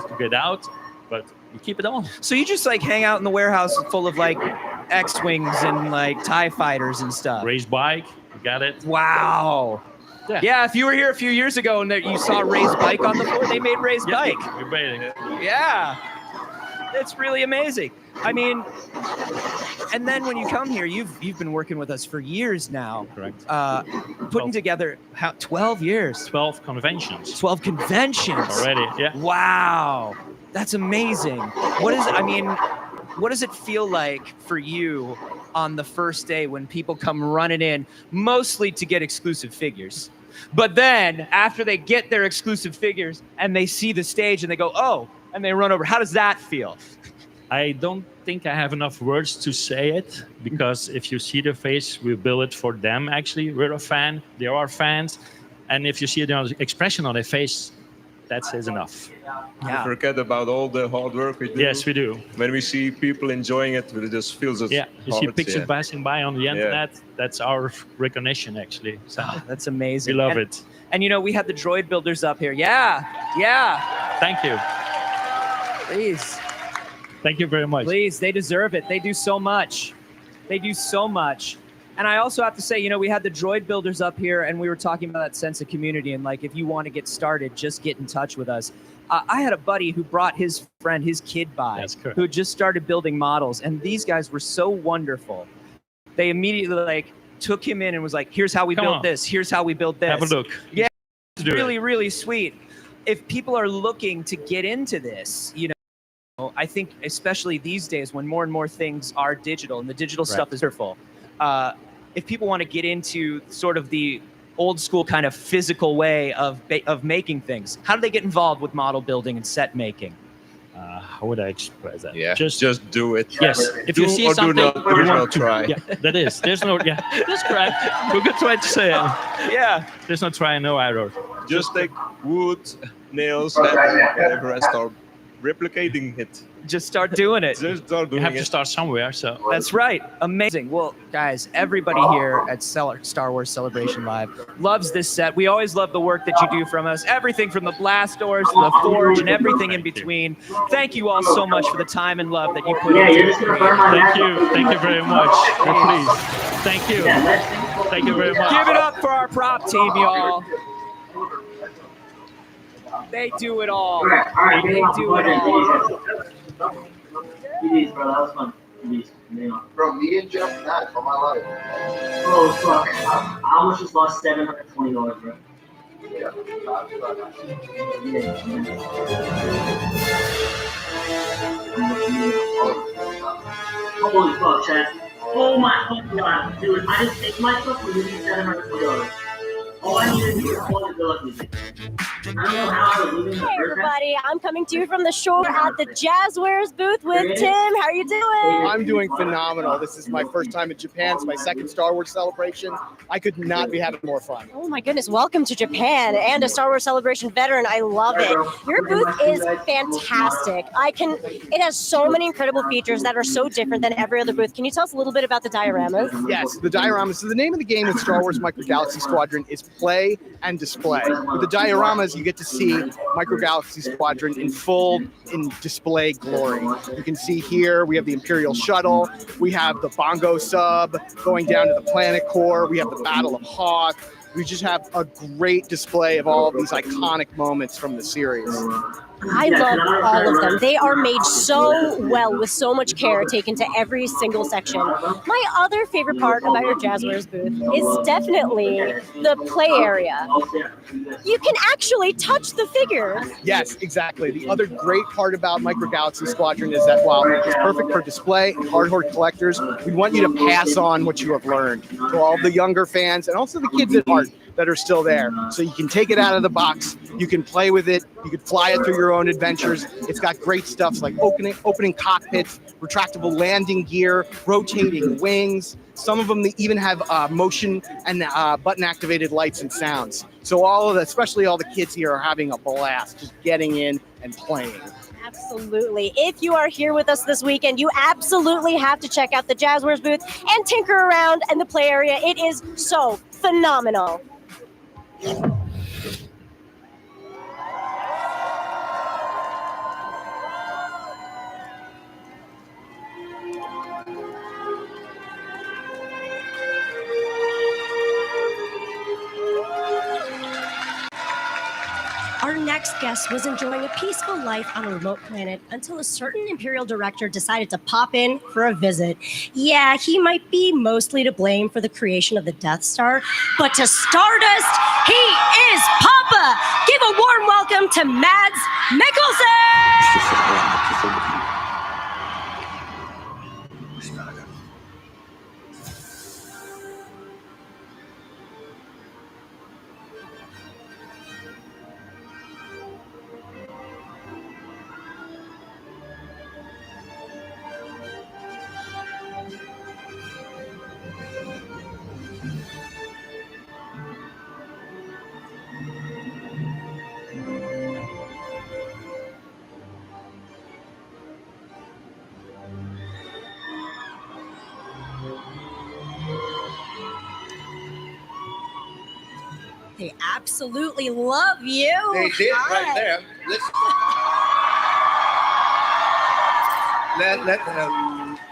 to get out, but you keep it on. So you just like hang out in the warehouse full of like X-Wings and like TIE fighters and stuff. Race bike, you got it. Wow. Yeah, if you were here a few years ago and you saw Ray's bike on the floor, they made Ray's bike. You're baiting it. Yeah. It's really amazing. I mean, and then when you come here, you've been working with us for years now. Correct. Putting together 12 years. 12 conventions. 12 conventions. Already, yeah. Wow. That's amazing. What does it feel like for you on the first day when people come running in, mostly to get exclusive figures? But then after they get their exclusive figures and they see the stage and they go, oh, and they run over. How does that feel? I don't think I have enough words to say it, because if you see their face, we build it for them, actually. We're a fan, they are fans. And if you see the expression on their face, that says enough. We forget about all the hard work we do. Yes, we do. When we see people enjoying it, it just feels us. Yeah, you see pictures yeah. passing by on the internet, that's our recognition, actually. So that's amazing. We love And- it. And you know, we had the droid builders up here. Yeah. Thank you. Please. Thank you very much. Please, they deserve it. They do so much. They do so much. And I also have to say, you know, we had the droid builders up here and we were talking about that sense of community and like, if you want to get started, just get in touch with us. I had a buddy who brought his friend, his kid by, who had just started building models. And these guys were so wonderful. They immediately like took him in and was like, here's how we Come built on. this. Here's how we built this. Have a look. Yeah. Do it. Really, really sweet. If people are looking to get into this, you know, I think especially these days when more and more things are digital and the digital stuff is wonderful. If people want to get into sort of the old school kind of physical way of making things, how do they get involved with model building and set making? How would I express that? Yeah, just do it. Yes, if you see something, do you not want to try. Yeah, that is. There's no. Yeah, that's correct. We're good try to say it. Yeah. There's no try, no error. Just take wood, nails, and whatever, and start replicating it. Just start doing it. Just start doing You have it. to start somewhere. So That's right. Amazing. Well, guys, everybody here at Star Wars Celebration Live loves this set. We always love the work that you do from us. Everything from the blast doors to the forge and everything in between. Thank you all so much for the time and love that you put into it. Thank you. Thank you very much. We're pleased. Thank you. Thank you very much. Give it up for our prop team, y'all. They do it all. They do it all. GDs, bro, that was fun. GDs. Bro, me and Jeff, that for my life. Oh, fuck. I almost just lost $720, bro. Yeah. Holy fuck, Chad. Oh my fucking god. Dude, I just picked myself for losing $720. All I needed to do was hold the good luck music. I don't know how I was losing the Hey first half. everybody, I'm coming to you from the shore at the Jazzwares booth with Tim. How are you doing? I'm doing phenomenal. This is my first time in Japan. It's my second Star Wars celebration. I could not be having more fun. Oh my goodness, welcome to Japan and a Star Wars Celebration veteran. I love it. Your booth is fantastic. It has so many incredible features that are so different than every other booth. Can you tell us a little bit about the dioramas? Yes, the dioramas. So the name of the game with Star Wars Micro Galaxy Squadron is play and display. With the dioramas, you get to see Micro Galaxy Squadron in display glory. You can see here we have the Imperial Shuttle, we have the Bongo sub going down to the Planet Core, we have the Battle of Hoth. We just have a great display of all of these iconic moments from the series. I love all of them. They are made so well with so much care taken to every single section. My other favorite part about your Jazzwares booth is definitely the play area. You can actually touch the figures. Yes, exactly. The other great part about Micro Galaxy Squadron is that while it's perfect for display and hardcore collectors, we want you to pass on what you have learned to all the younger fans and also the kids at heart that are still there. So you can take it out of the box, you can play with it, you can fly it through your own adventures. It's got great stuff like opening cockpits, retractable landing gear, rotating wings. Some of them even have motion and button-activated lights and sounds. So all of the, especially all the kids here are having a blast just getting in and playing. Absolutely. If you are here with us this weekend, you absolutely have to check out the Jazzwares booth and tinker around in the play area. It is so phenomenal. Our next guest was enjoying a peaceful life on a remote planet until a certain Imperial director decided to pop in for a visit. Yeah, he might be mostly to blame for the creation of the Death Star, but to Stardust, he is Papa! Give a warm welcome to Mads Mikkelsen! They absolutely love you. They did right there.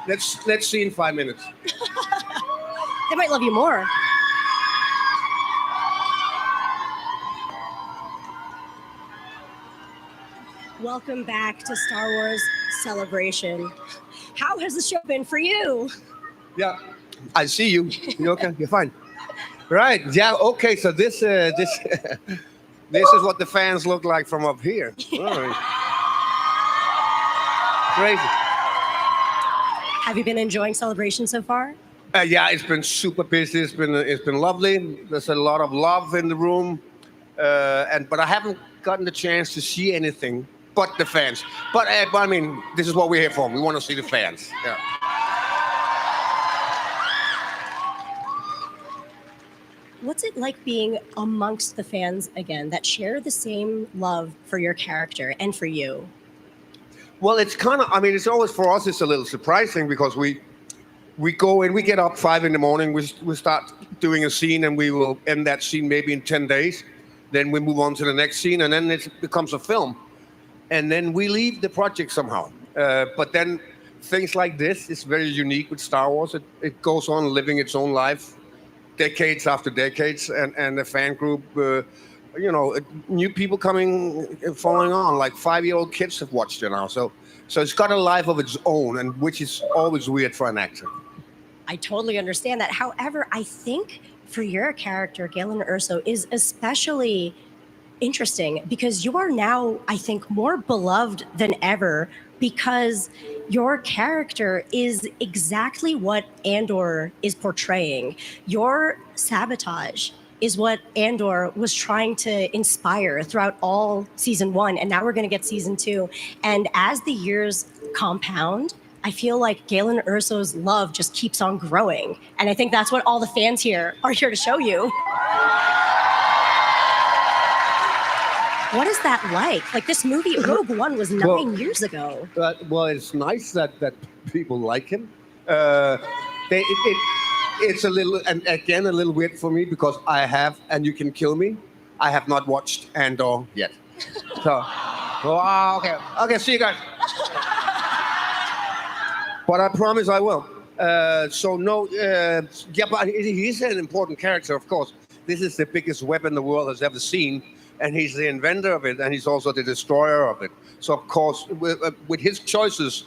Let's see in 5 minutes. They might love you more. Welcome back to Star Wars Celebration. How has the show been for you? Yeah, I see you. You okay? You're fine. Right. Yeah. Okay. So this this is what the fans look like from up here. All right. Crazy. Have you been enjoying Celebration so far? Yeah, it's been super busy. It's been lovely. There's a lot of love in the room, but I haven't gotten the chance to see anything but the fans. But I mean, this is what we're here for. We want to see the fans. Yeah. What's it like being amongst the fans again that share the same love for your character and for you? Well, it's kind of, I mean, it's always for us, it's a little surprising because we go in, we get up 5 a.m, we start doing a scene and we will end that scene maybe in 10 days. Then we move on to the next scene and then it becomes a film. And then we leave the project somehow. But then things like this is very unique with Star Wars. It goes on living its own life. Decades after decades, and the fan group, new people coming, following on, like 5-year-old kids have watched it now. So it's got a life of its own, and which is always weird for an actor. I totally understand that. However, I think for your character, Galen Erso, is especially interesting because you are now, I think, more beloved than ever because your character is exactly what Andor is portraying. Your sabotage is what Andor was trying to inspire throughout all season 1, and now we're going to get season 2. And as the years compound, I feel like Galen Erso's love just keeps on growing. And I think that's what all the fans here are here to show you. What is that like? Like this movie, Rogue One, was 9 years ago. Well, it's nice that people like him. It's a little, and again, a little weird for me because I have, and you can kill me, I have not watched Andor yet. So, okay, see you guys. But I promise I will. But he's an important character, of course. This is the biggest weapon the world has ever seen. And he's the inventor of it, and he's also the destroyer of it. So of course, with his choices,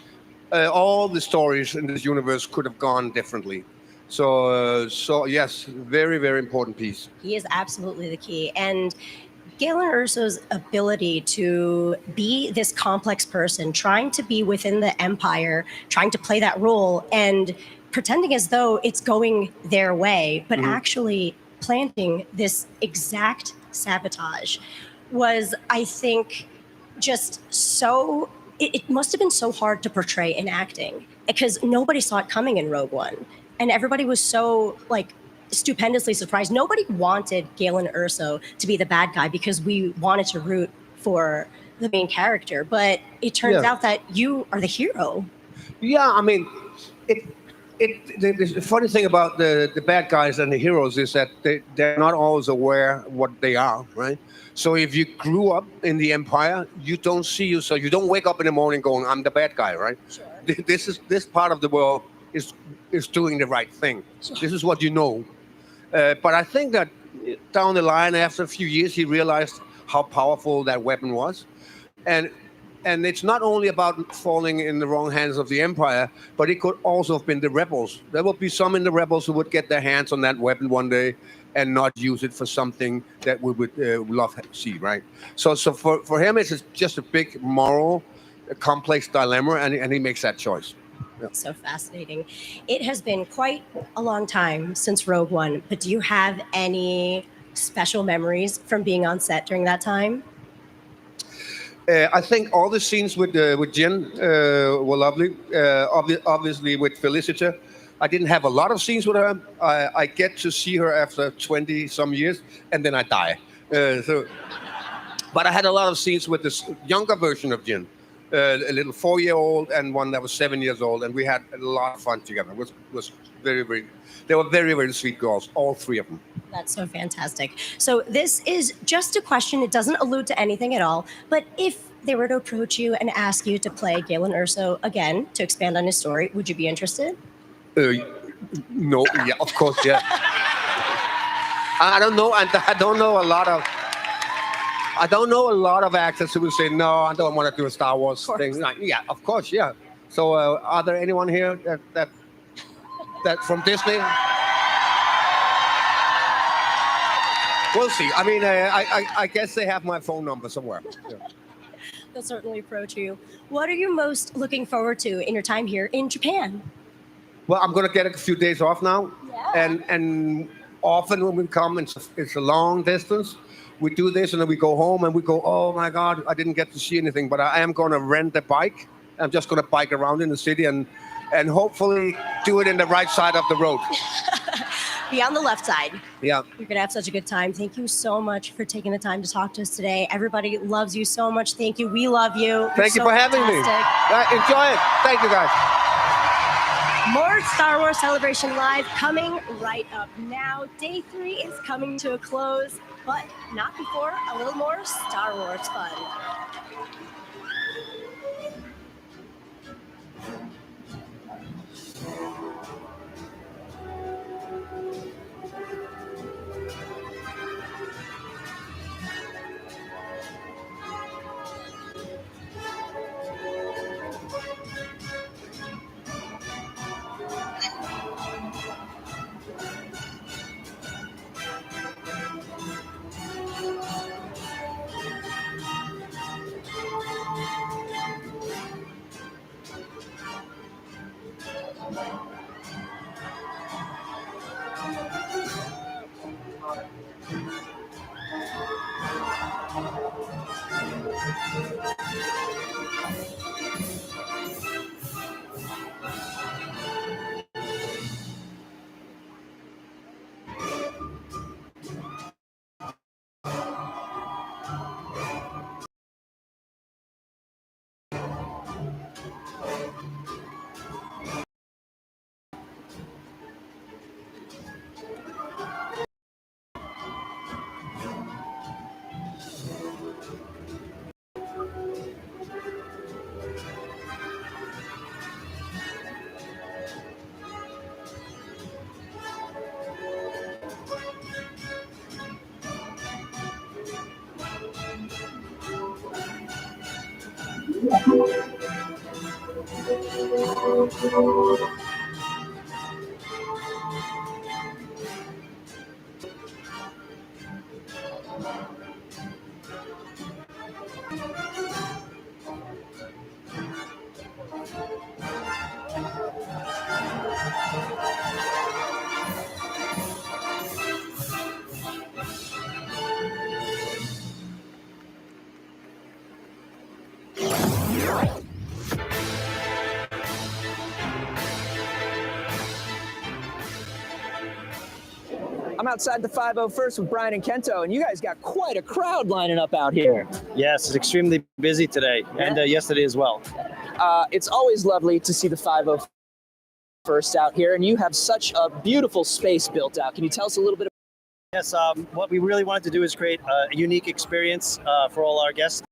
all the stories in this universe could have gone differently. So yes, very, very important piece. He is absolutely the key. And Galen Erso's ability to be this complex person, trying to be within the Empire, trying to play that role, and pretending as though it's going their way, but actually planting this exact sabotage was, I think, just so. It must have been so hard to portray in acting because nobody saw it coming in Rogue One. And everybody was so, like, stupendously surprised. Nobody wanted Galen Erso to be the bad guy because we wanted to root for the main character. But it turns Yeah. out that you are the hero. Yeah, I mean, the funny thing about the bad guys and the heroes is that they're not always aware what they are, right? So if you grew up in the Empire, you don't see you, so you don't wake up in the morning going, "I'm the bad guy," right? Sure. This part of the world is doing the right thing. Sure. This is what you know. But I think that down the line, after a few years, he realized how powerful that weapon was, and it's not only about falling in the wrong hands of the Empire, but it could also have been the rebels. There would be some in the rebels who would get their hands on that weapon one day and not use it for something that we would love to see, right? So for him, it's just a big moral, complex dilemma, and he makes that choice. Yeah. So fascinating. It has been quite a long time since Rogue One, but do you have any special memories from being on set during that time? I think all the scenes with Jin were lovely. Obviously, with Felicita, I didn't have a lot of scenes with her. I get to see her after 20 some years, and then I die. But I had a lot of scenes with this younger version of Jin, a little 4-year-old and one that was 7 years old, and we had a lot of fun together. It was very, very. They were very, very sweet girls, all three of them. That's so fantastic. So this is just a question. It doesn't allude to anything at all. But if they were to approach you and ask you to play Galen Erso again to expand on his story, would you be interested? No, yeah, of course, yeah. I don't know, and I don't know a lot of actors who will say, "No, I don't want to do a Star Wars thing." Like, yeah, of course, yeah. So, are there anyone here that from Disney? We'll see. I mean, I guess they have my phone number somewhere. Yeah. They'll certainly approach you. What are you most looking forward to in your time here in Japan? Well, I'm going to get a few days off now, Yeah. and often when we come, it's a long distance. We do this and then we go home and we go, "Oh my God, I didn't get to see anything." But I am going to rent a bike. I'm just going to bike around in the city and hopefully do it in the right side of the road. Be on the left side. Yeah. You're going to have such a good time. Thank you so much for taking the time to talk to us today. Everybody loves you so much. Thank you. We love you. Thank you for having me. Enjoy it. Thank you, guys. More Star Wars Celebration Live coming right up now. Day 3 is coming to a close, but not before a little more Star Wars fun. I'm outside the 501st with Brian and Kento, and you guys got quite a crowd lining up out here. Yes, it's extremely busy today, and yesterday as well. It's always lovely to see the 501st out here, and you have such a beautiful space built out. Can you tell us a little bit? Yes, what we really wanted to do is create a unique experience for all our guests.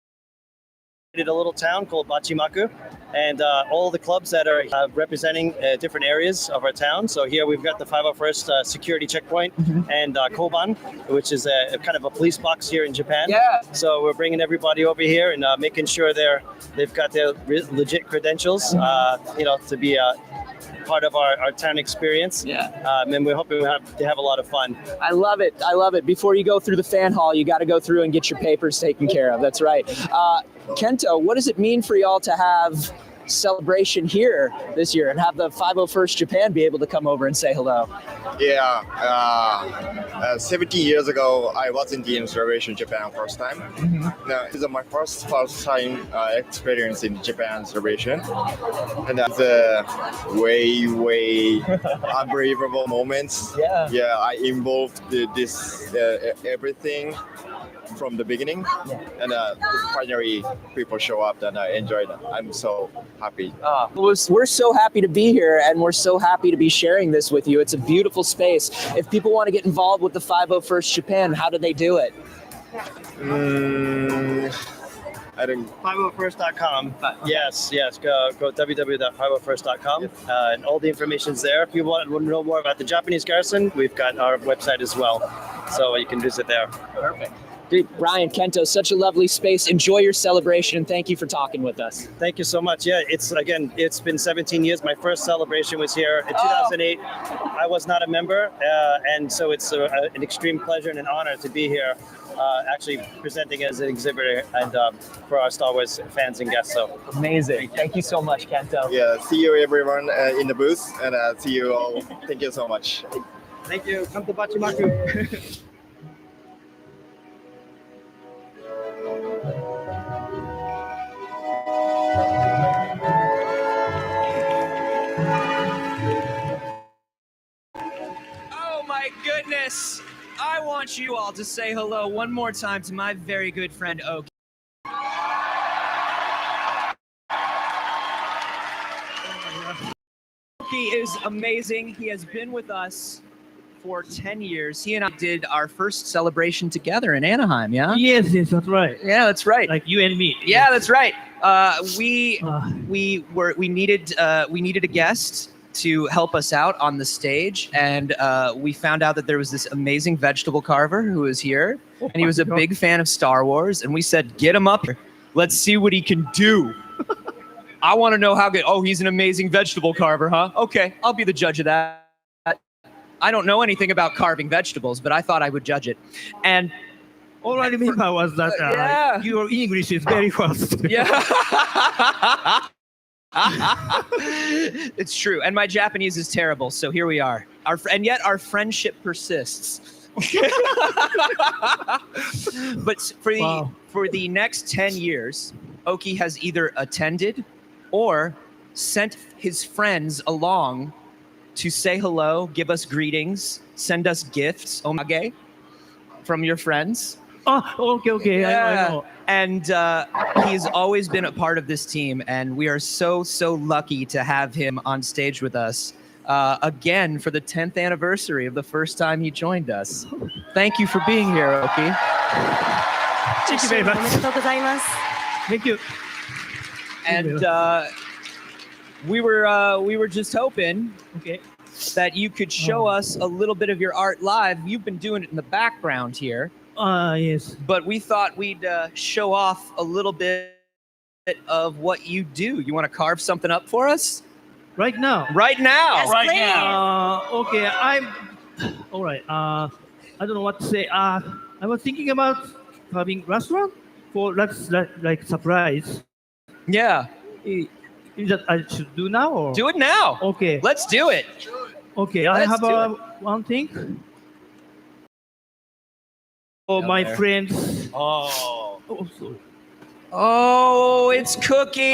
We did a little town called Bachimaku, and all the clubs that are representing different areas of our town. So here we've got the 501st security checkpoint and Koban, which is a kind of a police box here in Japan. Yeah. So we're bringing everybody over here and making sure they've got their legit credentials, to be part of our town experience. Yeah. And we're hoping to have a lot of fun. I love it. I love it. Before you go through the fan hall, you got to go through and get your papers taken care of. That's right. Kento, what does it mean for y'all to have celebration here this year and have the 501st Japan be able to come over and say hello? Yeah, 17 years ago, I was in the celebration Japan first time. Now, this is my first time experience in Japan celebration, and that's way unbelievable moments. Yeah, I involved this everything from the beginning, and finally people show up and I enjoyed it. I'm so happy. We're so happy to be here, and we're so happy to be sharing this with you. It's a beautiful space. If people want to get involved with the 501st Japan, how do they do it? I don't. 501st.com. Yes. Go www.501st.com. And all the information's there. If you want to know more about the Japanese garrison, we've got our website as well, so you can visit there. Perfect. Dude, Brian, Kento, such a lovely space. Enjoy your celebration, and thank you for talking with us. Thank you so much. Yeah, it's been 17 years. My first celebration was here in 2008. I was not a member, and so it's an extreme pleasure and an honor to be here, actually presenting as an exhibitor and for our Star Wars fans and guests. So amazing. Thank you so much, Kento. Yeah, see you everyone in the booth, and see you all. Thank you so much. Thank you. Come to Bachimaku. Oh my goodness! I want you all to say hello one more time to my very good friend Oki. Oki is amazing. He has been with us for 10 years. He and I did our first celebration together in Anaheim, yeah? Yes, that's right. Yeah, that's right. Like you and me. Yeah, that's right. We needed a guest to help us out on the stage, and we found out that there was this amazing vegetable carver who was here, and he was a big fan of Star Wars, and we said, get him up here. Let's see what he can do. I want to know how good. Oh, he's an amazing vegetable carver, huh? Okay, I'll be the judge of that. I don't know anything about carving vegetables, but I thought I would judge it. And all I remember was that your English is very fast. Yeah. It's true. And my Japanese is terrible, so here we are. And yet our friendship persists. But for the next 10 years, Oki has either attended or sent his friends along to say hello, give us greetings, send us gifts, omage, from your friends. Oh, okay. Yeah. I know. And he's always been a part of this team, and we are so lucky to have him on stage with us again for the 10th anniversary of the first time he joined us. Thank you for being here, Oki. Thank you very much. Thank you. And we were just hoping that you could show us a little bit of your art live. You've been doing it in the background here. Yes. But we thought we'd show off a little bit of what you do. You want to carve something up for us? Right now. Right now. Yes, right please. now. Okay, I'm all right. I don't know what to say. I was thinking about having restaurant for like surprise. Yeah. Is that I should do now or Do it now. Okay. Let's do it. Okay, I Let's have do one thing. For my there. friends. Oh. Oh, sorry. Oh, it's Cookie.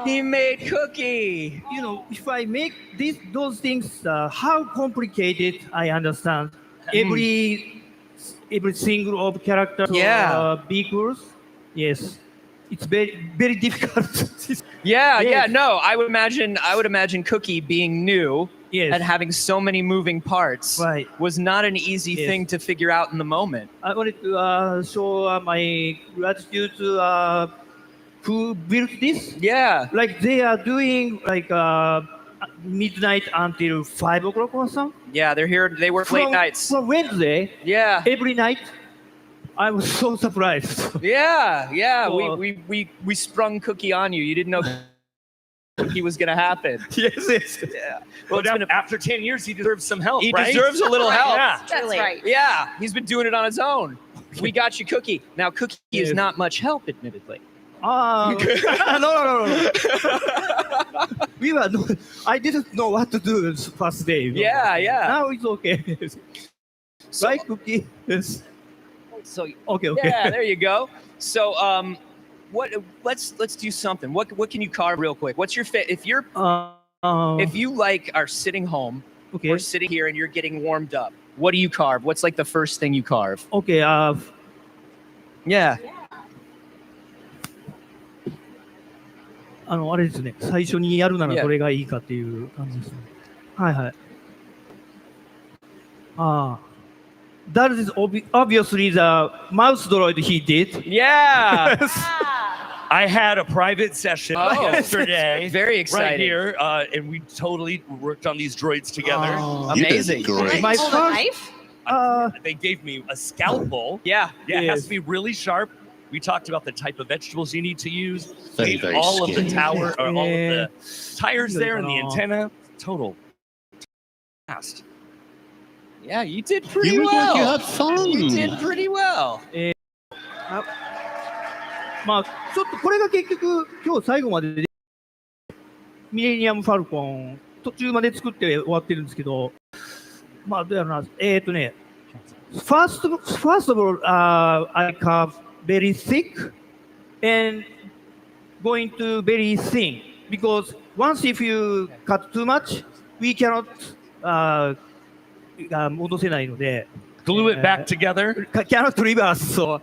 He made Cookie. You know, if I make those things, how complicated I understand. Every single of characters or vehicles. Yes, it's very difficult. Yeah. No, I would imagine Cookie being new and having so many moving parts was not an easy thing to figure out in the moment. I wanted to show my gratitude to who built this. Yeah. Like they are doing like midnight until 5 o'clock or something. Yeah, they're here. They work late nights. From Wednesday. Yeah. Every night. I was so surprised. Yeah. Oh. We sprung Cookie on you. You didn't know Cookie was going to happen. Yes. Yeah. Well, after 10 years, he deserves some help. He right? deserves a little help. Yeah. That's right. Yeah. He's been doing it on his own. We got you, Cookie. Now, Cookie is not much help, admittedly. No. I didn't know what to do this first day. Yeah. Now it's okay. Right, Cookie? Yes. So okay. Yeah, there you go. So let's do something. What can you carve real quick? What's your if you're if you like are sitting home or sitting here and you're getting warmed up, what do you carve? What's like the first thing you carve? Okay. Yeah. あれですね。最初にやるならどれがいいかっていう感じですね。はい。That is obviously the mouse droid he did. Yeah. I had a private session yesterday. Very exciting. Right here, and we totally worked on these droids together. Amazing. My first, they gave me a scalpel. Yeah. It has to be really sharp. We talked about the type of vegetables you need to use. Very, very all of the skinny. tower, or all of the tires there and the antenna. Total. Fast. Yeah, you did pretty look well. like you had fun. You did pretty well. まあちょっとこれが結局今日最後まででミレニアム・ファルコン途中まで作って終わってるんですけど、まあどうやろうな。First of all, I carve very thick and going to very thin because once if you cut too much, we cannot 戻せないので glue it back together. Cannot reverse, so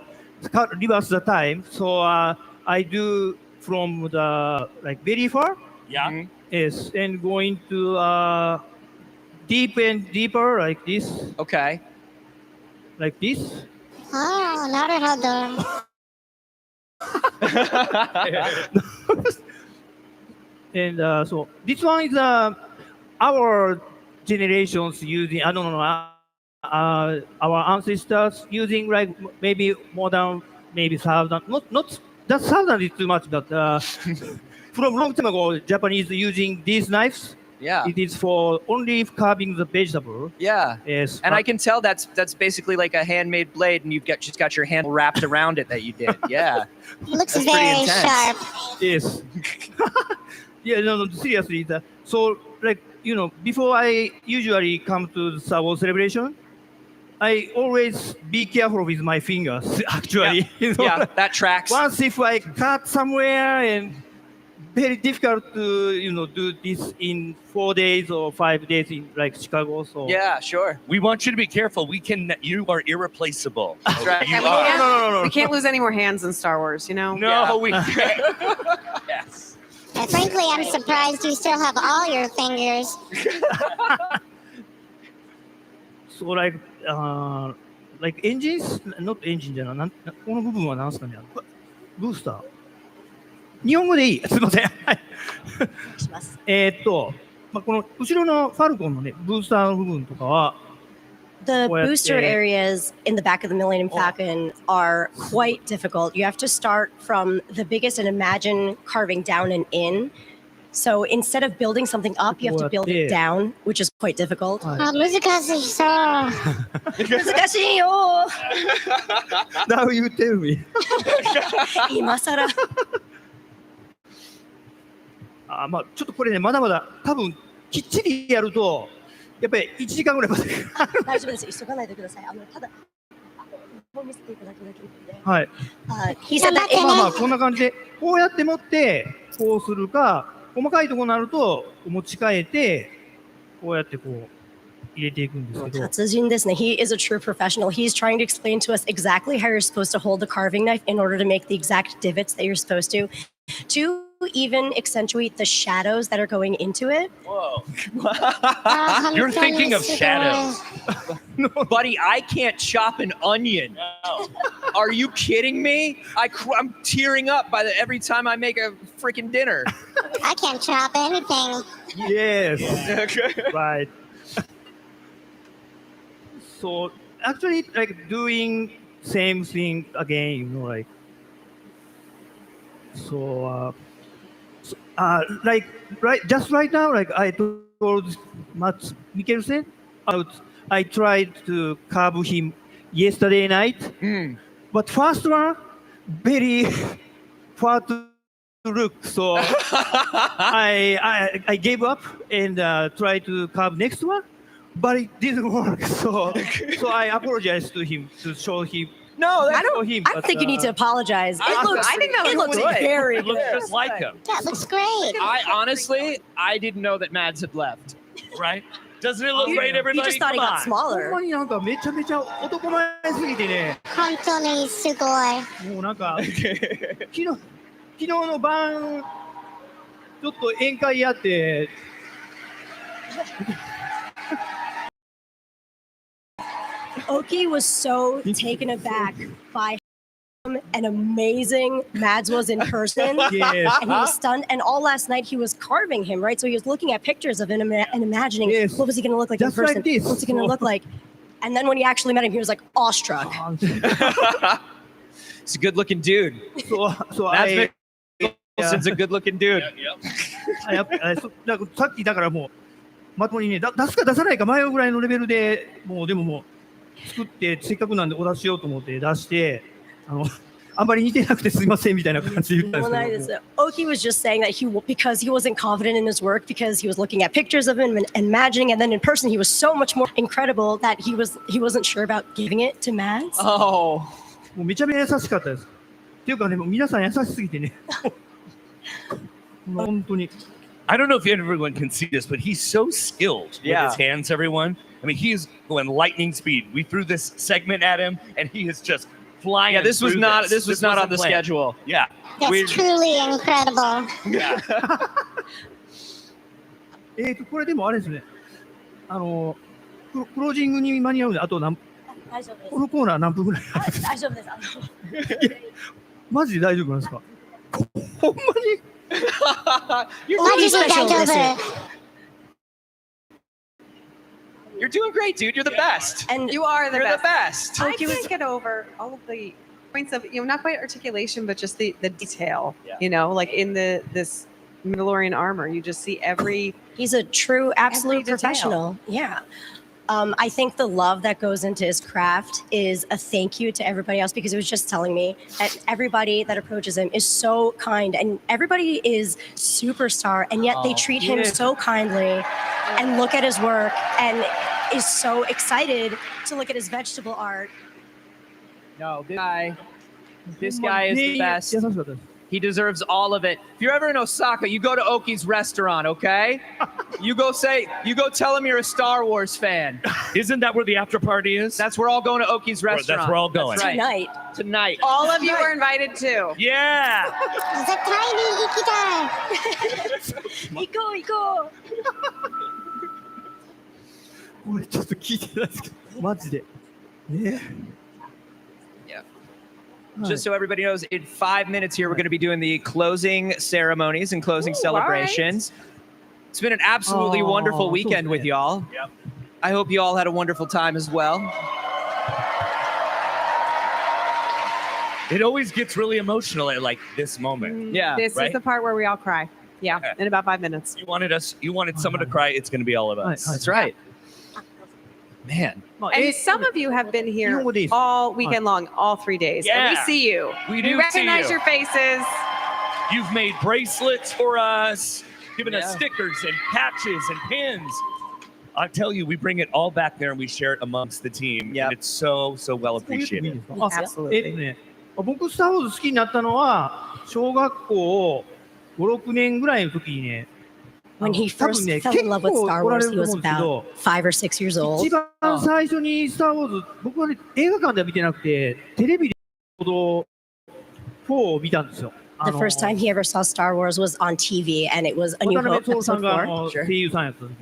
reverse the time. So I do from the like very far. Yeah. Yes, and going to deep and deeper like this. Okay. Like this. なるほど。And so this one is our generations using, I don't know, our ancestors using like maybe more than maybe 1,000, not that 1,000 is too much, but from long time ago, Japanese using these knives. Yeah. It is for only carving the vegetable. Yeah. Yes. And I can tell that's basically like a handmade blade, and you've just got your hand wrapped around it that you did. Yeah. Looks That's pretty very intense. sharp. Yes. Yeah, no, seriously. So, like, you know, before I usually come to the Star Wars celebration, I always be careful with my fingers, actually. Yeah, You know? yeah, that tracks. Once if I cut somewhere and very difficult to, you know, do this in 4 days or 5 days in like Chicago. So Yeah, sure. We want you to be careful. You are irreplaceable. That's right. You And are. we can't lose any more hands in Star Wars, you know? No, we can't. Yes. And frankly, I'm surprised you still have all your fingers. So like engines, not engine じゃない。この部分は何ですかね。ブースター。日本語でいい。すみません。まあ、この後ろのファルコンのね、ブースターの部分とかは、The こうやって booster areas in the back of the Millennium Falcon are quite difficult. You have to start from the biggest and imagine carving down and in. So instead of building something up, you have to build it down, which is quite difficult. あ、難しそう。難しいよ。 Now you tell me. 今更。あ、まあちょっとこれね、まだまだ多分きっちりやるとやっぱり1時間ぐらいまで。大丈夫です。急がないでください。ただこう見せていただくだけで。はい。He said that まあまあこんな感じでこうやって持ってこうするか、細かいところになると持ち替えてこうやってこう入れていくんですけど。達人ですね。He is a true professional. He's trying to explain to us exactly how you're supposed to hold the carving knife in order to make the exact divots that you're supposed to even accentuate the shadows that are going into it. Whoa. You're thinking of shadows. Buddy, I can't chop an onion. Are you kidding me? I'm tearing up every time I make a freaking dinner. I can't chop anything. Yes. Right. So actually, like doing same thing again, you know, like so. Like right now, like I told Mats Mikkelsen, I tried to carve him yesterday night, but first one very far to look, so I gave up and tried to carve next one, but it didn't work. So I apologized to him to show him. No, I don't think you need to apologize. I think that looks very good. It looks just like him. That looks great. I didn't know that Mads had left. Right? Doesn't it look great, everybody? You just thought he got smaller. ほんまになんかめちゃめちゃ男前すぎてね。本当にすごい。もうなんか昨日の晩ちょっと宴会やって。Oki was so taken aback by an amazing Mads was in person. Yes. And he was stunned. And all last night he was carving him, right? So he was looking at pictures of him and imagining what was he going to look like Just in person? like this. What's he going to look like? And then when he actually met him, he was like awestruck. He's a good-looking dude. So Mads Mikkelsen's a good-looking dude. さっきだからもうまともにね出すか出さないか迷うぐらいのレベルでもうでももう作ってせっかくなんでお出ししようと思って出してあんまり似てなくてすいませんみたいな感じで言ったんですけど。Oki was just saying that because he wasn't confident in his work, because he was looking at pictures of him and imagining, and then in person he was so much more incredible that he wasn't sure about giving it to Mads. Oh. もうめちゃめちゃ優しかったです。っていうかね、もう皆さん優しすぎてね。本当に。I don't know if everyone can see this, but he's so skilled with his hands, everyone. I mean, he is going lightning speed. We threw this segment at him, and he is just flying. Yeah, this was not on the schedule. Yeah. That's truly incredible. Yeah. これでもあれですね。クロージングに間に合うので、あとこのコーナー何分ぐらいあるんですか？大丈夫です。マジで大丈夫なんですか？ほんまにYou're doing great, dude. You're the best. And you are You're the best. I can't get over all of the points of, not quite articulation, but just the detail, like in this Mandalorian armor, you just see he's a true, absolute professional. Yeah. I think the love that goes into his craft is a thank you to everybody else, because he was just telling me that everybody that approaches him is so kind, and everybody is superstar, and yet they treat him so kindly and look at his work and is so excited to look at his vegetable art. No, this guy is the best. He deserves all of it. If you're ever in Osaka, you go to Oki's restaurant, okay? You go tell him you're a Star Wars fan. Isn't that where the after party is? That's where all going to Oki's restaurant. That's where all going. That's right. Tonight. All of you are invited too. Yeah. 絶対に行きたい。行こう行こう。これちょっと聞いてないですけど、マジで。Yeah. Just so everybody knows, in 5 minutes here, we're going to be doing the closing ceremonies and closing celebrations. It's been an absolutely wonderful weekend with y'all. Yep. I hope you all had a wonderful time as well. It always gets really emotional at like this moment. Yeah. This right? is the part where we all cry. Yeah, in about 5 minutes. You wanted someone to cry. It's going to be all of us. That's right. Man. And some of you have been here all weekend long, all 3 days. And Yeah. we see you. We do recognize see you. your faces. You've made bracelets for us, given us Yeah. stickers and patches and pins. I tell you, we bring it all back there and we share it amongst the team. And it's so well appreciated. 僕、スター・ウォーズ好きになったのは、小学校5、6年ぐらいの時にね、 When he 多分 first ね、 fell 結 in love with 構 Star おられ Wars, る he と was 思うんですけど、 about 5 or 6 years old. 一番最初にスター・ウォーズ、僕はね、映画館では見てなくて、テレビでちょうど4を見たんですよ。 The first time he ever saw Star Wars was on TV, and it was A New 渡 Hope 辺徹さん episode が 4. 声優さんやった時の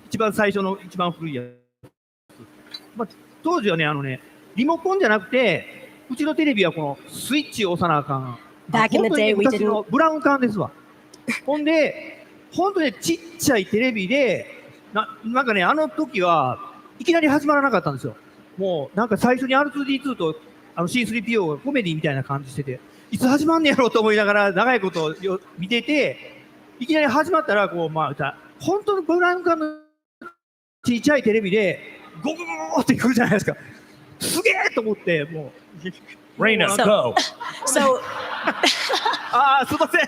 一番最初の一番古いやつ、まあ、当時はねリモコンじゃなくてうちのテレビはこのスイッチを押さなあかん Back in the 本当に day, we 昔の didn't. ブラウン管ですわほんで本当にちっちゃいテレビでなんかねあの時はいきなり始まらなかったんですよ。もうなんか最初に R2D2 とC3PO がコメディみたいな感じしてていつ始まんねやろうと思いながら長いこと見てていきなり始まったらこうまあ本当のブラウン管のちっちゃいテレビでゴゴゴゴってくるじゃないですか。すげえと思ってもう Reina go. So, あすいません。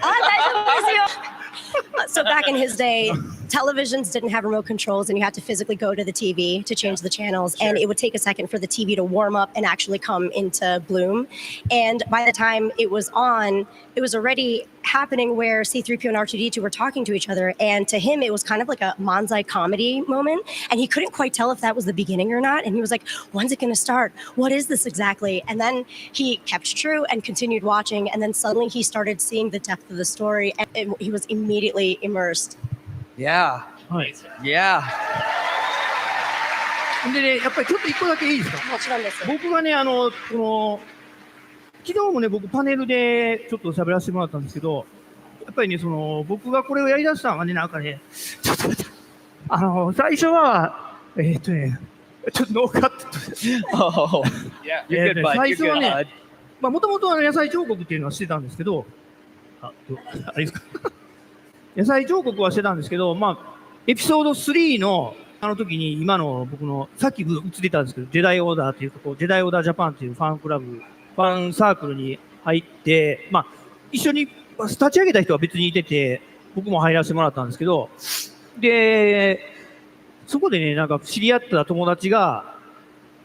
so back in his day, televisions didn't have remote controls, and you had to physically go to the TV to change the channels, and it would take a second for the TV to warm up and actually come into bloom. And by the time it was on, it was already happening where C-3PO and R2D2 were talking to each other, and to him it was kind of like a Manzai comedy moment, and he couldn't quite tell if that was the beginning or not, and he was like, when's it going to start? What is this exactly? And then he kept true and continued watching, and then suddenly he started seeing the depth of the story, and he was immediately immersed. Yeah. Yeah. でね、やっぱりちょっと一個だけいいですか。僕がね、この昨日もね、僕パネルでちょっと喋らせてもらったんですけど、やっぱりね、僕がこれをやりだしたのはね、なんかね、ちょっと待って、最初はちょっとノーカット。Yeah, you're good, bud. 最 You're 初は good, ね bud.、まあもともと野菜彫刻っていうのはしてたんですけど、あれですか。野菜彫刻はしてたんですけど、まあエピソード3の時に今の僕のさっき映ってたんですけど、ジェダイオーダーっていうとこ、ジェダイオーダージャパンっていうファンクラブ、ファンサークルに入って、まあ一緒に立ち上げた人は別にいてて、僕も入らせてもらったんですけど、でそこでね、なんか知り合った友達が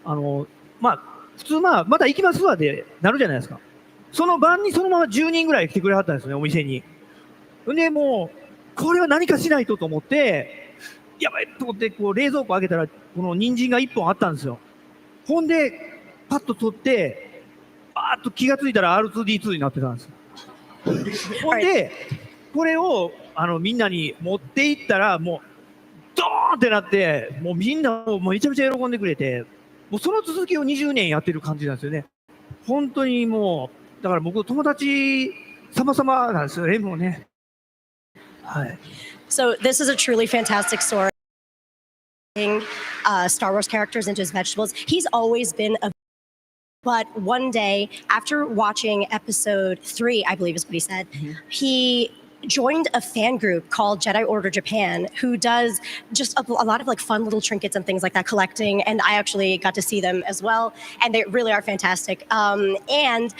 まあ普通また行きますわでなるじゃないですか。その晩にそのまま10人ぐらい来てくれはったんですね、お店に。でもうこれは何かしないとと思って、やばいと思ってこう冷蔵庫開けたらこの人参が1本あったんですよ。ほんでパッと取ってバーッと気がついたら R2D2 になってたんですよ。ほんでこれをみんなに持っていったらもうドーンってなって、もうみんなもうめちゃめちゃ喜んでくれて、もうその続きを20年やってる感じなんですよね。本当にもうだから僕友達様々なんですよね、もうね。はい。So this is a truly fantastic story. Star Wars characters into his vegetables. He's always been a. But one day, after watching episode 3, I believe is what he said, he joined a fan group called Jedi Order Japan, who does just a lot of like fun little trinkets and things like that, collecting. And I actually got to see them as well, and they really are fantastic. And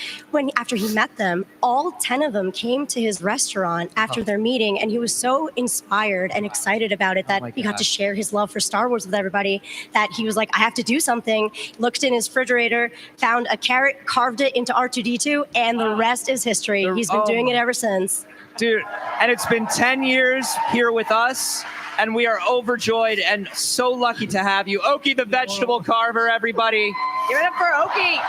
after he met them, all 10 of them came to his restaurant after their meeting, and he was so inspired and excited about it that he got to share his love for Star Wars with everybody, that he was like, I have to do something. Looked in his refrigerator, found a carrot, carved it into R2D2, and the rest is history. He's been doing it ever since. Dude, and it's been 10 years here with us, and we are overjoyed and so lucky to have you. Oki the vegetable carver, everybody. Give it up for Oki.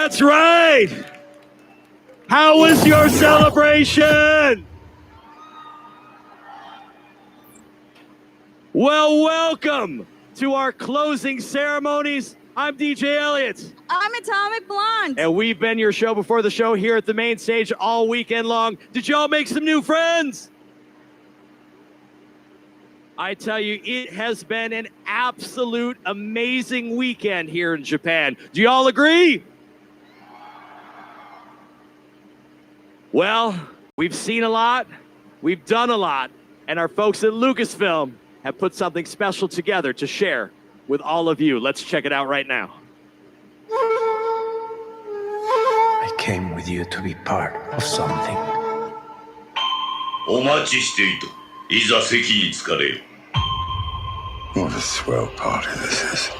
That's right. How was your celebration? Well, welcome to our closing ceremonies. I'm DJ Elliott. I'm Atomic Blonde. And we've been your show before the show here at the main stage all weekend long. Did y'all make some new friends? I tell you, it has been an absolute amazing weekend here in Japan. Do y'all agree? Well, we've seen a lot, we've done a lot, and our folks at Lucasfilm have put something special together to share with all of you. Let's check it out right now. I came with you to be part of something. お待ちしていた。いざ席に着かれよ。What a swell party this is.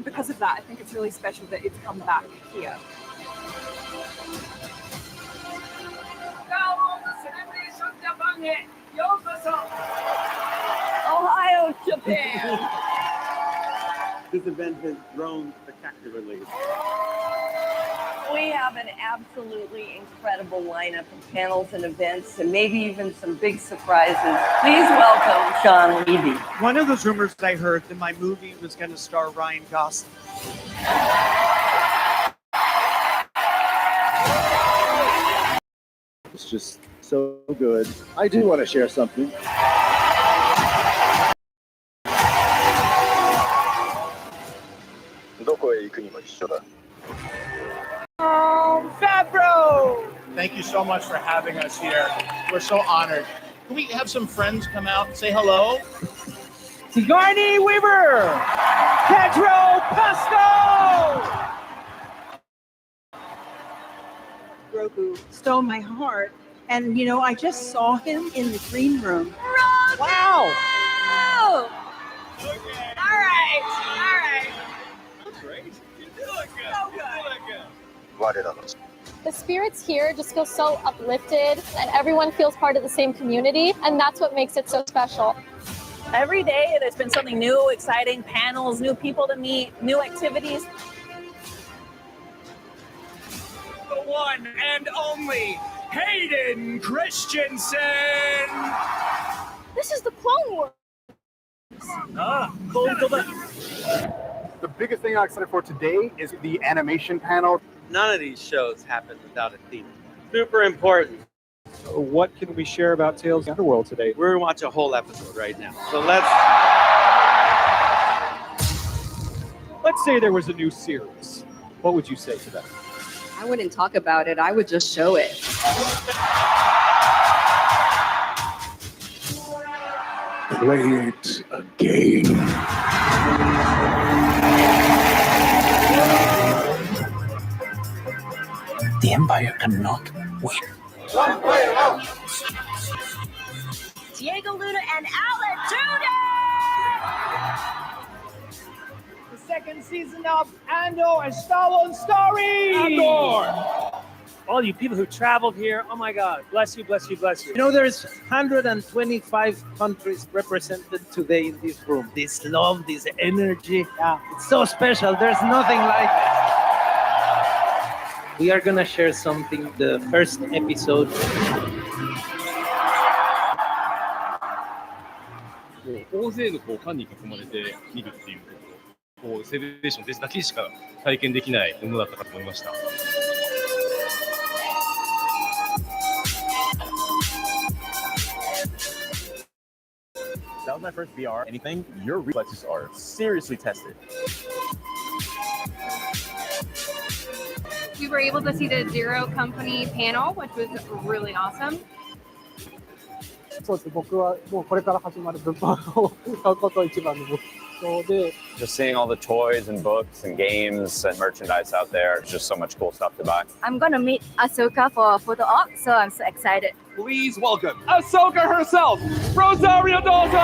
Because of that, I think it's really special that it's come back here. Ohio, Japan. This event has grown spectacularly. We have an absolutely incredible lineup of panels and events, and maybe even some big surprises. Please welcome Sean Levy. One of those rumors that I heard that my movie was going to star Ryan Gosling. It's just so good. I do want to share something. Oh, Fabro! Thank you so much for having us here. We're so honored. Can we have some friends come out and say hello? Sigourney Weaver! Pedro Pascal! Grogu stole my heart. And, you know, I just saw him in the green room. Wow. All right. Great. So good. The spirits here just feel so uplifted, and everyone feels part of the same community, and that's what makes it so special. Every day there's been something new, exciting, panels, new people to meet, new activities. The one and only Hayden Christensen. This is the Clone Wars. The biggest thing I'm excited for today is the animation panel. None of these shows happen without a theme. Super important. What can we share about Tales of the Underworld today? We're gonna watch a whole episode right now. So let's say there was a new series. What would you say to that? I wouldn't talk about it. I would just show it. Play it again. The Empire cannot win. Diego Luna and Alan Tudyk! The second season of Andor, a Star Wars story! Andor! All you people who traveled here, oh my God, bless you, bless you, bless you. You know, there's 125 countries represented today in this room. This love, this energy, it's so special. There's nothing like it. We are gonna share something, the first episode. 大勢のファンに囲まれて見るっていうこうセレブレーションですだけしか体験できないものだったかと思いました。That was my first VR anything. Your reflexes are seriously tested. We were able to see the Zero Company panel, which was really awesome. そうです。僕はもうこれから始まる物販を買うことを一番の目 Just seeing all the toys and books and games and merchandise out there, just so much cool stuff to buy. I'm gonna meet Ahsoka for a photo op, so I'm so excited. Please welcome Ahsoka herself, Rosario Dawson!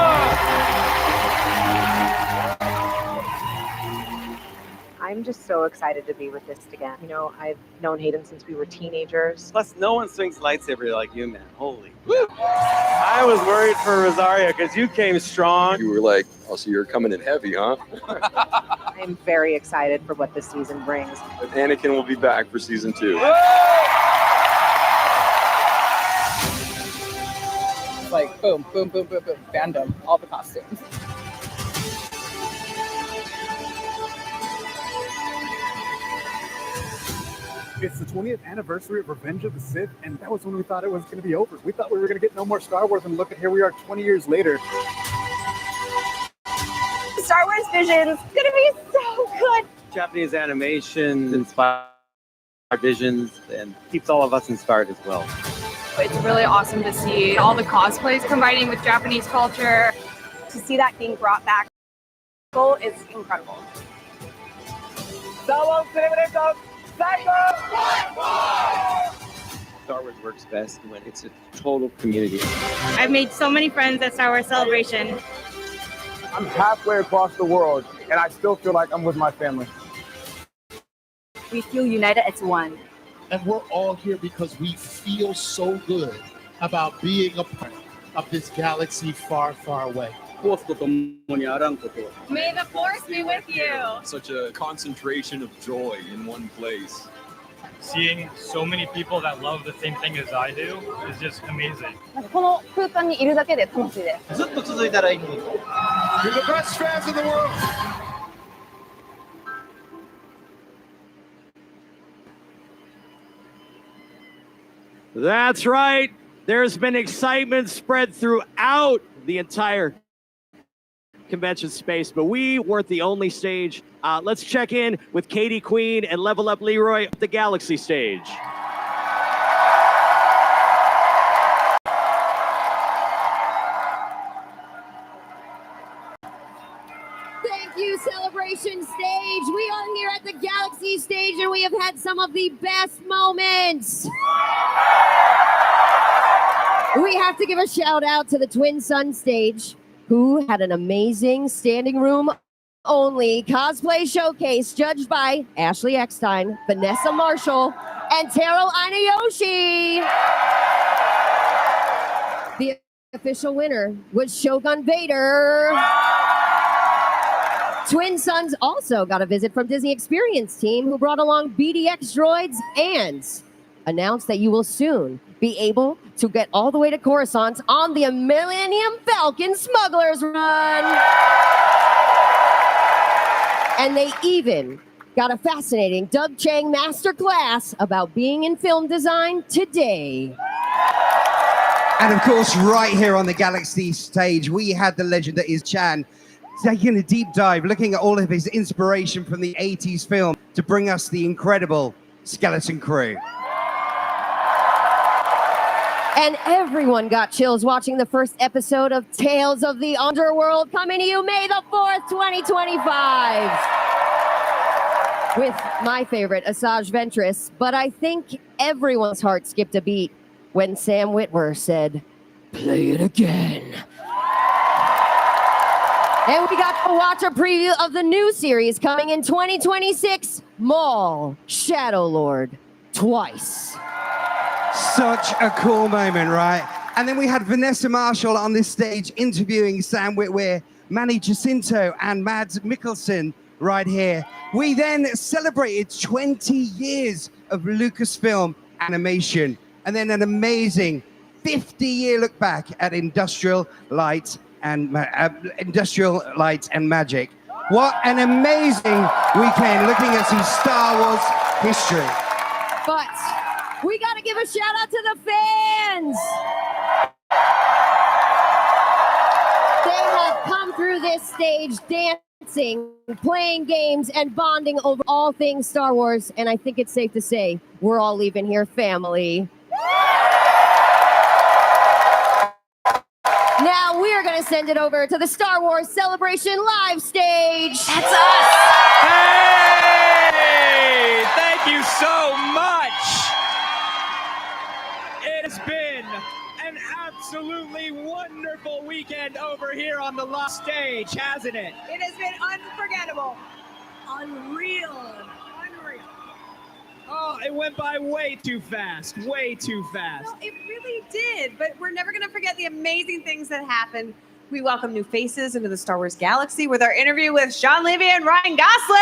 I'm just so excited to be with this again. You know, I've known Hayden since we were teenagers. Plus, no one swings lightsaber like you, man. Holy. Woo! I was worried for Rosario because you came strong. You were like, oh, so you're coming in heavy, huh? I'm very excited for what this season brings. But Anakin will be back for season 2. It's like boom, boom, boom, boom, boom, fandom, all the costumes. It's the 20th anniversary of Revenge of the Sith, and that was when we thought it was going to be over. We thought we were going to get no more Star Wars, and look at here we are 20 years later. Star Wars Vision's gonna be so good. Japanese animation inspired visions and keeps all of us inspired as well. It's really awesome to see all the cosplays combining with Japanese culture. To see that being brought back is incredible. Star Wars works best when it's a total community. I've made so many friends at Star Wars Celebration. I'm halfway across the world, and I still feel like I'm with my family. We feel united as one. And we're all here because we feel so good about being a part of this galaxy far, far away. May the Force be with you. Such a concentration of joy in one place. Seeing so many people that love the same thing as I do is just amazing. この空間にいるだけで楽しいです。ずっと続いたらいいのに。 You're the best fans in the world! That's right. There's been excitement spread throughout the entire convention space, but we weren't the only stage. Let's check in with Katie Queen and Level Up Leroy at the Galaxy stage. Thank you, Celebration Stage. We are here at the Galaxy stage, and we have had some of the best moments. We have to give a shout out to the Twin Sun stage, who had an amazing standing room only cosplay showcase judged by Ashley Eckstein, Vanessa Marshall, and Taro Inayoshi. The official winner was Shogun Vader. Twin Suns also got a visit from Disney Experience team, who brought along BDX droids and announced that you will soon be able to get all the way to Coruscant on the Millennium Falcon Smuggler's Run. And they even got a fascinating Doug Chang masterclass about being in film design today. And of course, right here on the Galaxy stage, we had the legend that is Chan, taking a deep dive, looking at all of his inspiration from the 80s film to bring us the incredible Skeleton Crew. And everyone got chills watching the first episode of Tales of the Underworld, coming to you May the 4th, 2025. With my favorite, Asajj Ventress, but I think everyone's heart skipped a beat when Sam Witwer said, "Play it again." And we got to watch a preview of the new series coming in 2026, Maul Shadow Lord, twice. Such a cool moment, right? And then we had Vanessa Marshall on this stage interviewing Sam Witwer, Manny Jacinto, and Mads Mikkelsen right here. We then celebrated 20 years of Lucasfilm animation, and then an amazing 50-year look back at Industrial Light and Magic. What an amazing weekend looking at some Star Wars history. But we got to give a shout out to the fans. They have come through this stage dancing, playing games, and bonding over all things Star Wars. And I think it's safe to say we're all leaving here family. Now we are going to send it over to the Star Wars Celebration live stage. That's us. Hey! Thank you so much. It has been an absolutely wonderful weekend over here on the live stage, hasn't it? It has been unforgettable. Unreal. Oh, it went by way too fast. Way too fast. Well, it really did, but we're never going to forget the amazing things that happened. We welcome new faces into the Star Wars galaxy with our interview with Sean Levy and Ryan Gosling.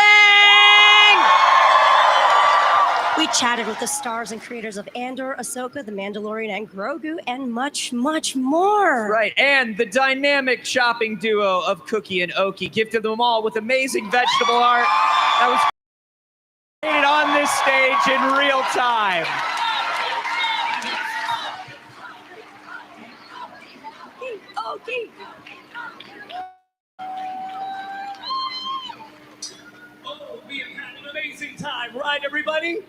We chatted with the stars and creators of Andor, Ahsoka, The Mandalorian, and Grogu, and much, much more. Right, and the dynamic shopping duo of Cookie and Oki gifted them all with amazing vegetable art that was created on this stage in real time. Okay. Oh, we have had an amazing time, right, everybody?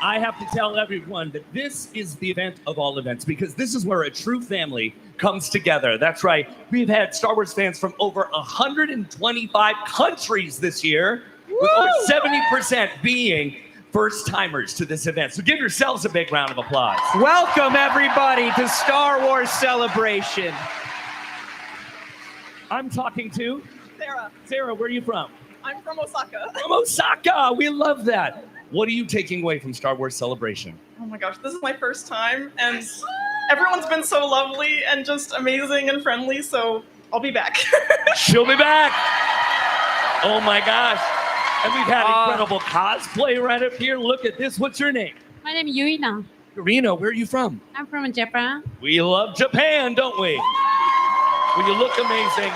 I have to tell everyone that this is the event of all events because this is where a true family comes together. That's right. We've had Star Wars fans from over 125 countries this year, with over 70% being first-timers to this event. So give yourselves a big round of applause. Welcome, everybody, to Star Wars Celebration. I'm talking to Sarah. Sarah, where are you from? I'm from Osaka. From Osaka. We love that. What are you taking away from Star Wars Celebration? Oh my gosh, this is my first time, and everyone's been so lovely and just amazing and friendly, so I'll be back. She'll be back. Oh my gosh. And we've had incredible cosplay right up here. Look at this. What's your name? My name is Yuina. Karina, where are you from? I'm from Japan. We love Japan, don't we? Well, you look amazing.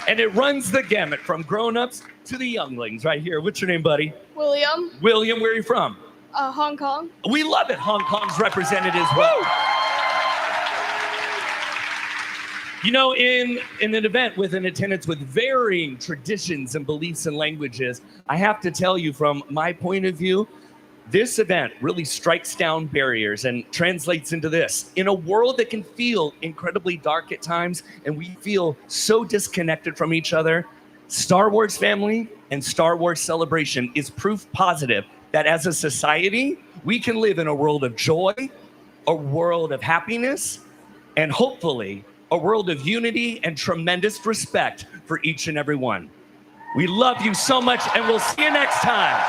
And it runs the gamut from grown-ups to the younglings right here. What's your name, buddy? William. William, where are you from? Hong Kong. We love it. Hong Kong's represented as well. You know, in an event with an attendance with varying traditions and beliefs and languages, I have to tell you from my point of view, this event really strikes down barriers and translates into this. In a world that can feel incredibly dark at times and we feel so disconnected from each other, Star Wars family and Star Wars Celebration is proof positive that as a society, we can live in a world of joy, a world of happiness, and hopefully a world of unity and tremendous respect for each and every one. We love you so much and we'll see you next time.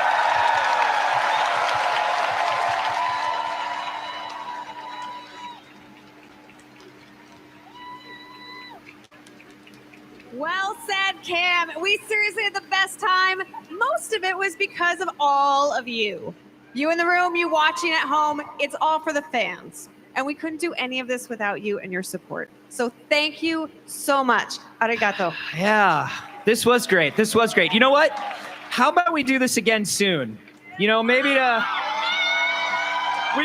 Well said, Cam. We seriously had the best time. Most of it was because of all of you. You in the room, you watching at home, it's all for the fans. And we couldn't do any of this without you and your support. So thank you so much. Arigato. Yeah, this was great. This was great. You know what? How about we do this again soon? You know, maybe we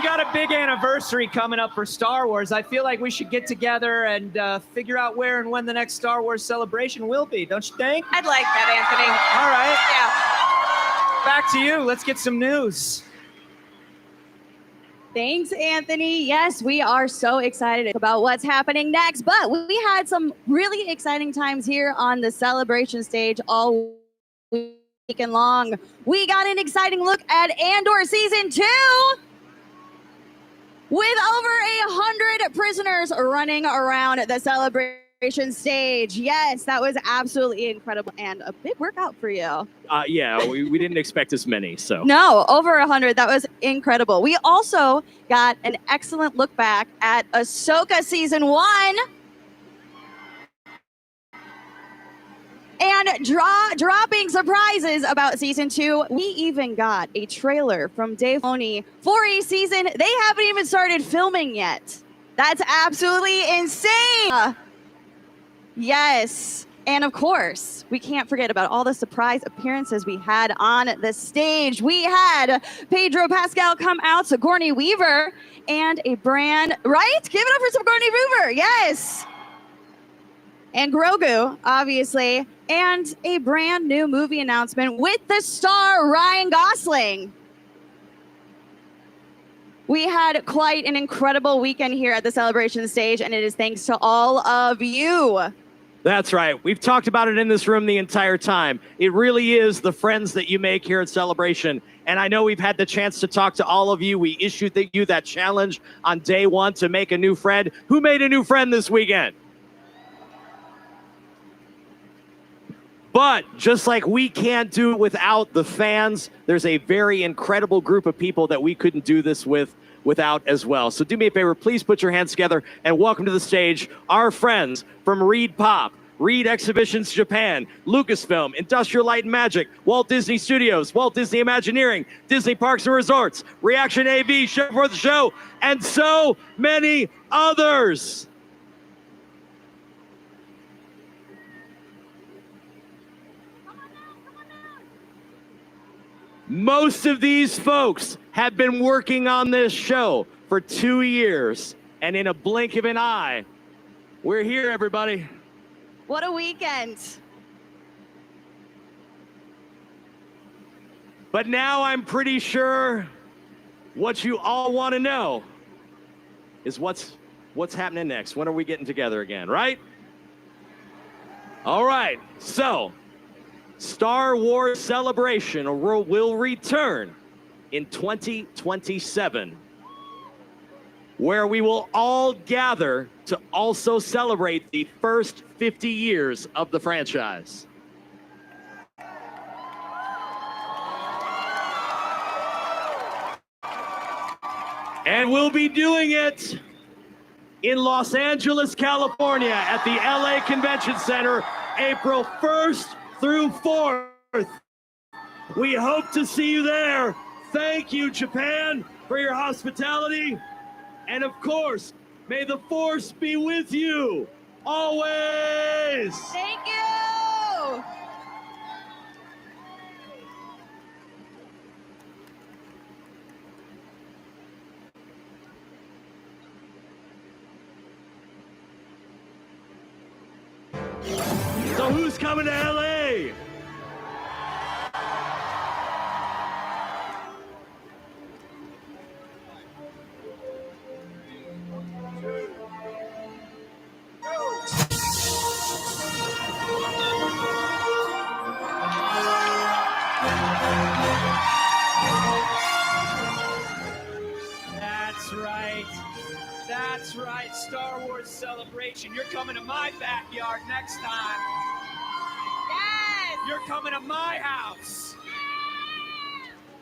got a big anniversary coming up for Star Wars. I feel like we should get together and figure out where and when the next Star Wars Celebration will be. Don't you think? I'd like that, Anthony. All right. Yeah. Back to you. Let's get some news. Thanks, Anthony. Yes, we are so excited about what's happening next, but we had some really exciting times here on the celebration stage all weekend long. We got an exciting look at Andor Season 2 with over 100 prisoners running around the celebration stage. Yes, that was absolutely incredible and a big workout for you. Yeah, we didn't expect as many, so. No, over 100. That was incredible. We also got an excellent look back at Ahsoka Season 1. And dropping surprises about Season 2. We even got a trailer from Dave Filoni for a season they haven't even started filming yet. That's absolutely insane. Yes. And of course, we can't forget about all the surprise appearances we had on the stage. We had Pedro Pascal come out, Sigourney Weaver, and a brand, right? Give it up for Sigourney Weaver, yes. And Grogu, obviously, and a brand new movie announcement with the star Ryan Gosling. We had quite an incredible weekend here at the celebration stage, and it is thanks to all of you. That's right. We've talked about it in this room the entire time. It really is the friends that you make here at Celebration. And I know we've had the chance to talk to all of you. We issued you that challenge on day one to make a new friend. Who made a new friend this weekend? But just like we can't do it without the fans, there's a very incredible group of people that we couldn't do this without as well. So do me a favor, please put your hands together and welcome to the stage our friends from Reed Pop, Reed Exhibitions Japan, Lucasfilm, Industrial Light and Magic, Walt Disney Studios, Walt Disney Imagineering, Disney Parks and Resorts, Reaction AV, Show for the Show, and so many others. Most of these folks have been working on this show for 2 years, and in a blink of an eye, we're here, everybody. What a weekend. But now I'm pretty sure what you all want to know is what's happening next. When are we getting together again, right? All right, so Star Wars Celebration will return in 2027, where we will all gather to also celebrate the first 50 years of the franchise. And we'll be doing it in Los Angeles, California at the LA Convention Center, April 1st through 4th. We hope to see you there. Thank you, Japan, for your hospitality. And of course, may the Force be with you always. Thank you. So who's coming to LA? That's right. That's right. Star Wars Celebration. You're coming to my backyard next time. Yes! You're coming to my house.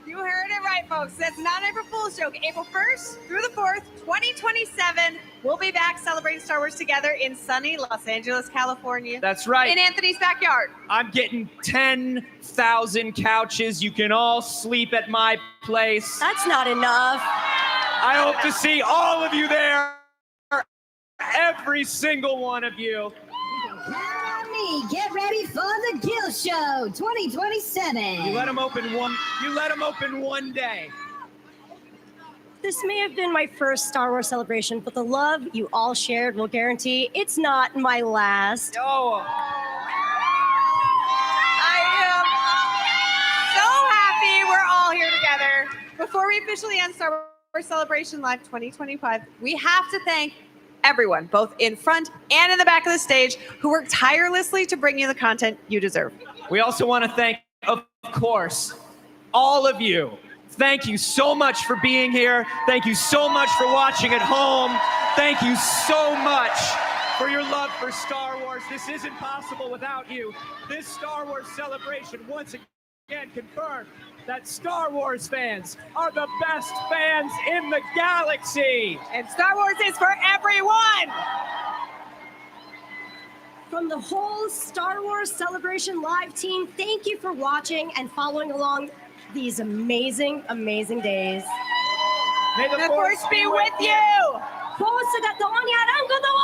You heard it right, folks. That's not an April Fool's joke. April 1st through the 4th, 2027, we'll be back celebrating Star Wars together in sunny Los Angeles, California. That's right. In Anthony's backyard. I'm getting 10,000 couches. You can all sleep at my place. That's not enough. I hope to see all of you there. Every single one of you. Me, get ready for the Gill Show 2027. You let them open one day. This may have been my first Star Wars celebration, but the love you all shared will guarantee it's not my last. Oh. I am so happy we're all here together. Before we officially end Star Wars Celebration Live 2025, we have to thank everyone, both in front and in the back of the stage, who worked tirelessly to bring you the content you deserve. We also want to thank, of course, all of you. Thank you so much for being here. Thank you so much for watching at home. Thank you so much for your love for Star Wars. This isn't possible without you. This Star Wars celebration once again confirmed that Star Wars fans are the best fans in the galaxy. And Star Wars is for everyone. From the whole Star Wars Celebration Live team, thank you for watching and following along these amazing, amazing days. May the Force be with you. フォースが共にあらんことを